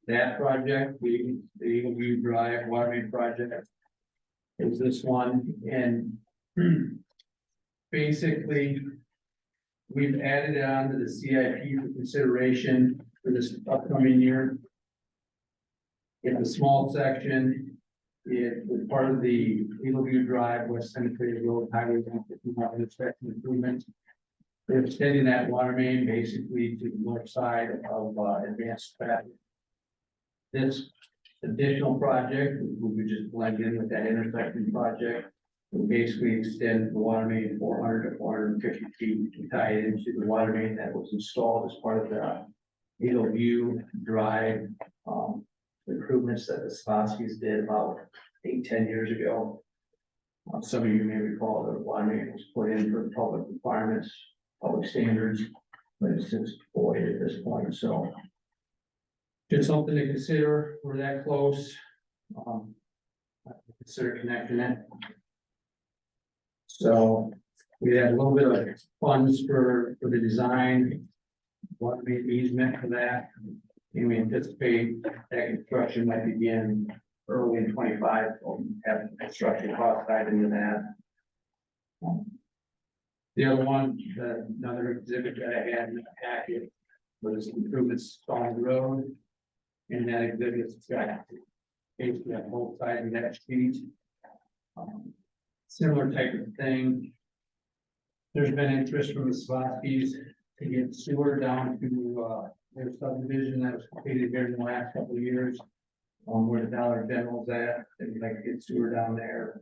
that project, the Eagle View Drive Water Main Project. Is this one, and basically, we've added it on to the CIP for consideration for this upcoming year. It's a small section. It was part of the Eagle View Drive, West Cemetery Road, Highway 151 inspection improvements. They're extending that water main basically to the north side of advanced traffic. This additional project, we would just blend in with that intersection project. Will basically extend the water main 400 to 450 feet to tie it into the water main that was installed as part of the Eagle View Drive improvements that the Spaskys did about 8-10 years ago. Some of you may recall the water main was put in for public requirements, public standards, but it's just void at this point, so. Just something to consider, we're that close. Consider connecting it. So we had a little bit of funds for the design. Water main easement for that. And we anticipate that construction might begin early in 25, have construction cost tied into that. The other one, another exhibit that I had in the packet was improvements on the road. And that exhibit's got basically on both sides of that sheet. Similar type of thing. There's been interest from the Spaskys to get sewer down to their subdivision that was completed here in the last couple of years. Where the Dollar General's at, they'd like to get sewer down there.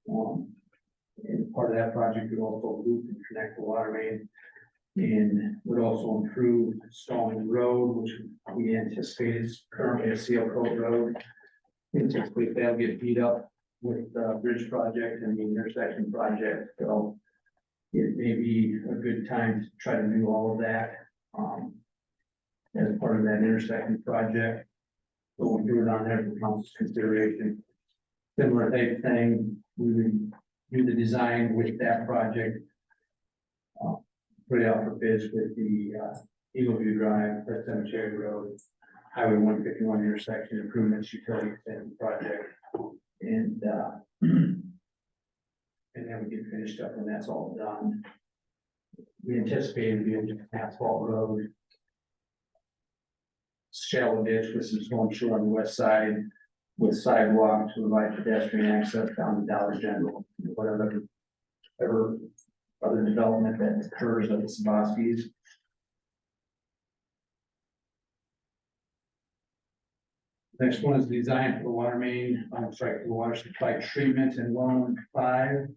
And part of that project would also loop and connect the water main. And would also improve Stallman Road, which we anticipate is currently a seal coat road. We anticipate that'll get beat up with the bridge project and the intersection project, so it may be a good time to try to do all of that. As part of that intersection project. So we'll do it on there for council's consideration. Similar type thing, we would do the design with that project. Put it out for bids with the Eagle View Drive, West Cemetery Road, Highway 151 intersection improvements, utility extension project. And then we get finished up when that's all done. We anticipate it being an asphalt road. Shallow ditch with some storm sewer on the west side, with sidewalk to provide pedestrian access down to Dollar General, whatever other development that occurs at the Spaskys. Next one is design for the water main, for the water supply treatment in 115.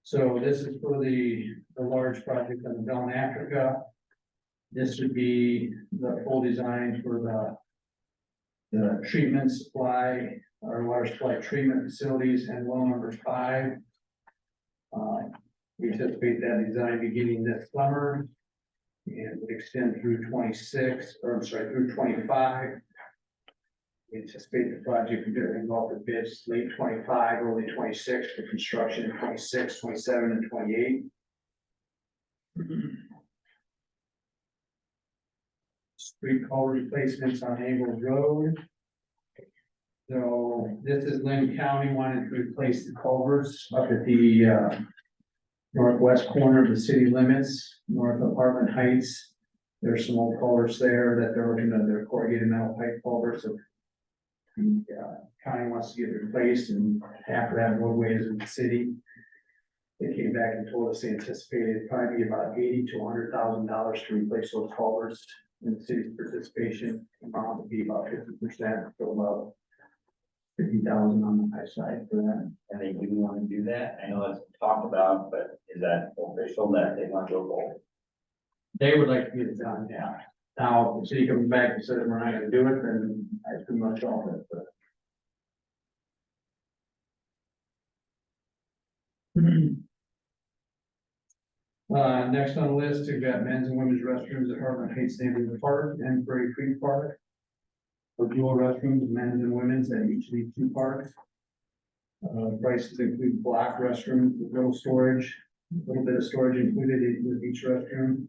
So this is for the large project in the Bell in Africa. This would be the full design for the treatment supply, or water supply treatment facilities and well number 5. We anticipate that design beginning this summer and would extend through 25. We anticipate the project getting off the bids late 25, early 26 for construction in 26, 27, and 28. Street culvert replacements on Angle Road. So this is Lynn County wanted to replace the culverts up at the northwest corner of the city limits, north of Apartment Heights. There's some old culverts there that they're looking at, their corrugated metal pipe culverts. So the county wants to get replaced, and half of that roadway is in the city. They came back and told us they anticipated probably about $80,000 to $100,000 to replace those culverts. And the city's participation amount would be about 50%, so about 50,000 on the high side for that. And they do want to do that. I know that's talked about, but is that official that they want to go gold? They would like to get it done, yeah. Now, if the city comes back and says we're not gonna do it, then I pretty much all of it, but. Next on the list, we've got men's and women's restrooms at Hartman Heights Neighborhood Park and Prairie Creek Park. For dual restrooms, men's and women's at each of these two parks. Prices include block restrooms with little storage, a little bit of storage included with each restroom.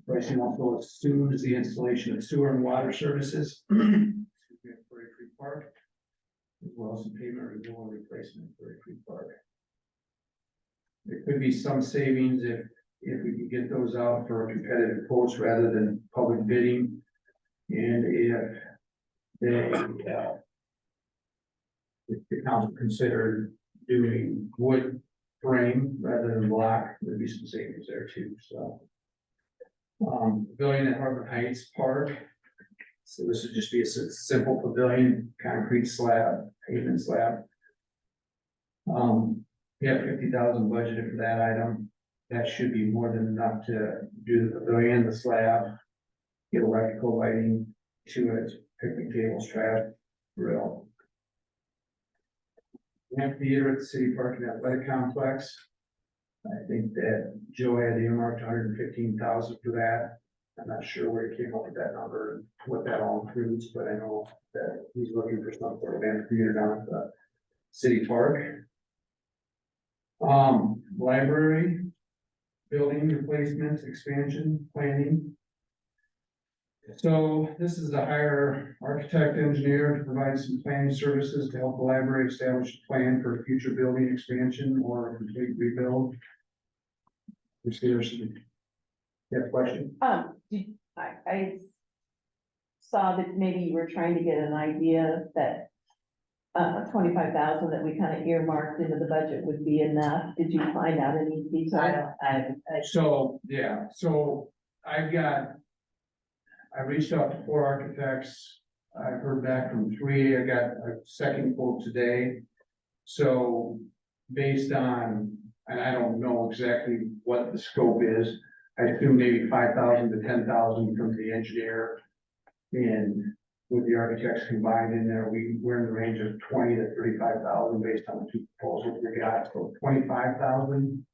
Pricing also assumes the installation of sewer and water services. At Prairie Creek Park, as well as some pavement renewal and replacement at Prairie Creek Park. There could be some savings if we could get those out for competitive quotes rather than public bidding. And if the council considered doing wood frame rather than block, there'd be some savings there too, so. Pavilion at Hartman Heights Park. So this would just be a simple pavilion, concrete slab, pavement slab. We have 50,000 budgeted for that item. That should be more than enough to do the pavilion, the slab, get electrical lighting to it, picnic tables, trash, grill. Amphitheater at the City Park and Athletic Complex. I think that Joe had earmarked 115,000 for that. I'm not sure where he came up with that number, and what that all includes, but I know that he's looking for some sort of amphitheater down at the City Park. Library, building replacement, expansion, planning. So this is to hire architect engineer to provide some planning services to help the library establish a plan for a future building expansion or a complete rebuild. You have a question? I saw that maybe you were trying to get an idea that 25,000 that we kind of earmarked into the budget would be enough. Did you find out any detail? So, yeah, so I reached out to 4 architects. I've heard back from 3. I got a second quote today. So based on, and I don't know exactly what the scope is, I assume maybe 5,000 to 10,000 from the engineer. And with the architects combined in there, we're in the range of 20 to 35,000 based on the 2 proposals we got, so 25,000.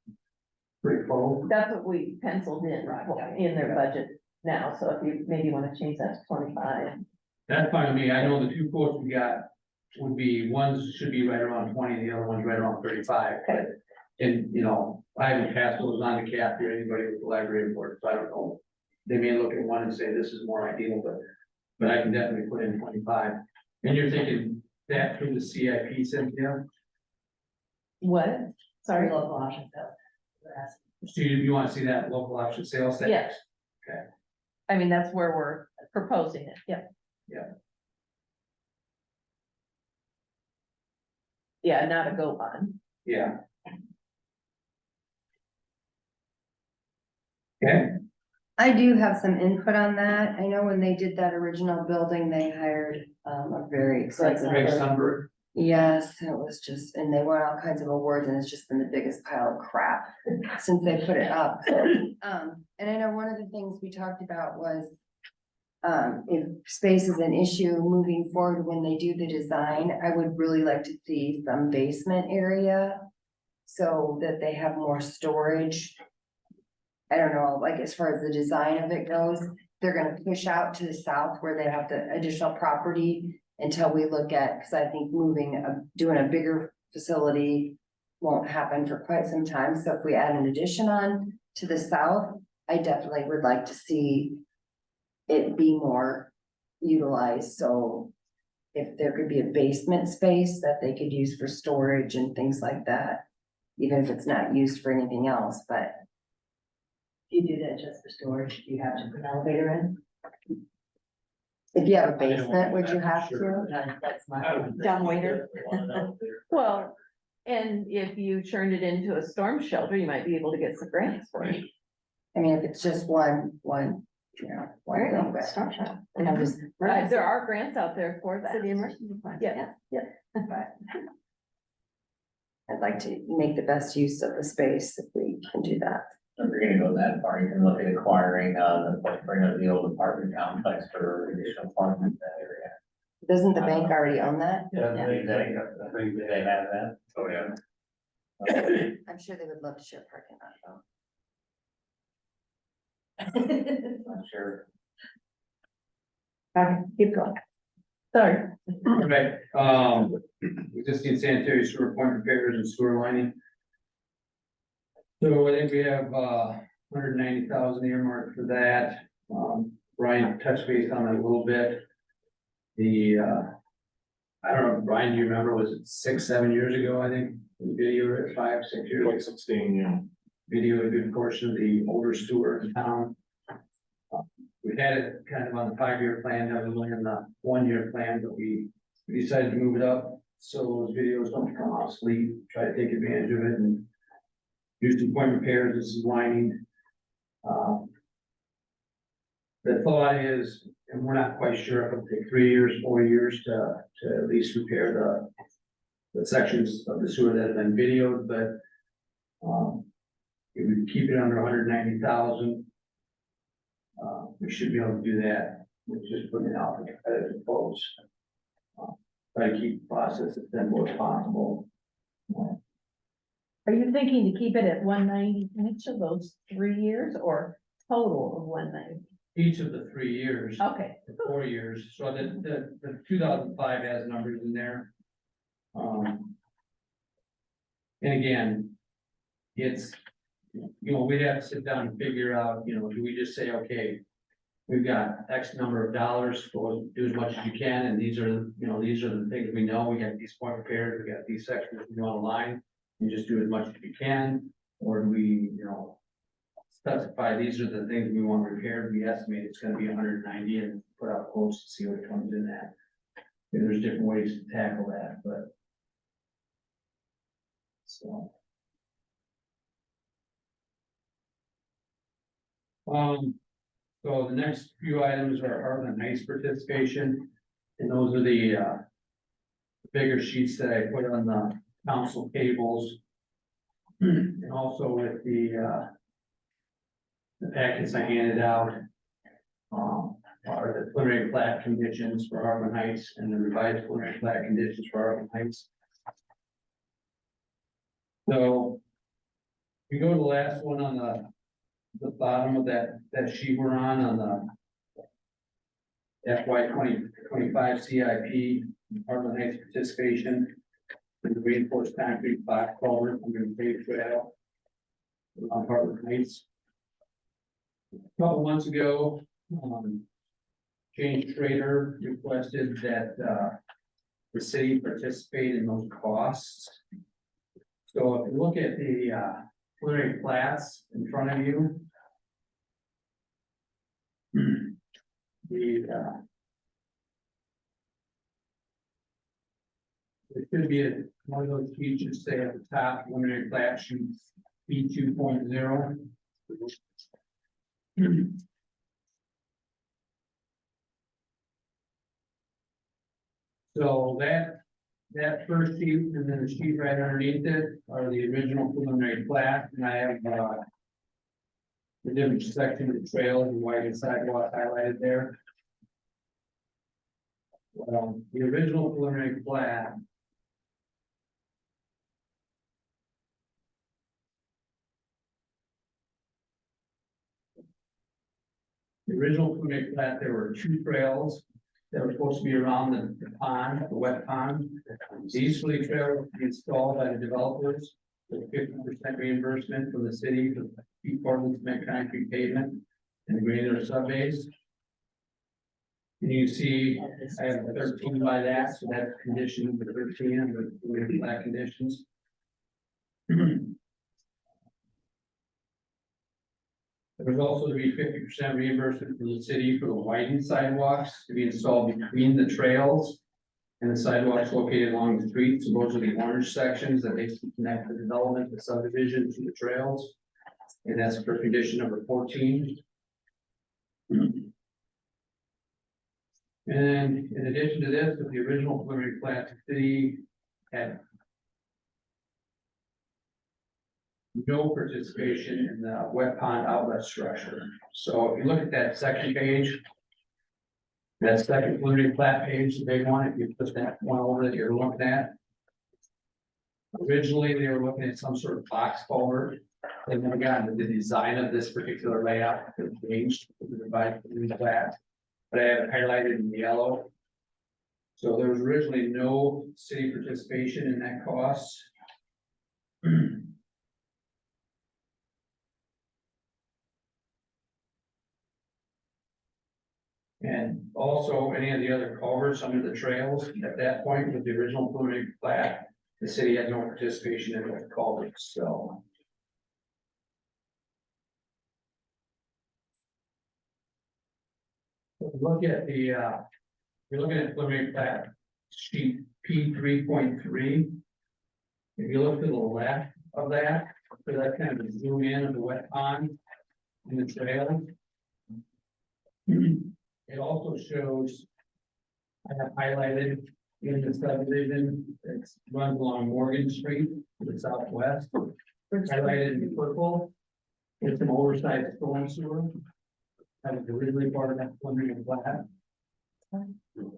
Pretty close. That's what we penciled in their budget now, so if you maybe want to change that to 25. That's fine with me. I know the 2 quotes we got would be, ones should be right around 20, the other one's right around 35. Okay. And, you know, I haven't passed those on to Kathy or anybody with the library board, so I don't know. They may look at one and say this is more ideal, but I can definitely put in 25. And you're thinking that through the CIP, Cynthia? What? Sorry. Local option sales. So you want to see that local option sales tax? Yes. Okay. I mean, that's where we're proposing it. Yeah. Yeah. Yeah, not a go bond. Yeah. Okay. I do have some input on that. I know when they did that original building, they hired a very expensive. Greg firm. Sunberg. Yes, it was just, and they won all kinds of awards, and it's just been the biggest pile of crap since they put it up. And I know one of the things we talked about was if space is an issue moving forward when they do the design, I would really like to see some basement area so that they have more storage. I don't know, like as far as the design of it goes, they're gonna push out to the south where they have the additional property until we look at, because I think doing a bigger facility won't happen for quite some time. So if we add an addition on to the south, I definitely would like to see it be more utilized. So if there could be a basement space that they could use for storage and things like that, even if it's not used for anything else, but. If you do that just for storage, you have to put an elevator in. If you have a basement, would you have to? That's my. Dumb waiter. Well, and if you turned it into a storm shelter, you might be able to get some grants for it. I mean, if it's just one Yeah. There you go, start that. And I was, There are grants out there for that. City emergency fund. Yeah. I'd like to make the best use of the space if we can do that. If you're gonna go that far, you can look at acquiring, the footprint of the old apartment complex for additional parking in that area. Doesn't the bank already own that? Yeah, they have that. Oh, yeah. I'm sure they would love to share parking lot I'm sure. Okay, keep going. Sorry. Okay, existing sanitary sewer point repairs and sewer lining. So I think we have, 190,000 earmarked for that. Brian touched base on it a little bit. The, I don't know, Brian, do you remember, was it 6, 7 years ago, I think, the video, or 5, 6 years? 2016, yeah. Video a good portion of the older sewer in town. We had it kind of on the 5-year plan, that was only in the 1-year plan, but we decided to move it up. So those videos don't become obsolete, try to take advantage of it and do some point repairs, this is lining. The thought is, and we're not quite sure if it'll take 3 years, 4 years to at least repair the sections of the sewer that have been videoed, but if we keep it under 190,000, we should be able to do that. We're just putting it out for competitive quotes. Try to keep the process as simple as possible. Are you thinking to keep it at 190 each of those 3 years or total of 190? Each of the 3 years, Okay, or 4 years, so the 2005 has numbers in there. And again, it's, we'd have to sit down and figure out, do we just say, okay, we've got X number of dollars, go do as much as you can, and these are, these are the things we know, we got these point repairs, we got these sections we want to line, and just do as much as you can, or do we, specify these are the things we want repaired, we estimate it's gonna be 190 and put out quotes to see what comes in that. There's different ways to tackle that, but. So. So the next few items are Heartland Heights participation, and those are the bigger sheets that I put on the council tables. And also with the packets I handed out, are the preliminary plat conditions for Heartland Heights and the revised preliminary plat conditions for Heartland Heights. So we go to the last one on the bottom of that sheet we're on the FY 2025 CIP, Heartland Heights participation. In the reinforced concrete box culvert under the paved trail on Heartland Heights. A couple months ago, James Schrader requested that the city participate in those costs. So if you look at the preliminary plats in front of you, it could be one of those features, say at the top, preliminary plat sheet B 2.0. So that first sheet and then the sheet right underneath it are the original preliminary plat, and I have the different section of the trails and wide sidewalk highlighted there. The original preliminary plat. The original preliminary plat, there were 2 trails that were supposed to be around the pond, the wet pond. These 3 trails were installed by the developers with 50% reimbursement from the city for Portland cement concrete pavement and the granular subbase. And you see, I have 13 by that, so that's condition number 13 under the plat conditions. There was also to be 50% reimbursement from the city for the widened sidewalks to be installed between the trails and the sidewalks located along the streets. So those are the orange sections that basically connect the development, the subdivision to the trails. And that's for condition number 14. And in addition to this, with the original preliminary plat, the city had no participation in the wet pond outlet structure. So if you look at that second page, that second preliminary plat page, the big one, if you put that one over that you're looking at. Originally, they were looking at some sort of box culvert. They never got into the design of this particular layout, it changed with the revised plat. But I have it highlighted in yellow. So there was originally no city participation in that cost. And also any of the other culverts under the trails, at that point with the original preliminary plat, the city had no participation in the culverts, so. Look at the, you're looking at preliminary plat sheet P 3.3. If you look to the left of that, so that kind of a zoom in of the wet pond in the trail. It also shows, I have highlighted in the subdivision, it runs along Morgan Street to the southwest. Highlighted in purple, it's an oversized storm sewer. That was originally part of that preliminary plat.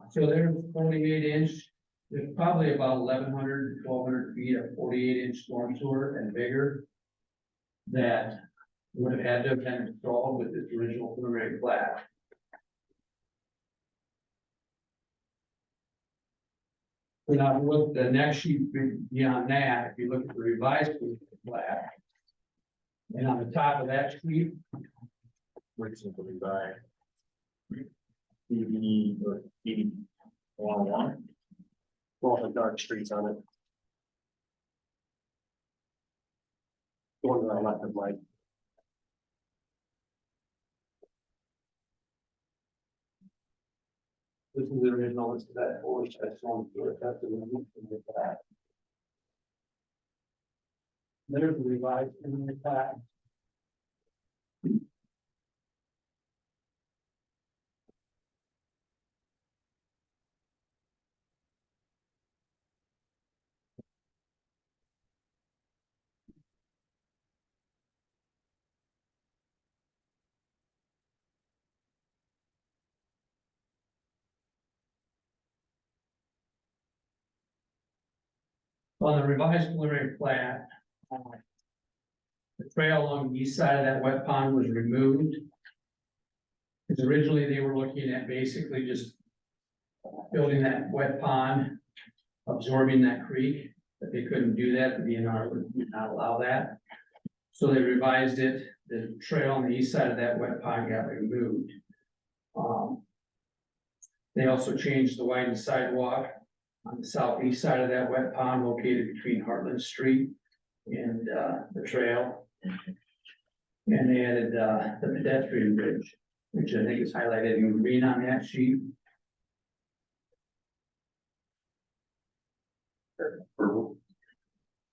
So there's 48-inch, there's probably about 1,100 to 1,200 feet of 48-inch storm sewer and bigger. That would have had to have been installed with this original preliminary plat. Now, look, the next sheet beyond that, if you look at the revised plat. And on the top of that sheet. Which is the revised. DD or DD 101. All the dark streets on it. The one that I left of like. This is the original, it's that orange, that's on, that's the removal of that. There's the revised in the plat. On the revised preliminary plat, the trail along the east side of that wet pond was removed. Because originally they were looking at basically just building that wet pond, absorbing that creek, but they couldn't do that, the DNR would not allow that. So they revised it, the trail on the east side of that wet pond got removed. They also changed the widened sidewalk on the southeast side of that wet pond located between Heartland Street and the trail. And they added the pedestrian bridge, which I think is highlighted in green on that sheet.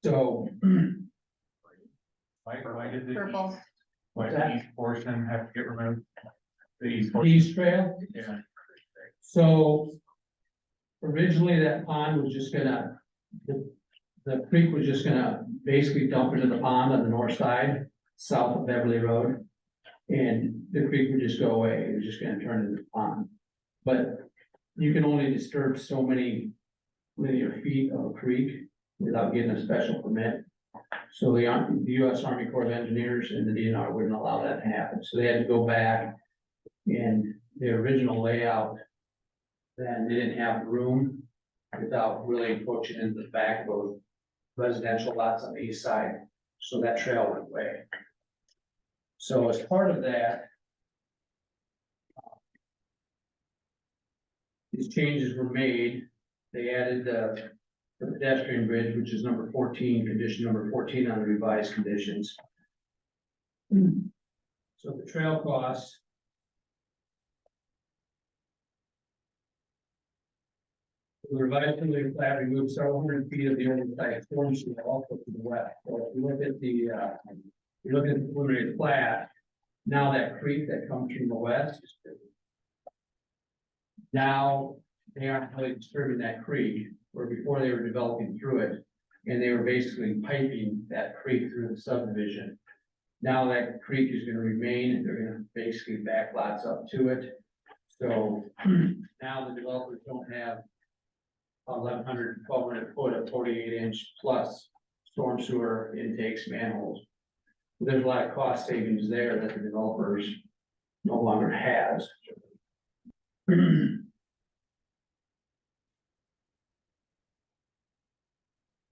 So. Why did the Purple. east portion have to get removed? The east portion? East trail, Yeah. so originally that pond was just gonna, the creek was just gonna basically dump into the pond on the north side, south of Beverly Road. And the creek would just go away, it was just gonna turn into the pond. But you can only disturb so many linear feet of a creek without getting a special permit. So the US Army Corps of Engineers and the DNR wouldn't allow that to happen, so they had to go back. And the original layout, then they didn't have room without really encroaching into the back of those residential lots on the east side, so that trail went away. So as part of that, these changes were made. They added the pedestrian bridge, which is number 14, condition number 14 on the revised conditions. So the trail costs. The revised preliminary plat removed several hundred feet of the oversized storm sewer also to the west. So if you look at the, you look at the preliminary plat, Now that creek that comes from the west. Now, they aren't really disturbing that creek, where before they were developing through it. And they were basically piping that creek through the subdivision. Now that creek is gonna remain, and they're gonna basically back lots up to it. So now the developers don't have 1,100, 1,200 foot of 48-inch plus storm sewer intakes, manholes. There's a lot of cost savings there that the developers no longer has.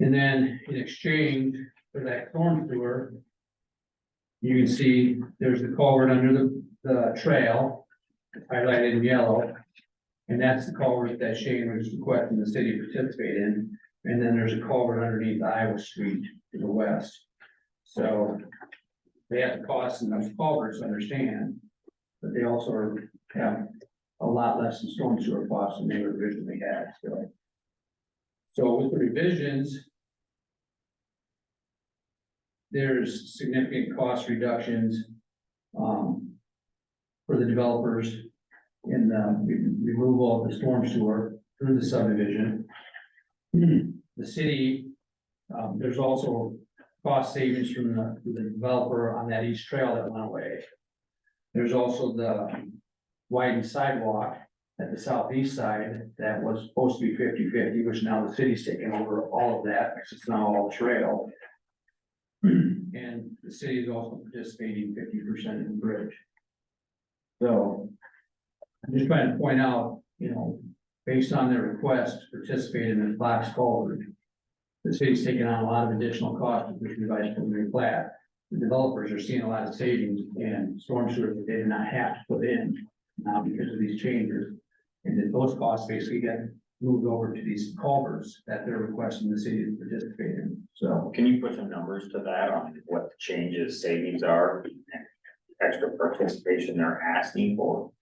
And then in exchange for that storm sewer, you can see there's the culvert under the trail, highlighted in yellow. And that's the culvert that Shane was requesting the city to participate in. And then there's a culvert underneath Iowa Street to the west. So they have the costs in those culverts, understand, but they also have a lot less in storm sewer costs than they originally had, so with the revisions, there's significant cost reductions for the developers in the removal of the storm sewer through the subdivision. The city, there's also cost savings from the developer on that east trail that went away. There's also the widened sidewalk at the southeast side that was supposed to be 50-50, which now the city's taking over all of that, because it's now all trail. And the city is also participating 50% in the bridge. So I'm just trying to point out, based on their request to participate in this box culvert, the city's taking on a lot of additional costs with revised preliminary plat. The developers are seeing a lot of savings and storm sewer that they did not have to put in now because of these changes. And then those costs basically get moved over to these culverts that they're requesting the city to participate in. So Can you put some numbers to that on what the changes, savings are, and extra participation they're asking for?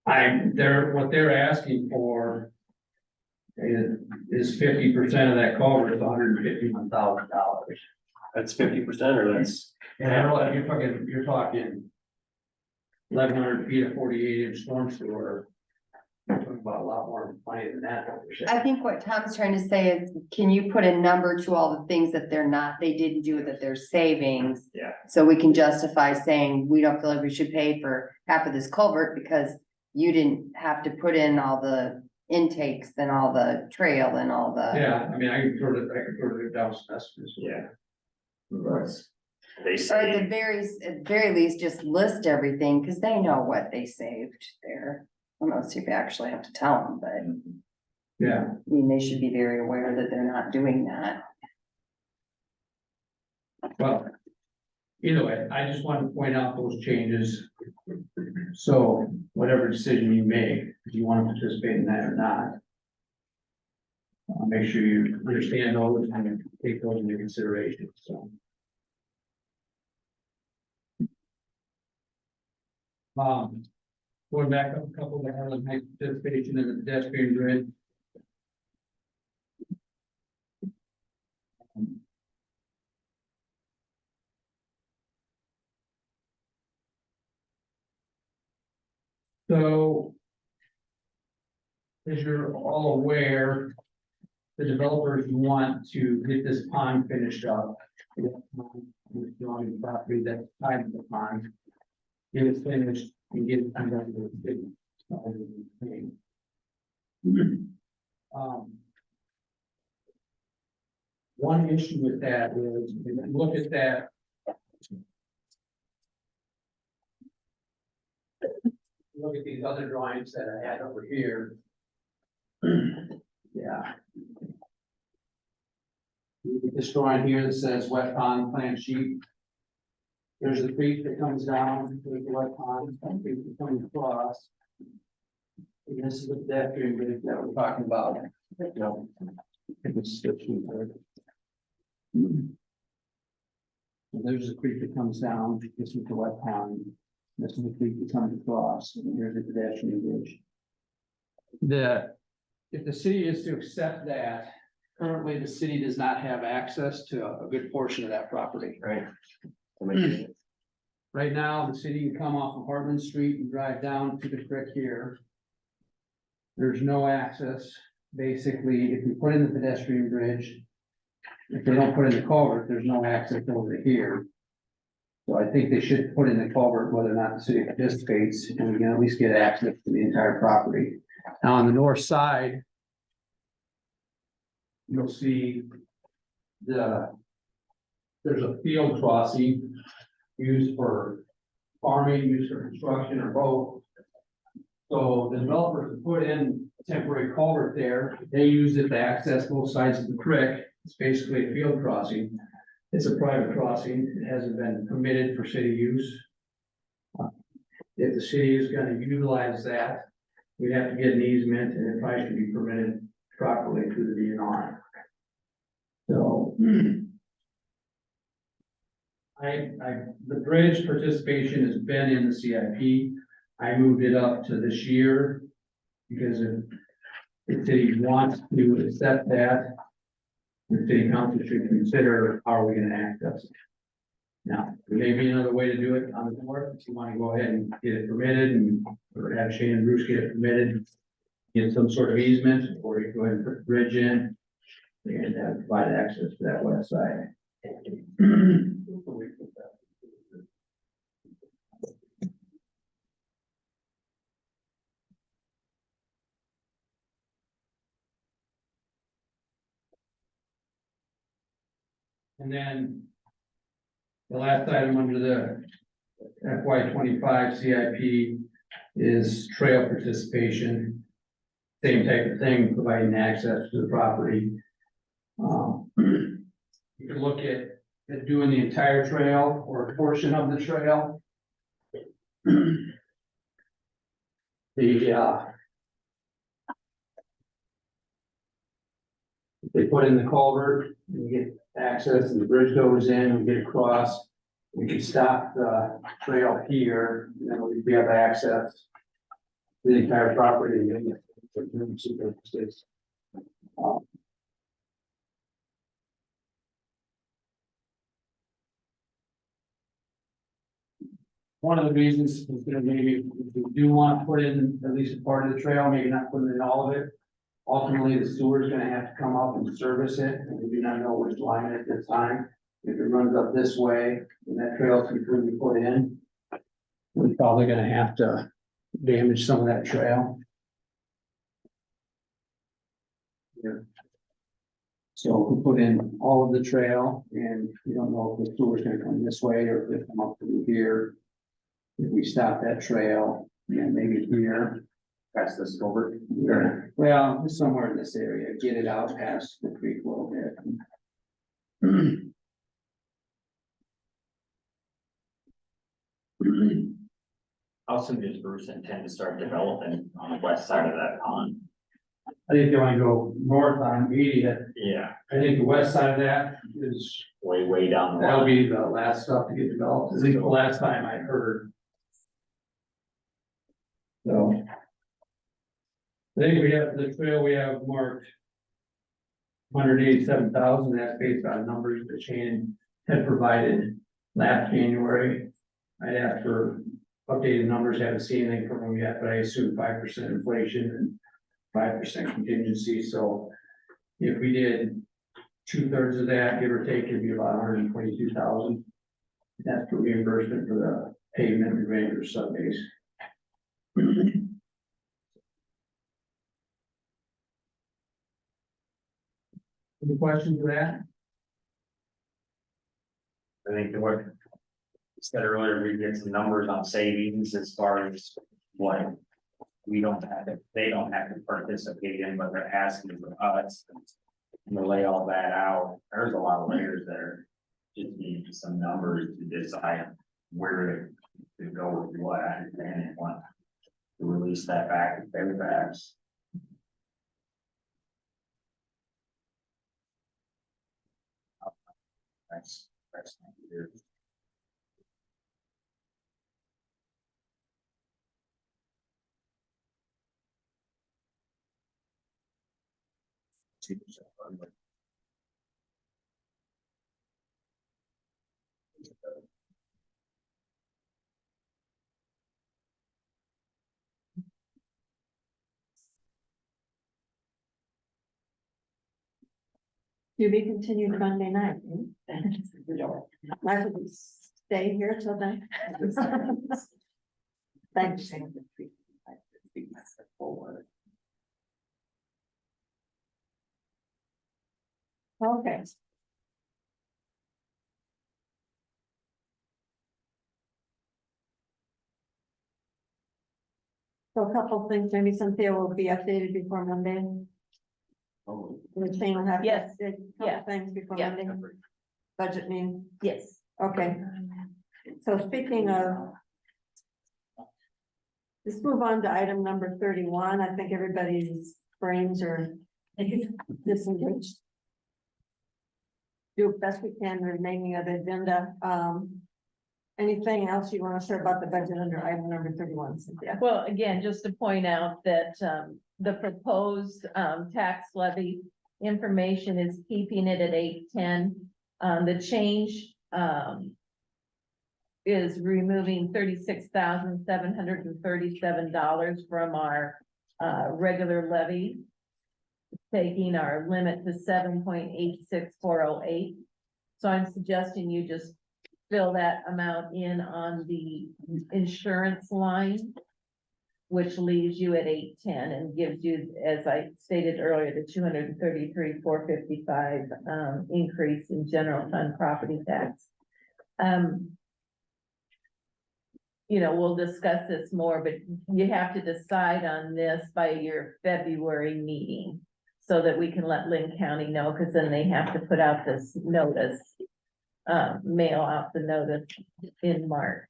what they're asking for is 50% of that culvert is $151,000. That's 50%, or that's, And you're talking 1,100 feet of 48-inch storm sewer. You're talking about a lot more money than that. I think what Tom's trying to say is, can you put a number to all the things that they didn't do, that they're savings? Yeah. So we can justify saying, we don't feel like we should pay for half of this culvert because you didn't have to put in all the intakes and all the trail and all the. Yeah, I mean, I could throw it down some estimates. Yeah. They Or at say, the very least, just list everything, because they know what they saved there. I don't know if you actually have to tell them, but Yeah, I mean, they should be very aware that they're not doing that. well, either way, I just wanted to point out those changes. So whatever decision you make, if you want to participate in that or not, make sure you understand those and take those into consideration, so. Going back up a couple of hours, make participation in the pedestrian grid. So, as you're all aware, the developers want to get this pond finished up. Drawing property that's tied to the pond. Get it finished and get it under the city. One issue with that is, if you look at that. Look at these other drawings that I had over here. Yeah. Look at this drawing here that says wet pond plan sheet. There's a creek that comes down, there's the wet pond, and creek that comes across. And this is the pedestrian bridge that we're talking about. So there's a creek that comes down, this is the wet pond. This is the creek that comes across, and here's the pedestrian bridge. If the city is to accept that, currently the city does not have access to a good portion of that property. right? Right now, the city can come off of Hartman Street and drive down to the creek here. There's no access, basically, if you put in the pedestrian bridge. If they don't put in the culvert, there's no access over here. So I think they should put in the culvert, whether or not the city participates, and we can at least get access to the entire property. Now, on the north side, you'll see there's a field crossing used for farming, used for construction, or both. So the developers put in a temporary culvert there, they use it to access both sides of the creek. It's basically a field crossing. It's a private crossing. It hasn't been permitted for city use. If the city is gonna utilize that, we have to get an easement, and it probably should be permitted properly through the DNR. So. The bridge participation has been in the CIP. I moved it up to this year. Because if the city wants to accept that, the city council should consider how are we gonna access it. Now, there may be another way to do it on the north, if you wanna go ahead and get it permitted and, or have Shane and Bruce get it permitted. Get some sort of easement, or you go ahead and put the bridge in. And provide access to that west side. And then the last item under the FY 25 CIP is trail participation. Same type of thing, providing access to the property. You can look at doing the entire trail or a portion of the trail. They put in the culvert, and you get access, and the bridge goes in, and we get across. We can stop the trail here, and then we have access to the entire property. One of the reasons is gonna maybe, if we do want to put in at least a part of the trail, maybe not putting in all of it. Ultimately, the sewer is gonna have to come up and service it, and we do not know which line at this time. If it runs up this way, and that trail is completely put in, we're probably gonna have to damage some of that trail. Yeah. So we put in all of the trail, and we don't know if the sewer is gonna come this way, or if it come up through here. If we stop that trail, and maybe here. Past this over. Well, somewhere in this area, get it out past the creek a little bit. How soon does Bruce intend to start developing on the west side of that pond? I think they wanna go north on 80th. Yeah, I think the west side of that is, way down the that'll line. be the last stuff to get developed, at least the last time I heard. So. I think we have, the trail we have marked. 187,000, that's based on numbers that Shane had provided last January. I'd asked for updated numbers, haven't seen anything from them yet, but I assume 5% inflation and 5% contingency, so. If we did 2/3 of that, give or take, it'd be about 122,000. That's for reimbursement for the pavement and granular subbase. Any questions with that? I think what you said earlier, we get some numbers on savings as far as what we don't have to, they don't have to participate in, but they're asking for us. And to lay all that out, there's a lot of layers there. Just need some numbers to decide where to go with what, and want to release that back to Fairfax. That's not good. To be continued Monday night. Might as well stay here till then. Thanks. Okay. So a couple of things, maybe Cynthia will be updated before Monday. The chain will have. Yes. A Yeah. couple things before Yeah. Monday. Budget meeting, Yes. okay. So speaking of. Let's move on to item number 31. I think everybody's brains are disengaged. Do best we can remaining of the agenda. Anything else you want to share about the budget under item number 31, Cynthia? Well, again, just to point out that, the proposed, tax levy information is keeping it at 810. The change, is removing $36,737 from our, regular levy, taking our limit to 7.86408. So I'm suggesting you just fill that amount in on the insurance line, which leaves you at 810 and gives you, as I stated earlier, the 233,455 increase in general fund property tax. You know, we'll discuss this more, but you have to decide on this by your February meeting so that we can let Lynn County know, because then they have to put out this notice, mail out the notice in March.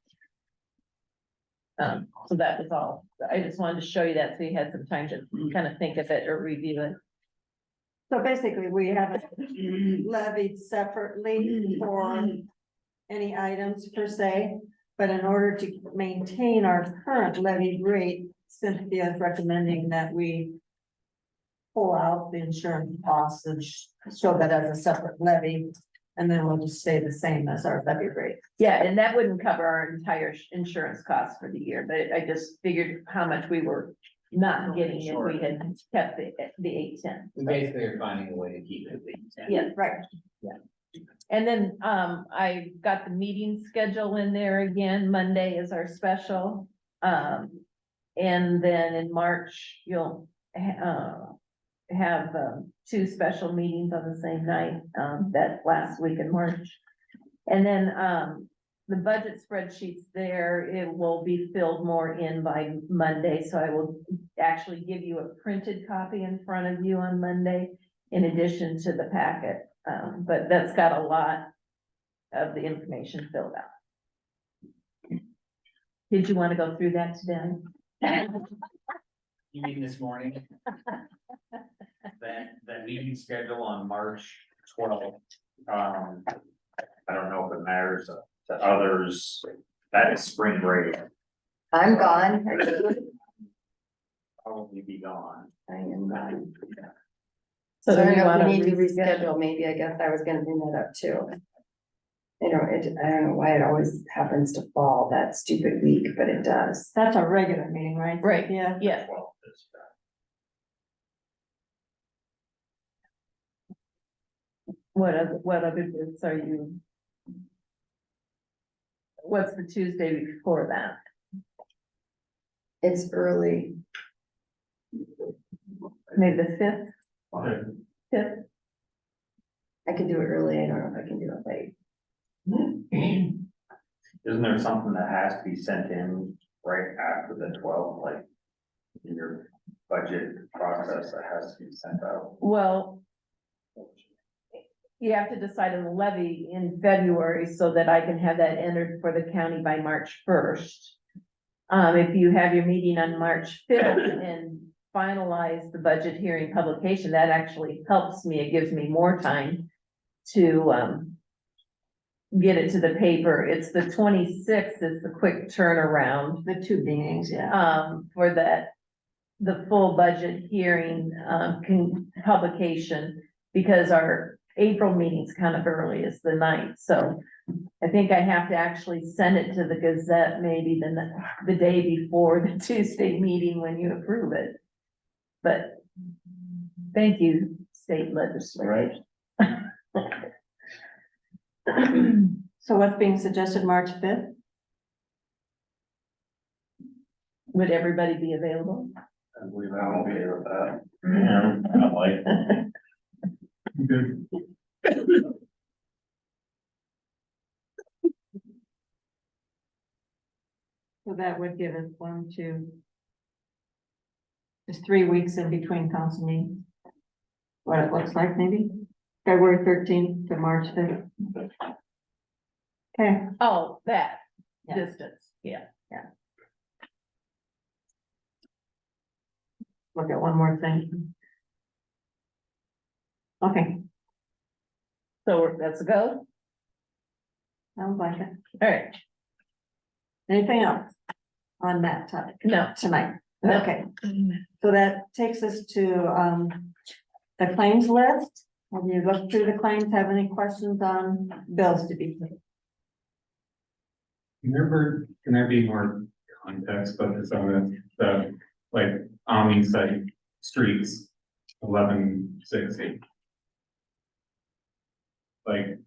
So that was all. I just wanted to show you that so you had some time to kind of think of it or review it. So basically, we haven't levied separately for any items per se, but in order to maintain our current levied rate, Cynthia is recommending that we pull out the insurance costs and show that as a separate levy, and then we'll just stay the same as our levy rate. Yeah, and that wouldn't cover our entire insurance costs for the year, but I just figured how much we were not getting if we had kept the 810. We basically are finding a way to keep it. Yeah, right, yeah. And then, I got the meeting schedule in there again. Monday is our special. And then in March, you'll, have, 2 special meetings on the same night, that last week in March. And then, the budget spreadsheets there, it will be filled more in by Monday. So I will actually give you a printed copy in front of you on Monday in addition to the packet. But that's got a lot of the information filled out. Did you want to go through that today? You mean this morning? That meeting schedule on March 12th, I don't know if it matters to others, that is spring break, I'm gone. probably be gone. I am gone. So So I do don't we know if want we need to to reschedule, maybe, I guess I was gonna bring that up too. I don't know why it always happens to fall that stupid week, but it does. That's a regular meeting, right? Right. Yeah. Yeah, 12th is, what other dates are you? What's the Tuesday before that? It's early. Maybe the 5th? Okay. 5th? I can do it early, I don't know if I can do it late. Isn't there something that has to be sent in right after the 12th, like in your budget process that has to be sent out? Well, you have to decide on the levy in February so that I can have that entered for the county by March 1st. If you have your meeting on March 5th and finalize the budget hearing publication, that actually helps me. It gives me more time to, get it to the paper. It's the 26th is the quick turnaround. The 2 meetings, yeah. For the full budget hearing, publication, because our April meeting's kind of early, it's the 9th, so I think I have to actually send it to the Gazette maybe the day before the Tuesday meeting when you approve it. But thank you, state legislature. Right. So what's being suggested, March fifth? Would everybody be available? I believe I won't be here with that. Yeah, I'm like, Good. So that would give us 1, 2. There's 3 weeks in between council meetings. What it looks like, maybe February 13th to March 5th. Okay, Oh, that Yeah. distance, yeah. look at one more thing. Okay, So that's a go. sounds like it. All right, Anything else on that topic? No. Tonight? No. Okay, so that takes us to, the claims list. Have you looked through the claims? Have any questions on bills to be paid? Can there be more context focused on the, like, site streets, 1160? Like,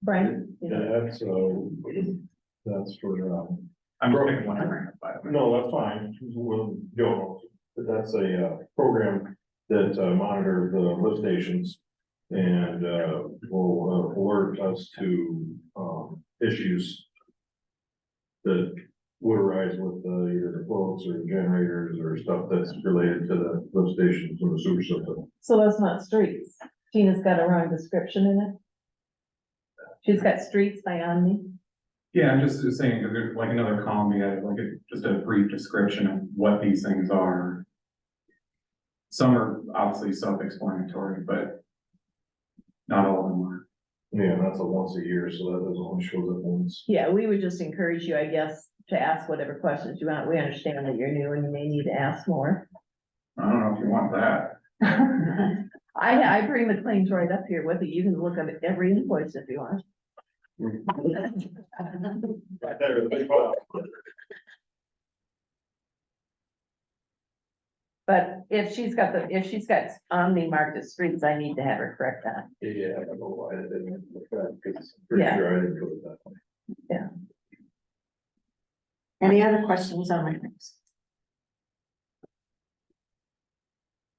Brian? That's for, I'm picking one right by the way. no, that's fine, we'll go, but that's a, program that, monitors the lift stations. And, will alert us to, issues that would arise with, either the floats or generators or stuff that's related to the lift stations and the sewer system. So that's not streets. Tina's got a wrong description in it. She's got streets by Omni. Yeah, I'm just saying, because there's like another column, we had like just a brief description of what these things are. Some are obviously self-explanatory, but not all of them are. Yeah, that's a once a year, so that doesn't only show up once. Yeah, we would just encourage you, I guess, to ask whatever questions you want. We understand that you're new and you may need to ask more. I don't know if you want that. I bring the claims right up here with you. You can look at every invoice if you want. Right there, the big file. But if she's got Omni marked as streets, I need to have her correct that. Yeah, I don't know why I didn't look at that, because I'm pretty Yeah. sure I didn't put it that way. Any other questions on my things?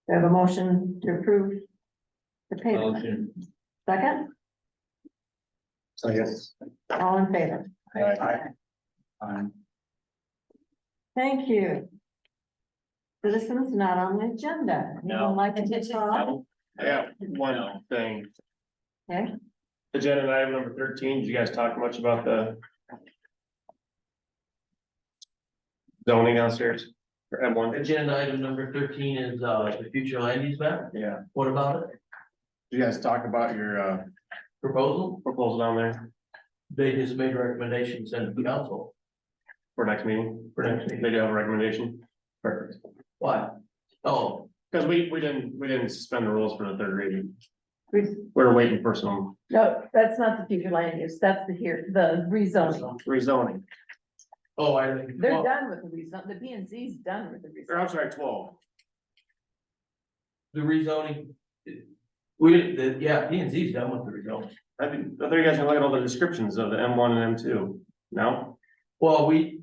We have a motion to approve the payment. Second, so yes. all in favor? Thank you. Citizens not on the agenda. Anyone like to talk? Yeah, one thing. Okay, Agenda item number 13, did you guys talk much about the zoning downstairs for M1? Agenda item number 13 is, the future land use map. Yeah. What about it? Did you guys talk about your Proposal? proposal down there They just made recommendations and the council for next meeting? for next meeting. They do have a recommendation? Perfect. Why? Oh, Because we didn't suspend the rules for the third reading. we- We're waiting for some No, that's not the future land use. That's the rezoning. rezoning. oh, I think. They're well, done with the rezon. The P and Z's done with the Or I'm rezon. sorry, 12. The rezoning. Yeah, P and Z's done with the rezoning. I thought you guys were looking at all the descriptions of the M1 and M2. No? Well, P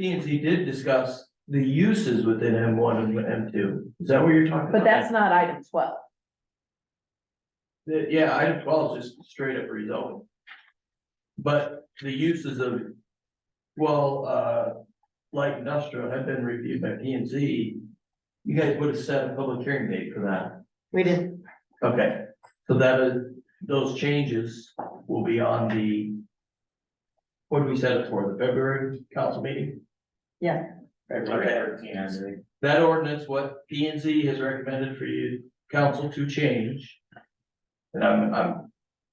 and Z did discuss the uses within M1 and M2. Is that what you're talking about? But that's not item 12. Yeah, item 12 is just straight up rezoning. But the uses of, light industrial have been reviewed by P and Z. You guys would have set a public hearing date for that. we did. Okay, so those changes will be on what do we set it for, the February council meeting? Yeah. Okay. That ordinance, what P and Z has recommended for you, council to change. And I'm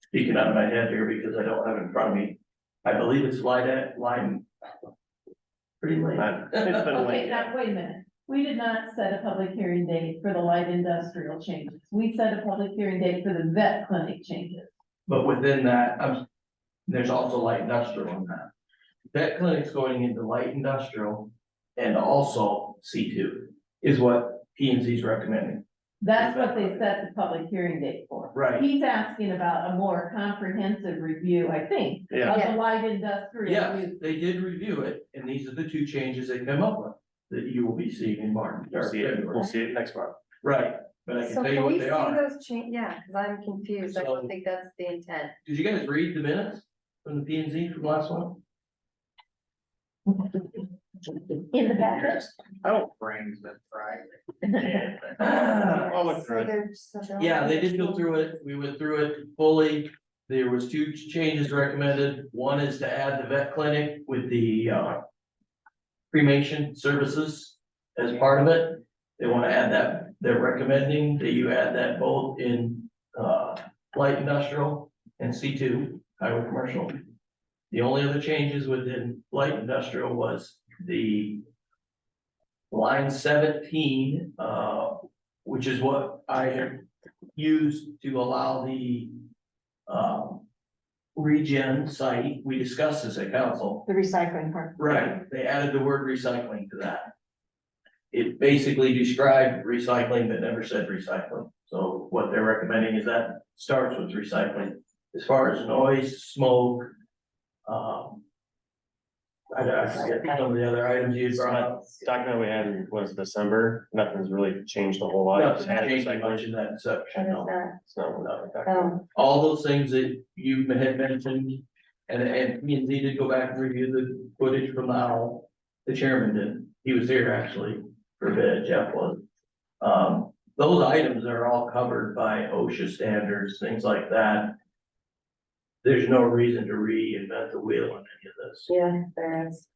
speaking out of my head here because I don't have it in front of me. I believe it's line. Pretty late. It's been Okay, late. now, wait a minute. We did not set a public hearing date for the light industrial changes. We set a public hearing date for the vet clinic changes. But within that, there's also light industrial on that. Vet clinic's going into light industrial and also C2 is what P and Z is recommending. That's what they set the public hearing date for. Right. He's asking about a more comprehensive review, I think, of Yeah. the light industrial Yes, use. they did review it, and these are the two changes they come up with, that you will be seeing in March. We'll or see it, February. we'll see it next month. Right, but I can So tell you can what we they see are. those change? Yeah, cause I'm confused. I So- don't think that's the intent. Did you guys read the minutes from the P and Z from last one? In the packet. I don't brains that fried. I'll look So through it. they're- so they're- Yeah, they did go through it. We went through it fully. There was two changes recommended. One is to add the vet clinic with the cremation services as part of it. They want to add that. They're recommending that you add that both in light industrial and C2, highway commercial. The only other changes within light industrial was the line 17, which is what I have used to allow the regen site. We discussed this at council. The recycling part. Right, they added the word recycling to that. It basically described recycling but never said recycling. So what they're recommending is that starts with recycling. As far as noise, smoke, I forget some of the other items you had brought up. Document we had was December, nothing's really changed a whole lot. Nothing changed much in that What section, is no. that? It's not without the Oh, All those things that you had mentioned, and me and Z did go back and review the footage from the owl. The chairman did, he was here actually for a bit, Jeff was. Those items are all covered by OSHA standards, things like that. There's no reason to reinvent the wheel on any of this. yeah, there is.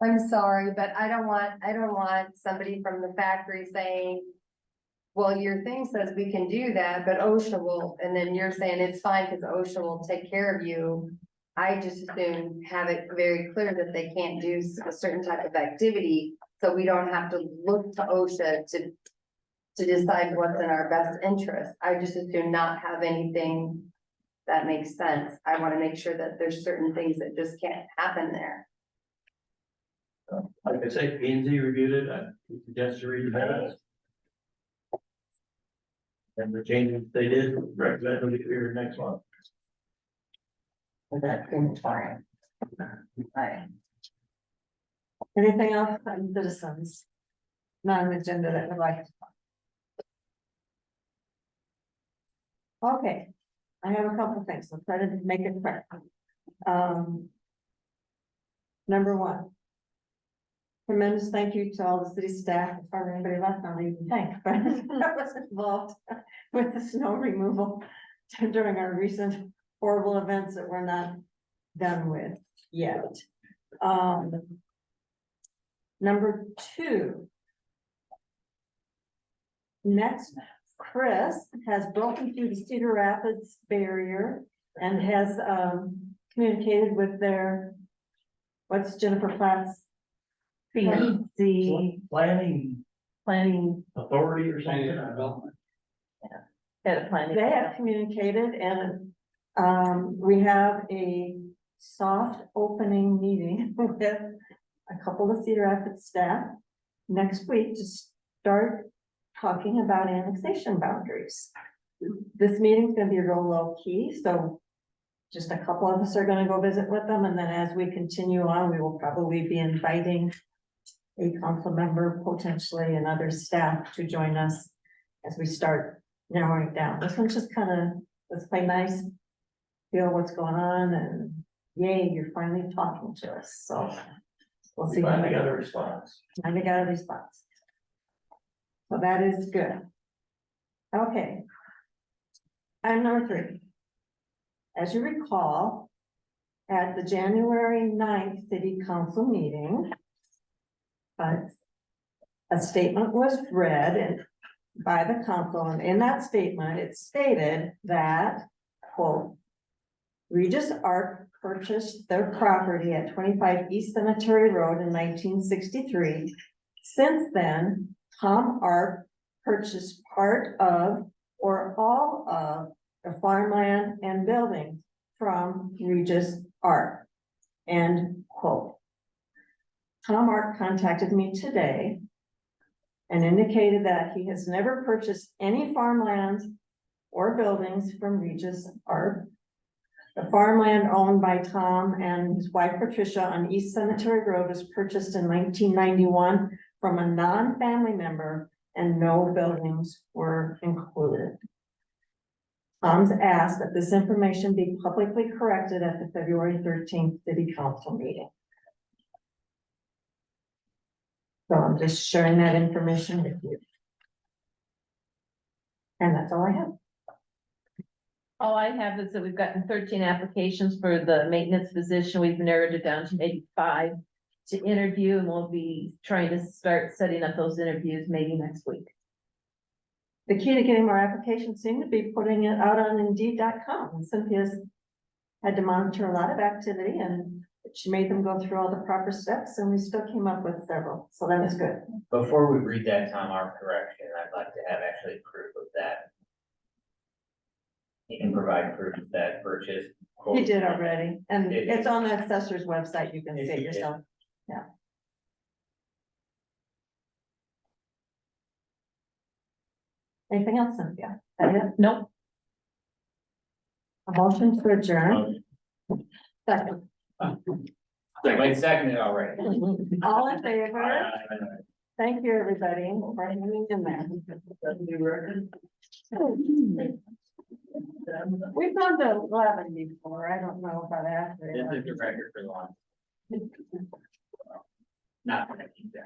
I'm sorry, but I don't want somebody from the factory saying, well, your thing says we can do that, but OSHA will, and then you're saying it's fine because OSHA will take care of you. I just assume have it very clear that they can't do a certain type of activity, so we don't have to look to OSHA to decide what's in our best interest. I just assume not have anything that makes sense. I want to make sure that there's certain things that just can't happen there. Like I say, P and Z reviewed it, I suggest you read the minutes. And the changes they did, recommend them to be here next month. That fine. Right. Anything else from citizens? Non-agenda that would like. Okay, I have a couple of things. I'll try to make it quick. Number one. Tremendous thank you to all the city staff, as far as anybody left, not even thank, but that was involved with the snow removal during our recent horrible events that we're not done with yet. Number two. Next, Chris has broken through the Cedar Rapids barrier and has communicated with their, what's Jennifer Platt's? The Planning Planning, authority or something. head of planning. They have communicated and we have a soft opening meeting with a couple of Cedar Rapids staff next week to start talking about annexation boundaries. This meeting's gonna be real low key, so just a couple of us are gonna go visit with them, and then as we continue on, we will probably be inviting a council member, potentially, and other staff to join us as we start narrowing it down. This one's just kind of, let's play nice, feel what's going on, and yay, you're finally talking to us, so. We'll see. We finally got a response. Finally got a response. So that is good. Okay. Item number 3. As you recall, at the January 9th city council meeting, a statement was read and by the council, and in that statement, it stated that, quote, Regis Arc purchased their property at 25 East Cemetery Road in 1963. Since then, Tom Arc purchased part of or all of the farmland and buildings from Regis Arc. End quote. Tom Arc contacted me today and indicated that he has never purchased any farmlands or buildings from Regis Art. The farmland owned by Tom and his wife Patricia on East Cemetery Road was purchased in 1991 from a non-family member and no buildings were included. Tom's asked that this information be publicly corrected at the February 13th city council meeting. So I'm just sharing that information with you. And that's all I have. All I have is that we've gotten 13 applications for the maintenance position. We've narrowed it down to maybe 5 to interview, and we'll be trying to start setting up those interviews maybe next week. The key to getting more applications seemed to be putting it out on Indeed.com. And Cynthia's had to monitor a lot of activity and she made them go through all the proper steps and we still came up with several. So that was good. Before we read that, Tom, our correction, I'd like to have actually proof of that. You can provide proof of that purchase. You did already. And Did. it's on the assessor's website. You can see it yourself. Yeah. Anything else, Cynthia? That it? Nope. A motion to adjourn. Second. Wait, seconded already. All in favor? Thank you, everybody, for hanging in there. We've gone to 11 before. I don't know about after. This is the record for the one. Not connecting there.